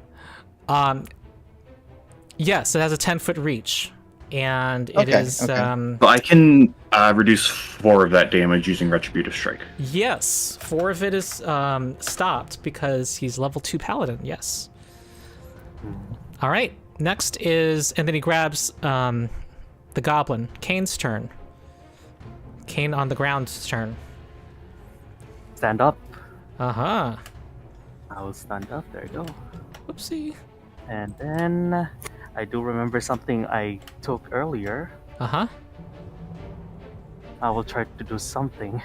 [SPEAKER 1] Yes, it has a 10-foot reach, and it is.
[SPEAKER 2] But I can reduce 4 of that damage using Retributive Strike.
[SPEAKER 1] Yes, 4 of it is stopped because he's level 2 paladin. Yes. All right. Next is, and then he grabs the goblin. Kane's turn. Kane on the ground's turn.
[SPEAKER 5] Stand up.
[SPEAKER 1] Uh-huh.
[SPEAKER 5] I will stand up. There you go.
[SPEAKER 1] Whoopsie.
[SPEAKER 5] And then I do remember something I took earlier.
[SPEAKER 1] Uh-huh.
[SPEAKER 5] I will try to do something.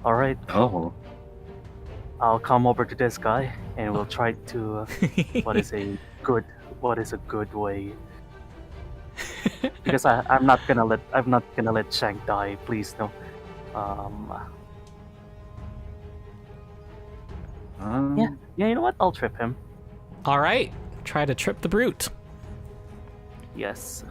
[SPEAKER 5] All right.
[SPEAKER 2] Oh.
[SPEAKER 5] I'll come over to this guy and we'll try to. What is a good way? Because I'm not gonna let Shank die. Please no. Yeah. You know what? I'll trip him.
[SPEAKER 1] All right. Try to trip the brute.
[SPEAKER 5] Yes.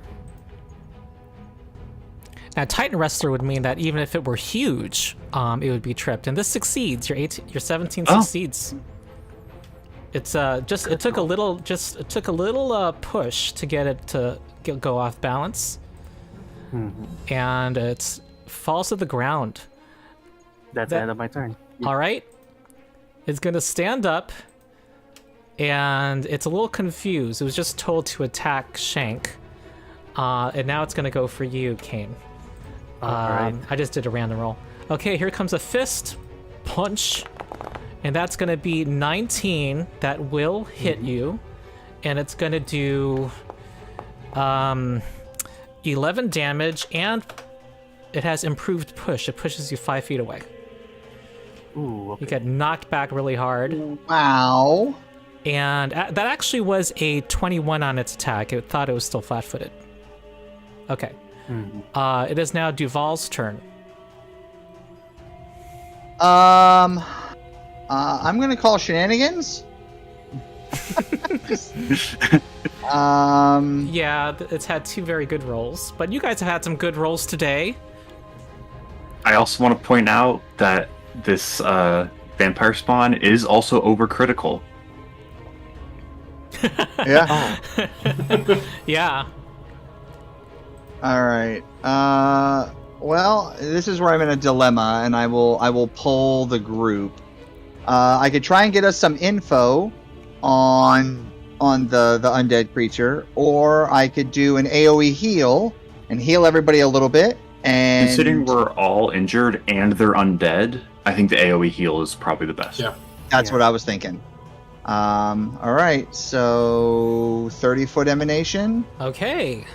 [SPEAKER 1] Now, Titan Wrestler would mean that even if it were huge, it would be tripped, and this succeeds. Your 17 succeeds. It's it took a little push to get it to go off balance, and it falls to the ground.
[SPEAKER 5] That's the end of my turn.
[SPEAKER 1] All right, it's gonna stand up, and it's a little confused. It was just told to attack Shank, and now it's gonna go for you, Kane.
[SPEAKER 5] Right.
[SPEAKER 1] I just did a random roll. Okay, here comes a fist punch, and that's going to be 19. That will hit you, and it's going to do 11 damage, and it has improved push. It pushes you 5 feet away.
[SPEAKER 5] Ooh. Okay.
[SPEAKER 1] You get knocked back really hard.
[SPEAKER 3] Wow.
[SPEAKER 1] And that actually was a 21 on its attack. It thought it was still flat-footed. Okay. It is now Duval's turn.
[SPEAKER 3] I'm gonna call shenanigans.
[SPEAKER 1] Yeah, it's had 2 very good rolls, but you guys have had some good rolls today.
[SPEAKER 2] I also want to point out that this vampire spawn is also overcritical.
[SPEAKER 3] Yeah.
[SPEAKER 1] Yeah.
[SPEAKER 3] All right. Well, this is where I'm in a dilemma, and I will poll the group. I could try and get us some info on the undead creature, or I could do an AOE heal and heal everybody a little bit. And
[SPEAKER 2] considering we're all injured and they're undead, I think the AOE heal is probably the best.
[SPEAKER 4] Yeah.
[SPEAKER 3] That's what I was thinking. All right. So 30-foot emanation.
[SPEAKER 1] Okay.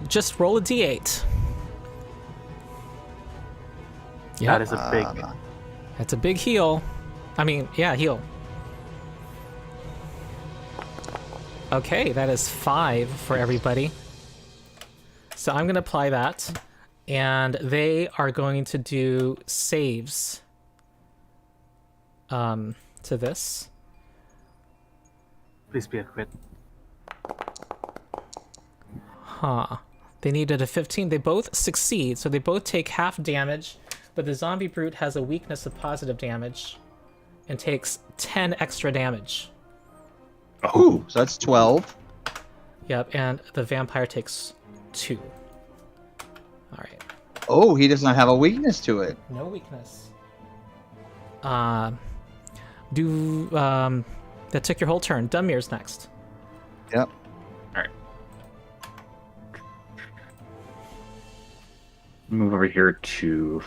[SPEAKER 1] Just roll a d8. Yeah,
[SPEAKER 5] That is a big.
[SPEAKER 1] that's a big heal. I mean, yeah, heal. Okay, that is 5 for everybody. So I'm going to apply that, and they are going to do saves to this.
[SPEAKER 5] Please be a crit.
[SPEAKER 1] Huh. They needed a 15. They both succeed, so they both take half damage, but the zombie brute has a weakness of positive damage and takes 10 extra damage.
[SPEAKER 3] Ooh, so that's 12.
[SPEAKER 1] Yep, and the vampire takes 2. All right.
[SPEAKER 3] Oh, he does not have a weakness to it.
[SPEAKER 1] No weakness. That took your whole turn. Dumir's next.
[SPEAKER 3] Yep.
[SPEAKER 2] Move over here to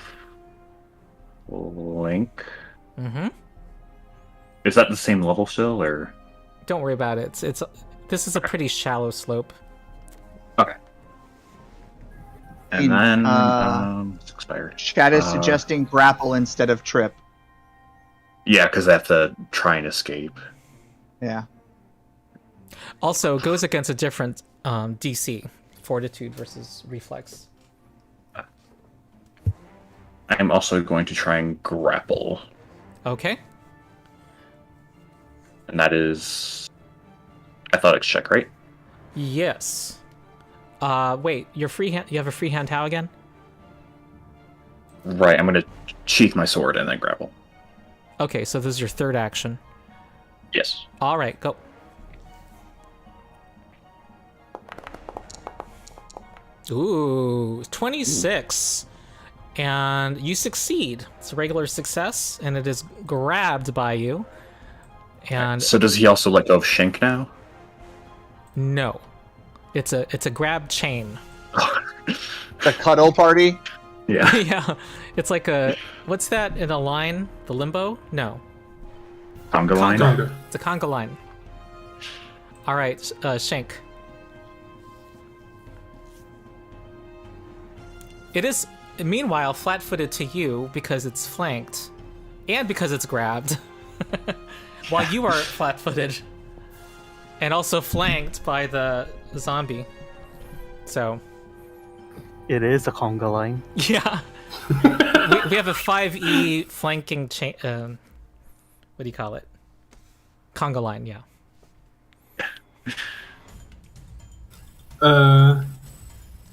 [SPEAKER 2] Link.
[SPEAKER 1] Mm-hmm.
[SPEAKER 2] Is that the same level still, or?
[SPEAKER 1] Don't worry about it. This is a pretty shallow slope.
[SPEAKER 2] Okay. And then it's expired.
[SPEAKER 3] Chat is suggesting grapple instead of trip.
[SPEAKER 2] Yeah, because they have to try and escape.
[SPEAKER 3] Yeah.
[SPEAKER 1] Also, it goes against a different DC, fortitude versus reflex.
[SPEAKER 2] I'm also going to try and grapple.
[SPEAKER 1] Okay.
[SPEAKER 2] And that is athletics check, right?
[SPEAKER 1] Yes. Wait, your free hand. You have a free hand. How again?
[SPEAKER 2] Right. I'm going to sheath my sword and then grapple.
[SPEAKER 1] Okay, so this is your third action.
[SPEAKER 2] Yes.
[SPEAKER 1] All right, go. Ooh, 26. And you succeed. It's a regular success, and it is grabbed by you. And
[SPEAKER 2] so does he also let go of Shank now?
[SPEAKER 1] no, it's a grab chain.
[SPEAKER 3] The cuddle party?
[SPEAKER 2] Yeah.
[SPEAKER 1] Yeah, it's like a what's that in a line? The limbo? No,
[SPEAKER 2] Conga line?
[SPEAKER 4] Conga.
[SPEAKER 1] it's a conga line. All right, Shank. It is meanwhile flat-footed to you because it's flanked, and because it's grabbed. While you are flat-footed, and also flanked by the zombie. So,
[SPEAKER 5] It is a conga line.
[SPEAKER 1] yeah. we have a 5e flanking chain. What do you call it? Conga line, yeah.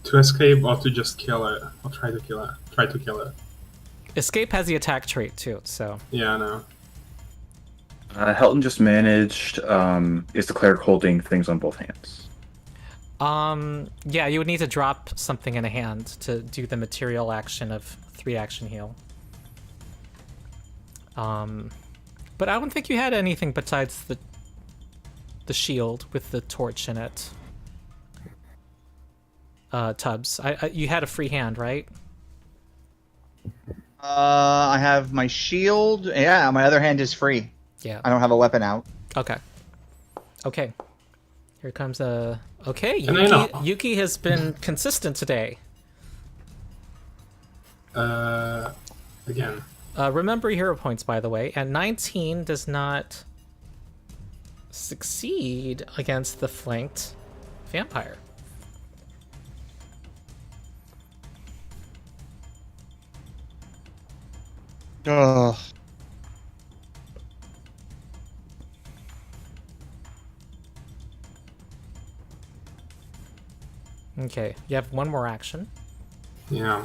[SPEAKER 4] To escape or to just kill it? I'll try to kill it. Try to kill it.
[SPEAKER 1] Escape has the attack trait too, so.
[SPEAKER 4] Yeah, I know.
[SPEAKER 2] Helton just managed. Is the cleric holding things on both hands?
[SPEAKER 1] Yeah, you would need to drop something in a hand to do the material action of 3-action heal. But I don't think you had anything besides the shield with the torch in it. Tubbs, you had a free hand, right?
[SPEAKER 3] I have my shield. Yeah, my other hand is free.
[SPEAKER 1] Yeah.
[SPEAKER 3] I don't have a weapon out.
[SPEAKER 1] Okay. Okay. Here comes okay,
[SPEAKER 4] And then
[SPEAKER 1] Yuki has been consistent today.
[SPEAKER 4] Again.
[SPEAKER 1] Remember hero points, by the way, and 19 does not succeed against the flanked vampire.
[SPEAKER 3] Ugh.
[SPEAKER 1] Okay, you have one more action.
[SPEAKER 4] Yeah.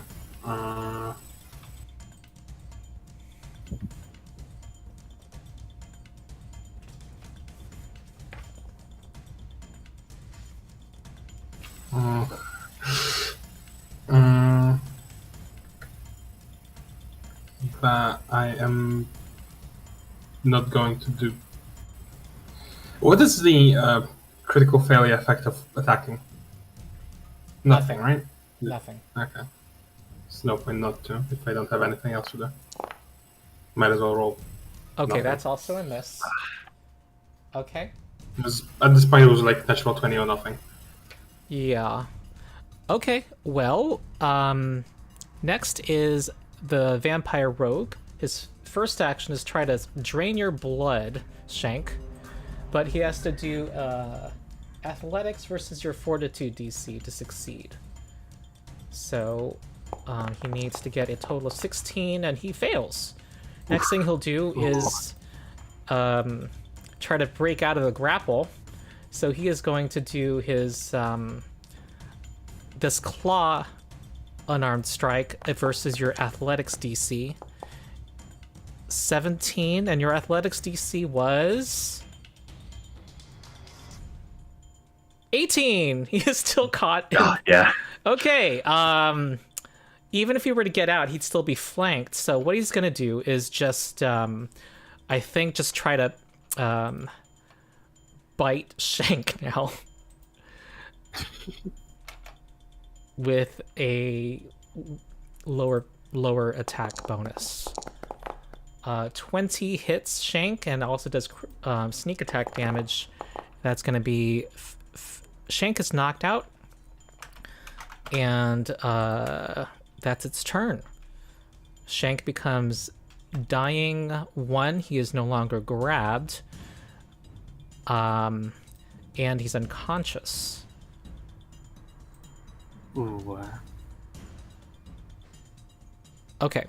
[SPEAKER 4] That I am not going to do. What is the critical failure effect of attacking? Nothing, right?
[SPEAKER 1] Nothing.
[SPEAKER 4] Okay. There's no point not to if I don't have anything else to do. Might as well roll.
[SPEAKER 1] Okay,
[SPEAKER 4] Nothing.
[SPEAKER 1] that's also a miss. Okay.
[SPEAKER 4] At this point, it was like natural 20 or nothing.
[SPEAKER 1] Yeah. Okay, well, next is the vampire rogue. His first action is try to drain your blood, Shank, but he has to do athletics versus your fortitude DC to succeed. So he needs to get a total of 16, and he fails. Next thing he'll do is try to break out of the grapple. So he is going to do his this claw unarmed strike versus your athletics DC. 17, and your athletics DC was 18. He is still caught.
[SPEAKER 2] Yeah.
[SPEAKER 1] Okay. Even if he were to get out, he'd still be flanked. So what he's gonna do is just, I think, just try to bite Shank now with a lower attack bonus. 20 hits Shank and also does sneak attack damage. That's gonna be Shank is knocked out, And that's its turn. Shank becomes dying 1. He is no longer grabbed. And he's unconscious.
[SPEAKER 5] Ooh.
[SPEAKER 1] Okay.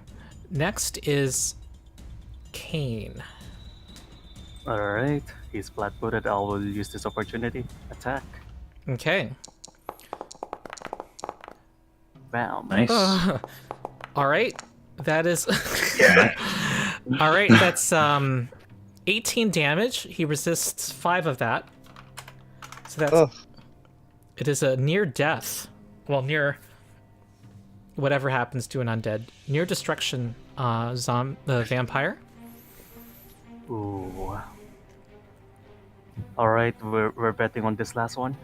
[SPEAKER 1] Next is Kane.
[SPEAKER 5] Alright. He's flat-footed. I will use this opportunity. Attack.
[SPEAKER 1] Okay.
[SPEAKER 5] Bam.
[SPEAKER 2] Nice.
[SPEAKER 1] All right. That is...
[SPEAKER 2] Yeah.
[SPEAKER 1] All right. That's 18 damage. He resists 5 of that. So that's...
[SPEAKER 3] Ugh.
[SPEAKER 1] It is a near death. Well, near... Whatever happens to an undead. Near destruction vampire.
[SPEAKER 5] Ooh. Alright, we're betting on this last one.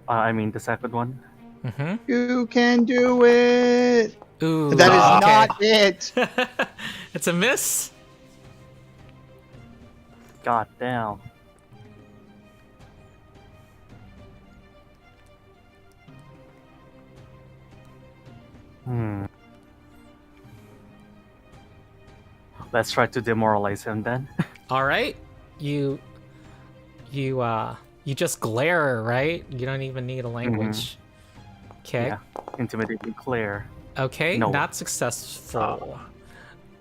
[SPEAKER 5] I mean the second one.
[SPEAKER 1] Mm-hmm.
[SPEAKER 3] You can do it.
[SPEAKER 1] Ooh.
[SPEAKER 3] That is
[SPEAKER 1] okay.
[SPEAKER 3] not it.
[SPEAKER 1] It's a miss.
[SPEAKER 5] God damn. Let's try to demoralize him then.
[SPEAKER 1] All right. You just glare, right? You don't even need a language. Okay.
[SPEAKER 5] Yeah. Intimidating Claire.
[SPEAKER 1] Okay,
[SPEAKER 5] No.
[SPEAKER 1] not successful.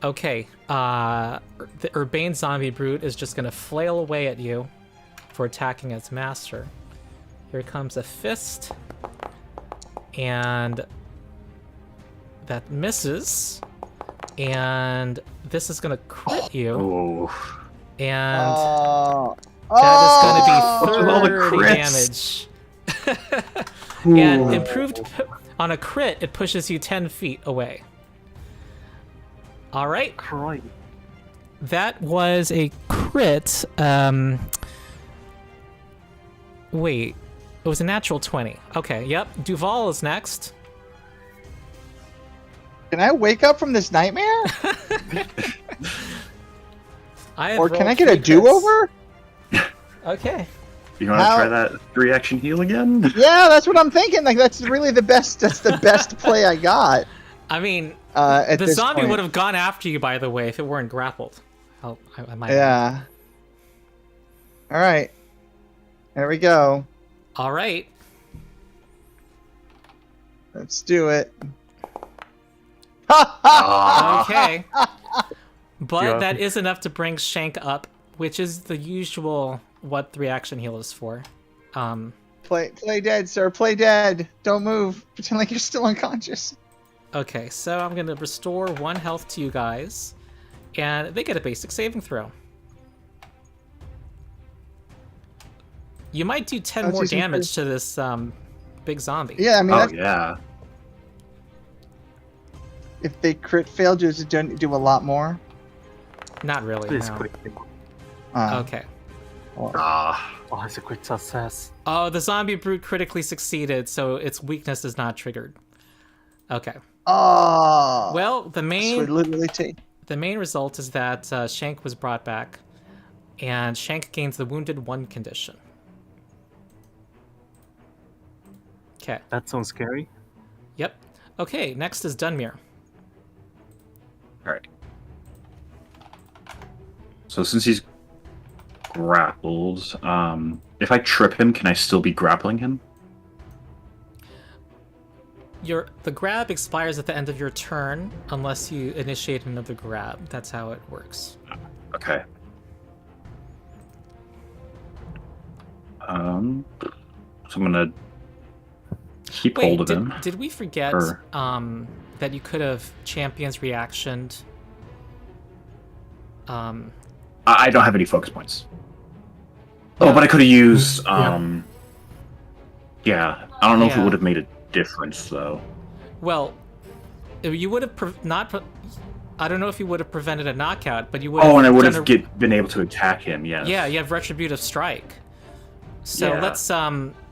[SPEAKER 1] Okay, the Urbane Zombie Brute is just gonna flail away at you for attacking its master. Here comes a fist, and that misses, and this is gonna crit you,
[SPEAKER 2] Oh.
[SPEAKER 1] and
[SPEAKER 3] Oh.
[SPEAKER 1] that is gonna be
[SPEAKER 2] all the
[SPEAKER 1] 30
[SPEAKER 2] crits.
[SPEAKER 1] damage. And
[SPEAKER 2] Ooh.
[SPEAKER 1] improved on a crit, it pushes you 10 feet away. All right.
[SPEAKER 5] Christ.
[SPEAKER 1] That was a crit. Wait. It was a natural 20. Okay, yep. Duval is next.
[SPEAKER 3] Can I wake up from this nightmare? Or can I get a do-over?
[SPEAKER 1] Okay.
[SPEAKER 2] You want to
[SPEAKER 3] How-
[SPEAKER 2] try that 3-action heal again?
[SPEAKER 3] Yeah, that's what I'm thinking. Like, that's really the best. That's the best play I got.
[SPEAKER 1] I mean,
[SPEAKER 3] At
[SPEAKER 1] the
[SPEAKER 3] this
[SPEAKER 1] zombie
[SPEAKER 3] point.
[SPEAKER 1] would have gone after you, by the way, if it weren't grappled. I might.
[SPEAKER 3] Yeah. All right. There we go.
[SPEAKER 1] All right.
[SPEAKER 3] Let's do it.
[SPEAKER 1] Okay. But
[SPEAKER 5] Yeah.
[SPEAKER 1] that is enough to bring Shank up, which is the usual what 3-action heal is for.
[SPEAKER 3] Play dead, sir. Play dead. Don't move. Pretend like you're still unconscious.
[SPEAKER 1] Okay, so I'm gonna restore 1 health to you guys, and they get a basic saving throw. You might do 10
[SPEAKER 3] That's
[SPEAKER 1] more
[SPEAKER 3] using
[SPEAKER 1] damage to this big zombie.
[SPEAKER 3] Yeah, I mean,
[SPEAKER 2] Oh,
[SPEAKER 3] that's,
[SPEAKER 2] yeah.
[SPEAKER 3] if they crit fail, does it do a lot more?
[SPEAKER 1] Not really.
[SPEAKER 5] Please
[SPEAKER 1] No.
[SPEAKER 5] quick.
[SPEAKER 1] Okay.
[SPEAKER 2] Ah.
[SPEAKER 5] Oh, it's a quick success.
[SPEAKER 1] Oh, the zombie brute critically succeeded, so its weakness is not triggered. Okay.
[SPEAKER 3] Oh.
[SPEAKER 1] Well, the
[SPEAKER 3] This would
[SPEAKER 1] main
[SPEAKER 3] literally take.
[SPEAKER 1] result is that Shank was brought back, and Shank gains the Wounded 1 condition. Okay.
[SPEAKER 5] That sounds scary.
[SPEAKER 1] Yep. Okay, next is Dunmere.
[SPEAKER 2] All right. So since he's grappled, if I trip him, can I still be grappling him?
[SPEAKER 1] The grab expires at the end of your turn unless you initiate another grab. That's how it works.
[SPEAKER 2] Okay. So I'm gonna keep hold of him.
[SPEAKER 1] Did we forget
[SPEAKER 2] Or-
[SPEAKER 1] that you could have champions reactioned?
[SPEAKER 2] I don't have any focus points. Oh, but I could have used. Yeah, I don't know if it
[SPEAKER 1] Yeah.
[SPEAKER 2] would have made a difference though.
[SPEAKER 1] Well, you would have I don't know if you would have prevented a knockout, but you would.
[SPEAKER 2] Oh, and I would
[SPEAKER 1] done
[SPEAKER 2] have been able to attack him. Yes.
[SPEAKER 1] Yeah, you have retributive strike. So
[SPEAKER 2] Yeah.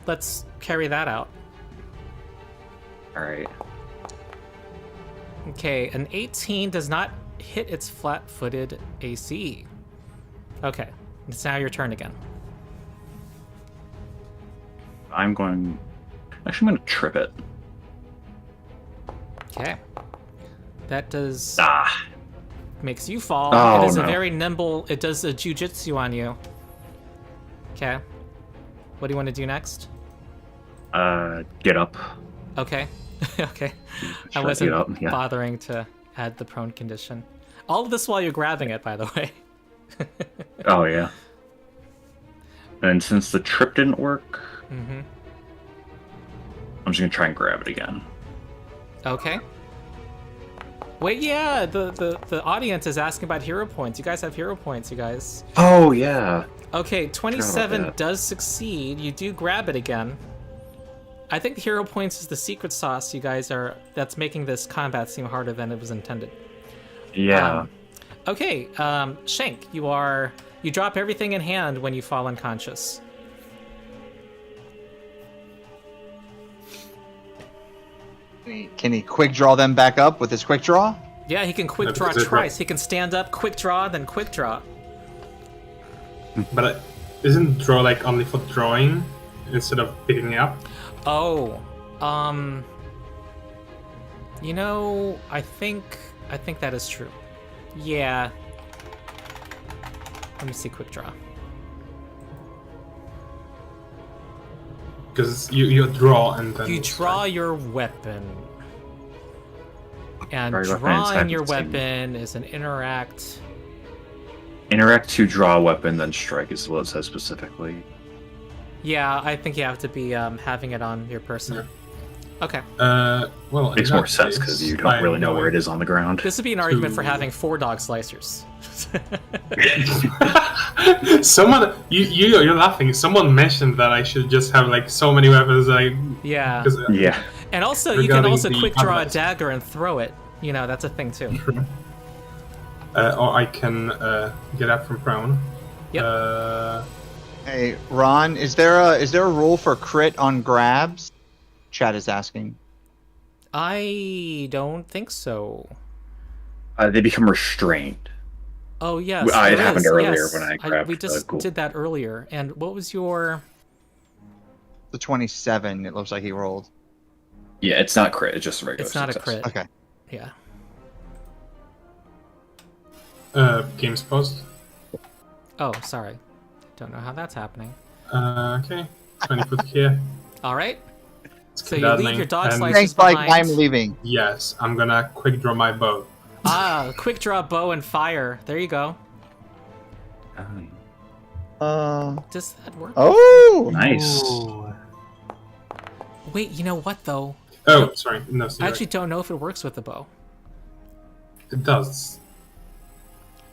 [SPEAKER 1] let's carry that out.
[SPEAKER 2] All right.
[SPEAKER 1] Okay, an 18 does not hit its flat-footed AC. Okay, it's now your turn again.
[SPEAKER 2] I'm going. Actually, I'm gonna trip it.
[SPEAKER 1] Okay. That does
[SPEAKER 2] Ah.
[SPEAKER 1] makes you fall.
[SPEAKER 2] Oh,
[SPEAKER 1] It is a
[SPEAKER 2] no.
[SPEAKER 1] very nimble. It does a jujitsu on you. Okay. What do you want to do next?
[SPEAKER 2] Get up.
[SPEAKER 1] Okay. Okay. I
[SPEAKER 2] Try to
[SPEAKER 1] wasn't
[SPEAKER 2] get up, yeah.
[SPEAKER 1] bothering to add the prone condition. All of this while you're grabbing it, by the way.
[SPEAKER 2] Oh yeah. And since the trip didn't work,
[SPEAKER 1] Mm-hmm.
[SPEAKER 2] I'm just gonna try and grab it again.
[SPEAKER 1] Okay. Wait, yeah, the audience is asking about hero points. You guys have hero points, you guys.
[SPEAKER 2] Oh yeah.
[SPEAKER 1] Okay, 27
[SPEAKER 2] that.
[SPEAKER 1] does succeed. You do grab it again. I think the hero points is the secret sauce you guys are that's making this combat seem harder than it was intended.
[SPEAKER 2] Yeah.
[SPEAKER 1] Okay, Shank, you drop everything in hand when you fall unconscious.
[SPEAKER 3] Can he quick draw them back up with his quick draw?
[SPEAKER 1] Yeah, he can quick draw twice. He can stand up, quick draw, then quick draw.
[SPEAKER 4] But isn't draw like only for drawing instead of picking it up?
[SPEAKER 1] Oh, you know, I think that is true. Yeah. Let me see quick draw.
[SPEAKER 4] Because you draw and then
[SPEAKER 1] You draw your weapon. And
[SPEAKER 2] Sorry, weapon
[SPEAKER 1] drawing
[SPEAKER 2] inside
[SPEAKER 1] your
[SPEAKER 2] the same.
[SPEAKER 1] weapon is an interact.
[SPEAKER 2] Interact to draw a weapon, then strike is what it says specifically.
[SPEAKER 1] Yeah, I think you have to be having it on your person.
[SPEAKER 4] Yeah.
[SPEAKER 1] Okay.
[SPEAKER 4] Well,
[SPEAKER 2] Makes more sense because you don't really know where it is on the ground.
[SPEAKER 1] This would be an argument for having 4 dog slicers.
[SPEAKER 4] Someone, you're laughing. Someone mentioned that I should just have like so many weapons.
[SPEAKER 1] Yeah.
[SPEAKER 2] Yeah.
[SPEAKER 1] And also, you can
[SPEAKER 4] Regarding
[SPEAKER 1] also
[SPEAKER 4] the
[SPEAKER 1] quick draw a
[SPEAKER 4] combat.
[SPEAKER 1] dagger and throw it. You know, that's a thing too.
[SPEAKER 4] Or I can get up from prone.
[SPEAKER 1] Yep.
[SPEAKER 3] Hey, Ron, is there a rule for crit on grabs? Chat is asking.
[SPEAKER 1] I don't think so.
[SPEAKER 2] They become restrained.
[SPEAKER 1] Oh yes,
[SPEAKER 2] It
[SPEAKER 1] there
[SPEAKER 2] happened
[SPEAKER 1] is,
[SPEAKER 2] earlier
[SPEAKER 1] yes.
[SPEAKER 2] when I grabbed
[SPEAKER 1] we just
[SPEAKER 2] ghoul.
[SPEAKER 1] did that earlier. And what was your?
[SPEAKER 3] The 27. It looks like he rolled.
[SPEAKER 2] Yeah, it's not crit. It's just a regular.
[SPEAKER 1] It's not a
[SPEAKER 2] success.
[SPEAKER 1] crit.
[SPEAKER 3] Okay.
[SPEAKER 1] Yeah.
[SPEAKER 4] Games post.
[SPEAKER 1] Oh, sorry. Don't know how that's happening.
[SPEAKER 4] Okay. 20 foot here.
[SPEAKER 1] All right.
[SPEAKER 4] Let's
[SPEAKER 1] So
[SPEAKER 4] keep
[SPEAKER 1] you
[SPEAKER 4] that
[SPEAKER 1] leave
[SPEAKER 4] name.
[SPEAKER 1] your dog
[SPEAKER 4] And
[SPEAKER 1] slice-
[SPEAKER 3] Thanks, like
[SPEAKER 1] behind.
[SPEAKER 3] I'm leaving.
[SPEAKER 4] Yes, I'm gonna quick draw my bow.
[SPEAKER 1] Quick draw bow and fire. There you go. Does that work?
[SPEAKER 3] Oh.
[SPEAKER 2] Nice.
[SPEAKER 5] Ooh.
[SPEAKER 1] Wait, you know what though?
[SPEAKER 4] Oh, sorry. No,
[SPEAKER 1] I
[SPEAKER 4] sorry.
[SPEAKER 1] actually don't know if it works with the bow.
[SPEAKER 4] It does.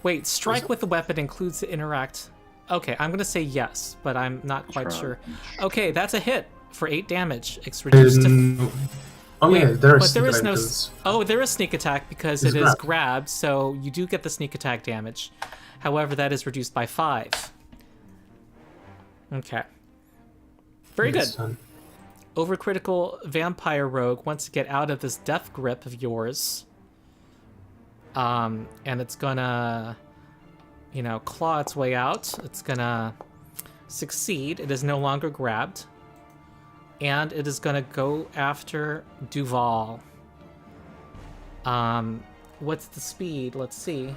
[SPEAKER 1] Wait, strike with the weapon includes the interact. Okay, I'm gonna say yes, but I'm not quite
[SPEAKER 2] Try.
[SPEAKER 1] sure. Okay, that's a hit for 8 damage. It's reduced to.
[SPEAKER 4] Oh
[SPEAKER 1] Wait,
[SPEAKER 4] yeah, there
[SPEAKER 1] but
[SPEAKER 4] is.
[SPEAKER 1] there is no.
[SPEAKER 4] because-
[SPEAKER 1] Oh, there is sneak attack because
[SPEAKER 4] It's
[SPEAKER 1] it is
[SPEAKER 4] grabbed.
[SPEAKER 1] grabbed, so you do get the sneak attack damage. However, that is reduced by 5. Okay. Very good.
[SPEAKER 4] Yes, son.
[SPEAKER 1] Overcritical vampire rogue wants to get out of this death grip of yours. And it's gonna, claw its way out. It's gonna succeed. It is no longer grabbed. And it is gonna go after Duval. What's the speed? Let's see.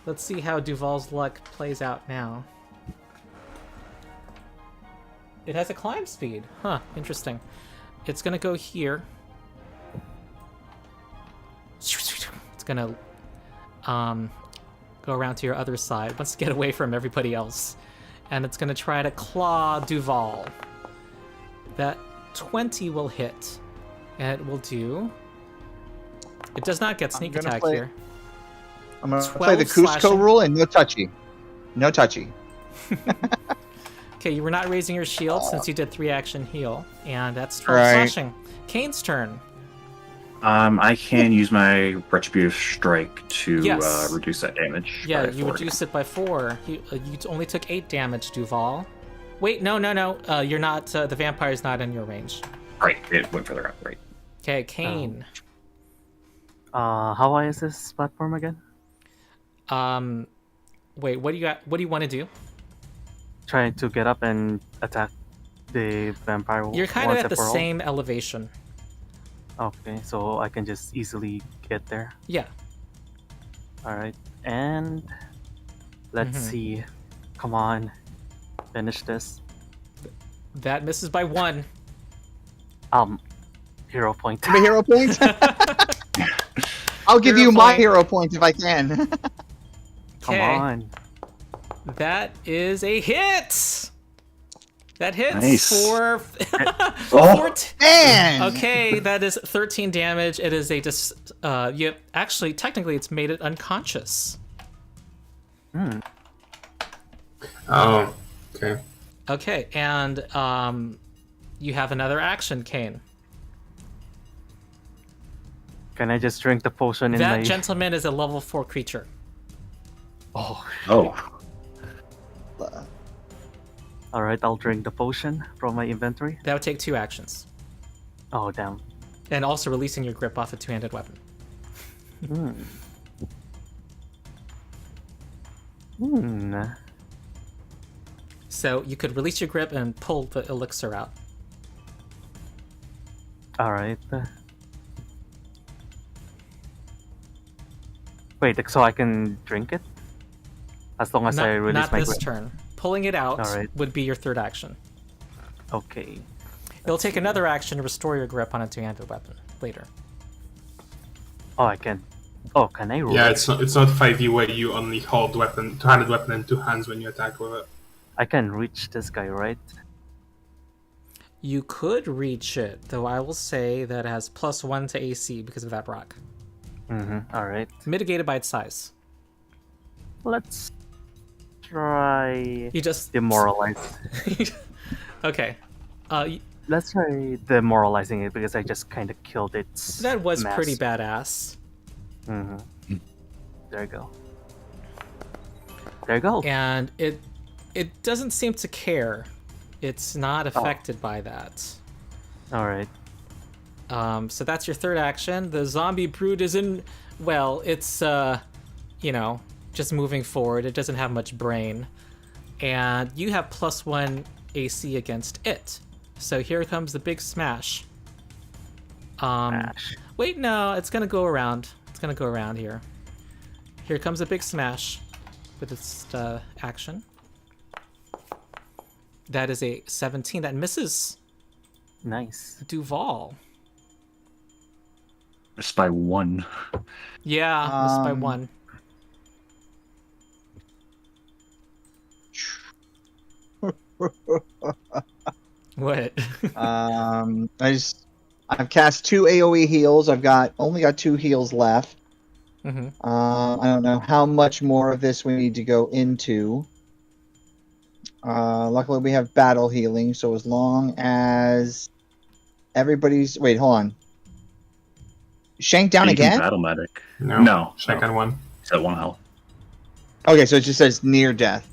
[SPEAKER 1] Let's see how Duval's luck plays out now. It has a climb speed. Huh, interesting. It's gonna go here. It's gonna go around to your other side. Wants to get away from everybody else. And it's gonna try to claw Duval. That 20 will hit. And it will do... It does not get sneak
[SPEAKER 3] gonna
[SPEAKER 1] attack
[SPEAKER 3] play-
[SPEAKER 1] here.
[SPEAKER 3] I'm gonna play the
[SPEAKER 1] 12
[SPEAKER 3] Cusco
[SPEAKER 1] slashing.
[SPEAKER 3] rule and no touchy. No touchy.
[SPEAKER 1] Okay, you were not raising your shield since you did 3-action heal. And that's 12
[SPEAKER 3] Right.
[SPEAKER 1] slashing. Kane's turn.
[SPEAKER 2] I can use my retributive strike to
[SPEAKER 1] Yes.
[SPEAKER 2] reduce that damage.
[SPEAKER 1] Yeah,
[SPEAKER 2] by
[SPEAKER 1] you
[SPEAKER 2] 4.
[SPEAKER 1] reduce it by 4. You only took 8 damage, Duval. Wait, no. You're not. The vampire's not in your range.
[SPEAKER 2] Right, it went further up. Right.
[SPEAKER 1] Okay, Kane.
[SPEAKER 5] How high is this platform again?
[SPEAKER 1] Wait, what do you want to do?
[SPEAKER 5] Trying to get up and attack the vampire.
[SPEAKER 1] You're kind of
[SPEAKER 5] once
[SPEAKER 1] at the
[SPEAKER 5] and for all?
[SPEAKER 1] same elevation.
[SPEAKER 5] Okay, so I can just easily get there.
[SPEAKER 1] Yeah.
[SPEAKER 5] All right, and let's see. Come on, finish this.
[SPEAKER 1] That misses by 1.
[SPEAKER 5] Hero point.
[SPEAKER 3] Give me a hero point. I'll give
[SPEAKER 1] Hero
[SPEAKER 3] you my
[SPEAKER 1] point.
[SPEAKER 3] hero point if I can.
[SPEAKER 5] Come
[SPEAKER 1] Okay.
[SPEAKER 5] on.
[SPEAKER 1] That is a hit. That hits
[SPEAKER 2] Nice.
[SPEAKER 1] for
[SPEAKER 2] Oh.
[SPEAKER 1] 14.
[SPEAKER 3] Man.
[SPEAKER 1] Okay, that is 13 damage. It is a actually technically it's made it unconscious.
[SPEAKER 4] Oh, okay.
[SPEAKER 1] Okay, and you have another action, Kane.
[SPEAKER 5] Can I just drink the potion in
[SPEAKER 1] That
[SPEAKER 5] my?
[SPEAKER 1] gentleman is a level 4 creature.
[SPEAKER 5] Oh.
[SPEAKER 2] Oh.
[SPEAKER 5] All right, I'll drink the potion from my inventory.
[SPEAKER 1] That would take 2 actions.
[SPEAKER 5] Oh damn.
[SPEAKER 1] And also releasing your grip off a 2-handed weapon. So you could release your grip and pull the elixir out.
[SPEAKER 5] All right. Wait, so I can drink it? As long as I release
[SPEAKER 1] Not
[SPEAKER 5] my
[SPEAKER 1] this
[SPEAKER 5] grip.
[SPEAKER 1] turn. Pulling it out
[SPEAKER 5] Alright.
[SPEAKER 1] would be your 3rd action.
[SPEAKER 5] Okay.
[SPEAKER 1] It'll take another action to restore your grip on a 2-handed weapon later.
[SPEAKER 5] Oh, I can. Oh, can I roll?
[SPEAKER 4] Yeah, it's not 5e where you only hold two-handed weapon in 2 hands when you attack with it.
[SPEAKER 5] I can reach this guy, right?
[SPEAKER 1] You could reach it, though I will say that it has +1 to AC because of that rock.
[SPEAKER 5] All right.
[SPEAKER 1] Mitigated by its size.
[SPEAKER 5] Let's try
[SPEAKER 1] You just
[SPEAKER 5] demoralize.
[SPEAKER 1] Okay.
[SPEAKER 5] Let's try demoralizing it because I just kind of killed its.
[SPEAKER 1] That was
[SPEAKER 5] mass.
[SPEAKER 1] pretty badass.
[SPEAKER 5] There you go. There you go.
[SPEAKER 1] And it doesn't seem to care. It's not affected by that.
[SPEAKER 5] All right.
[SPEAKER 1] So that's your 3rd action. The zombie brood is in. Well, it's just moving forward. It doesn't have much brain, and you have +1 AC against it. So here comes the big smash.
[SPEAKER 5] Smash.
[SPEAKER 1] Wait, no, it's gonna go around. It's gonna go around here. Here comes a big smash with its action. That is a 17 that misses
[SPEAKER 5] Nice.
[SPEAKER 1] Duval.
[SPEAKER 2] Missed by 1.
[SPEAKER 1] Yeah, missed by 1. What?
[SPEAKER 3] I've cast 2 AoE heals. Only got 2 heals left.
[SPEAKER 1] Mm-hmm.
[SPEAKER 3] I don't know how much more of this we need to go into. Luckily, we have battle healing, so as long as everybody's... Wait, hold on. Shank down
[SPEAKER 2] You can
[SPEAKER 3] again?
[SPEAKER 2] Battle medic.
[SPEAKER 4] No. Second one.
[SPEAKER 2] It's at 1 health.
[SPEAKER 3] Okay, so it just says near death.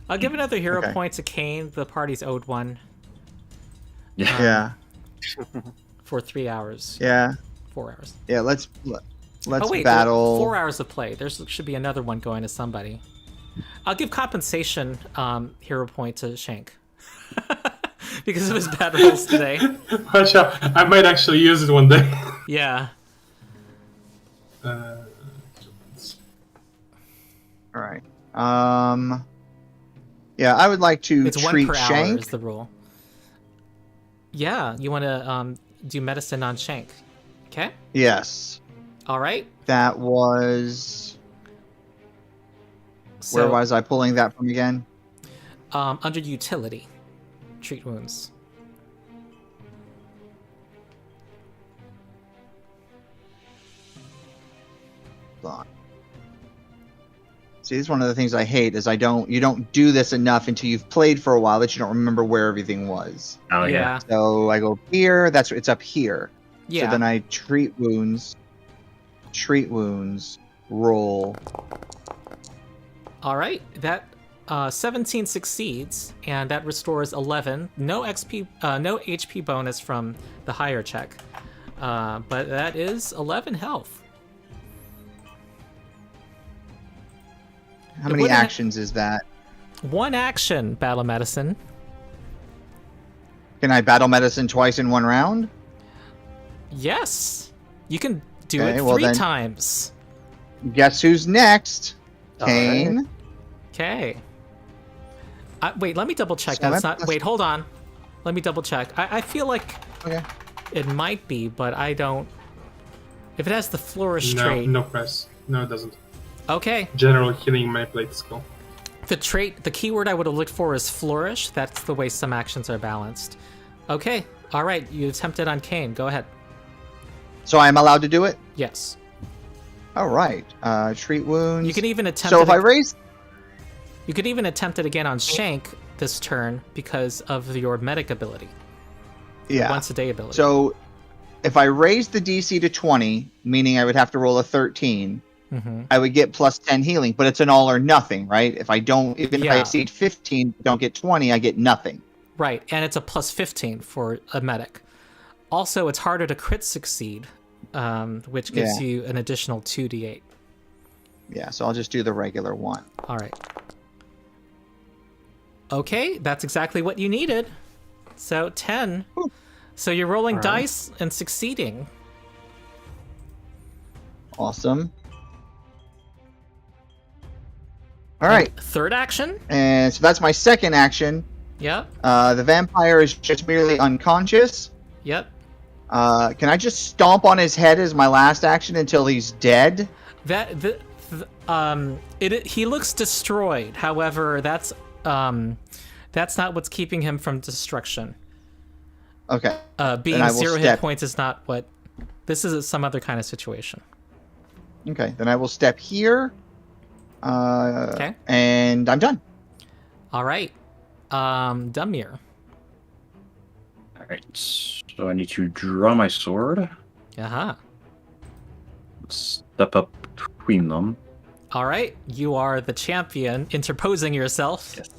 [SPEAKER 1] I'll give another hero
[SPEAKER 3] Okay.
[SPEAKER 1] point to Kane. The party's owed 1
[SPEAKER 2] Yeah.
[SPEAKER 1] for 3 hours.
[SPEAKER 3] Yeah.
[SPEAKER 1] 4 hours.
[SPEAKER 3] Yeah, let's
[SPEAKER 1] Oh wait,
[SPEAKER 3] battle.
[SPEAKER 1] 4 hours of play. There should be another one going to somebody. I'll give compensation hero point to Shank because of his bad rolls today.
[SPEAKER 4] Watch out. I might actually use it one day.
[SPEAKER 1] Yeah.
[SPEAKER 3] All right. Yeah, I would like to
[SPEAKER 1] It's 1
[SPEAKER 3] treat
[SPEAKER 1] per hour
[SPEAKER 3] Shank.
[SPEAKER 1] is the rule. Yeah, you want to do medicine on Shank. Okay.
[SPEAKER 3] Yes.
[SPEAKER 1] All right.
[SPEAKER 3] That was...
[SPEAKER 1] So,
[SPEAKER 3] Where was I pulling that from again?
[SPEAKER 1] under utility, treat wounds.
[SPEAKER 3] Hold on. See, this is one of the things I hate is you don't do this enough until you've played for a while that you don't remember where everything was.
[SPEAKER 2] Oh, yeah.
[SPEAKER 3] So I go here, it's up here.
[SPEAKER 1] Yeah.
[SPEAKER 3] So then I treat wounds, roll.
[SPEAKER 1] All right, that 17 succeeds, and that restores 11. No XP, no HP bonus from the higher check, but that is 11 health.
[SPEAKER 3] How many
[SPEAKER 1] wouldn't-
[SPEAKER 3] actions is that?
[SPEAKER 1] 1 action, battle medicine.
[SPEAKER 3] Can I battle medicine twice in one round?
[SPEAKER 1] Yes. You can do
[SPEAKER 3] Okay,
[SPEAKER 1] it
[SPEAKER 3] well
[SPEAKER 1] 3
[SPEAKER 3] then-
[SPEAKER 1] times.
[SPEAKER 3] Guess who's next?
[SPEAKER 5] All
[SPEAKER 3] Kane.
[SPEAKER 1] Okay. Wait, let me double check.
[SPEAKER 3] So
[SPEAKER 1] That's
[SPEAKER 3] that's-
[SPEAKER 1] not. Wait, hold on. Let me double check. I feel like
[SPEAKER 3] Okay.
[SPEAKER 1] it might be, but I don't. If it has the flourish
[SPEAKER 4] No,
[SPEAKER 1] trait.
[SPEAKER 4] no press. No, it doesn't.
[SPEAKER 1] Okay.
[SPEAKER 4] General healing manipulate skill.
[SPEAKER 1] The trait, the keyword I would have looked for is flourish. That's the way some actions are balanced. Okay. All right. You attempted on Kane. Go ahead.
[SPEAKER 3] So I'm allowed to do it?
[SPEAKER 1] Yes.
[SPEAKER 3] All right. Treat wounds.
[SPEAKER 1] You can even attempt.
[SPEAKER 3] So
[SPEAKER 1] it
[SPEAKER 3] if I
[SPEAKER 1] ag-
[SPEAKER 3] raise...
[SPEAKER 1] You could even attempt it again on Shank this turn because of your medic ability.
[SPEAKER 3] Yeah.
[SPEAKER 1] Once a day ability.
[SPEAKER 3] So if I raise the DC to 20, meaning I would have to roll a 13, I would get plus 10 healing, but it's an all or nothing, right? If I don't, even if I
[SPEAKER 1] Yeah.
[SPEAKER 3] exceed 15, don't get 20, I get nothing.
[SPEAKER 1] Right, and it's a plus 15 for a medic. Also, it's harder to crit succeed, which gives
[SPEAKER 3] Yeah.
[SPEAKER 1] you an additional 2d8.
[SPEAKER 3] Yeah, so I'll just do the regular one.
[SPEAKER 1] All right. Okay, that's exactly what you needed. So 10. So you're rolling
[SPEAKER 5] All right.
[SPEAKER 1] dice and succeeding.
[SPEAKER 3] Awesome. All right,
[SPEAKER 1] Third action?
[SPEAKER 3] and so that's my second action.
[SPEAKER 1] Yep.
[SPEAKER 3] The vampire is just merely unconscious.
[SPEAKER 1] Yep.
[SPEAKER 3] Can I just stomp on his head as my last action until he's dead?
[SPEAKER 1] He looks destroyed. However, that's not what's keeping him from destruction.
[SPEAKER 3] Okay.
[SPEAKER 1] Being
[SPEAKER 3] I will
[SPEAKER 1] 0 hit
[SPEAKER 3] step.
[SPEAKER 1] points is not what. This is some other kind of situation.
[SPEAKER 3] Okay, then I will step here.
[SPEAKER 1] Okay.
[SPEAKER 3] And I'm done.
[SPEAKER 1] All right. Dumir.
[SPEAKER 2] All right. So I need to draw my sword,
[SPEAKER 1] Uh-huh.
[SPEAKER 2] step up between them.
[SPEAKER 1] All right. You are the champion, interposing yourself.
[SPEAKER 2] Yes.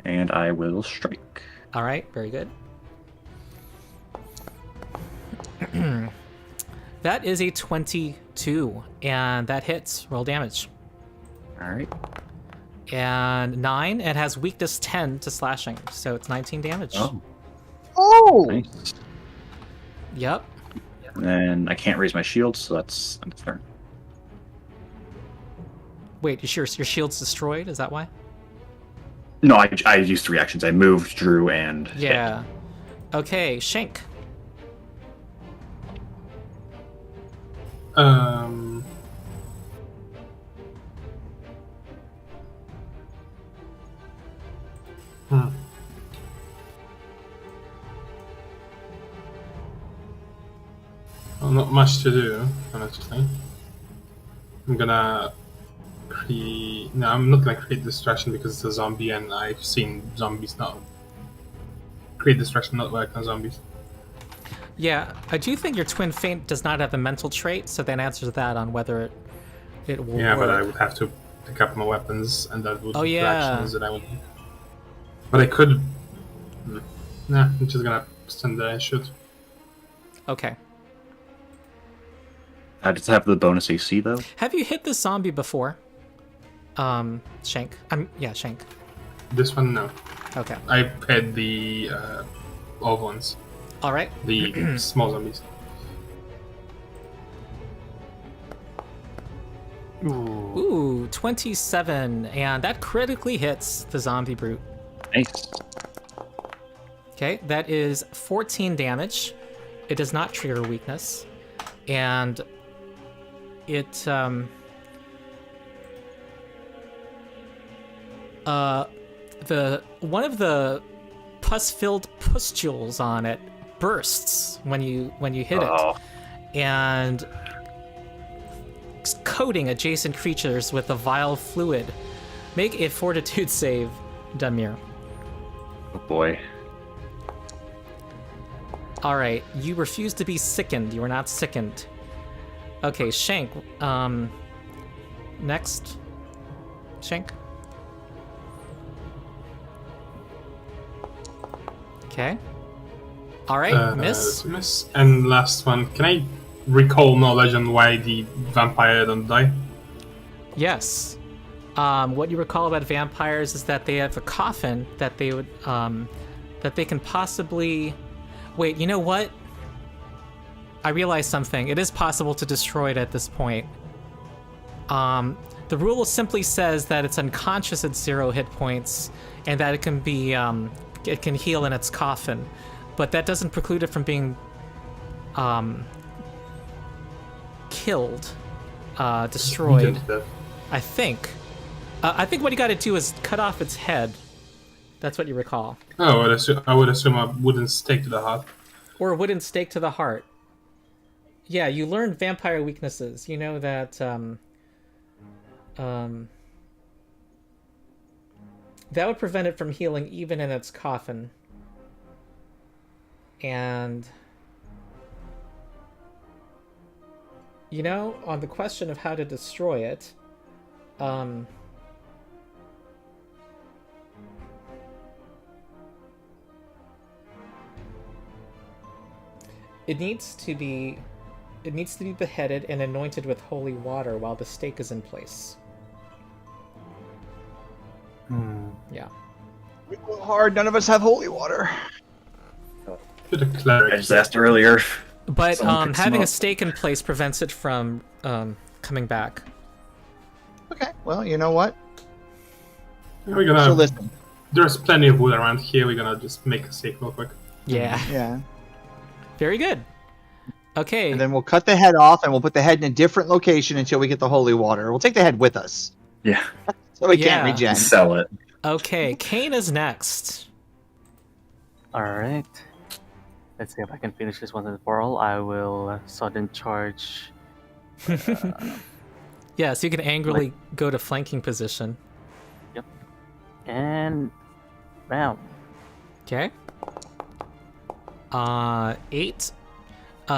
[SPEAKER 2] And I will strike.
[SPEAKER 1] All right. Very good. That is a 22, and that hits. Roll damage.
[SPEAKER 2] All right.
[SPEAKER 1] And 9, it has weakness 10 to slashing, so it's 19 damage.
[SPEAKER 2] Oh,
[SPEAKER 3] Oh!
[SPEAKER 2] nice.
[SPEAKER 1] Yep.
[SPEAKER 2] And then I can't raise my shield, so that's a turn.
[SPEAKER 1] Wait, your shield's destroyed? Is that why?
[SPEAKER 2] No, I used 3 actions. I moved, drew, and hit.
[SPEAKER 1] Yeah. Okay, Shank.
[SPEAKER 4] Well, not much to do, honestly. I'm gonna create. No, I'm not gonna create distraction because it's a zombie, and I've seen zombies not create distraction not work on zombies.
[SPEAKER 1] Yeah, I do think your twin feint does not have the mental trait, so that answers that on whether it will
[SPEAKER 4] Yeah,
[SPEAKER 1] work.
[SPEAKER 4] but I would have to pick up my weapons, and that would
[SPEAKER 1] Oh,
[SPEAKER 4] be
[SPEAKER 1] yeah.
[SPEAKER 4] actions that I would. But I could. Nah, I'm just gonna stand there and shoot.
[SPEAKER 1] Okay.
[SPEAKER 2] I just have the bonus AC though.
[SPEAKER 1] Have you hit the zombie before? Shank. Yeah, Shank.
[SPEAKER 4] This one, no.
[SPEAKER 1] Okay.
[SPEAKER 4] I've had the old ones,
[SPEAKER 1] All right.
[SPEAKER 4] the small zombies.
[SPEAKER 5] Ooh.
[SPEAKER 1] Ooh, 27, and that critically hits the zombie brute.
[SPEAKER 2] Nice.
[SPEAKER 1] Okay, that is 14 damage. It does not trigger weakness, and it the one of the pus-filled pustules on it bursts when you hit
[SPEAKER 2] Oh.
[SPEAKER 1] it, and coating adjacent creatures with a vile fluid. Make a fortitude save, Dunmere.
[SPEAKER 2] Oh boy.
[SPEAKER 1] All right, you refuse to be sickened. You are not sickened. Okay, Shank. Next. Shank. Okay. All right, miss.
[SPEAKER 4] Miss. And last one. Can I recall knowledge on why the vampire don't die?
[SPEAKER 1] Yes. What you recall about vampires is that they have a coffin that they would that they can possibly... Wait, you know what? I realized something. It is possible to destroy it at this point. The rule simply says that it's unconscious at 0 hit points, and that it can be, it can heal in its coffin. But that doesn't preclude it from being, killed, destroyed. I think. I think what you gotta do is cut off its head. That's what you recall.
[SPEAKER 4] Oh, I would assume a wooden stake to the heart.
[SPEAKER 1] Or a wooden stake to the heart. Yeah, you learned vampire weaknesses. You know that, that would prevent it from healing even in its coffin. And... You know, on the question of how to destroy it, it needs to be beheaded and anointed with holy water while the stake is in place. Yeah.
[SPEAKER 3] We go hard. None of us have holy water.
[SPEAKER 2] I just asked earlier.
[SPEAKER 1] But having a stake in place prevents it from coming back.
[SPEAKER 3] Okay. Well, you know what?
[SPEAKER 4] We're gonna.
[SPEAKER 3] So listen.
[SPEAKER 4] There's plenty of wood around here. We're gonna just make a stake real quick.
[SPEAKER 1] Yeah.
[SPEAKER 3] Yeah.
[SPEAKER 1] Very good. Okay.
[SPEAKER 3] And then we'll cut the head off, and we'll put the head in a different location until we get the holy water. We'll take the head with us,
[SPEAKER 2] Yeah.
[SPEAKER 3] so we can't regen.
[SPEAKER 2] Sell it.
[SPEAKER 1] Okay, Kane is next.
[SPEAKER 5] Alright. Let's see if I can finish this once and for all. I will sudden charge.
[SPEAKER 1] Yeah, so you can angrily go to flanking position.
[SPEAKER 5] Yep. And... Bam.
[SPEAKER 1] Okay. 8.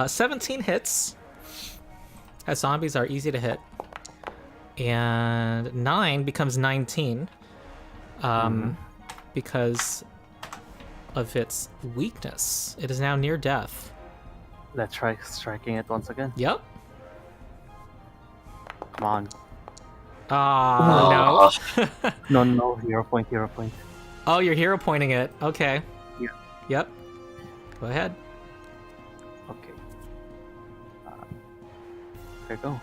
[SPEAKER 1] 17 hits. As zombies are easy to hit. And 9 becomes 19. Because of its weakness. It is now near death.
[SPEAKER 5] Let's try striking it once again.
[SPEAKER 1] Yep.
[SPEAKER 5] Come on.
[SPEAKER 1] No.
[SPEAKER 5] No, hero point.
[SPEAKER 1] Oh, you're hero pointing it. Okay.
[SPEAKER 5] Yeah.
[SPEAKER 1] Yep. Go ahead.
[SPEAKER 5] Okay. There you go.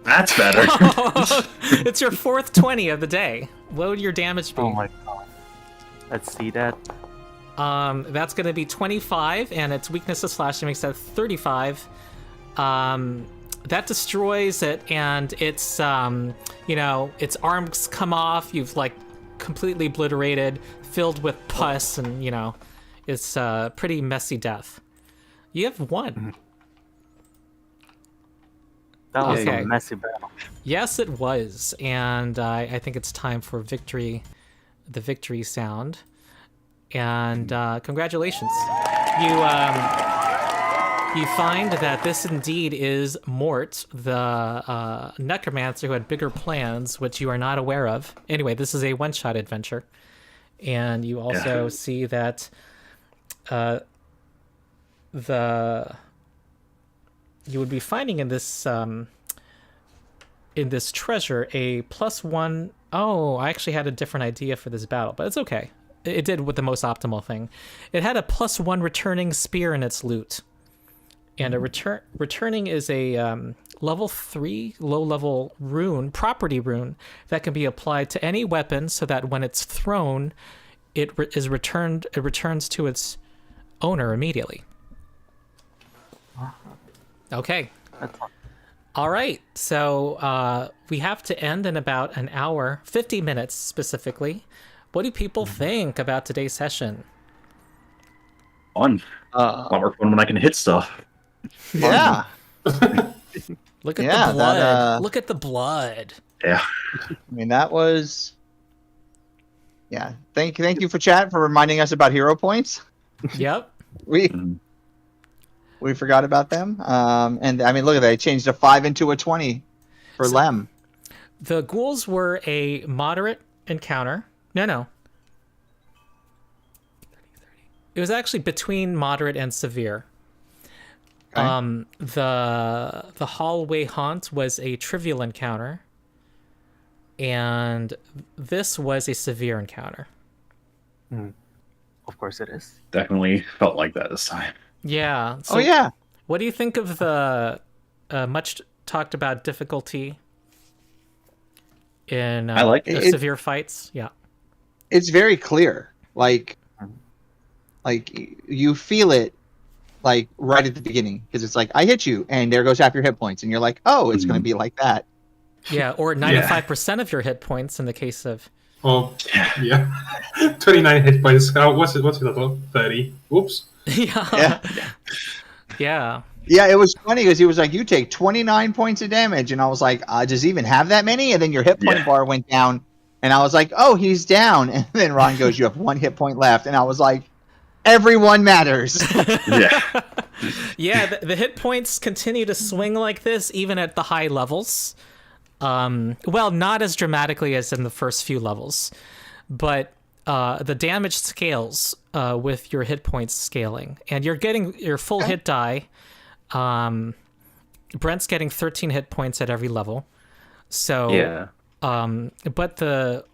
[SPEAKER 2] That's better.
[SPEAKER 1] It's your 4th 20 of the day. What would your damage be?
[SPEAKER 5] Oh my god. Let's see that.
[SPEAKER 1] That's going to be 25, and its weakness is slashing makes that 35. That destroys it, and its, its arms come off. You've, completely obliterated, filled with pus, and, it's a pretty messy death. You have 1.
[SPEAKER 5] That was a messy battle.
[SPEAKER 1] Yes, it was, and I think it's time for victory, the victory sound. And congratulations, you find that this indeed is Mort, the necromancer who had bigger plans, which you are not aware of. Anyway, this is a one-shot adventure, and you also see that you would be finding in this treasure a +1. Oh, I actually had a different idea for this battle, but it's okay. It did with the most optimal thing. It had a +1 returning spear in its loot, and a returning is a level 3 low-level rune, property rune, that can be applied to any weapon, so that when it's thrown, it returns to its owner immediately. Okay. All right. So we have to end in about an hour, 50 minutes specifically. What do people think about today's session?
[SPEAKER 2] Fun. A lot more fun when I can hit stuff.
[SPEAKER 3] Yeah.
[SPEAKER 1] Look at the blood. Look at the blood.
[SPEAKER 2] Yeah.
[SPEAKER 3] I mean, that was... Yeah. Thank you for chat, for reminding us about hero points.
[SPEAKER 1] Yep.
[SPEAKER 3] We forgot about them. And I mean, look at that. It changed a 5 into a 20 for Lem.
[SPEAKER 1] The ghouls were a moderate encounter. No. It was actually between moderate and severe. Okay. The hallway haunt was a trivial encounter. And this was a severe encounter.
[SPEAKER 5] Of course it is.
[SPEAKER 2] Definitely felt like that this time.
[SPEAKER 1] Yeah. So
[SPEAKER 3] Oh yeah,
[SPEAKER 1] what do you think of the much talked about difficulty in
[SPEAKER 2] I like
[SPEAKER 3] it.
[SPEAKER 1] severe fights? Yeah.
[SPEAKER 3] It's very clear. Like you feel it like right at the beginning because it's like I hit you and there goes half your hit points and you're like, oh, it's going to be like that.
[SPEAKER 1] Yeah, or 95% of your hit points in the case of.
[SPEAKER 4] Oh, yeah. 29 hit points. What's it total? 30. Oops.
[SPEAKER 1] Yeah. Yeah.
[SPEAKER 3] Yeah, it was funny because he was like, you take 29 points of damage. And I was like, does he even have that many? And then your hit point bar went down. And I was like, oh, he's down. And then Ron goes, you have 1 hit point left. And I was like, everyone matters.
[SPEAKER 2] Yeah.
[SPEAKER 1] Yeah, the hit points continue to swing like this even at the high levels. Well, not as dramatically as in the first few levels. But the damage scales with your hit points scaling. And you're getting your full hit die. Brent's getting 13 hit points at every level. So
[SPEAKER 2] Yeah.
[SPEAKER 1] but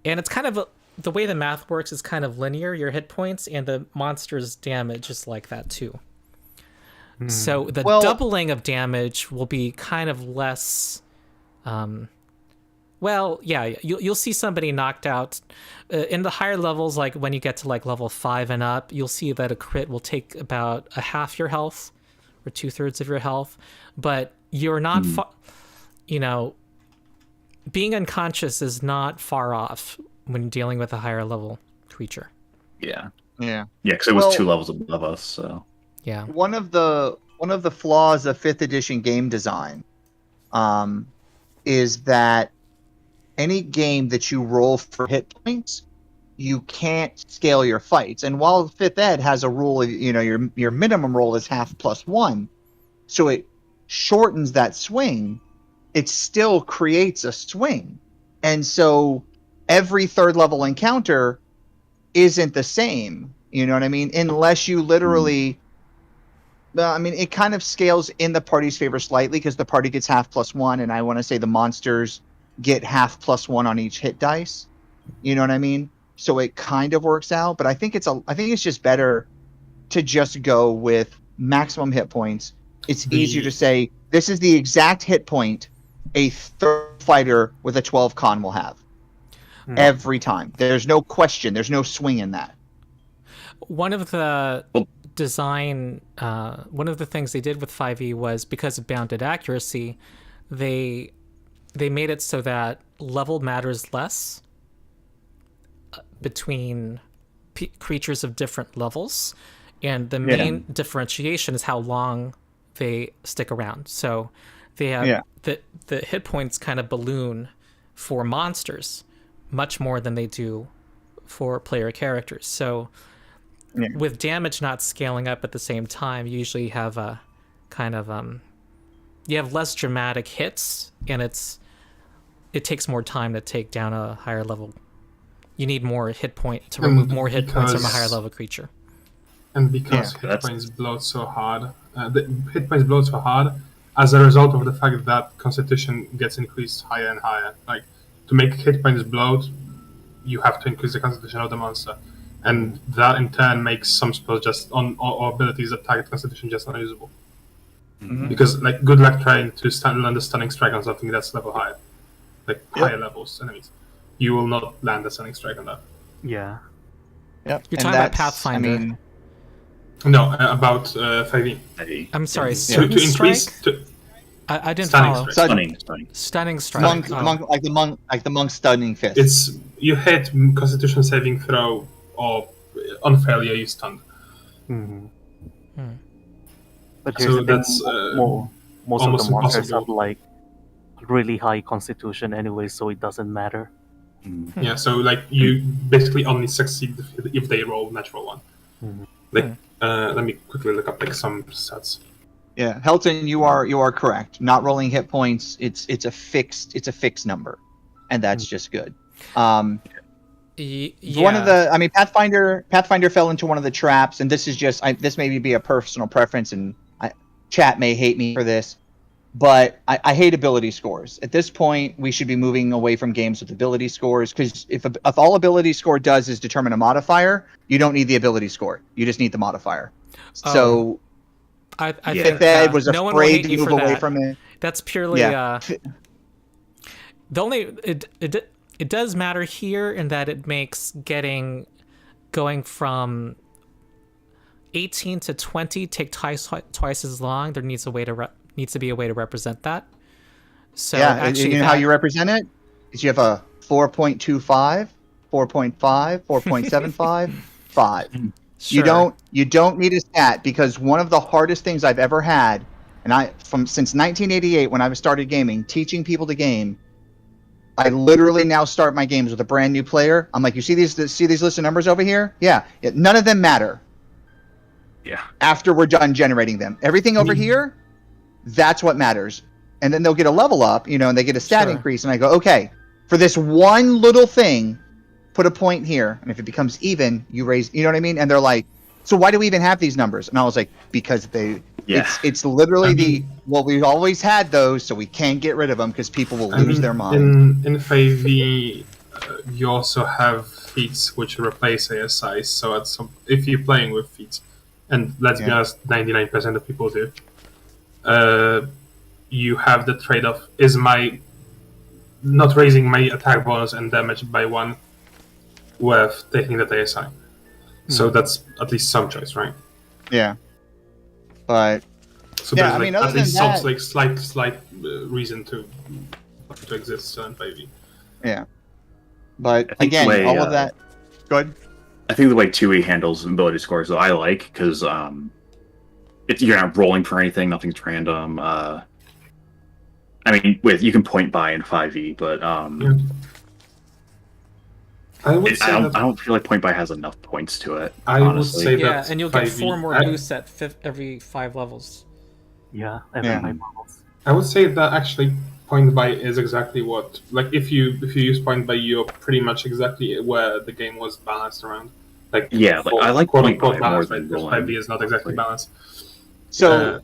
[SPEAKER 1] it's kind of the way the math works is kind of linear, your hit points and the monster's damage is like that too. So the doubling of damage will be kind of less you'll see somebody knocked out in the higher levels, like when you get to like level 5 and up, you'll see that a crit will take about a half your health or 2/3 of your health, but you're not being unconscious is not far off when dealing with a higher level creature.
[SPEAKER 2] Yeah.
[SPEAKER 3] Yeah.
[SPEAKER 2] Yeah, because it was 2 levels above us, so.
[SPEAKER 1] Yeah.
[SPEAKER 3] One of the flaws of 5th edition game design is that any game that you roll for hit points, you can't scale your fights. And while 5th Ed has a rule, your minimum roll is half plus 1, so it shortens that swing, it still creates a swing. And so every 3rd level encounter isn't the same. You know what I mean? Unless you literally... it kind of scales in the party's favor slightly because the party gets half plus 1, and I want to say the monsters get half plus 1 on each hit dice. You know what I mean? So it kind of works out, but I think it's just better to just go with maximum hit points. It's easier to say this is the exact hit point a 3rd fighter with a 12 con will have every time. There's no question. There's no swing in that.
[SPEAKER 1] One of the one of the things they did with 5e was because of bounded accuracy, they made it so that level matters less between creatures of different levels, and the main differentiation is how long they stick around. So they have the hit points kind of balloon for monsters much more than they do for player characters. So with damage not scaling up at the same time, you usually have a kind of you have less dramatic hits, and it takes more time to take down a higher level. You need more hit point to remove more hit points from a higher level creature.
[SPEAKER 4] And because hit points bloat so hard, as a result of the fact that Constitution gets increased higher and higher. Like, to make hit points bloat, you have to increase the Constitution of the monster. And that in turn makes some spells or abilities that target Constitution just unusable. Mm-hmm. Because, like, good luck trying to land a stunning strike on something that's level higher. Like, higher levels enemies. You will not land a stunning strike on that.
[SPEAKER 5] Yeah.
[SPEAKER 3] Yep.
[SPEAKER 1] You're talking about Pathfinder.
[SPEAKER 4] No, about 5e.
[SPEAKER 1] I'm sorry,
[SPEAKER 4] to increase...
[SPEAKER 1] I didn't
[SPEAKER 4] follow.
[SPEAKER 2] Stunning
[SPEAKER 1] strike.
[SPEAKER 3] Like the monk stunning fist.
[SPEAKER 4] You hit Constitution saving throw, or on failure you stunned.
[SPEAKER 5] But
[SPEAKER 4] so that's
[SPEAKER 5] most of the monsters have like really high Constitution anyway, so it doesn't matter.
[SPEAKER 4] Yeah, so like you basically only succeed if they roll natural one. Let me quickly look up like some stats.
[SPEAKER 3] Yeah, Helton, you are correct. Not rolling hit points, it's a fixed number, and that's just good. One of the, Pathfinder fell into one of the traps, and this is just this may be a personal preference, and chat may hate me for this, But I hate ability scores. At this point, we should be moving away from games with ability scores, because if all ability score does is determine a modifier, you don't need the ability score. You just need the modifier. So
[SPEAKER 1] I
[SPEAKER 2] Yeah.
[SPEAKER 1] think
[SPEAKER 3] Ed was
[SPEAKER 1] no one will
[SPEAKER 3] afraid
[SPEAKER 1] hate
[SPEAKER 3] to
[SPEAKER 1] you
[SPEAKER 3] move
[SPEAKER 1] for
[SPEAKER 3] away
[SPEAKER 1] that.
[SPEAKER 3] from it.
[SPEAKER 1] That's purely
[SPEAKER 3] Yeah.
[SPEAKER 1] the only it does matter here in that it makes going from 18 to 20 take twice as long. There needs to be a way to represent that. So
[SPEAKER 3] Yeah,
[SPEAKER 1] actually,
[SPEAKER 3] you know how you represent it? Is you have a 4.25, 4.5, 4.75, 5.
[SPEAKER 1] sure.
[SPEAKER 3] You don't need a stat, because one of the hardest things I've ever had, and since 1988 when I started gaming, teaching people to game, I literally now start my games with a brand new player. I'm like, you see these list of numbers over here? Yeah, none of them matter
[SPEAKER 2] Yeah.
[SPEAKER 3] after we're done generating them. Everything over here, that's what matters. And then they'll get a level up, and they get a stat
[SPEAKER 1] Sure.
[SPEAKER 3] increase. And I go, okay, for this one little thing, put a point here. And if it becomes even, you raise, you know what I mean? And they're like, so why do we even have these numbers? And I was like, because it's literally well, we've always had those, so we can't get rid of them because people will lose their mind.
[SPEAKER 4] In 5e, you also have feats which replace ASI. So if you're playing with feats, and let's be honest, 99% of people do, you have the trade-off: is my not raising my attack bonus and damage by 1 worth taking that ASI? So that's at least some choice, right?
[SPEAKER 3] Yeah. But
[SPEAKER 4] so
[SPEAKER 3] yeah,
[SPEAKER 4] there's
[SPEAKER 3] other
[SPEAKER 4] at least
[SPEAKER 3] than
[SPEAKER 4] some
[SPEAKER 3] that,
[SPEAKER 4] slight reason to exist in 5e.
[SPEAKER 3] Yeah. But
[SPEAKER 2] I think
[SPEAKER 3] again,
[SPEAKER 2] the way,
[SPEAKER 3] all of that. Good.
[SPEAKER 2] I think the way 2E handles ability scores, though, I like, because you're not rolling for anything, nothing's random. I mean, you can point by in 5e, but
[SPEAKER 4] I
[SPEAKER 2] don't feel like point by has enough points to it.
[SPEAKER 4] I
[SPEAKER 2] honestly.
[SPEAKER 4] would say
[SPEAKER 1] Yeah,
[SPEAKER 4] that
[SPEAKER 1] and you'll get
[SPEAKER 4] 5e
[SPEAKER 1] 4 more boosts at every 5 levels.
[SPEAKER 5] Yeah,
[SPEAKER 3] Yeah.
[SPEAKER 4] I would say that actually point by is exactly what, like, if you use point by, you're pretty much exactly where the game was balanced around. Like,
[SPEAKER 2] Yeah, I like
[SPEAKER 4] quote
[SPEAKER 2] point
[SPEAKER 4] unquote
[SPEAKER 2] by more
[SPEAKER 4] balance,
[SPEAKER 2] than
[SPEAKER 4] right? Because
[SPEAKER 2] rolling.
[SPEAKER 4] 5e is not exactly balanced.
[SPEAKER 3] So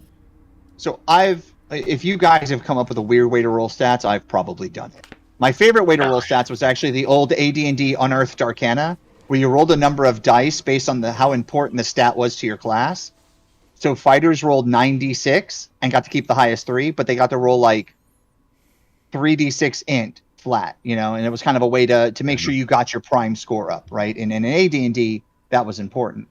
[SPEAKER 3] if you guys have come up with a weird way to roll stats, I've probably done it. My favorite way to roll stats was actually the old AD&D Unearthed Arcana, where you rolled a number of dice based on how important the stat was to your class. So fighters rolled 9d6 and got to keep the highest 3, but they got to roll like 3d6 int flat, and it was kind of a way to make sure you got your prime score up, right? And in AD&D, that was important.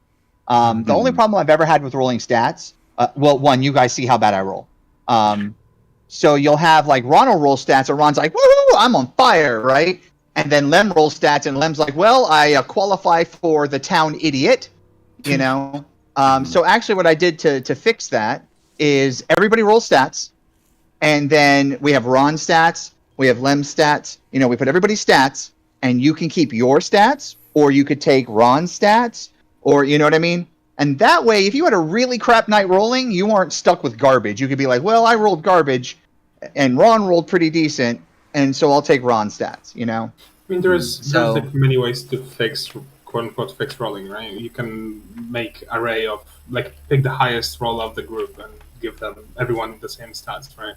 [SPEAKER 3] The only problem I've ever had with rolling stats, one, you guys see how bad I roll. So you'll have like Ron will roll stats, and Ron's like, woohoo, I'm on fire, right? And then Lem rolls stats, and Lem's like, well, I qualify for the town idiot, So actually what I did to fix that is everybody rolls stats, and then we have Ron's stats, we have Lem's stats, we put everybody's stats, and you can keep your stats, or you could take Ron's stats, or you know what I mean? And that way, if you had a really crap night rolling, you aren't stuck with garbage. You could be like, well, I rolled garbage, and Ron rolled pretty decent, and so I'll take Ron's stats,
[SPEAKER 4] I mean, there's like many ways to fix, quote unquote, fix rolling, right? You can make array of, like, pick the highest roll of the group and give everyone the same stats, right?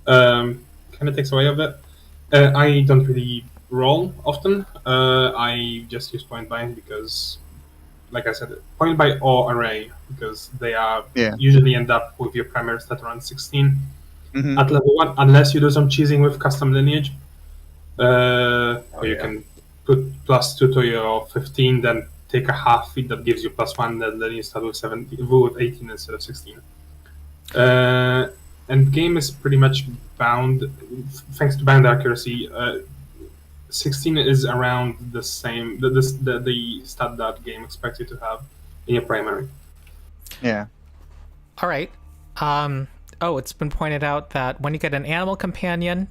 [SPEAKER 4] Kind of takes away a bit. I don't really roll often. I just use point by because, like I said, point by or array, because they are usually end up with your primary stat around 16 at level 1, unless you do some cheesing with custom lineage, where you can put +2 to your 15, then take a half feat that gives you +1, then you start with 18 instead of 16. And game is pretty much bound, thanks to bound accuracy. 16 is around the same, the stat that game expects you to have in your primary.
[SPEAKER 3] Yeah.
[SPEAKER 1] All right. It's been pointed out that when you get an animal companion,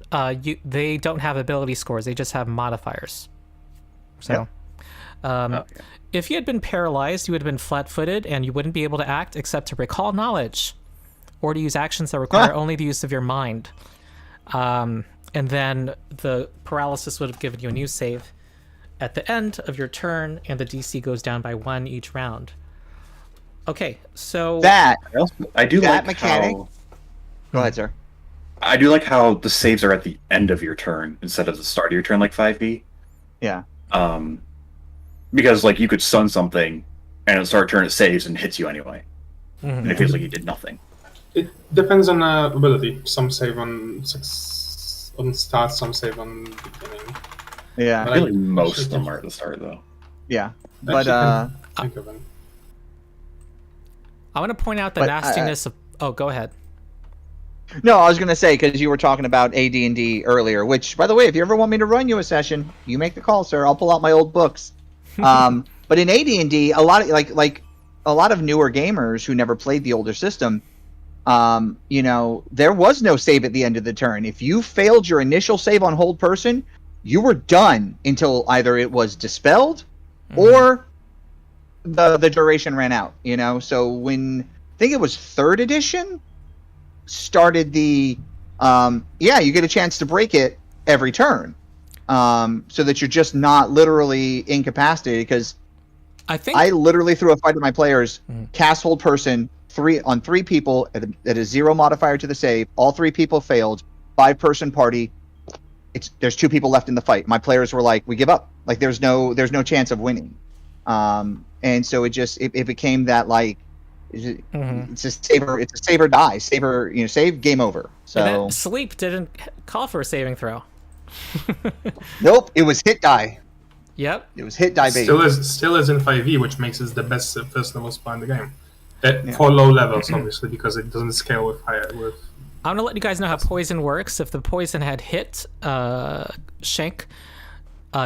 [SPEAKER 1] they don't have ability scores; they just have modifiers. So, if you had been paralyzed, you would have been flat-footed, and you wouldn't be able to act except to recall knowledge, or to use actions that require only the use of your mind. And then the paralysis would have given you a new save at the end of your turn, and the DC goes down by 1 each round. Okay, so
[SPEAKER 3] that
[SPEAKER 2] I do
[SPEAKER 3] that
[SPEAKER 2] like
[SPEAKER 3] mechanic.
[SPEAKER 2] how...
[SPEAKER 3] Go ahead, sir.
[SPEAKER 2] I do like how the saves are at the end of your turn instead of the start of your turn, like 5e.
[SPEAKER 3] Yeah.
[SPEAKER 2] Because like you could stun something, and at the start of turn it saves and hits you anyway, and it feels like you did nothing.
[SPEAKER 4] It depends on ability. Some save on start, some save on beginning.
[SPEAKER 3] Yeah.
[SPEAKER 2] I feel like most of them are at the start, though.
[SPEAKER 3] Yeah.
[SPEAKER 4] But
[SPEAKER 3] But
[SPEAKER 4] think of it.
[SPEAKER 1] I want to point out the
[SPEAKER 3] But,
[SPEAKER 1] nastiness of. Oh, go ahead.
[SPEAKER 3] no, I was gonna say because you were talking about AD&D earlier. Which, by the way, if you ever want me to run you a session, you make the call, sir. I'll pull out my old books. But in AD&D, a lot of like a lot of newer gamers who never played the older system, you know, there was no save at the end of the turn. If you failed your initial save on hold person, you were done until either it was dispelled or the duration ran out. You know, so when I think it was 3rd edition started the you get a chance to break it every turn, so that you're just not literally incapacitated. Because I literally threw a fight to my players, cast hold person 3 people at a 0 modifier to the save. All 3 people failed. 5-person party. There's 2 people left in the fight. My players were like, we give up. Like there's no chance of winning. And so it became that like it's a save or die. Save, game over. So
[SPEAKER 1] sleep didn't call for a saving throw.
[SPEAKER 3] Nope, it was hit die.
[SPEAKER 1] Yep.
[SPEAKER 3] It was hit die based.
[SPEAKER 4] Still is in 5e, which makes it the best first level spell in the game. For low levels, obviously, because it doesn't scale with higher.
[SPEAKER 1] I'm gonna let you guys know how poison works. If the poison had hit Shank,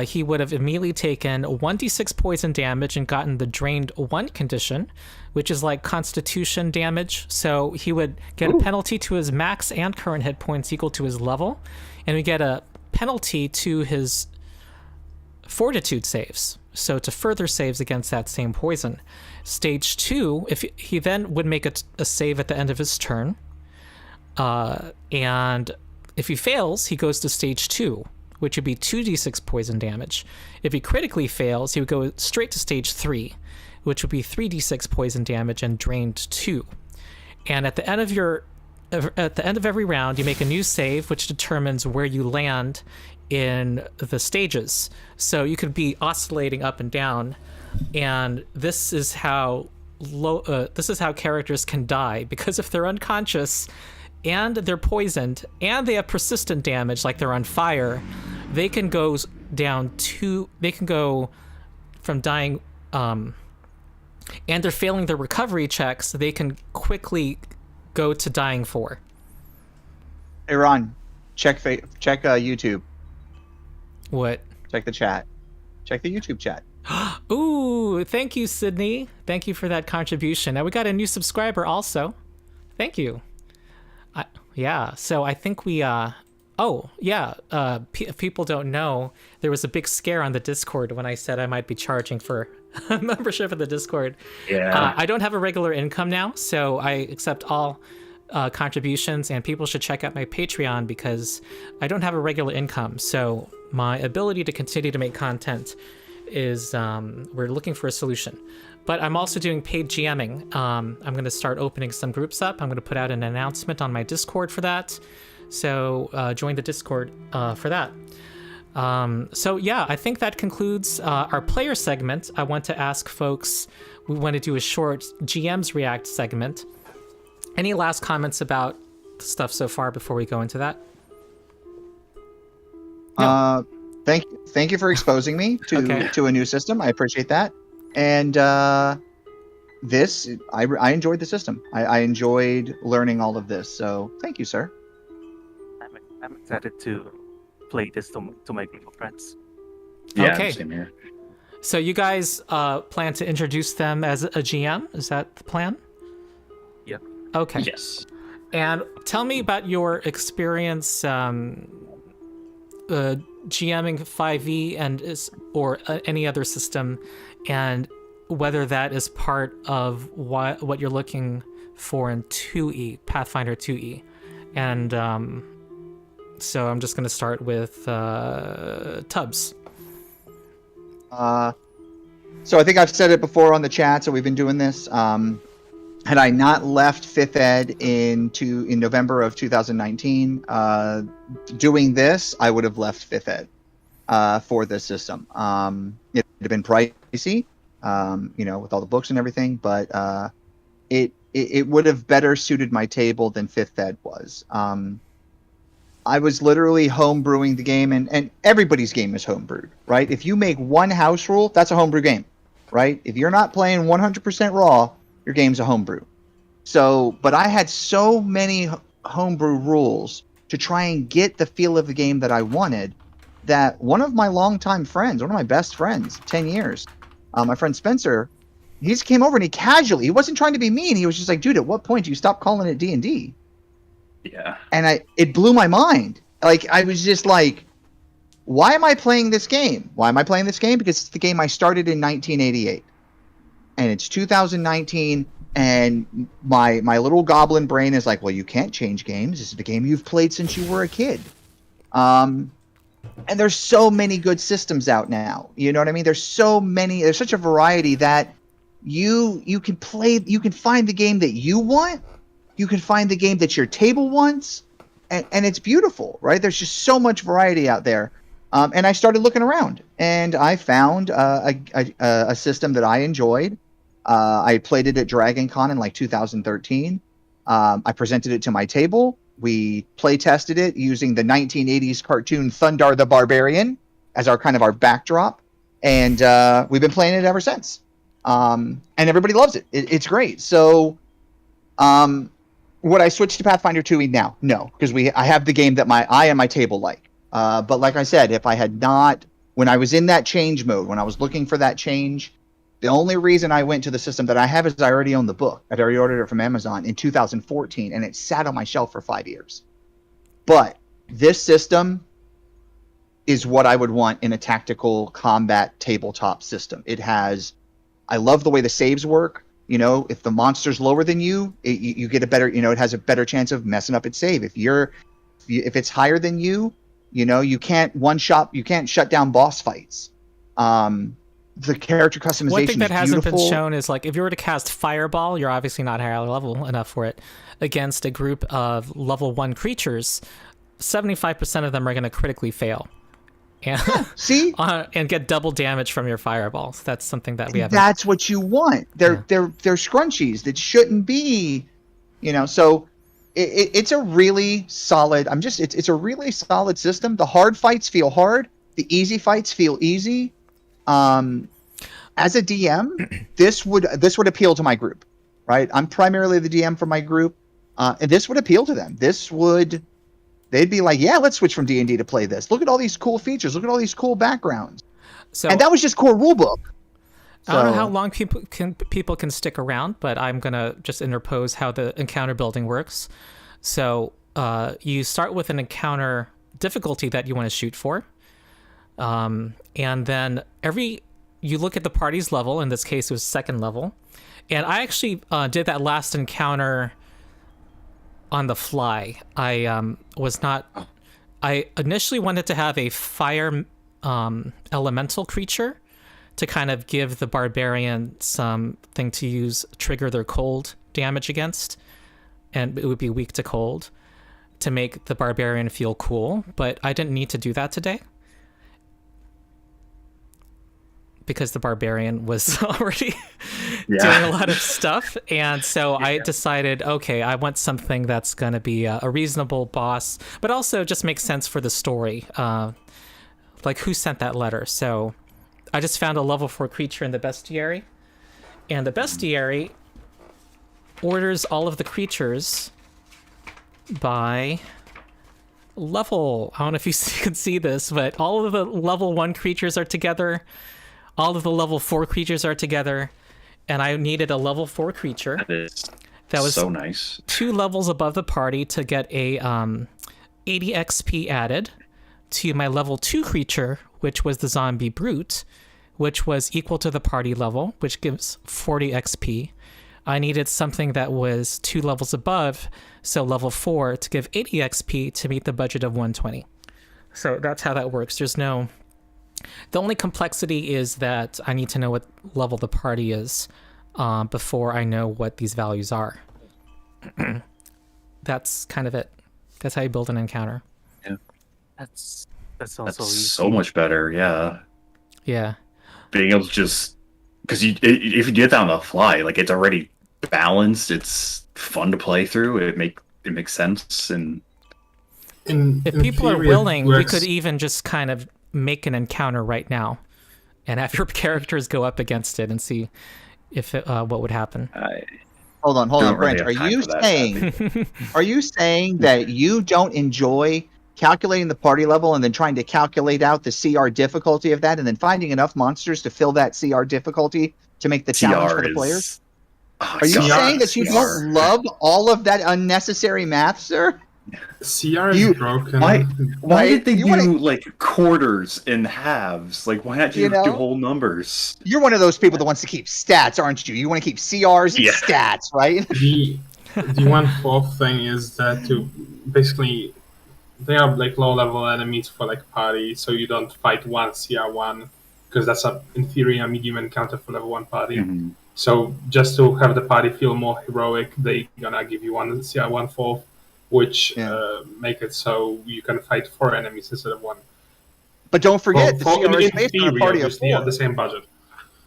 [SPEAKER 1] he would have immediately taken 1d6 poison damage and gotten the drained 1 condition, which is like constitution damage. So he would get a penalty to his max and current hit points equal to his level, and we get a penalty to his fortitude saves. So to further saves against that same poison. Stage 2, if he then would make a save at the end of his turn, and if he fails, he goes to stage 2, which would be 2d6 poison damage. If he critically fails, he would go straight to stage 3, which would be 3d6 poison damage and drained 2. And at the end of every round, you make a new save, which determines where you land in the stages. So you could be oscillating up and down, and this is how characters can die, because if they're unconscious and they're poisoned and they have persistent damage, like they're on fire, they can go from dying, and they're failing their recovery checks, they can quickly go to dying 4.
[SPEAKER 3] Hey Ron, check YouTube.
[SPEAKER 1] What?
[SPEAKER 3] Check the chat. Check the YouTube chat.
[SPEAKER 1] Ooh, thank you, Sydney. Thank you for that contribution. Now we got a new subscriber also. Thank you. So I think we if people don't know, there was a big scare on the Discord when I said I might be charging for membership in the Discord.
[SPEAKER 2] Yeah.
[SPEAKER 1] I don't have a regular income now, so I accept all contributions, and people should check out my Patreon because I don't have a regular income. So my ability to continue to make content is we're looking for a solution. But I'm also doing paid GMing. I'm going to start opening some groups up. I'm going to put out an announcement on my Discord for that. So join the Discord for that. I think that concludes our player segment. I want to ask folks, we want to do a short GM's React segment. Any last comments about the stuff so far before we go into that?
[SPEAKER 3] No. Thank you for exposing me to a new system. I appreciate that. And I enjoyed the system. I enjoyed learning all of this. So thank you, sir.
[SPEAKER 5] I'm excited to play this to my group of friends.
[SPEAKER 2] Yeah,
[SPEAKER 1] okay.
[SPEAKER 2] Same here.
[SPEAKER 1] So you guys plan to introduce them as a GM? Is that the plan?
[SPEAKER 5] Yep.
[SPEAKER 1] Okay.
[SPEAKER 2] Yes.
[SPEAKER 1] And tell me about your experience GMing 5e or any other system, and whether that is part of what you're looking for in 2e, Pathfinder 2e. And so I'm just going to start with Tubbs.
[SPEAKER 3] So I think I've said it before on the chat, so we've been doing this. Had I not left fifth ed in November of 2019, doing this, I would have left fifth ed for this system. It would have been pricey, with all the books and everything, but it would have better suited my table than fifth ed was. I was literally homebrewing the game, and everybody's game is homebrewed, right? If you make one house rule, that's a homebrew game, right? If you're not playing 100% raw, your game's a homebrew. So, but I had so many homebrew rules to try and get the feel of the game that I wanted, that one of my longtime friends, one of my best friends, 10 years, my friend Spencer, he just came over and he wasn't trying to be mean. He was just like, dude, at what point do you stop calling it D&D?
[SPEAKER 2] Yeah.
[SPEAKER 3] And it blew my mind. Like, I was just like, why am I playing this game? Why am I playing this game? Because it's the game I started in 1988. And it's 2019, and my little goblin brain is like, well, you can't change games. This is the game you've played since you were a kid. And there's so many good systems out now. You know what I mean? There's such a variety that you can find the game that you want. You can find the game that your table wants, and it's beautiful, right? There's just so much variety out there. And I started looking around, and I found a system that I enjoyed. I played it at Dragon Con in like 2013. I presented it to my table. We play tested it using the 1980s cartoon Thundar the Barbarian as our backdrop, and we've been playing it ever since. And everybody loves it. It's great. So, would I switch to Pathfinder 2e now? No, because I have the game that I and my table like. But like I said, if I had not, when I was in that change mode, when I was looking for that change, the only reason I went to the system that I have is I already own the book. I'd already ordered it from Amazon in 2014, and it sat on my shelf for 5 years. But this system is what I would want in a tactical combat tabletop system. I love the way the saves work. If the monster's lower than you, you get a better, it has a better chance of messing up its save. If it's higher than you, you can't shut down boss fights. The character customization.
[SPEAKER 1] One thing that hasn't
[SPEAKER 3] beautiful.
[SPEAKER 1] been shown is, like, if you were to cast Fireball, you're obviously not higher level enough for it, against a group of level 1 creatures, 75% of them are going to critically fail. And,
[SPEAKER 3] see?
[SPEAKER 1] And get double damage from your fireballs. That's something that we have.
[SPEAKER 3] That's what you want. They're scrunchies that shouldn't be, so it's a really solid, it's a really solid system. The hard fights feel hard. The easy fights feel easy. As a DM, this would appeal to my group, right? I'm primarily the DM for my group, and this would appeal to them. They'd be like, yeah, let's switch from D&D to play this. Look at all these cool features. Look at all these cool backgrounds. And that was just core rulebook.
[SPEAKER 1] I don't know how long people can stick around, but I'm gonna just interpose how the encounter building works. So you start with an encounter difficulty that you want to shoot for. And then you look at the party's level. In this case, it was 2nd level. And I actually did that last encounter on the fly. I initially wanted to have a fire elemental creature to kind of give the barbarian something to trigger their cold damage against. And it would be weak to cold to make the barbarian feel cool. But I didn't need to do that today, because the barbarian was already doing a lot of stuff. And so I decided, okay, I want something that's going to be a reasonable boss, but also just makes sense for the story. Like, who sent that letter? So I just found a level 4 creature in the bestiary. And the bestiary orders all of the creatures by level. I don't know if you can see this, but all of the level 1 creatures are together. All of the level 4 creatures are together, and I needed a level 4 creature. That was
[SPEAKER 2] so nice.
[SPEAKER 1] 2 levels above the party to get a 80 XP added to my level 2 creature, which was the zombie brute, which was equal to the party level, which gives 40 XP. I needed something that was 2 levels above, so level 4, to give 80 XP to meet the budget of 120. So that's how that works. The only complexity is that I need to know what level the party is. before I know what these values are. That's kind of it. That's how you build an encounter.
[SPEAKER 5] That's also easy.
[SPEAKER 2] so much better. Yeah,
[SPEAKER 1] Yeah.
[SPEAKER 2] being able to just because if you get that on the fly, like it's already balanced. It's fun to play through. It makes sense. And
[SPEAKER 1] If
[SPEAKER 4] in
[SPEAKER 1] people are
[SPEAKER 4] theory, it
[SPEAKER 1] willing, we
[SPEAKER 4] works.
[SPEAKER 1] could even just kind of make an encounter right now and have your characters go up against it and see if what would happen.
[SPEAKER 3] Hold on,
[SPEAKER 2] Don't really
[SPEAKER 3] Brent.
[SPEAKER 2] have
[SPEAKER 3] Are
[SPEAKER 2] time
[SPEAKER 3] you
[SPEAKER 2] for that,
[SPEAKER 3] saying are you saying that you don't enjoy calculating the party level and then trying to calculate out the CR difficulty of that and then finding enough monsters to fill that CR difficulty to make the challenge for the players? Are you saying that you don't love all of that unnecessary math, sir?
[SPEAKER 4] CR is broken.
[SPEAKER 2] Why did they do like quarters and halves? Like, why not do whole numbers?
[SPEAKER 3] You're one of those people that wants to keep stats, aren't you? You want to keep CRs and stats, right?
[SPEAKER 4] The 1/4 thing is that to basically they are like low level enemies for like party, so you don't fight one CR1 because that's in theory a medium encounter for level 1 party.
[SPEAKER 2] Mm-hmm.
[SPEAKER 4] So just to have the party feel more heroic, they gonna give you one CR1/4, which make it so you can fight 4 enemies instead of 1.
[SPEAKER 3] But don't forget, the CR is based on a party of 4.
[SPEAKER 4] At the same budget.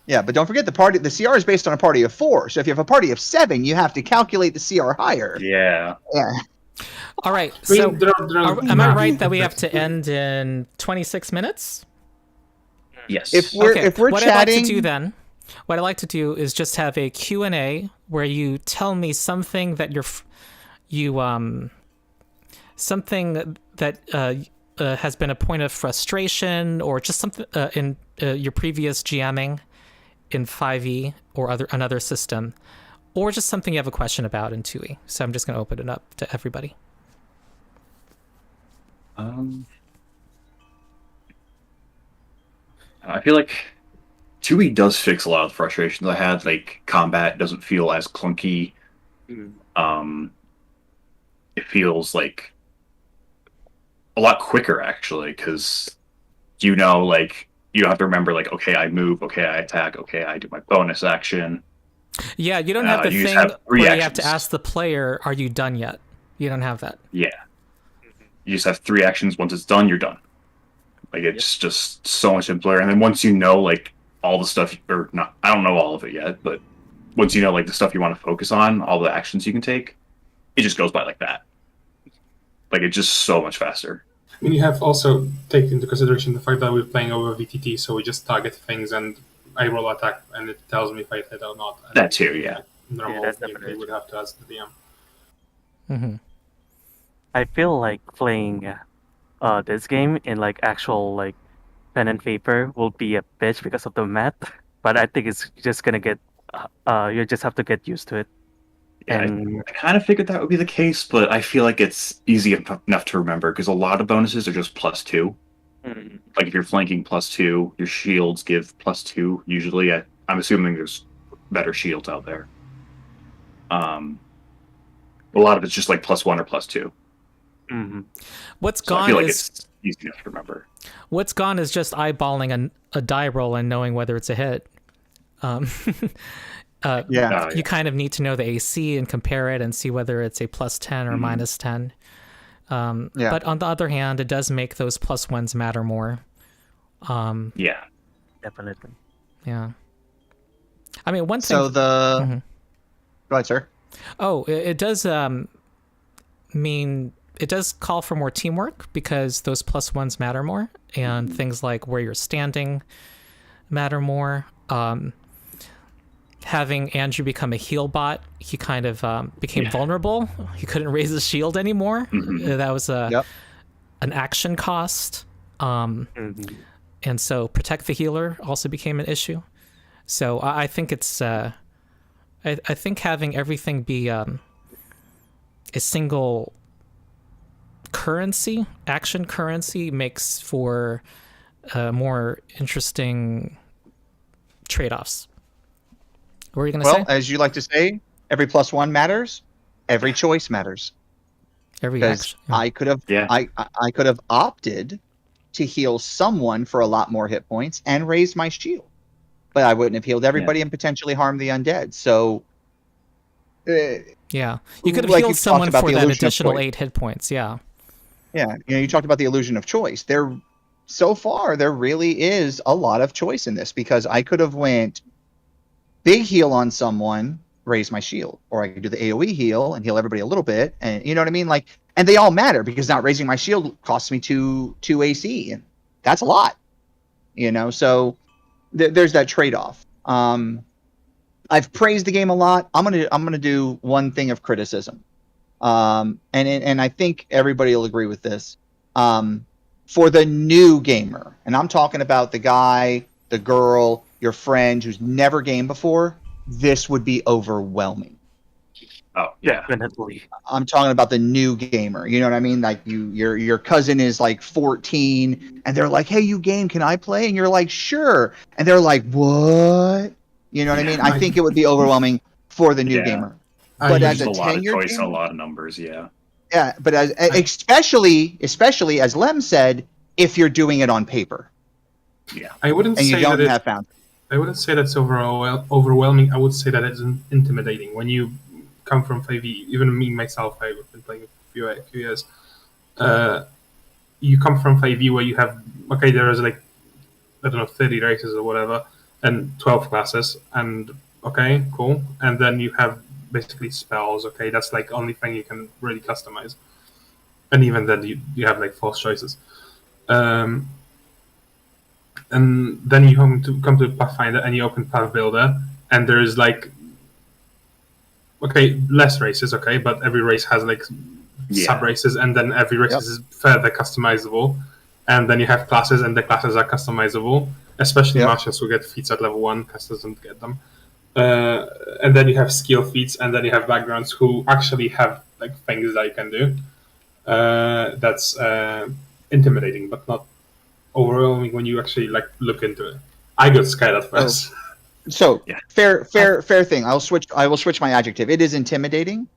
[SPEAKER 3] Yeah, but don't forget the CR is based on a party of 4. So if you have a party of 7, you have to calculate the CR higher.
[SPEAKER 2] Yeah.
[SPEAKER 1] All right. So am I right that we have to end in 26 minutes?
[SPEAKER 2] Yes.
[SPEAKER 3] If we're
[SPEAKER 1] what
[SPEAKER 3] chatting,
[SPEAKER 1] I'd like to do then, what I'd like to do is just have a Q&A where you tell me something that something that has been a point of frustration, or just something in your previous GMing in 5e or another system, or just something you have a question about in 2e. So I'm just going to open it up to everybody.
[SPEAKER 2] I feel like 2e does fix a lot of the frustrations I had. Like, combat doesn't feel as clunky. It feels like a lot quicker, actually, because like, you have to remember, like, okay, I move, okay, I attack, okay, I do my bonus action.
[SPEAKER 1] Yeah, you don't have the thing where you have to ask the player, are you done yet? You don't have that.
[SPEAKER 2] Yeah. You just have 3 actions. Once it's done, you're done. Like, it's just so much simpler. And then once you know, like, all the stuff, or not, I don't know all of it yet, but once you know, like, the stuff you want to focus on, all the actions you can take, it just goes by like that. Like, it's just so much faster.
[SPEAKER 4] I mean, you have also taken into consideration the fact that we're playing over VTT, so we just target things and I roll attack and it tells me if I hit or not. And
[SPEAKER 2] that too, yeah.
[SPEAKER 4] Normal gameplay would have to ask the DM.
[SPEAKER 1] Mm-hmm.
[SPEAKER 5] I feel like playing this game in like actual like pen and paper will be a bitch because of the math, but I think it's just gonna get you just have to get used to it.
[SPEAKER 2] Yeah, I kind of figured that would be the case, but I feel like it's easy enough to remember because a lot of bonuses are just +2. Like if you're flanking +2, your shields give +2 usually. I'm assuming there's better shields out there. A lot of it's just like +1 or +2.
[SPEAKER 5] Mm-hmm.
[SPEAKER 1] What's
[SPEAKER 2] So
[SPEAKER 1] gone
[SPEAKER 2] I feel like
[SPEAKER 1] is
[SPEAKER 2] it's easy enough to remember.
[SPEAKER 1] What's gone is just eyeballing a die roll and knowing whether it's a hit. You kind of need to know the AC and compare it and see whether it's a +10 or -10. But on the other hand, it does make those +1s matter more.
[SPEAKER 2] Yeah,
[SPEAKER 5] definitely.
[SPEAKER 1] Yeah. I mean, one thing.
[SPEAKER 3] So Go ahead, sir.
[SPEAKER 1] Oh, it does mean it does call for more teamwork because those +1s matter more, and things like where you're standing matter more. Having Andrew become a heal bot, he kind of became vulnerable. He couldn't raise his shield anymore. That was an action cost. And so protect the healer also became an issue. So I think it's I think having everything be a single currency, action currency, makes for more interesting trade-offs. What were you going to say?
[SPEAKER 3] Well, as you like to say, every +1 matters. Every choice matters.
[SPEAKER 1] Every action. Yeah.
[SPEAKER 3] I could have opted to heal someone for a lot more hit points and raise my shield. but I wouldn't have healed everybody and potentially harmed the undead. So,
[SPEAKER 1] Yeah, you could have
[SPEAKER 3] like
[SPEAKER 1] healed
[SPEAKER 3] you've talked
[SPEAKER 1] someone
[SPEAKER 3] about
[SPEAKER 1] for
[SPEAKER 3] the
[SPEAKER 1] that
[SPEAKER 3] illusion of
[SPEAKER 1] additional
[SPEAKER 3] choice.
[SPEAKER 1] 8 hit points. Yeah.
[SPEAKER 3] Yeah, you talked about the illusion of choice. So far there really is a lot of choice in this, because I could have went big heal on someone, raise my shield, or I could do the AoE heal and heal everybody a little bit, and you know what I mean. Like, and they all matter because not raising my shield costs me two AC, and that's a lot. So there's that trade off. I've praised the game a lot. I'm gonna do one thing of criticism. And I think everybody will agree with this. For the new gamer, and I'm talking about the guy, the girl, your friend who's never gamed before, this would be overwhelming.
[SPEAKER 2] Oh yeah.
[SPEAKER 5] Definitely.
[SPEAKER 3] I'm talking about the new gamer. You know what I mean? Like your cousin is like 14, and they're like, "Hey, you game? Can I play?" And you're like, "Sure." And they're like, "What?" You know what I mean? I think it would be overwhelming for the new gamer. But as
[SPEAKER 2] There's
[SPEAKER 3] a
[SPEAKER 2] a lot of
[SPEAKER 3] tenured
[SPEAKER 2] choice and a
[SPEAKER 3] gamer,
[SPEAKER 2] lot of numbers. Yeah.
[SPEAKER 3] yeah, but especially as Lem said, if you're doing it on paper
[SPEAKER 2] Yeah.
[SPEAKER 4] I wouldn't
[SPEAKER 3] and you
[SPEAKER 4] say
[SPEAKER 3] don't
[SPEAKER 4] that
[SPEAKER 3] have found.
[SPEAKER 4] I wouldn't say that's overwhelming. I would say that it's intimidating. When you come from 5e, even me myself, I've been playing a few years. You come from 5e where you have there is like, I don't know, 30 races or whatever, and 12 classes, and okay, cool, and then you have basically spells. Okay, that's like only thing you can really customize, and even then you have like false choices. And then you come to Pathfinder and you open Path Builder, and there's like less races, but every race has like sub races, and then every race is further customizable, and then you have classes, and the classes are customizable, especially marshals who get feats at level 1, casters don't get them. And then you have skill feats, and then you have backgrounds who actually have like things that you can do. That's intimidating, but not overwhelming when you actually like look into it. I got scared at first.
[SPEAKER 3] So fair thing. I will switch my adjective. It is intimidating.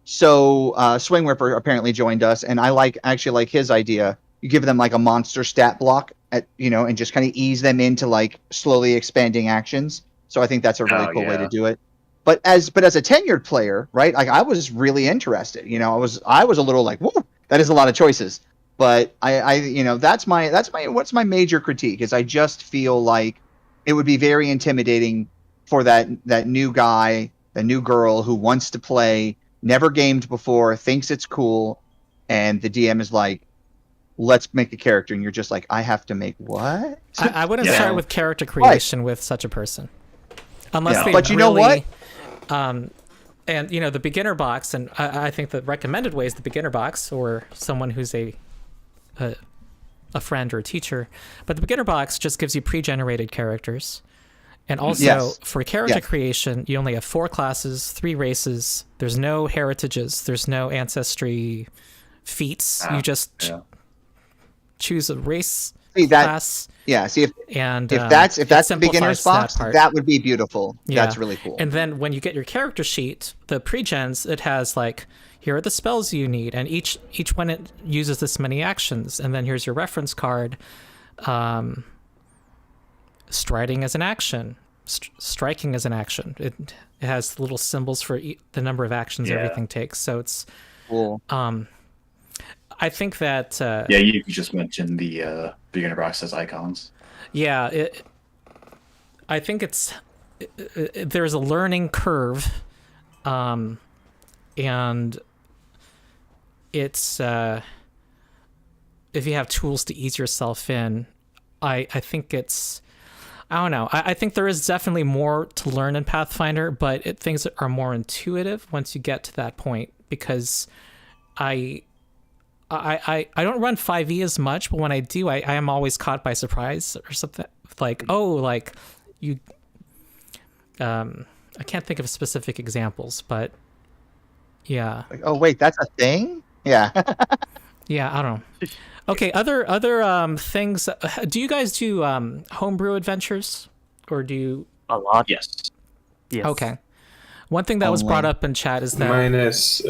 [SPEAKER 3] So Swing Ripper apparently joined us, and I actually like his idea. You give them like a monster stat block and just kind of ease them into like slowly expanding actions. So I think that's a really cool way to do it. But as a tenured player, right? Like I was really interested. I was a little like, whoa, that is a lot of choices. But that's what's my major critique is I just feel like it would be very intimidating for that new guy, the new girl who wants to play, never gamed before, thinks it's cool, and the DM is like, let's make a character, and you're just like, I have to make what?
[SPEAKER 1] I wouldn't start with character creation with such a person. Unless they
[SPEAKER 3] but you know what?
[SPEAKER 1] And the beginner box, and I think the recommended way is the beginner box, or someone who's a friend or a teacher. But the beginner box just gives you pre-generated characters. And also, for character creation, you only have 4 classes, 3 races. There's no heritages. There's no ancestry feats. You just choose a race class.
[SPEAKER 3] Yeah, see if that's the beginner's box, that would be beautiful. Yeah. That's really cool.
[SPEAKER 1] And then when you get your character sheet, the pre-gens, it has like, here are the spells you need, and each one it uses this many actions, and then here's your reference card. Striding as an action, striking as an action. It has little symbols for the number of actions everything takes. So it's
[SPEAKER 3] cool.
[SPEAKER 1] I think that
[SPEAKER 2] you just mentioned the beginner box as icons.
[SPEAKER 1] Yeah, I think there's a learning curve, and it's if you have tools to ease yourself in, I think it's. I don't know. I think there is definitely more to learn in Pathfinder, but things are more intuitive once you get to that point, because I don't run 5e as much, but when I do, I am always caught by surprise or something. Like, I can't think of specific examples, but yeah.
[SPEAKER 3] Like, oh wait, that's a thing? Yeah.
[SPEAKER 1] Yeah, I don't know. Okay, other things. Do you guys do homebrew adventures, or do you?
[SPEAKER 5] A lot.
[SPEAKER 2] Yes.
[SPEAKER 1] Okay. One thing that was brought up in chat is that
[SPEAKER 4] mine is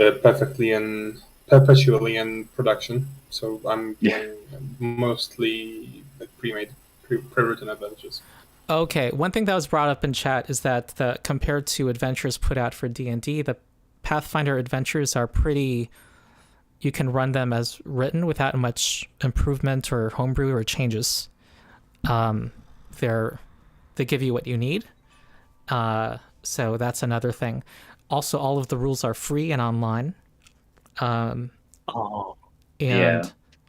[SPEAKER 4] perpetually in production, so I'm doing mostly like pre-written adventures.
[SPEAKER 1] Okay, one thing that was brought up in chat is that compared to adventures put out for D&D, the Pathfinder adventures are pretty... You can run them as written without much improvement or homebrew or changes. They give you what you need. So that's another thing. Also, all of the rules are free and online. And on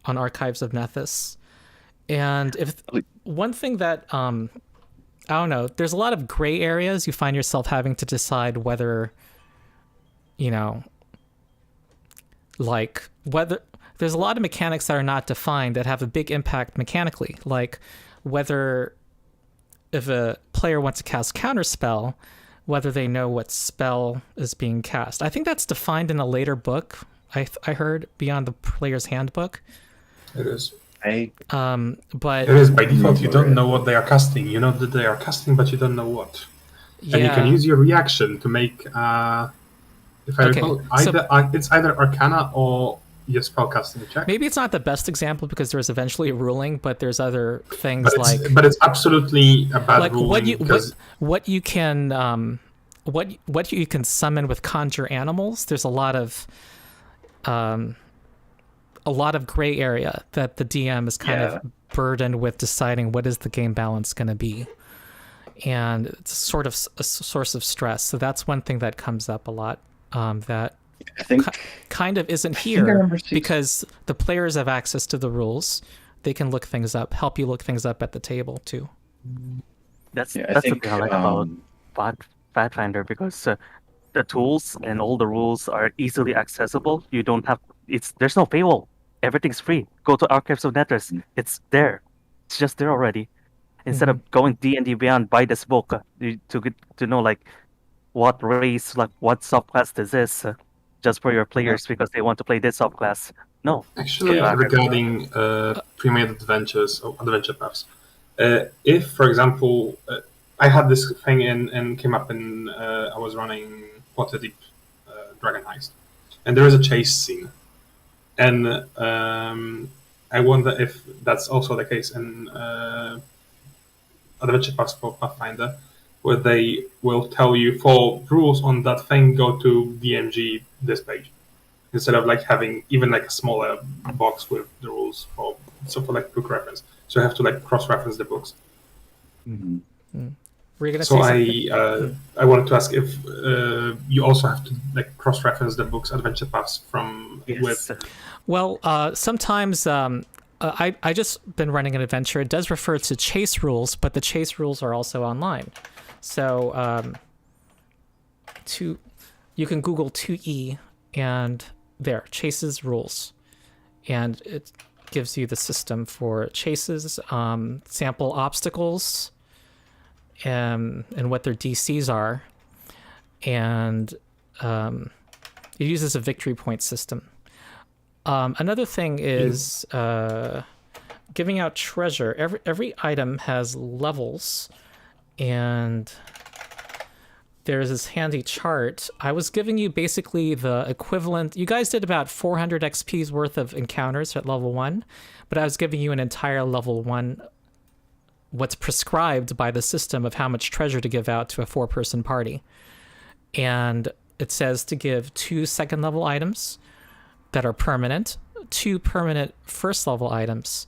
[SPEAKER 1] Archives of Nethys. And if one thing that I don't know, there's a lot of gray areas. You find yourself having to decide whether, like whether there's a lot of mechanics that are not defined that have a big impact mechanically, like whether if a player wants to cast counterspell, whether they know what spell is being cast. I think that's defined in a later book. I heard beyond the player's handbook.
[SPEAKER 4] It is.
[SPEAKER 1] But
[SPEAKER 4] it is by default. You don't know what they are casting. You know that they are casting, but you don't know what.
[SPEAKER 1] Yeah.
[SPEAKER 4] And you can use your reaction to make. If I recall, it's either Arcana or your spellcasting check.
[SPEAKER 1] Maybe it's not the best example because there's eventually a ruling, but there's other things
[SPEAKER 4] but it's absolutely a bad ruling.
[SPEAKER 1] What you can summon with conjure animals. There's a lot of gray area that the DM is kind of burdened with deciding what is the game balance going to be, and it's sort of a source of stress. So that's one thing that comes up a lot. That
[SPEAKER 2] I think
[SPEAKER 1] kind of isn't here because the players have access to the rules. They can look things up, help you look things up at the table too.
[SPEAKER 5] That's the thing I like about Pathfinder, because the tools and all the rules are easily accessible. You don't have there's no paywall. Everything's free. Go to Archives of Nethys. It's there. It's just there already. Instead of going D&D Beyond, buy this book to know like what race, like what subclass this is, just for your players because they want to play this subclass. No.
[SPEAKER 4] Actually, regarding pre-made adventures or adventure paths, if, for example, I had this thing and came up in I was running Waterdeep Dragon Heist, and there is a chase scene, and I wonder if that's also the case in adventure paths for Pathfinder, where they will tell you for rules on that thing, go to DMG this page, instead of like having even like a smaller box with the rules for like book reference. So you have to like cross-reference the books.
[SPEAKER 2] Mm-hmm.
[SPEAKER 1] Were you gonna
[SPEAKER 4] so
[SPEAKER 1] say
[SPEAKER 4] I wanted to ask if you also have to like cross-reference the books adventure paths from with.
[SPEAKER 1] Well, sometimes I just been running an adventure. It does refer to chase rules, but the chase rules are also online. So you can Google 2E and there, chases rules. And it gives you the system for chases, sample obstacles, and what their DCs are. And it uses a victory point system. Another thing is giving out treasure. Every item has levels, and there's this handy chart. I was giving you basically the equivalent. You guys did about 400 XP's worth of encounters at level 1, but I was giving you an entire level 1, what's prescribed by the system of how much treasure to give out to a 4-person party. And it says to give 2 second-level items that are permanent, 2 permanent first-level items,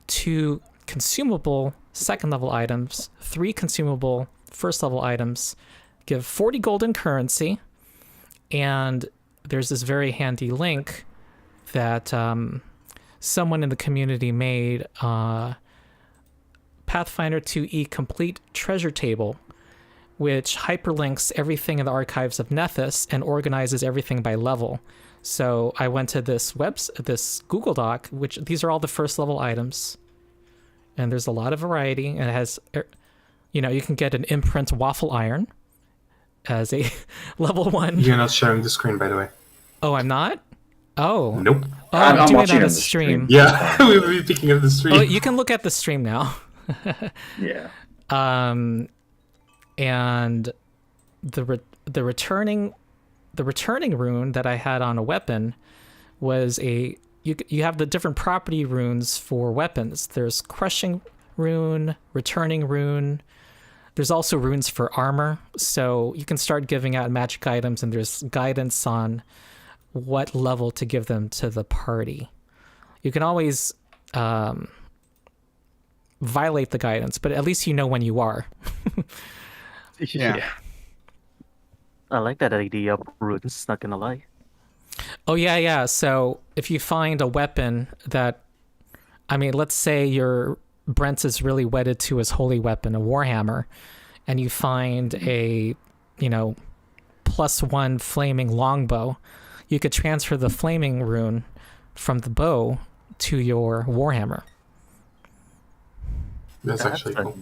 [SPEAKER 1] 2 consumable second-level items, 3 consumable first-level items, give 40 golden currency, and there's this very handy link that someone in the community made, Pathfinder 2E Complete Treasure Table, which hyperlinks everything in the Archives of Nethys and organizes everything by level. So I went to this Google Doc, which these are all the first level items, and there's a lot of variety, and it has, you can get an imprint waffle iron as a level 1.
[SPEAKER 4] You're not sharing the screen, by the way.
[SPEAKER 1] Oh, I'm not? Oh.
[SPEAKER 4] Nope.
[SPEAKER 1] Oh, I'm doing it on
[SPEAKER 2] the
[SPEAKER 1] the stream.
[SPEAKER 4] Yeah, we'll be picking up the stream.
[SPEAKER 1] Oh, you can look at the stream now.
[SPEAKER 2] Yeah.
[SPEAKER 1] And the returning rune that I had on a weapon was you have the different property runes for weapons. There's crushing rune, returning rune. There's also runes for armor, so you can start giving out magic items, and there's guidance on what level to give them to the party. You can always violate the guidance, but at least you know when you are.
[SPEAKER 3] Yeah.
[SPEAKER 5] I like that idea of runes, not gonna lie.
[SPEAKER 1] Oh, yeah. So if you find a weapon that, I mean, let's say Brent is really wedded to his holy weapon, a warhammer, and you find a, +1 flaming longbow, you could transfer the flaming rune from the bow to your warhammer.
[SPEAKER 4] That's actually cool.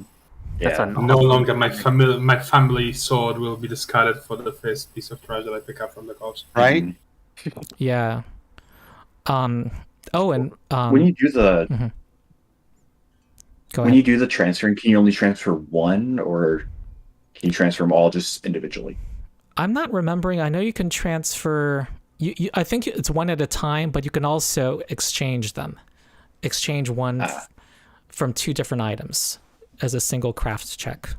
[SPEAKER 5] That's
[SPEAKER 4] No longer my family sword will be discarded for the first piece of trash that I pick up from the coast.
[SPEAKER 3] Right?
[SPEAKER 1] Yeah. When
[SPEAKER 2] you do the
[SPEAKER 1] Go
[SPEAKER 2] when
[SPEAKER 1] ahead.
[SPEAKER 2] you do the transferring, can you only transfer one, or can you transfer them all just individually?
[SPEAKER 1] I'm not remembering. I know you can transfer. I think it's one at a time, but you can also exchange them. Exchange one from 2 different items as a single craft check.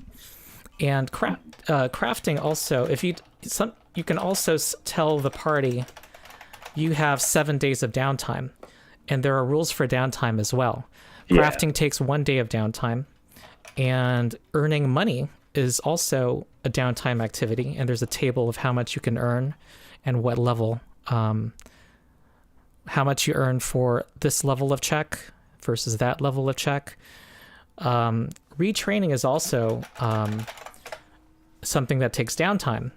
[SPEAKER 1] And crafting also, you can also tell the party you have 7 days of downtime, and there are rules for downtime as well. Crafting takes 1 day of downtime, and earning money is also a downtime activity, and there's a table of how much you can earn and what level, how much you earn for this level of check versus that level of check. Retraining is also something that takes downtime.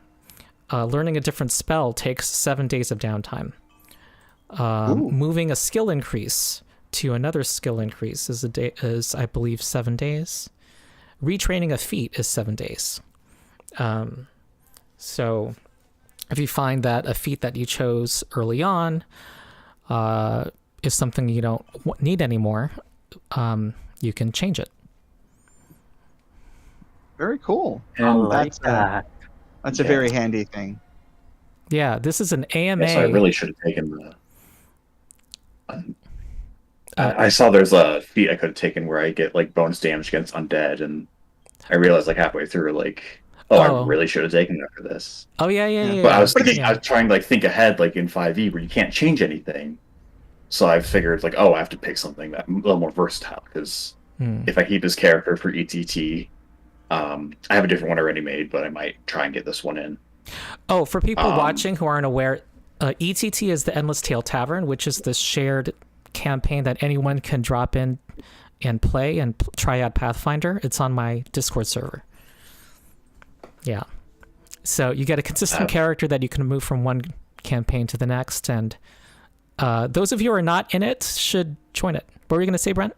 [SPEAKER 1] Learning a different spell takes 7 days of downtime. Moving a skill increase to another skill increase is I believe 7 days. Retraining a feat is 7 days. So if you find that a feat that you chose early on is something you don't need anymore, you can change it.
[SPEAKER 3] Very cool.
[SPEAKER 5] I like that.
[SPEAKER 3] That's a very handy thing.
[SPEAKER 1] Yeah, this is an AMA.
[SPEAKER 2] So I really should have taken the. I saw there's a feat I could have taken where I get like bonus damage against undead, and I realized like halfway through, I really should have taken that for this.
[SPEAKER 1] Oh yeah.
[SPEAKER 2] But I was trying to think ahead, like in 5e where you can't change anything. So I figured I have to pick something that a little more versatile, because if I keep this character for ETT, I have a different one already made, but I might try and get this one in.
[SPEAKER 1] Oh, for people watching who aren't aware, ETT is the Endless Tale Tavern, which is the shared campaign that anyone can drop in and play and try out Pathfinder. It's on my Discord server. Yeah. So you get a consistent character that you can move from one campaign to the next, and those of you who are not in it should join it. What were you going to say, Brent?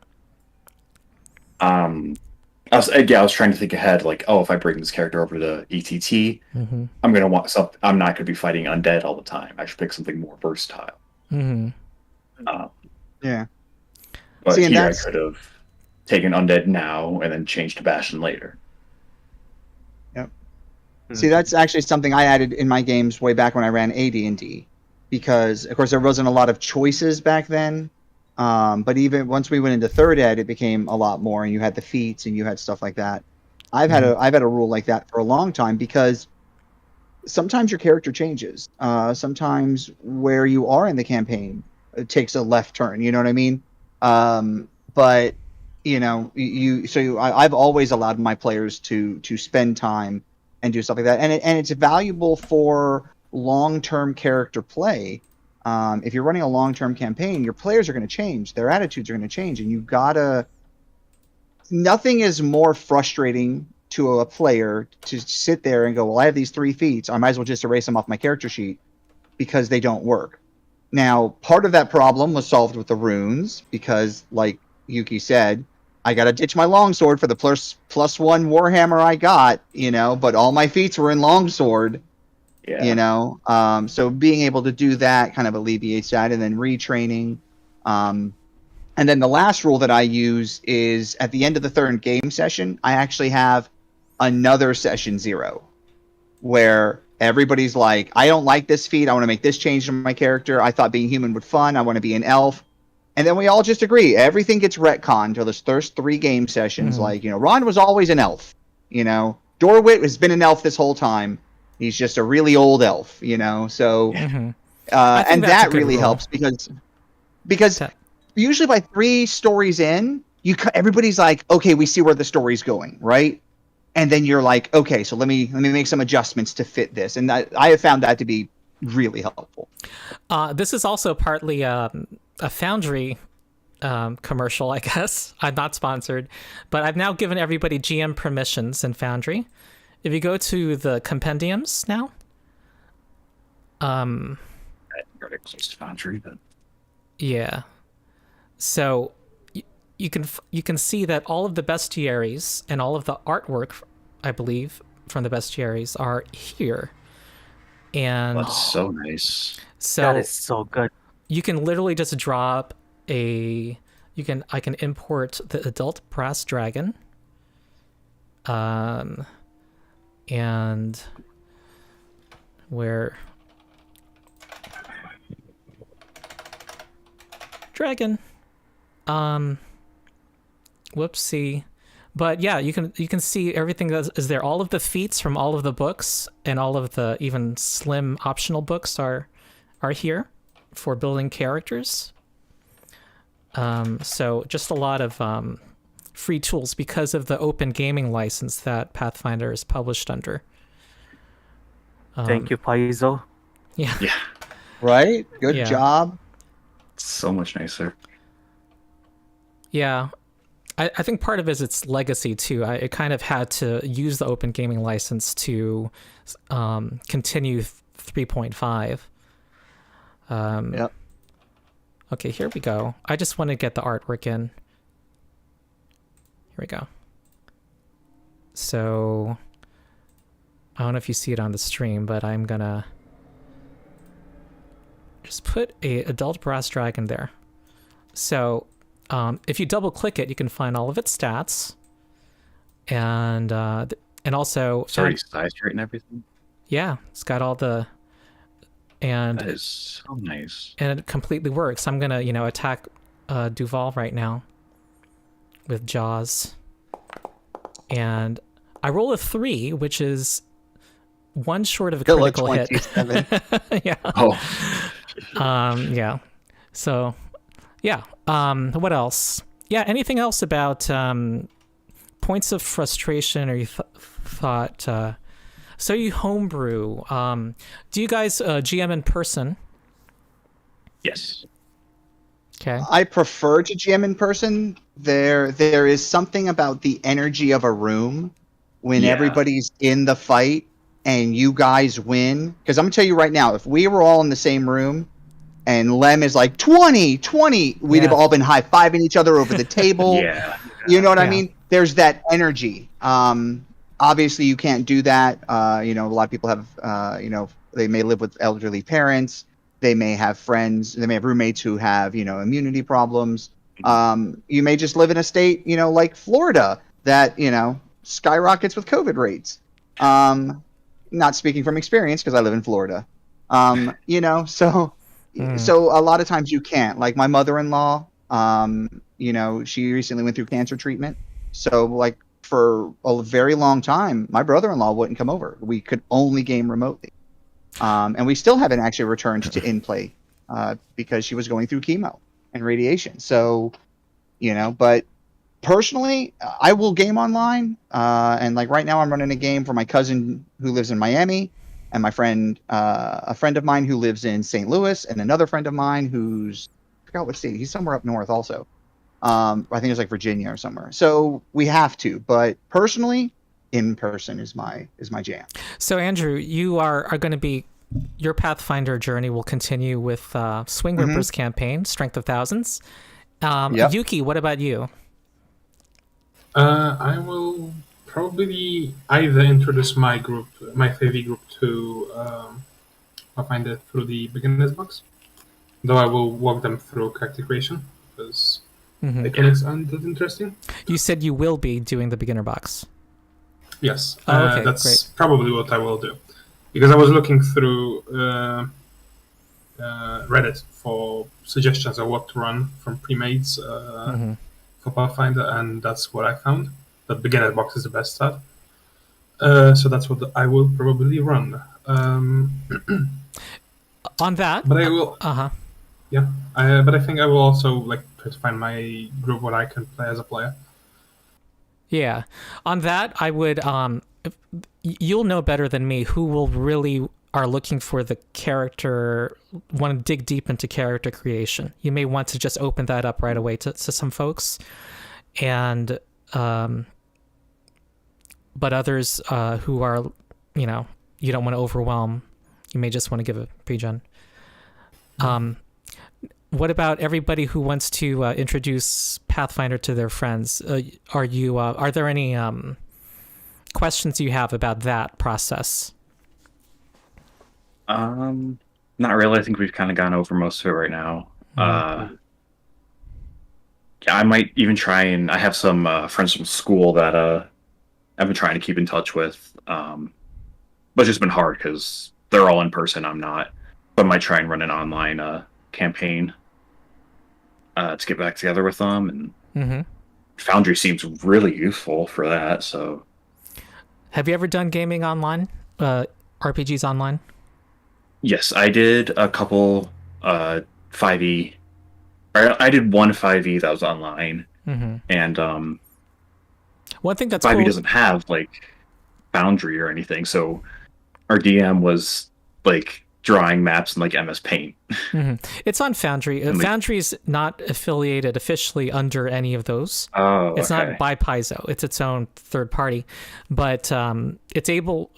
[SPEAKER 2] I was trying to think ahead, if I bring this character over to ETT, I'm going to want something. I'm not going to be fighting undead all the time. I should pick something more versatile.
[SPEAKER 3] Yeah.
[SPEAKER 2] But here I could have taken undead now and then changed to Bastion later.
[SPEAKER 3] Yep. See, that's actually something I added in my games way back when I ran AD&D, because of course there wasn't a lot of choices back then. But even once we went into third ed, it became a lot more, and you had the feats and you had stuff like that. I've had a rule like that for a long time, because sometimes your character changes. Sometimes where you are in the campaign, it takes a left turn. You know what I mean? But I've always allowed my players to spend time and do stuff like that, and it's valuable for long-term character play. If you're running a long-term campaign, your players are going to change. Their attitudes are going to change, and nothing is more frustrating to a player to sit there and go, well, I have these 3 feats. I might as well just erase them off my character sheet because they don't work. Now, part of that problem was solved with the runes, because, like Yuki said, I got to ditch my longsword for the +1 Warhammer I got, but all my feats were in longsword. Yeah. So being able to do that kind of alleviates that, and then retraining. And then the last rule that I use is at the end of the third game session, I actually have another session 0 where everybody's like, I don't like this feat. I want to make this change to my character. I thought being human would fun. I want to be an elf. And then we all just agree everything gets retconned till this first 3 game sessions. Like, Ron was always an elf. Dorwit has been an elf this whole time. He's just a really old elf. So and that really helps because usually by 3 stories in, everybody's like, okay, we see where the story's going, right? And then you're like, okay, so let me make some adjustments to fit this, and I have found that to be really helpful.
[SPEAKER 1] This is also partly a Foundry commercial, I guess. I'm not sponsored, but I've now given everybody GM permissions in Foundry. If you go to the compendiums now,
[SPEAKER 2] Foundry, but
[SPEAKER 1] yeah, so you can see that all of the bestiaries and all of the artwork, I believe, from the bestiaries are here. And
[SPEAKER 2] that's so nice.
[SPEAKER 1] So
[SPEAKER 5] that is so good.
[SPEAKER 1] You can literally just drop I can import the adult brass dragon. And where dragon. Whoopsie. But yeah, you can see everything that is there. All of the feats from all of the books and all of the even slim optional books are here for building characters. So just a lot of free tools because of the open gaming license that Pathfinder is published under.
[SPEAKER 5] Thank you, Paizo.
[SPEAKER 1] Yeah.
[SPEAKER 3] Right? Good job.
[SPEAKER 2] So much nicer.
[SPEAKER 1] Yeah. I think part of it is its legacy too. I kind of had to use the open gaming license to continue 3.5.
[SPEAKER 3] Yep.
[SPEAKER 1] Okay, here we go. I just want to get the artwork in. Here we go. So I don't know if you see it on the stream, but I'm gonna just put a adult brass dragon there. So if you double click it, you can find all of its stats, and also
[SPEAKER 2] it's already sized right and everything.
[SPEAKER 1] Yeah, it's got all the and
[SPEAKER 2] that is so nice,
[SPEAKER 1] and it completely works. I'm gonna attack Duval right now with Jaws, and I roll a 3, which is 1 short of a critical hit. Yeah.
[SPEAKER 2] Oh.
[SPEAKER 1] Yeah. So. Yeah. What else? Yeah. Anything else about points of frustration, or you thought? So you homebrew. Do you guys GM in person?
[SPEAKER 2] Yes.
[SPEAKER 1] Okay.
[SPEAKER 3] I prefer to GM in person. There is something about the energy of a room when everybody's in the fight and you guys win. Because I'm gonna tell you right now, if we were all in the same room and Lem is like 20, we'd have all been high-fiving each other over the table. You know what I mean? There's that energy. Obviously, you can't do that. A lot of people have, they may live with elderly parents. They may have friends. They may have roommates who have, immunity problems. You may just live in a state, like Florida, that, skyrockets with COVID rates. Not speaking from experience because I live in Florida. So a lot of times you can't. Like my mother-in-law, she recently went through cancer treatment. So like for a very long time, my brother-in-law wouldn't come over. We could only game remotely. And we still haven't actually returned to in-play because she was going through chemo and radiation. So, but personally, I will game online. And like right now I'm running a game for my cousin who lives in Miami. And my friend, a friend of mine who lives in St. Louis, and another friend of mine who's, I forgot what state, he's somewhere up north also. I think it's like Virginia or somewhere. So we have to, but personally, in person is my jam.
[SPEAKER 1] So Andrew, you are going to be, your Pathfinder journey will continue with Swing Rippers campaign, Strength of Thousands. Yuki, what about you?
[SPEAKER 4] I will probably either introduce my 3V group to Pathfinder through the beginner's box, though I will walk them through character creation because mechanics aren't that interesting.
[SPEAKER 1] You said you will be doing the beginner box.
[SPEAKER 4] Yes,
[SPEAKER 1] okay,
[SPEAKER 4] that's
[SPEAKER 1] great.
[SPEAKER 4] probably what I will do, because I was looking through Reddit for suggestions of what to run from pre-mades for Pathfinder, and that's what I found. That beginner box is the best start. So that's what I will probably run.
[SPEAKER 1] On that,
[SPEAKER 4] but I will. Yeah, but I think I will also try to find my group where I can play as a player.
[SPEAKER 1] Yeah, on that, I would. You'll know better than me who will really are looking for the character, want to dig deep into character creation. You may want to just open that up right away to some folks, and but others who are, you don't want to overwhelm. You may just want to give a pre-gen. What about everybody who wants to introduce Pathfinder to their friends? Are there any questions you have about that process?
[SPEAKER 2] Not really. I think we've kind of gone over most of it right now. Yeah, I might even try, and I have some friends from school that I've been trying to keep in touch with, but it's just been hard because they're all in person. I'm not. But I might try and run an online campaign to get back together with them. And Foundry seems really useful for that. So, have
[SPEAKER 1] you ever done gaming online, RPGs online?
[SPEAKER 2] Yes, I did a couple 5e. I did one 5e that was online, and
[SPEAKER 1] one thing that's
[SPEAKER 2] 5e
[SPEAKER 1] cool...
[SPEAKER 2] doesn't have Foundry or anything, so our DM was drawing maps in MS Paint.
[SPEAKER 1] It's on Foundry. Foundry's not affiliated officially under any of those.
[SPEAKER 2] Oh,
[SPEAKER 1] it's not by Paizo. It's its own third party, but it's able.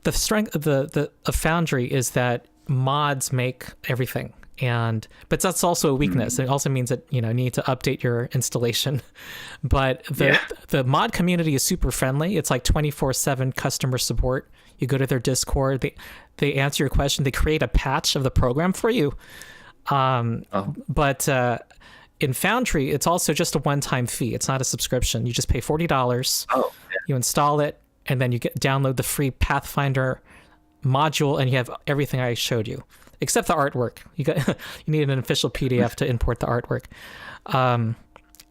[SPEAKER 1] The strength of the Foundry is that mods make everything, but that's also a weakness. It also means that you need to update your installation. But the mod community is super friendly. It's 24/7 customer support. You go to their Discord, they answer your question, they create a patch of the program for you. But in Foundry, it's also just a one-time fee. It's not a subscription. You just pay $40. You install it, and then you download the free Pathfinder module, and you have everything I showed you, except the artwork. You need an official PDF to import the artwork.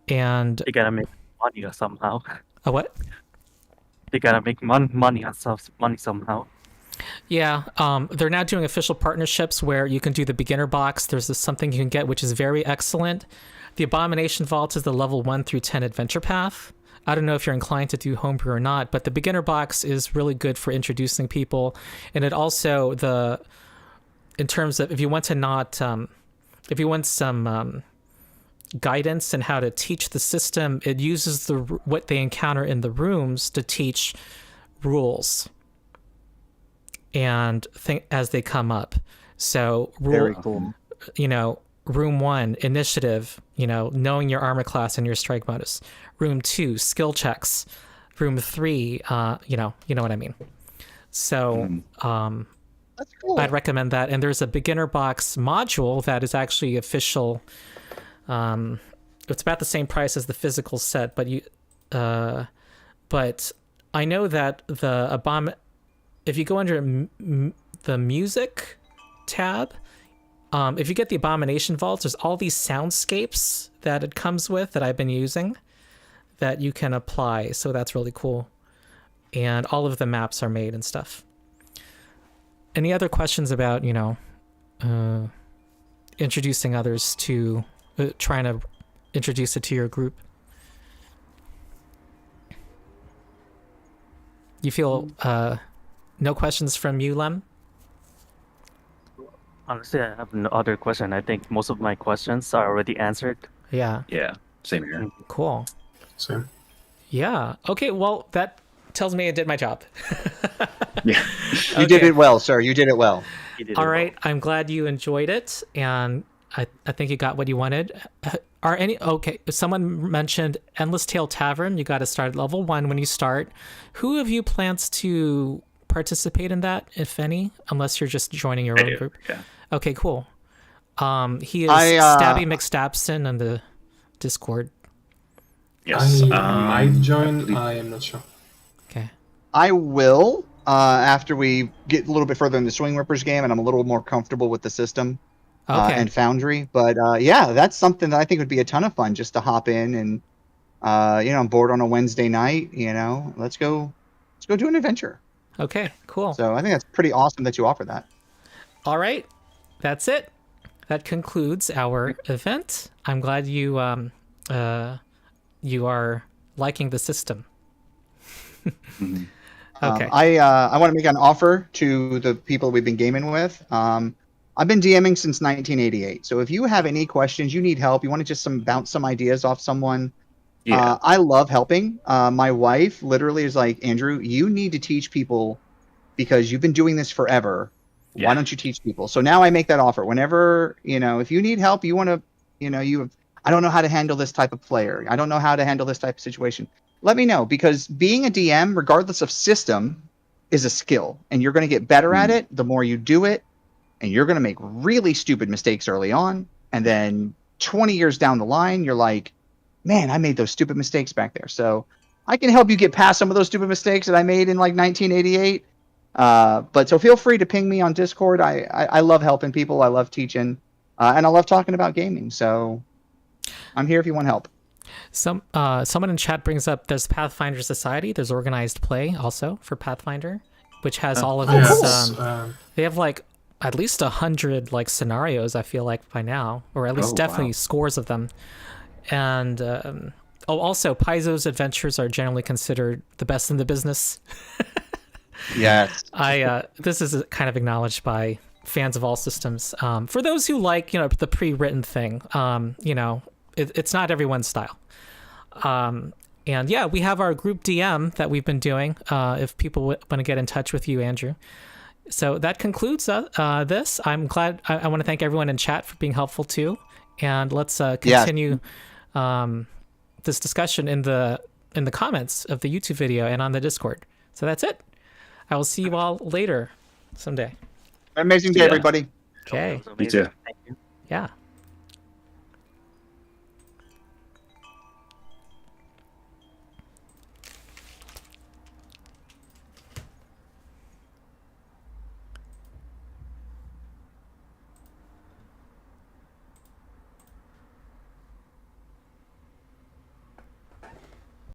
[SPEAKER 1] And
[SPEAKER 5] you gotta make money somehow.
[SPEAKER 1] A what?
[SPEAKER 5] They gotta make money somehow.
[SPEAKER 1] Yeah, they're now doing official partnerships where you can do the beginner box. There's something you can get which is very excellent. The Abomination Vault is the level 1 through 10 adventure path. I don't know if you're inclined to do homebrew or not, but the beginner box is really good for introducing people, and it also in terms of if you want some guidance and how to teach the system, it uses what they encounter in the rooms to teach rules and as they come up. So
[SPEAKER 3] very cool.
[SPEAKER 1] Room 1, initiative, knowing your armor class and your strike bonus. Room 2, skill checks. Room 3, you know what I mean. So
[SPEAKER 3] that's cool.
[SPEAKER 1] I'd recommend that. And there's a beginner box module that is actually official. It's about the same price as the physical set, but but I know that if you go under the music tab, if you get the Abomination Vaults, there's all these soundscapes that it comes with that I've been using that you can apply. So that's really cool. And all of the maps are made and stuff. Any other questions about, introducing others to, trying to introduce it to your group? You feel no questions from you, Lem?
[SPEAKER 5] Honestly, I have no other question. I think most of my questions are already answered.
[SPEAKER 1] Yeah.
[SPEAKER 2] Yeah, same here.
[SPEAKER 1] Cool.
[SPEAKER 4] Same.
[SPEAKER 1] Yeah. Okay, well, that tells me I did my job.
[SPEAKER 2] Yeah.
[SPEAKER 3] You did it well, sir. You did it well.
[SPEAKER 1] All right. I'm glad you enjoyed it, and I think you got what you wanted. Someone mentioned Endless Tale Tavern. You got to start at level 1 when you start. Who of you plans to participate in that, if any, unless you're just joining your own group?
[SPEAKER 2] Yeah.
[SPEAKER 1] Okay, cool. He is Stabby McStabson on the Discord.
[SPEAKER 2] Yes.
[SPEAKER 4] I might join. I am not sure.
[SPEAKER 1] Okay.
[SPEAKER 3] I will. after we get a little bit further in the Swing Rippers game, and I'm a little more comfortable with the system and Foundry. But yeah, that's something that I think would be a ton of fun just to hop in and I'm bored on a Wednesday night. Let's go do an adventure.
[SPEAKER 1] Okay, cool.
[SPEAKER 3] So I think that's pretty awesome that you offer that.
[SPEAKER 1] All right, that's it. That concludes our event. I'm glad you you are liking the system. Okay.
[SPEAKER 3] I want to make an offer to the people we've been gaming with. I've been DMing since 1988. So if you have any questions, you need help, you want to just bounce some ideas off someone, I love helping. My wife literally is like, Andrew, you need to teach people because you've been doing this forever. Why don't you teach people? So now I make that offer. Whenever, if you need help, you want to, I don't know how to handle this type of player. I don't know how to handle this type of situation. Let me know, because being a DM, regardless of system, is a skill, and you're going to get better at it the more you do it, and you're going to make really stupid mistakes early on, and then 20 years down the line, you're like, man, I made those stupid mistakes back there. So I can help you get past some of those stupid mistakes that I made in like 1988. But so feel free to ping me on Discord. I love helping people. I love teaching, and I love talking about gaming. So I'm here if you want help.
[SPEAKER 1] Someone in chat brings up there's Pathfinder Society. There's organized play also for Pathfinder, which has all of its. They have like at least 100 like scenarios. I feel like by now, or at least definitely scores of them. And also Paizo's adventures are generally considered the best in the business.
[SPEAKER 3] Yes.
[SPEAKER 1] This is kind of acknowledged by fans of all systems. For those who like, the pre-written thing, it's not everyone's style. And yeah, we have our group DM that we've been doing. If people want to get in touch with you, Andrew. So that concludes this. I'm glad. I want to thank everyone in chat for being helpful too. And let's continue this discussion in the comments of the YouTube video and on the Discord. So that's it. I will see you all later someday.
[SPEAKER 3] Amazing day, everybody.
[SPEAKER 1] Okay.
[SPEAKER 2] Me too.
[SPEAKER 5] Thank you.
[SPEAKER 1] Yeah.